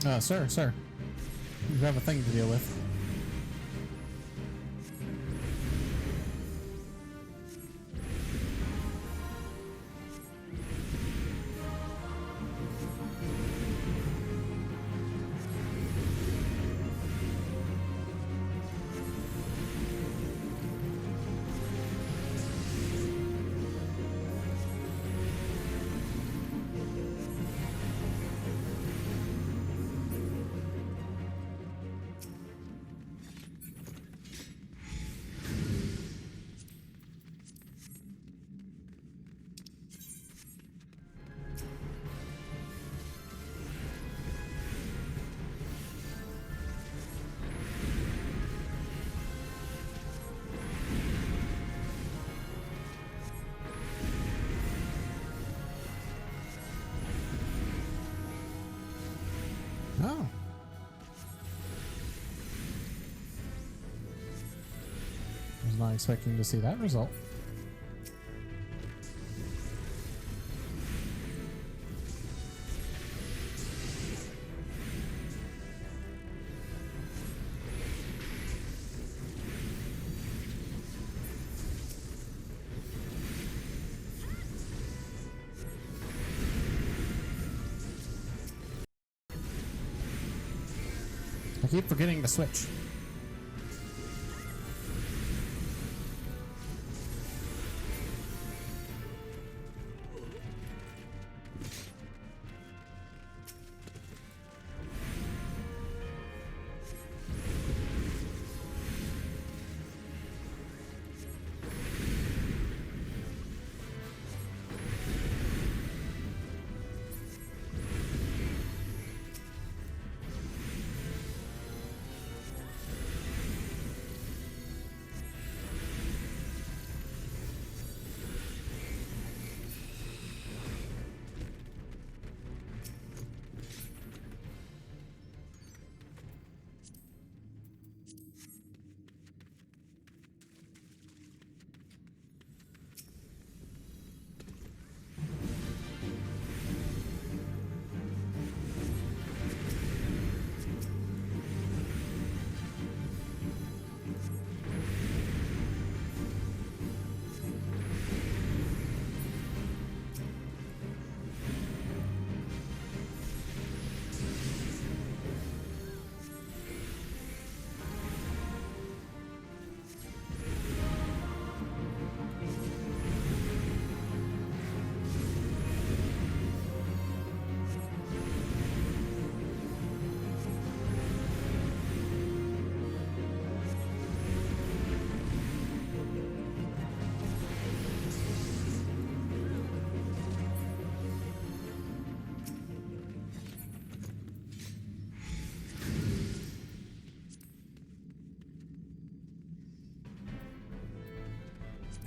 Sir. You have a thing to deal with. Oh. I was not expecting to see that result. I keep forgetting to switch.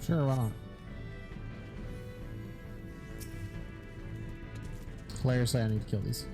Sure, why not? Players say I need to kill these.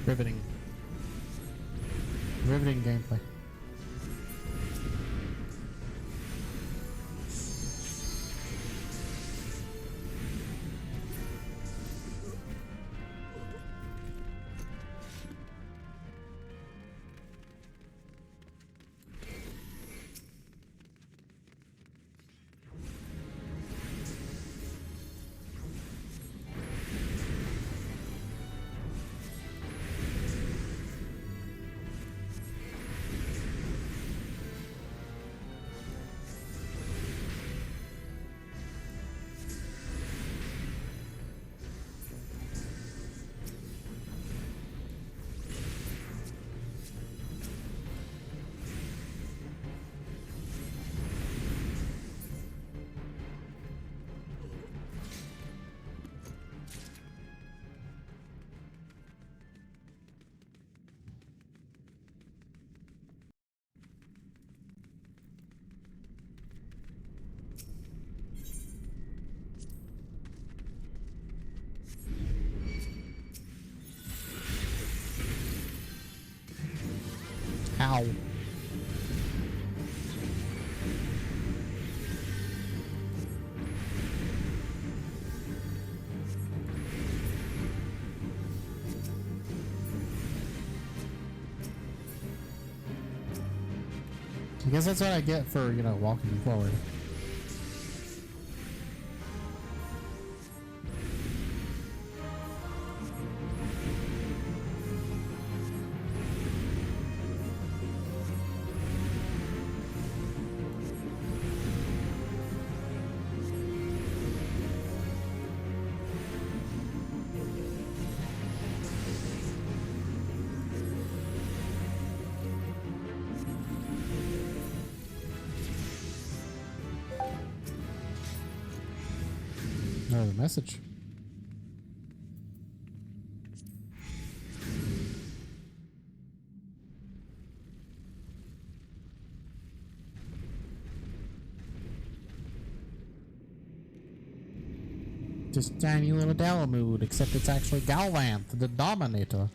Riveting. Riveting gameplay. Ow. I guess that's what I get for, you know, walking forward. Another message. Just tiny little Dalamood, except it's actually Galvanth, the Dominator.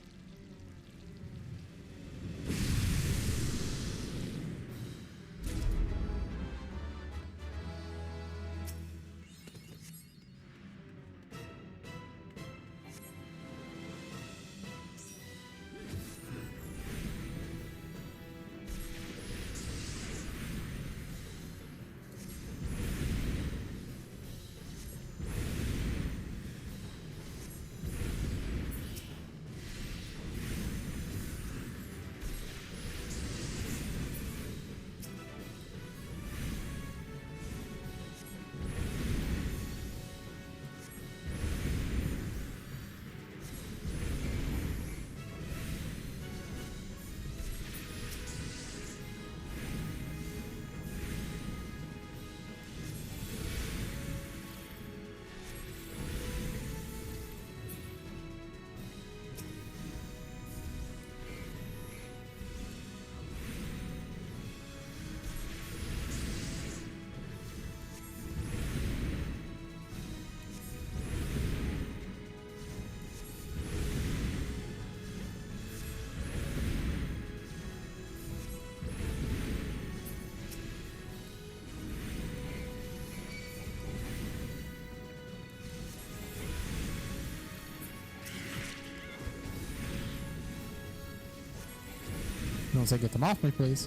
Don't say get them off me, please.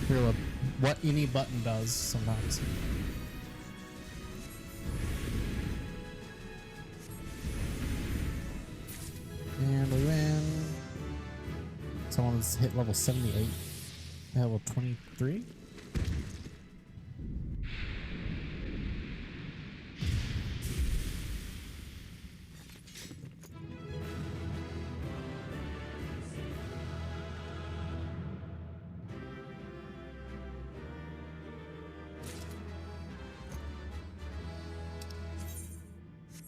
Hear what any button does sometimes. And we win. Someone's hit level 78. Level 23.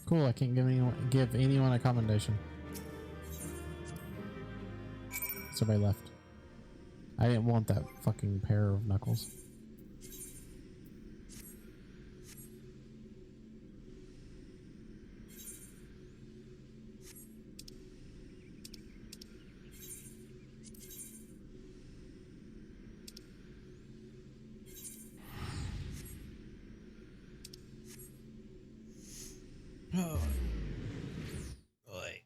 Cool, I can't give anyone a commendation. Somebody left. I didn't want that fucking pair of knuckles. Oh. Boy.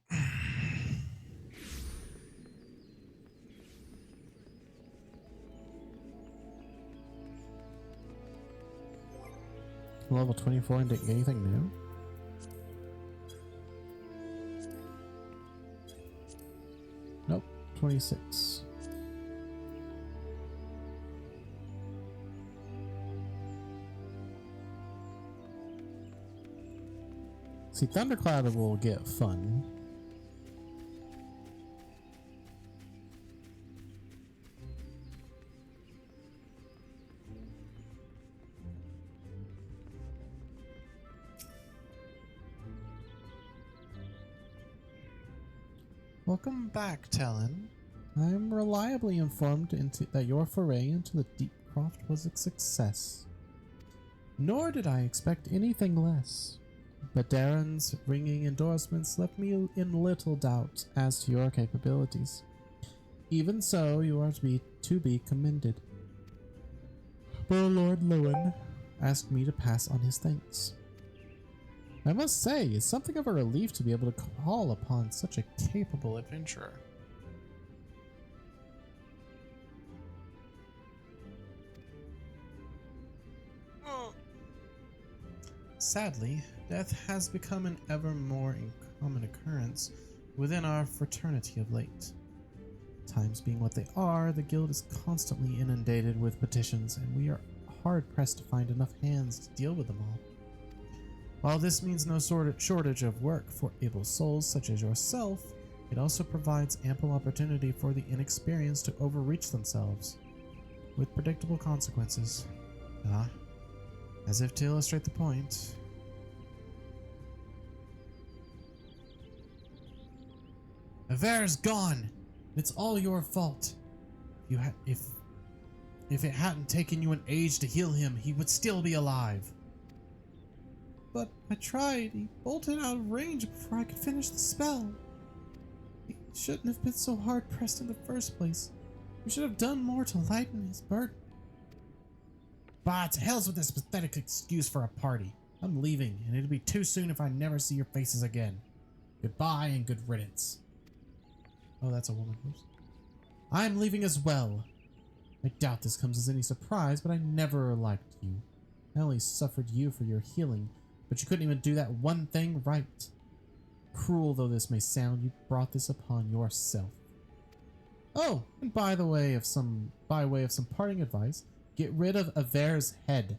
Level 24 and didn't get anything new? Nope, 26. See, Thundercloud will get fun. Welcome back, Talon. I'm reliably informed that your foray into the Deep Croft was a success. Nor did I expect anything less. But Darren's ringing endorsements left me in little doubt as to your capabilities. Even so, you are to be commended. Lord Lewin asked me to pass on his thanks. I must say, it's something of a relief to be able to call upon such a capable adventurer. Sadly, death has become an ever more common occurrence within our fraternity of late. Times being what they are, the guild is constantly inundated with petitions, and we are hard-pressed to find enough hands to deal with them all. While this means no shortage of work for able souls such as yourself, it also provides ample opportunity for the inexperienced to overreach themselves, with predictable consequences. As if to illustrate the point. Aver's gone! It's all your fault. If it hadn't taken you an age to heal him, he would still be alive. But I tried. He bolted out of range before I could finish the spell. He shouldn't have been so hard-pressed in the first place. We should have done more to lighten his burden. Bah, to hell's with this pathetic excuse for a party. I'm leaving, and it'll be too soon if I never see your faces again. Goodbye and good riddance. Oh, that's a woman. Oops. I'm leaving as well. I doubt this comes as any surprise, but I never liked you. I only suffered you for your healing, but you couldn't even do that one thing right. Cruel though this may sound, you brought this upon yourself. Oh, and by way of some parting advice, get rid of Aver's head.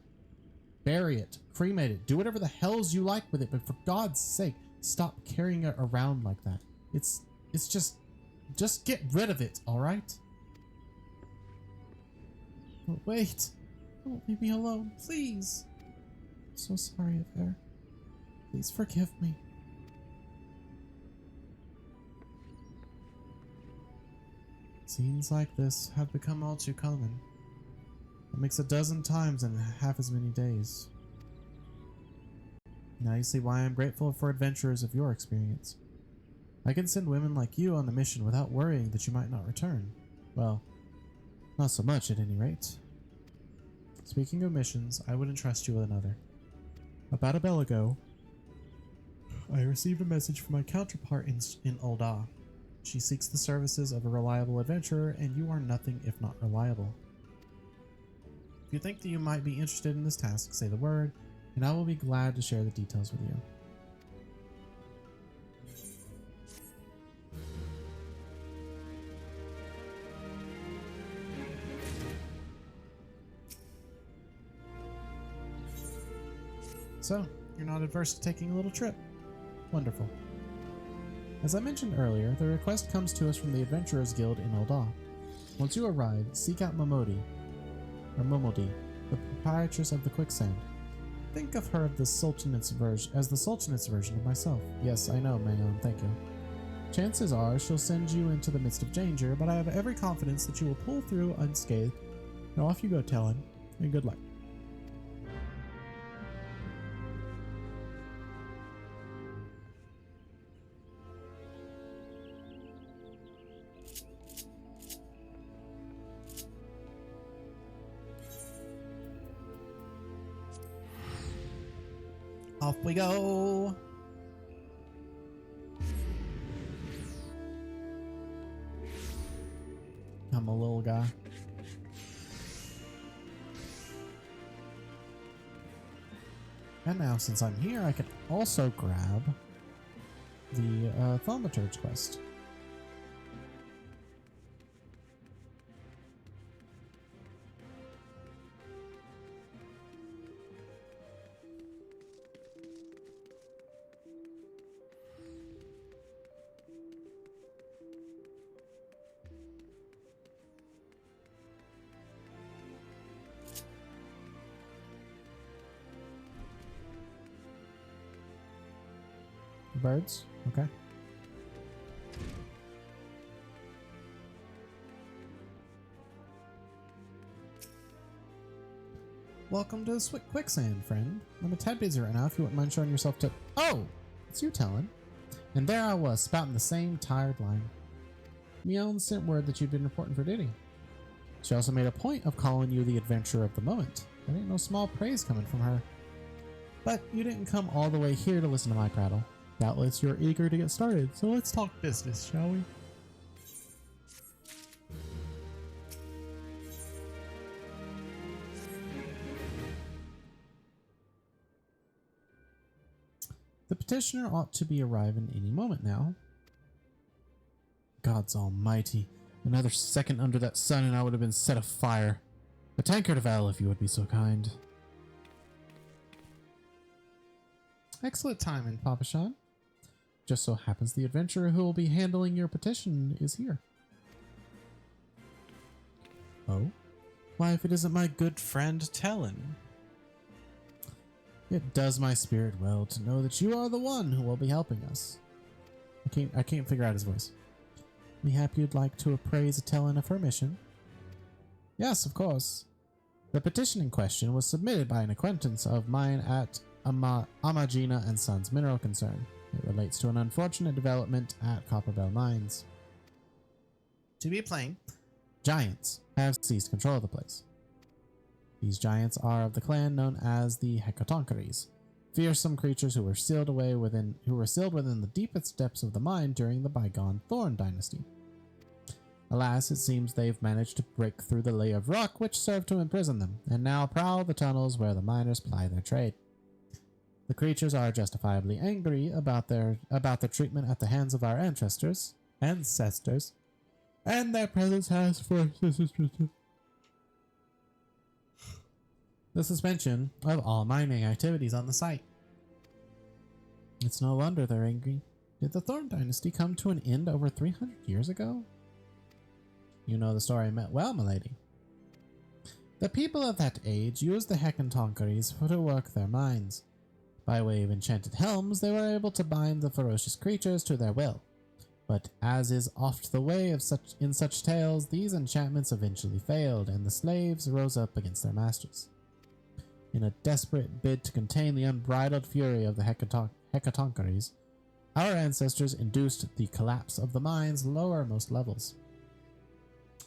Bury it, cremate it, do whatever the hells you like with it, but for God's sake, stop carrying it around like that. It's just get rid of it, alright? Oh, wait, don't leave me alone, please. I'm so sorry, Aver. Please forgive me. Scenes like this have become all too common. It makes a dozen times in half as many days. Now you see why I'm grateful for adventurers of your experience. I can send women like you on a mission without worrying that you might not return. Well, not so much at any rate. Speaking of missions, I would entrust you with another. About a bell ago, I received a message from my counterpart in Ul'dah. She seeks the services of a reliable adventurer, and you are nothing if not reliable. If you think that you might be interested in this task, say the word, and I will be glad to share the details with you. So, you're not adverse to taking a little trip. Wonderful. As I mentioned earlier, the request comes to us from the Adventurers Guild in Ul'dah. Once you arrive, seek out Momodi, the proprietress of the Quicksand. Think of her as the Sultanate's version of myself. Yes, I know, Mayon, thank you. Chances are she'll send you into the midst of danger, but I have every confidence that you will pull through unscathed. Now off you go, Talon, and good luck. Off we go. I'm a little guy. And now, since I'm here, I can also grab the Thaumaturge quest. Birds, okay. Welcome to the quicksand, friend. I'm a tad busy right now if you wouldn't mind showing yourself to— Oh! It's you, Talon. And there I was, spouting the same tired line. Mione sent word that you'd been reporting for duty. She also made a point of calling you the adventurer of the moment. There ain't no small praise coming from her. But you didn't come all the way here to listen to my prattle. Doubtless you're eager to get started, so let's talk business, shall we? The petitioner ought to be arriving any moment now. Gods almighty, another second under that sun and I would have been set afire. A tankard of ale, if you would be so kind. Excellent timing, Papa Sean. Just so happens the adventurer who will be handling your petition is here. Oh? Why, if it isn't my good friend Talon. It does my spirit well to know that you are the one who will be helping us. I can't figure out his voice. Mayhap you'd like to appraise Talon of her mission? Yes, of course. The petition in question was submitted by an acquaintance of mine at Amagina and Sons Mineral Concern. It relates to an unfortunate development at Copperbell Mines. To be plain, giants have seized control of the place. These giants are of the clan known as the Hecatoncheires, fearsome creatures who were sealed within the deepest depths of the mine during the bygone Thorn dynasty. Alas, it seems they've managed to break through the layer of rock which served to imprison them, and now prowl the tunnels where the miners ply their trade. The creatures are justifiably angry about the treatment at the hands of our ancestors, and their presence has forced the suspension of all mining activities on the site. It's no wonder they're angry. Did the Thorn dynasty come to an end over 300 years ago? You know the story well, milady. The people of that age used the Hecatoncheires to work their mines. By way of enchanted helms, they were able to bind the ferocious creatures to their will. But as is oft the way of in such tales, these enchantments eventually failed, and the slaves rose up against their masters. In a desperate bid to contain the unbridled fury of the Hecatoncheires, our ancestors induced the collapse of the mine's lowermost levels.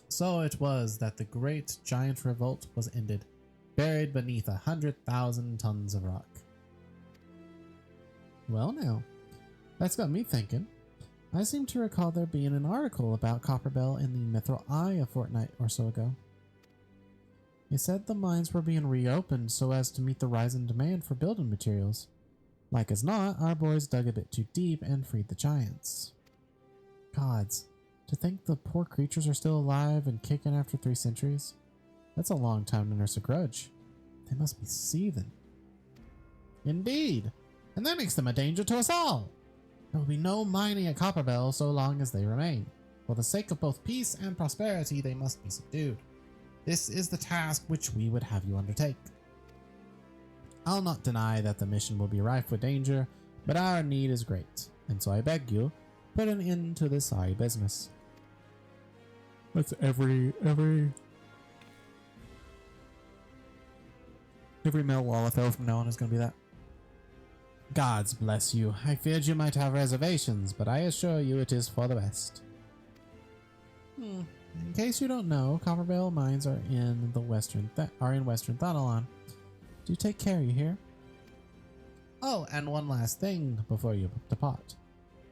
So it was that the great giant revolt was ended, buried beneath 100,000 tons of rock. Well now, that's got me thinking. I seem to recall there being an article about Copperbell in the Mithril Eye a fortnight or so ago. It said the mines were being reopened so as to meet the rising demand for building materials. Like as not, our boys dug a bit too deep and freed the giants. Gods, to think the poor creatures are still alive and kicking after 3 centuries? That's a long time to nurse a grudge. They must be seething. Indeed, and that makes them a danger to us all. There will be no mining at Copperbell so long as they remain. For the sake of both peace and prosperity, they must be subdued. This is the task which we would have you undertake. I'll not deny that the mission will be rife with danger, but our need is great, and so I beg you, put an end to this sorry business. That's every male Lalafell from now on is going to be that. Gods bless you. I feared you might have reservations, but I assure you it is for the best. In case you don't know, Copperbell mines are in the western Thanalan. Do take care, you hear? Oh, and one last thing before you depart.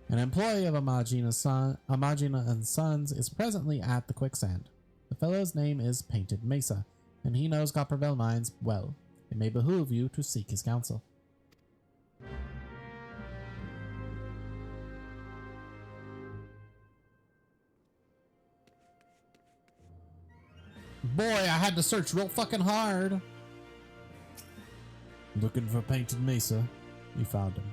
An employee of Amagina and Sons is presently at the quicksand. The fellow's name is Painted Mesa, and he knows Copperbell mines well. It may behoove you to seek his counsel. Boy, I had to search real fucking hard. Looking for Painted Mesa? You found him.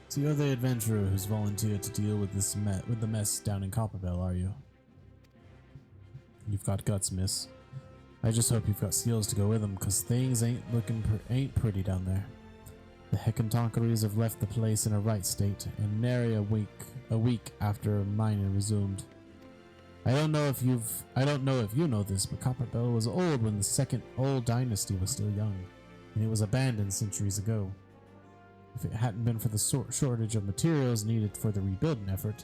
So you're the adventurer who's volunteered to deal with this with the mess down in Copperbell, are you? You've got guts, miss. I just hope you've got skills to go with them, cause things ain't pretty down there. The heckin' Tonkeries have left the place in a right state, and nary a week after mining resumed. I don't know if you know this, but Copperbell was old when the second old dynasty was still young, and it was abandoned centuries ago. If it hadn't been for the shortage of materials needed for the rebuilding effort,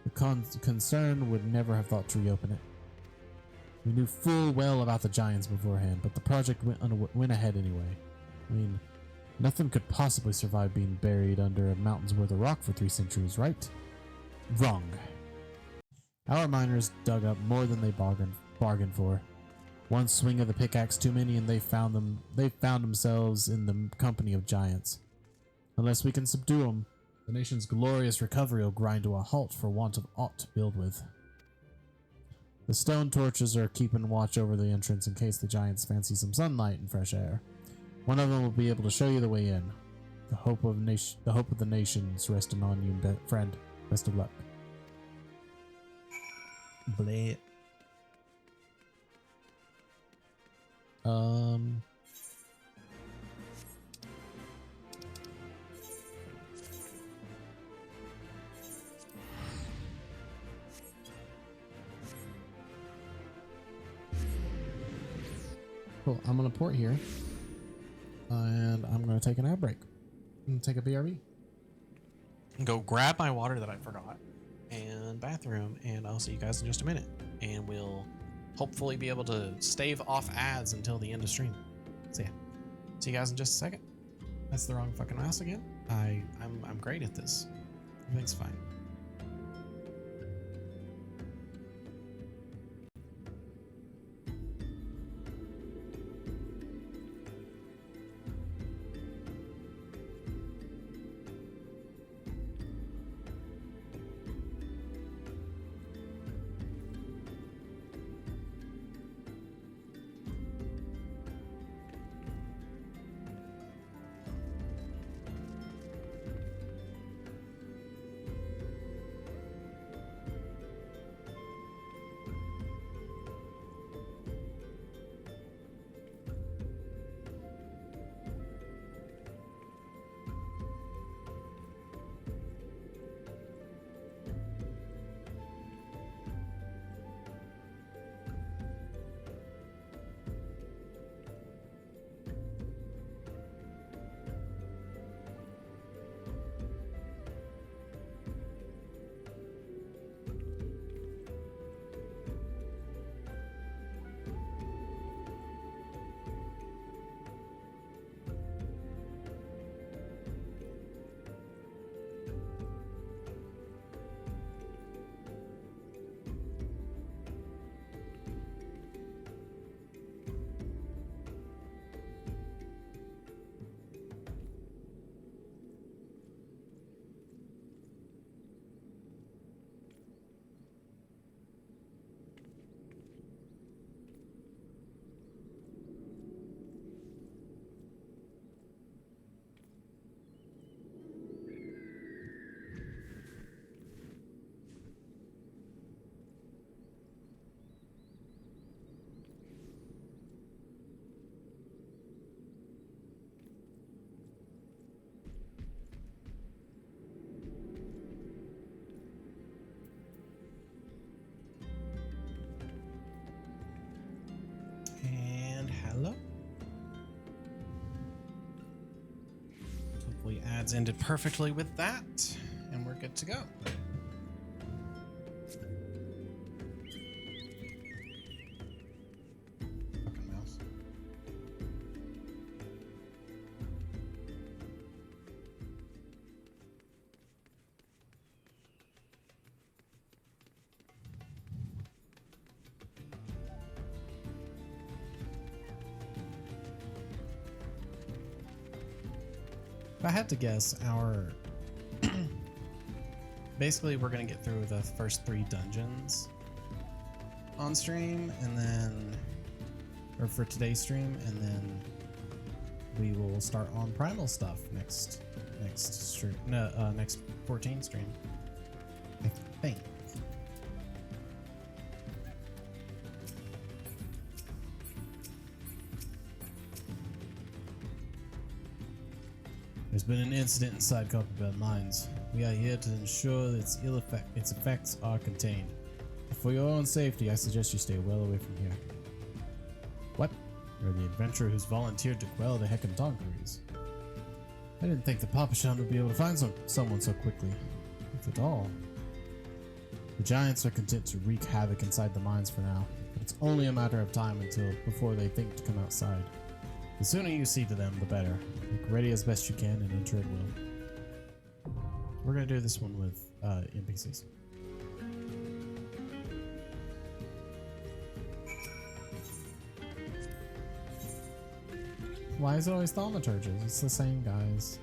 the concern would never have thought to reopen it. We knew full well about the giants beforehand, but the project went ahead anyway. I mean, nothing could possibly survive being buried under a mountain's worth of rock for 3 centuries, right? Wrong. Our miners dug up more than they bargained for. One swing of the pickaxe too many, and they found themselves in the company of giants. Unless we can subdue them, the nation's glorious recovery will grind to a halt for want of aught to build with. The stone torches are keeping watch over the entrance in case the giants fancy some sunlight and fresh air. One of them will be able to show you the way in. The hope of the nation's resting on you, friend. Best of luck. Bleh. Cool. I'm gonna port here, and I'm gonna take an ad break and take a BRB. Go grab my water that I forgot and bathroom, and I'll see you guys in just a minute, and we'll hopefully be able to stave off ads until the end of stream. So yeah, see you guys in just a second. That's the wrong fucking mouse again. I'm great at this. Everything's fine. ads ended perfectly with that, and we're good to go. Fucking mouse. If I had to guess, our basically we're gonna get through the first 3 dungeons on stream, and then, or for today's stream, and then we will start on primal stuff next stream. No, next 14 stream, I think. There's been an incident inside Copperbell Mines. We are here to ensure that its effects are contained. For your own safety, I suggest you stay well away from here. What? You're the adventurer who's volunteered to quell the Hecatoncheires. I didn't think the Papashan would be able to find someone so quickly, if at all. The giants are content to wreak havoc inside the mines for now, but it's only a matter of time before they think to come outside. The sooner you see to them, the better. Make ready as best you can and enter at will. We're gonna do this one with NPCs. Why is it always thaumaturges? It's the same guys.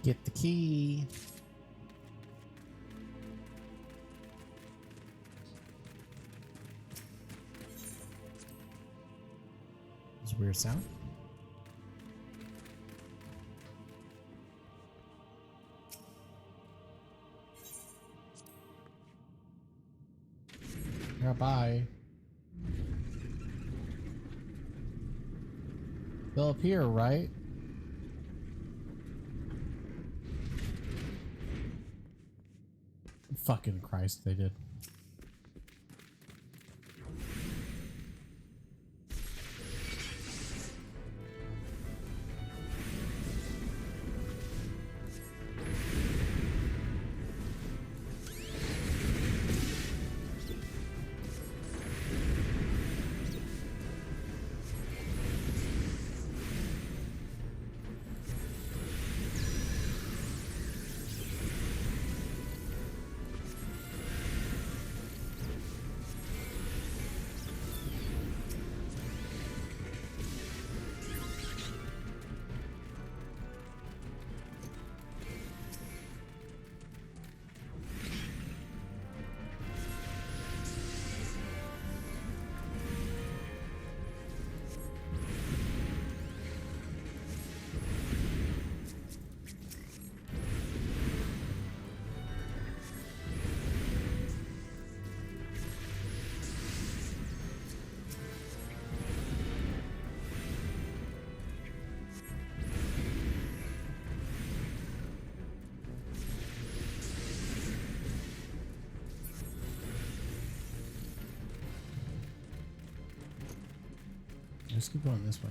Get the key. There's a weird sound. Yeah, bye. They'll appear, right? Fucking Christ, they did. Let's keep going this way.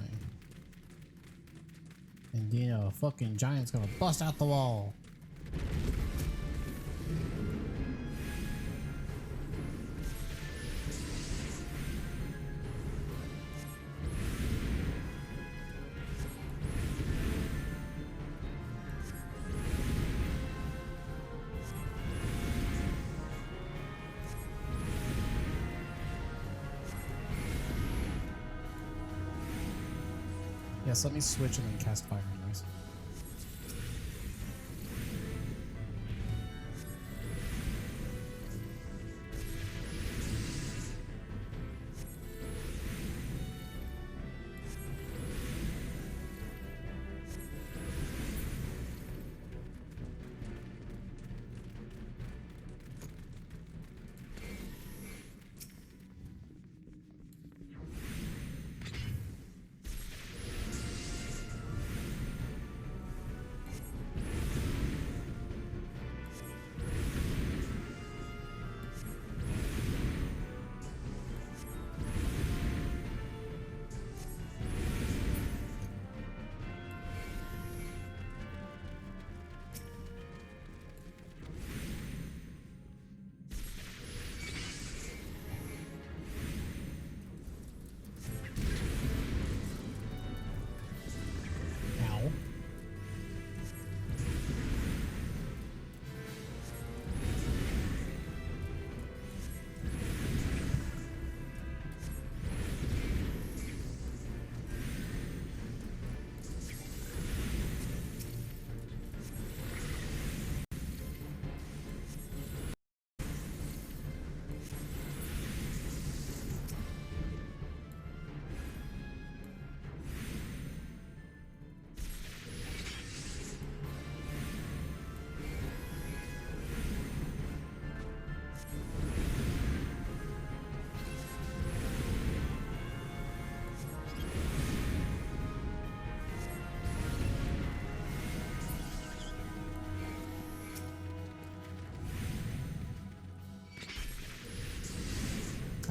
And then a fucking giant's gonna bust out the wall. Yes, let me switch and then cast fire anyways.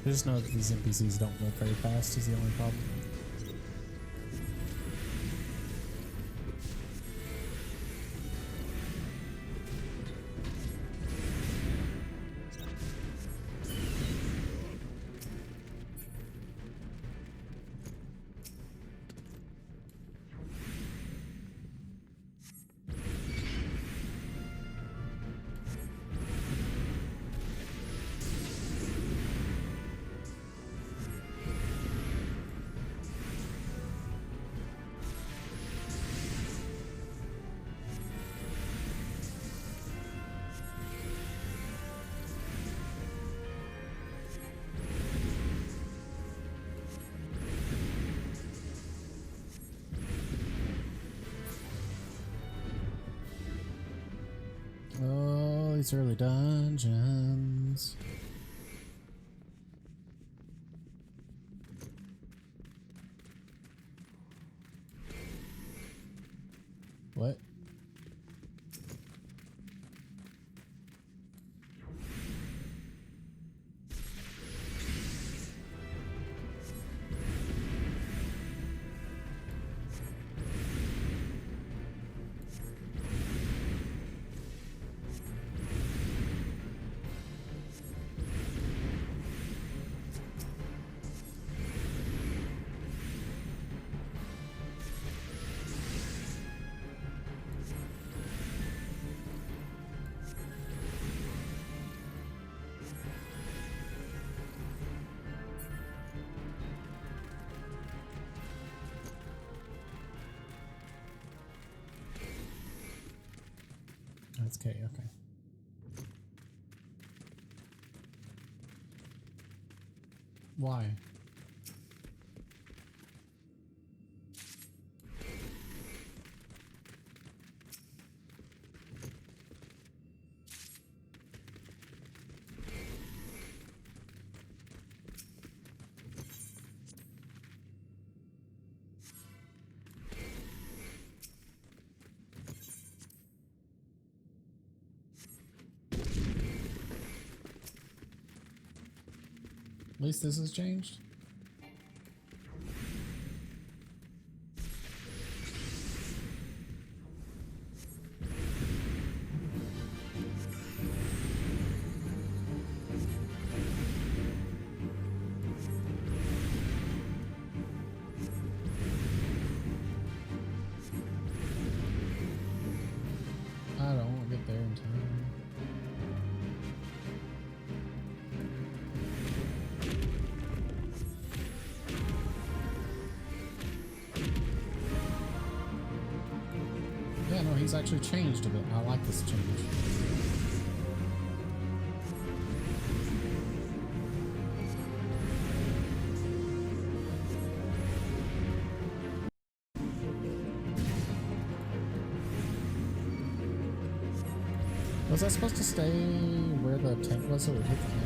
I just know that these NPCs don't go very fast is the only problem. Oh, these early dungeons. What? That's K, okay. Why? At least this has changed. things actually changed a bit. I like this change. Was I supposed to stay where the tank was so it would hit the tank?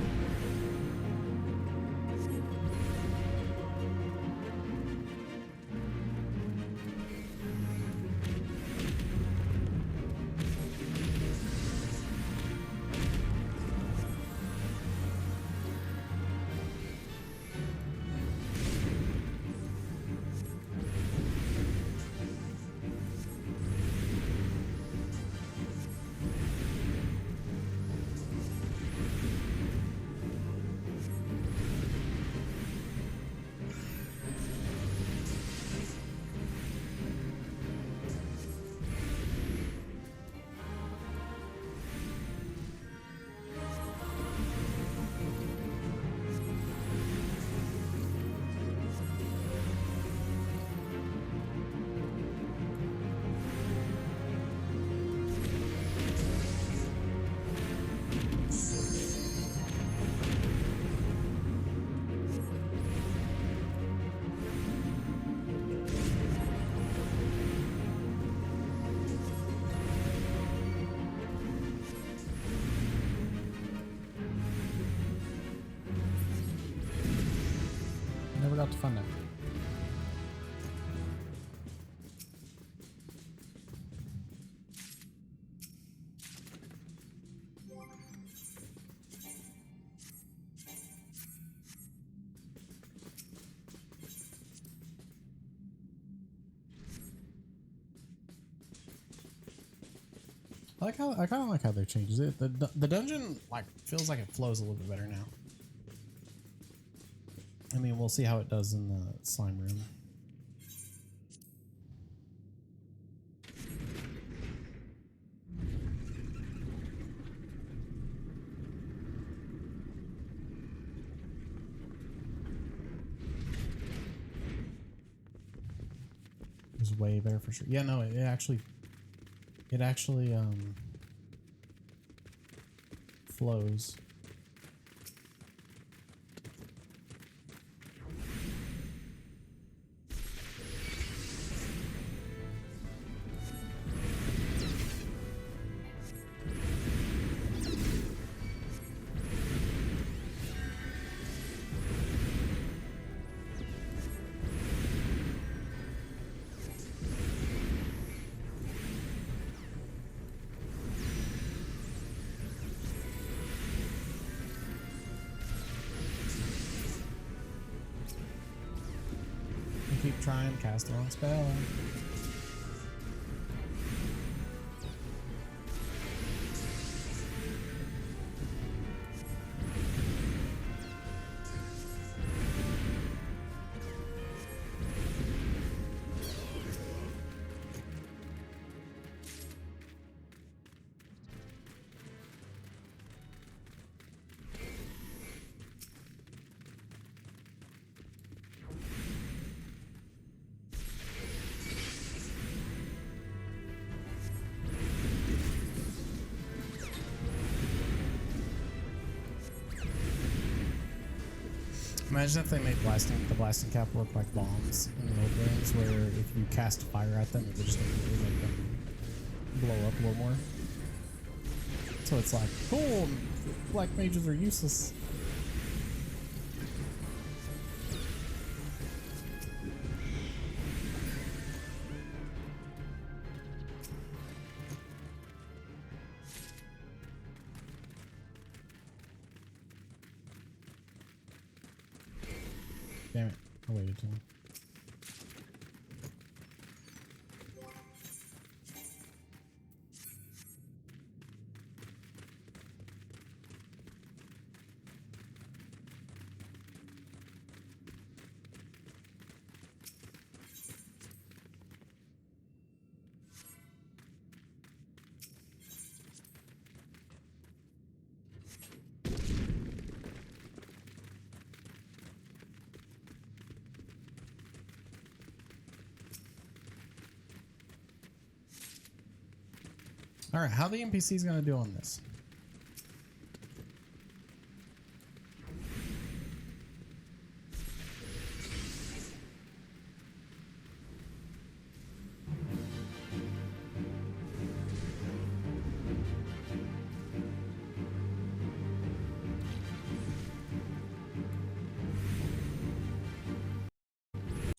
Never got to find that. I kind of like how they changed it. The dungeon like feels like it flows a little bit better now. I mean, we'll see how it does in the slime room. It's way better for sure. Yeah, no, it actually flows. Keep trying, cast the wrong spell. Imagine if they made the blasting cap look like bombs in the old games, where if you cast fire at them, it would just immediately make them blow up a little more. So it's like, cool, black mages are useless. Damn it, I waited too long. All right, how the NPC's gonna do on this?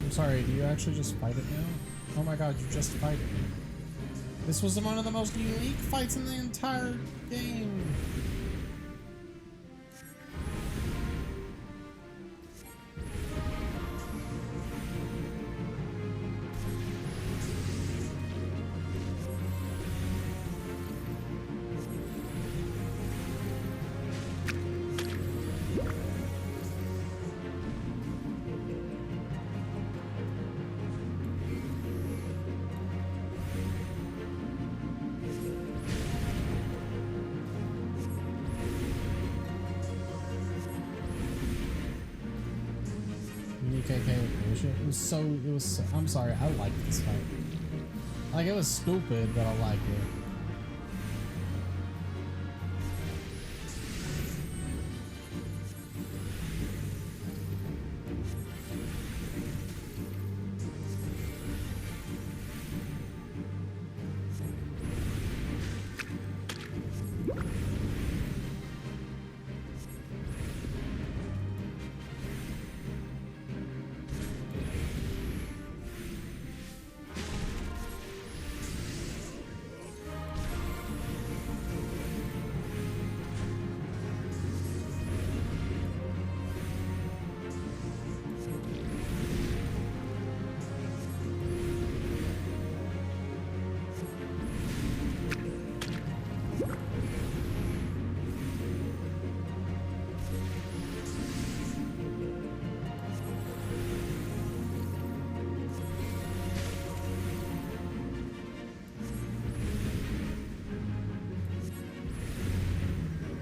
I'm sorry, do you actually just fight it now? Oh my god, you just fight it. This was one of the most unique fights in the entire game. I'm sorry, I like this fight. Like, it was stupid, but I like it.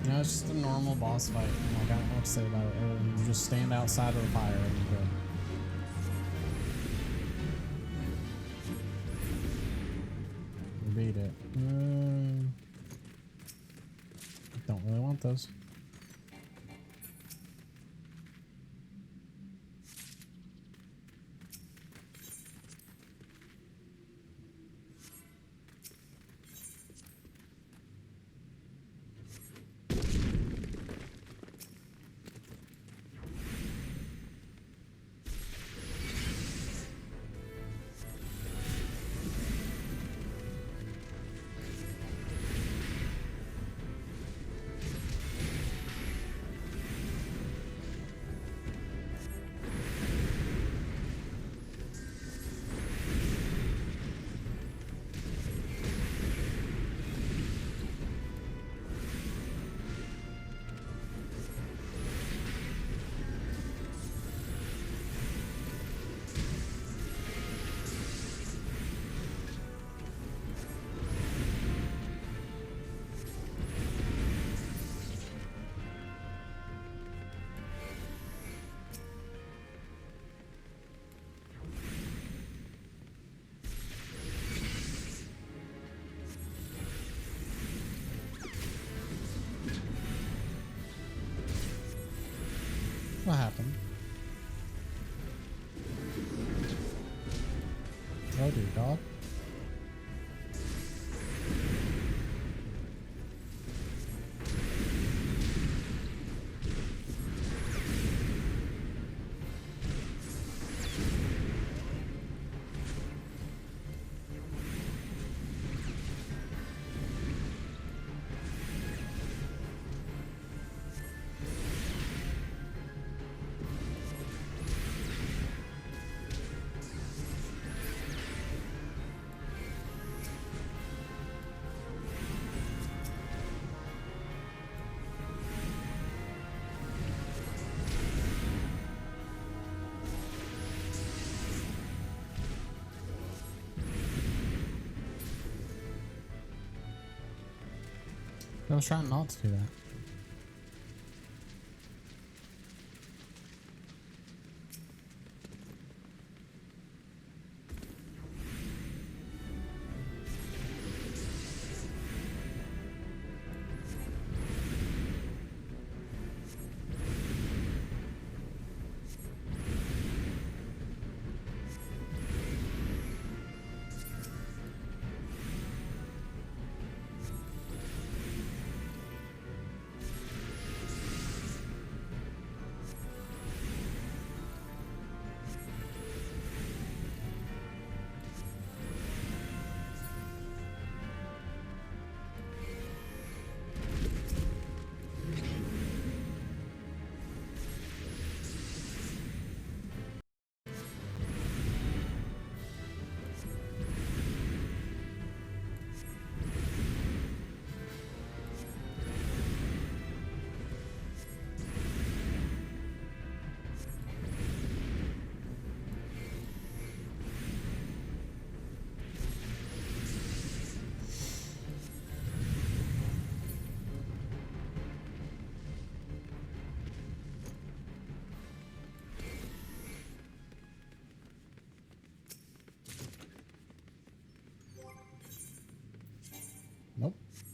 You know, it's just a normal boss fight. Like, I don't know what to say about it. You just stand outside of the fire and you're good. You beat it. Don't really want those. What happened? Oh dear God. I was trying not to do that.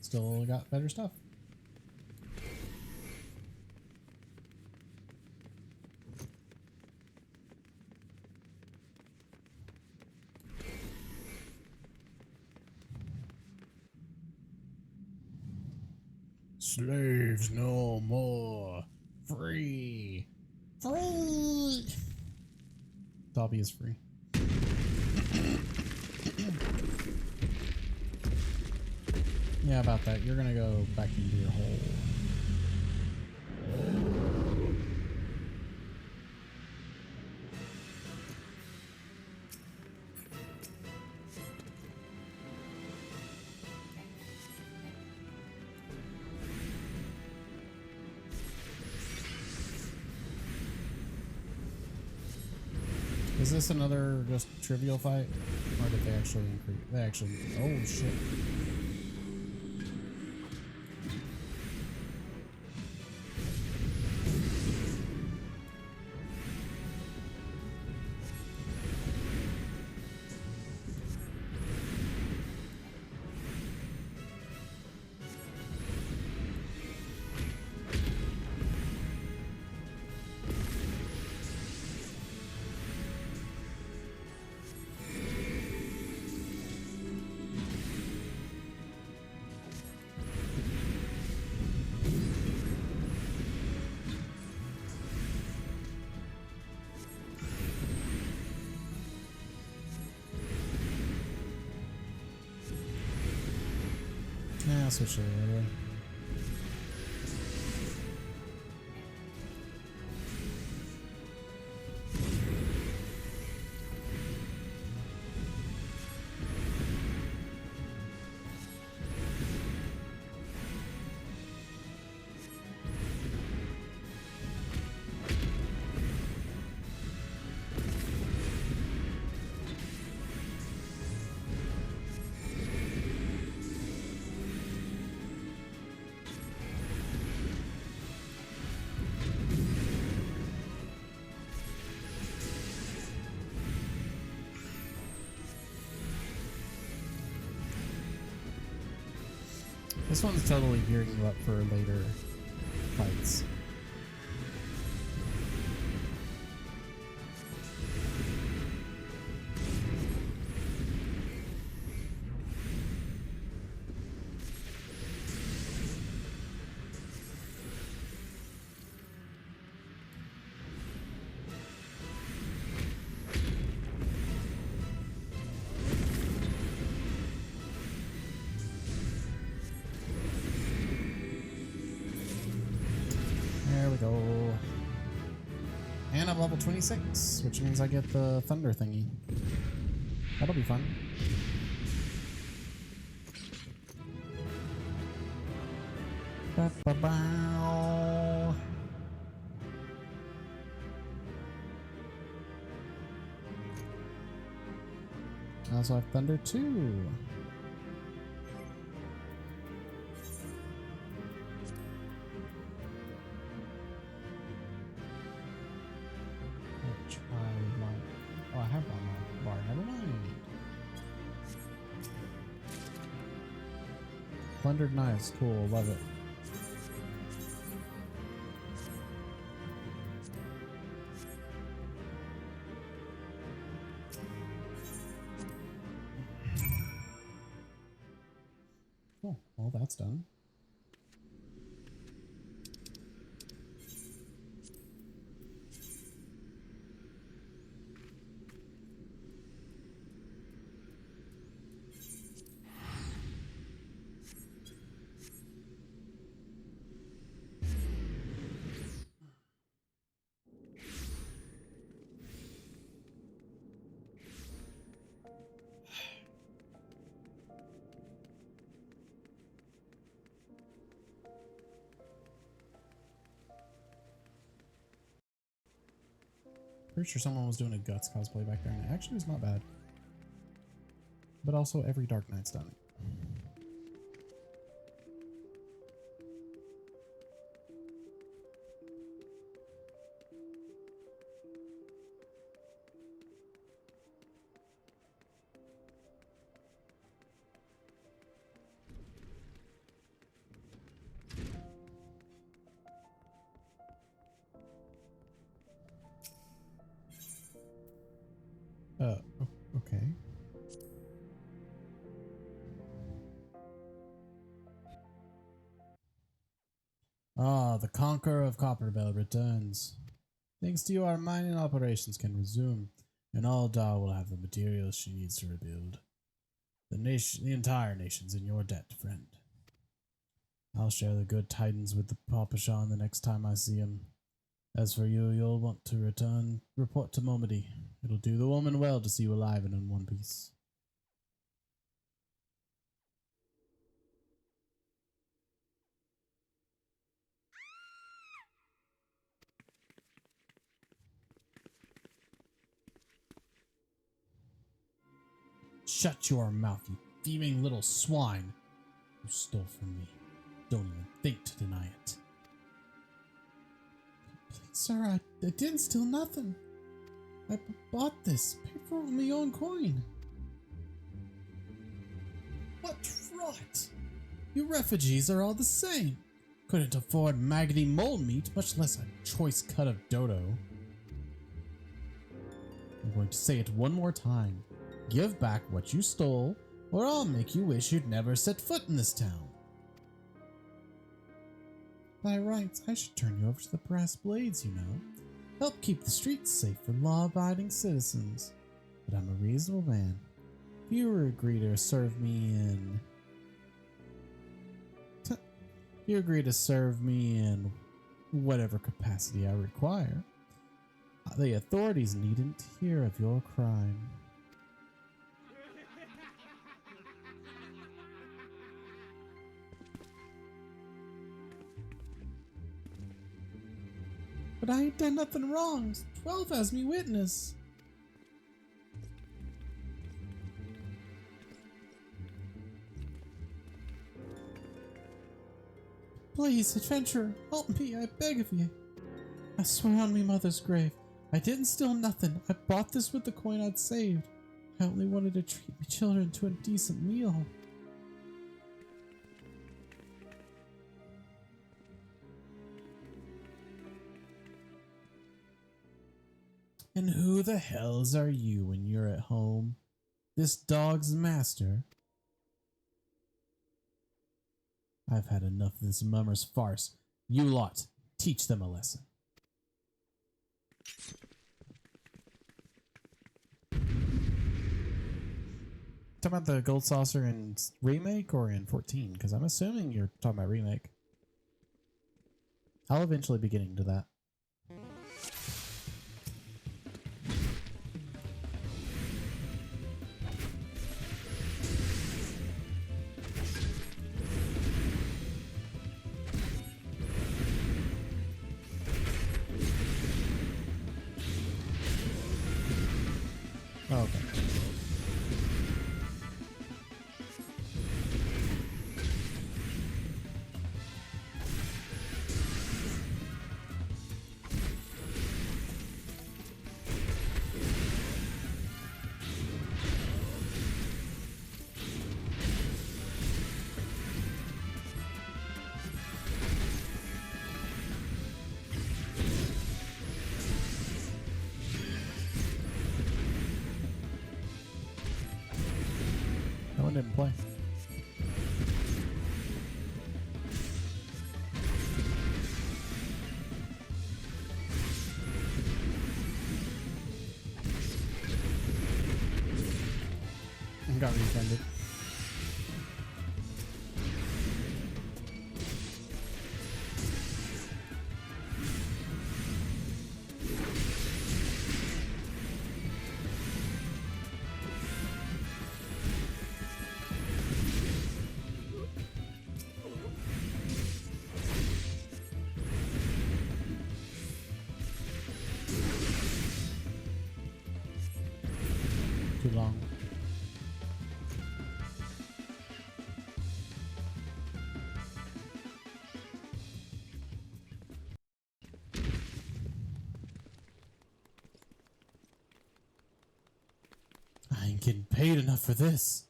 Still got better stuff. Slaves no more. Free. Free. Dobby is free. Yeah, about that. You're gonna go back into your hole. Is this another just trivial fight? Or did they actually increase? They actually. Oh shit. Nah, I'll switch to the other way. This one's totally gearing you up for later fights. There we go. And I'm level 26, which means I get the thunder thingy. That'll be fun. Ba-ba-bow. I also have thunder too. Which I might. Oh, I have on my bar. Never mind. Plundered knives. Cool. Love it. Cool. Well, that's done. Pretty sure someone was doing a Guts cosplay back there, and it actually was not bad. But also, every Dark Knight's done it. Ah, the Conqueror of Copperbell returns. Thanks to you, our mining operations can resume, and Aldar will have the materials she needs to rebuild. The entire nation's in your debt, friend. I'll share the good tidings with the Papashan the next time I see him. As for you, you'll want to report to Momody. It'll do the woman well to see you alive and in one piece. Shut your mouth, you thieving little swine. You stole from me. Don't even think to deny it. Please, sir, I didn't steal nothing. I bought this. Paid for it with my own coin. What rot! You refugees are all the same. Couldn't afford maggoty mole meat, much less a choice cut of dodo. I'm going to say it one more time. Give back what you stole, or I'll make you wish you'd never set foot in this town. By rights, I should turn you over to the brass blades, you know. Help keep the streets safe for law-abiding citizens. But I'm a reasonable man. If you agree to serve me in whatever capacity I require, the authorities needn't hear of your crime. But I ain't done nothing wrong. 12 has me witness. Please, adventurer, help me, I beg of you. I swear on me mother's grave, I didn't steal nothing. I bought this with the coin I'd saved. I only wanted to treat my children to a decent meal. And who the hells are you when you're at home? This dog's master? I've had enough of this mummer's farce. You lot, teach them a lesson. Talking about the gold saucer in remake or in 14? Because I'm assuming you're talking about remake. I'll eventually be getting to that. Oh, okay. That one didn't play. Got refunded. Too long. I ain't getting paid enough for this.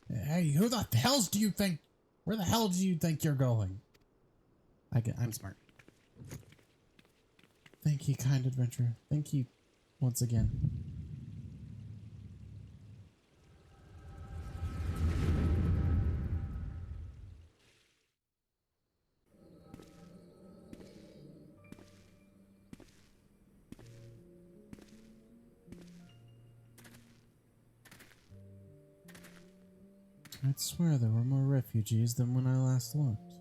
Hey, who the hells do you think? Where the hell do you think you're going? I'm smart. Thank you, kind adventurer. Thank you once again. I'd swear there were more refugees than when I last looked.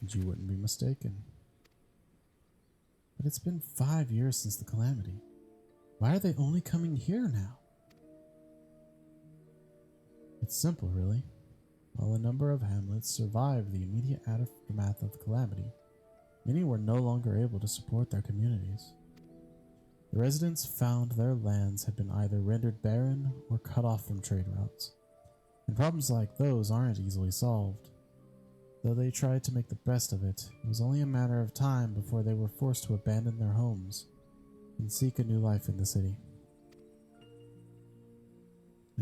And you wouldn't be mistaken. But it's been 5 years since the calamity. Why are they only coming here now? It's simple, really. While a number of hamlets survived the immediate aftermath of the calamity, many were no longer able to support their communities. The residents found their lands had been either rendered barren or cut off from trade routes, and problems like those aren't easily solved. Though they tried to make the best of it, it was only a matter of time before they were forced to abandon their homes and seek a new life in the city.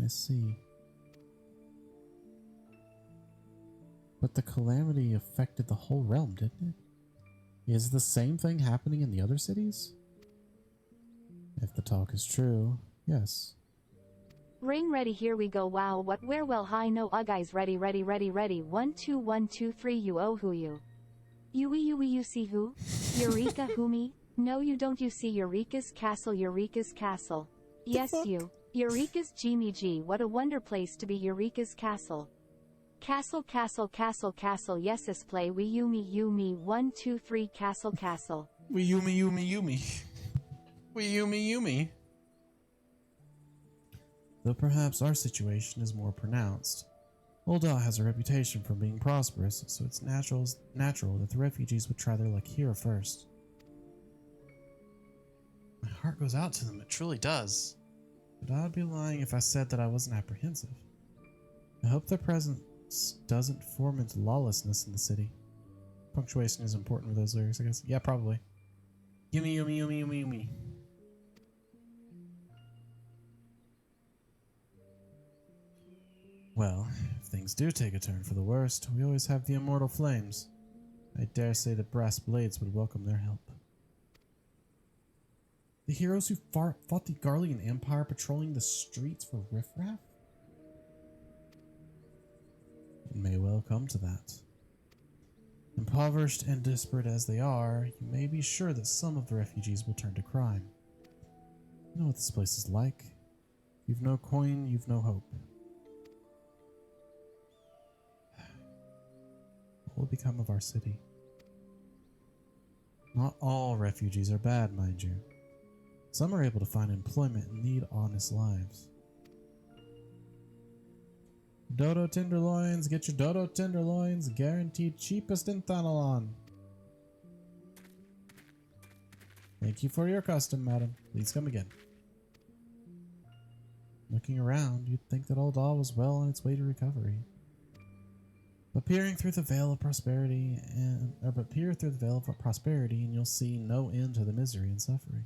I see. But the calamity affected the whole realm, didn't it? Is the same thing happening in the other cities? If the talk is true, yes. Ring ready, here we go. Wow, what, where, well, hi, no, guys, ready, 1 2 1 2 3, you, oh, who you? You see who? Eureka, who me? No, you don't, you see Eureka's castle, Yes, you. Eureka's Jimmy G, what a wonder place to be, Eureka's castle. Castle, yes, this play, we, you, me, 1 2 3, castle. We Yumi. We Yumi. Though perhaps our situation is more pronounced. Ul'dah has a reputation for being prosperous, so it's natural that the refugees would try their luck here first. My heart goes out to them, it truly does. But I would be lying if I said that I wasn't apprehensive. I hope their presence doesn't foment lawlessness in the city. Punctuation is important with those lyrics, I guess. Yeah, probably. Yumi. Well, if things do take a turn for the worst, we always have the immortal flames. I dare say the brass blades would welcome their help. The heroes who fought the Garlean Empire patrolling the streets for riffraff? It may well come to that. Impoverished and desperate as they are, you may be sure that some of the refugees will turn to crime. You know what this place is like. If you've no coin, you've no hope. What will become of our city? Not all refugees are bad, mind you. Some are able to find employment and lead honest lives. Dodo tenderloins, get your Dodo tenderloins, guaranteed cheapest in Thanalon. Thank you for your custom, madam. Please come again. Looking around, you'd think that Ul'dah was well on its way to recovery. But peer through the veil of prosperity and you'll see no end to the misery and suffering.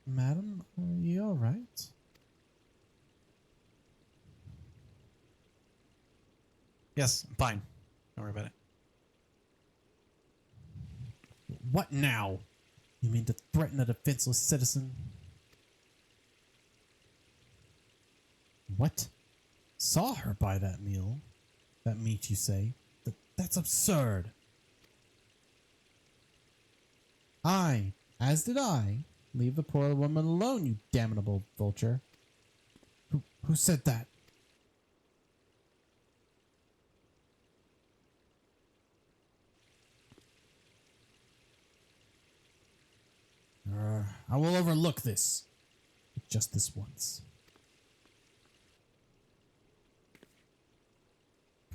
Madam, are you alright? Yes, I'm fine. Don't worry about it. What now? You mean to threaten a defenseless citizen? What? Saw her buy that meal? That meat, you say? That's absurd. As did I. Leave the poor woman alone, you damnable vulture. Who said that? I will overlook this. Just this once.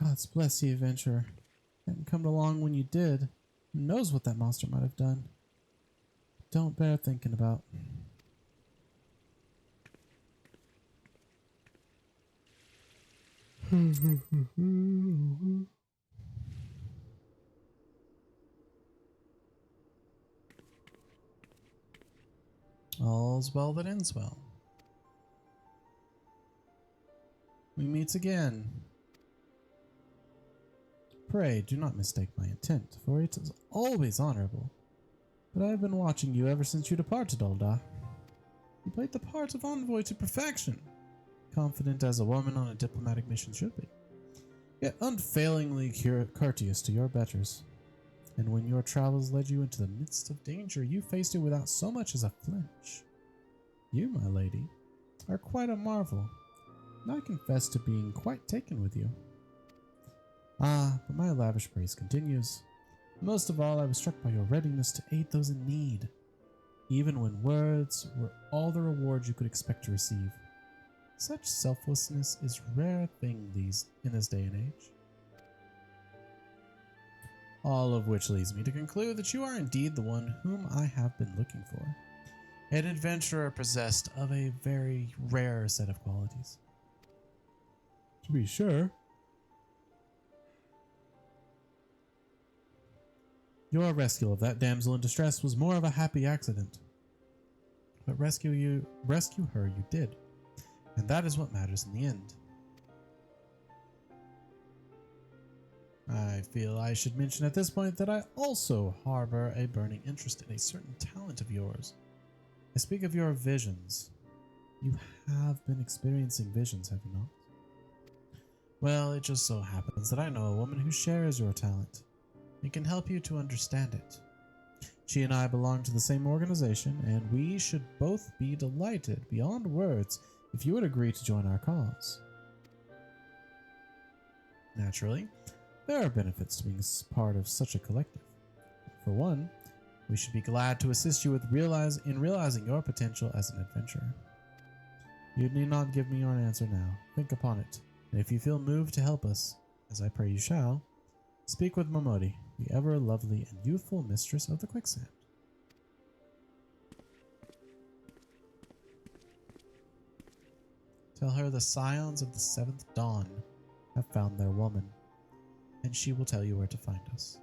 God's bless you, adventurer. Hadn't come along when you did. Who knows what that monster might have done? Don't bear thinking about. All's well that ends well. We meet again. Pray do not mistake my intent, for it is always honorable. But I have been watching you ever since you departed, Ul'dah. You played the part of envoy to perfection. confident as a woman on a diplomatic mission should be, yet unfailingly courteous to your betters. And when your travels led you into the midst of danger, you faced it without so much as a flinch. You, my lady, are quite a marvel, and I confess to being quite taken with you. Ah, but my lavish praise continues. Most of all, I was struck by your readiness to aid those in need, even when words were all the reward you could expect to receive. Such selflessness is a rare thing in this day and age. All of which leads me to conclude that you are indeed the one whom I have been looking for. An adventurer possessed of a very rare set of qualities. To be sure. Your rescue of that damsel in distress was more of a happy accident. But rescue her you did, and that is what matters in the end. I feel I should mention at this point that I also harbor a burning interest in a certain talent of yours. I speak of your visions. You have been experiencing visions, have you not? Well, it just so happens that I know a woman who shares your talent and can help you to understand it. She and I belong to the same organization, and we should both be delighted beyond words if you would agree to join our cause. Naturally, there are benefits to being part of such a collective. For one, we should be glad to assist you in realizing your potential as an adventurer. You need not give me your answer now. Think upon it, and if you feel moved to help us, as I pray you shall, speak with Momodi, the ever lovely and youthful mistress of the quicksand. Tell her the scions of the seventh dawn have found their woman, and she will tell you where to find us.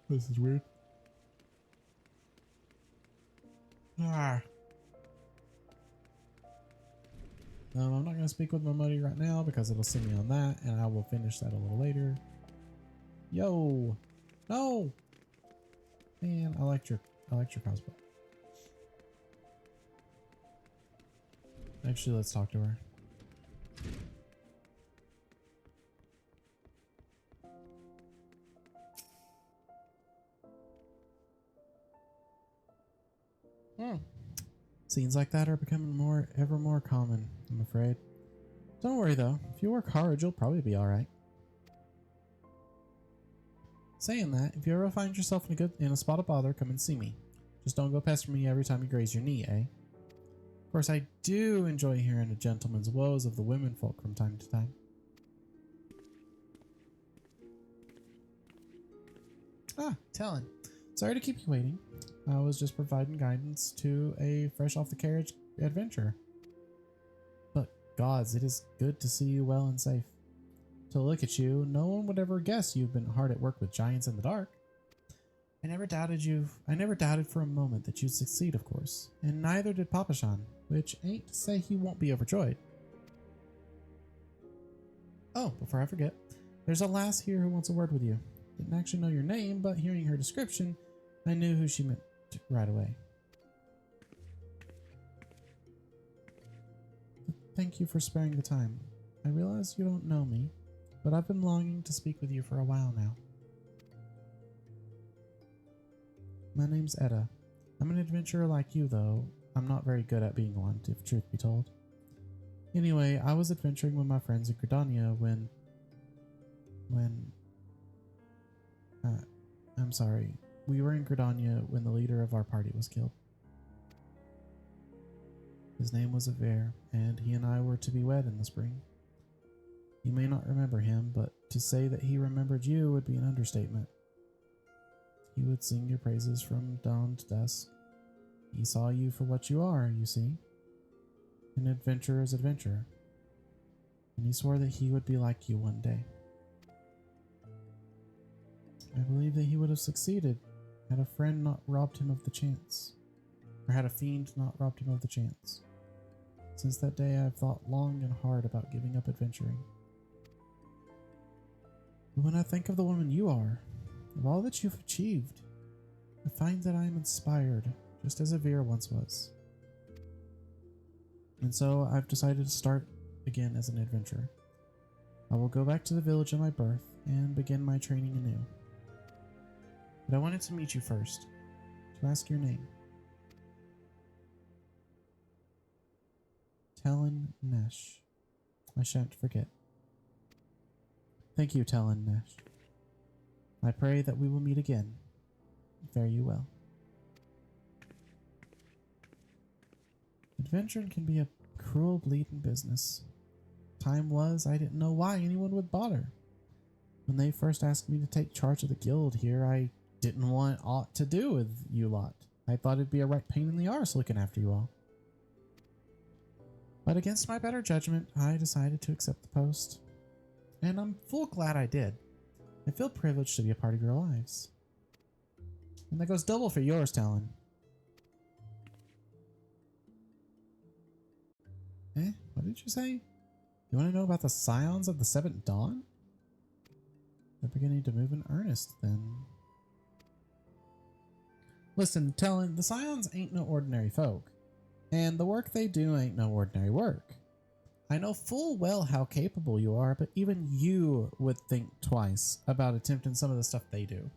This is weird. I'm not going to speak with my money right now because it'll send me on that, and I will finish that a little later. Yo! No! Man, I liked your crossbow. Actually, let's talk to her. Scenes like that are becoming ever more common, I'm afraid. Don't worry though, if you work hard, you'll probably be alright. Saying that, if you ever find yourself in a spot of bother, come and see me. Just don't go pester me every time you graze your knee, eh? Of course, I do enjoy hearing a gentleman's woes of the women folk from time to time. Ah, Talon. Sorry to keep you waiting. I was just providing guidance to a fresh off the carriage adventurer. But gods, it is good to see you well and safe. To look at you, no one would ever guess you've been hard at work with giants in the dark. I never doubted for a moment that you'd succeed, of course. And neither did Papashan, which ain't to say he won't be overjoyed. Oh, before I forget, there's a lass here who wants a word with you. Didn't actually know your name, but hearing her description, I knew who she meant right away. Thank you for sparing the time. I realize you don't know me, but I've been longing to speak with you for a while now. My name's Edda. I'm an adventurer like you, though I'm not very good at being one, if truth be told. Anyway, I was adventuring with my friends in Gridania when I'm sorry. We were in Gridania when the leader of our party was killed. His name was Aver, and he and I were to be wed in the spring. You may not remember him, but to say that he remembered you would be an understatement. He would sing your praises from dawn to dusk. He saw you for what you are, you see. An adventurer's adventurer. And he swore that he would be like you one day. I believe that he would have succeeded had a friend not robbed him of the chance. Or had a fiend not robbed him of the chance. Since that day I've thought long and hard about giving up adventuring. But when I think of the woman you are, of all that you've achieved, I find that I am inspired, just as Avir once was. And so I've decided to start again as an adventurer. I will go back to the village of my birth and begin my training anew. But I wanted to meet you first, to ask your name. Talon Nesh. I shan't forget. Thank you, Talon Nesh. I pray that we will meet again. Fare you well. Adventuring can be a cruel, bleeding business. Time was, I didn't know why anyone would bother. When they first asked me to take charge of the guild here, I didn't want aught to do with you lot. I thought it'd be a right pain in the arse looking after you all. But against my better judgment, I decided to accept the post. And I'm full glad I did. I feel privileged to be a part of your lives. And that goes double for yours, Talon. What did you say? You want to know about the Scions of the Seventh Dawn? They're beginning to move in earnest, then. Listen, Talon, the Scions ain't no ordinary folk. And the work they do ain't no ordinary work. I know full well how capable you are, but even you would think twice about attempting some of the stuff they do.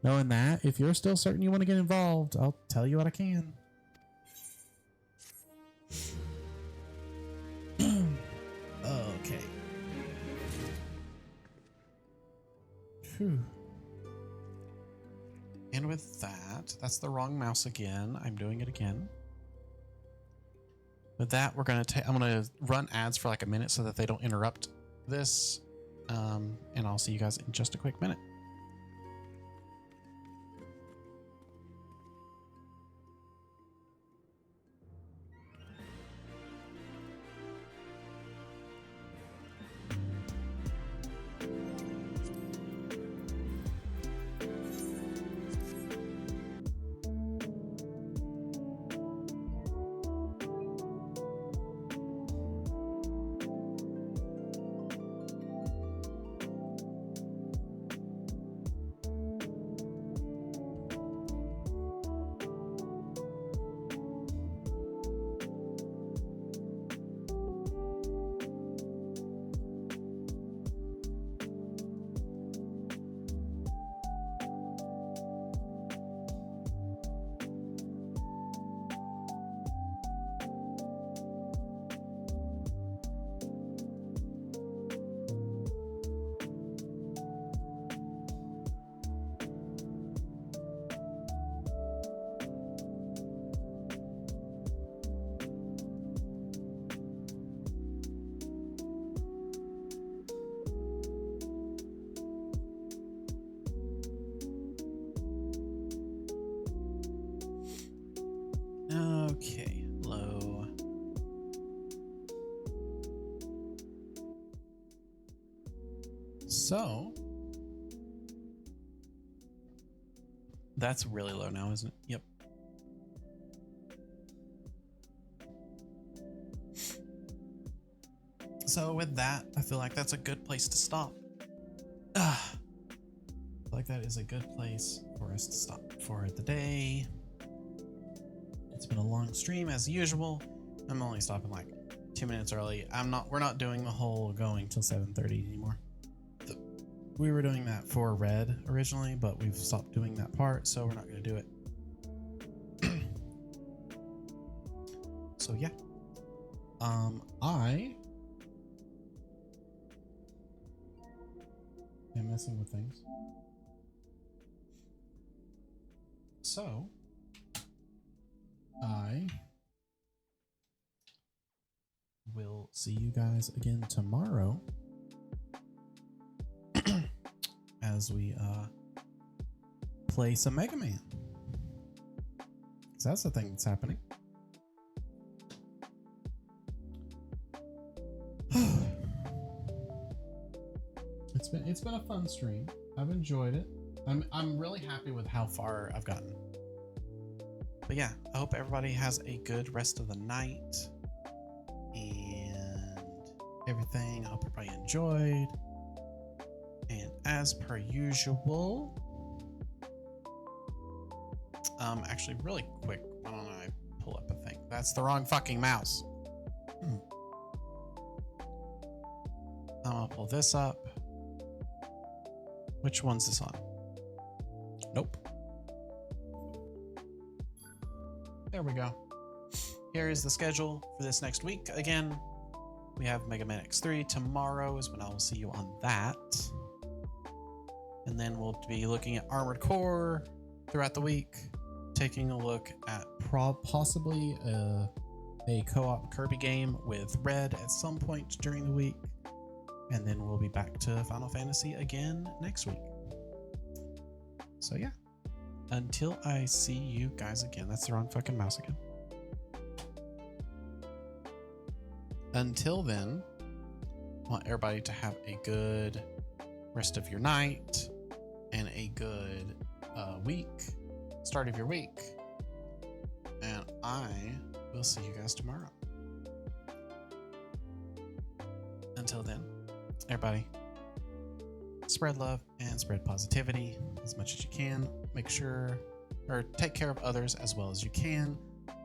Knowing that, if you're still certain you want to get involved, I'll tell you what I can. Okay. Phew. And with that, that's the wrong mouse again. I'm doing it again. With that, I'm gonna run ads for like a minute so that they don't interrupt this. And I'll see you guys in just a quick minute. Okay, low. So that's really low now, isn't it? Yep. So with that, I feel like that's a good place to stop. I feel like that is a good place for us to stop for the day. It's been a long stream as usual. I'm only stopping like 2 minutes early. We're not doing the whole going till 7:30 anymore. We were doing that for red originally, but we've stopped doing that part, so we're not going to do it. So yeah. I am messing with things. So I will see you guys again tomorrow as we play some Mega Man. 'Cause that's the thing that's happening. It's been a fun stream. I've enjoyed it. I'm really happy with how far I've gotten. But yeah, I hope everybody has a good rest of the night and everything. I hope everybody enjoyed. And as per usual, Actually, really quick, why don't I pull up a thing? That's the wrong fucking mouse. I'm gonna pull this up. Which one's this on? Nope. There we go. Here is the schedule for this next week. Again, we have Mega Man X3. Tomorrow is when I will see you on that. And then we'll be looking at Armored Core throughout the week. Taking a look at Possibly a co-op Kirby game with Red at some point during the week. And then we'll be back to Final Fantasy again next week. So yeah. Until I see you guys again. That's the wrong fucking mouse again. Until then, I want everybody to have a good rest of your night and a good week, start of your week. And I will see you guys tomorrow. Until then, everybody, spread love and spread positivity as much as you can. Make sure, or take care of others as well as you can,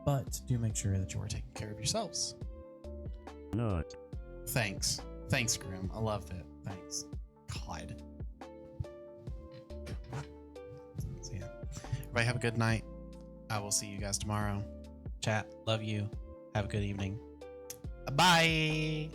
but do make sure that you are taking care of yourselves. Not. Thanks, Grim. I loved it. Thanks. God. So yeah, everybody have a good night. I will see you guys tomorrow. Chat, love you. Have a good evening. Bye.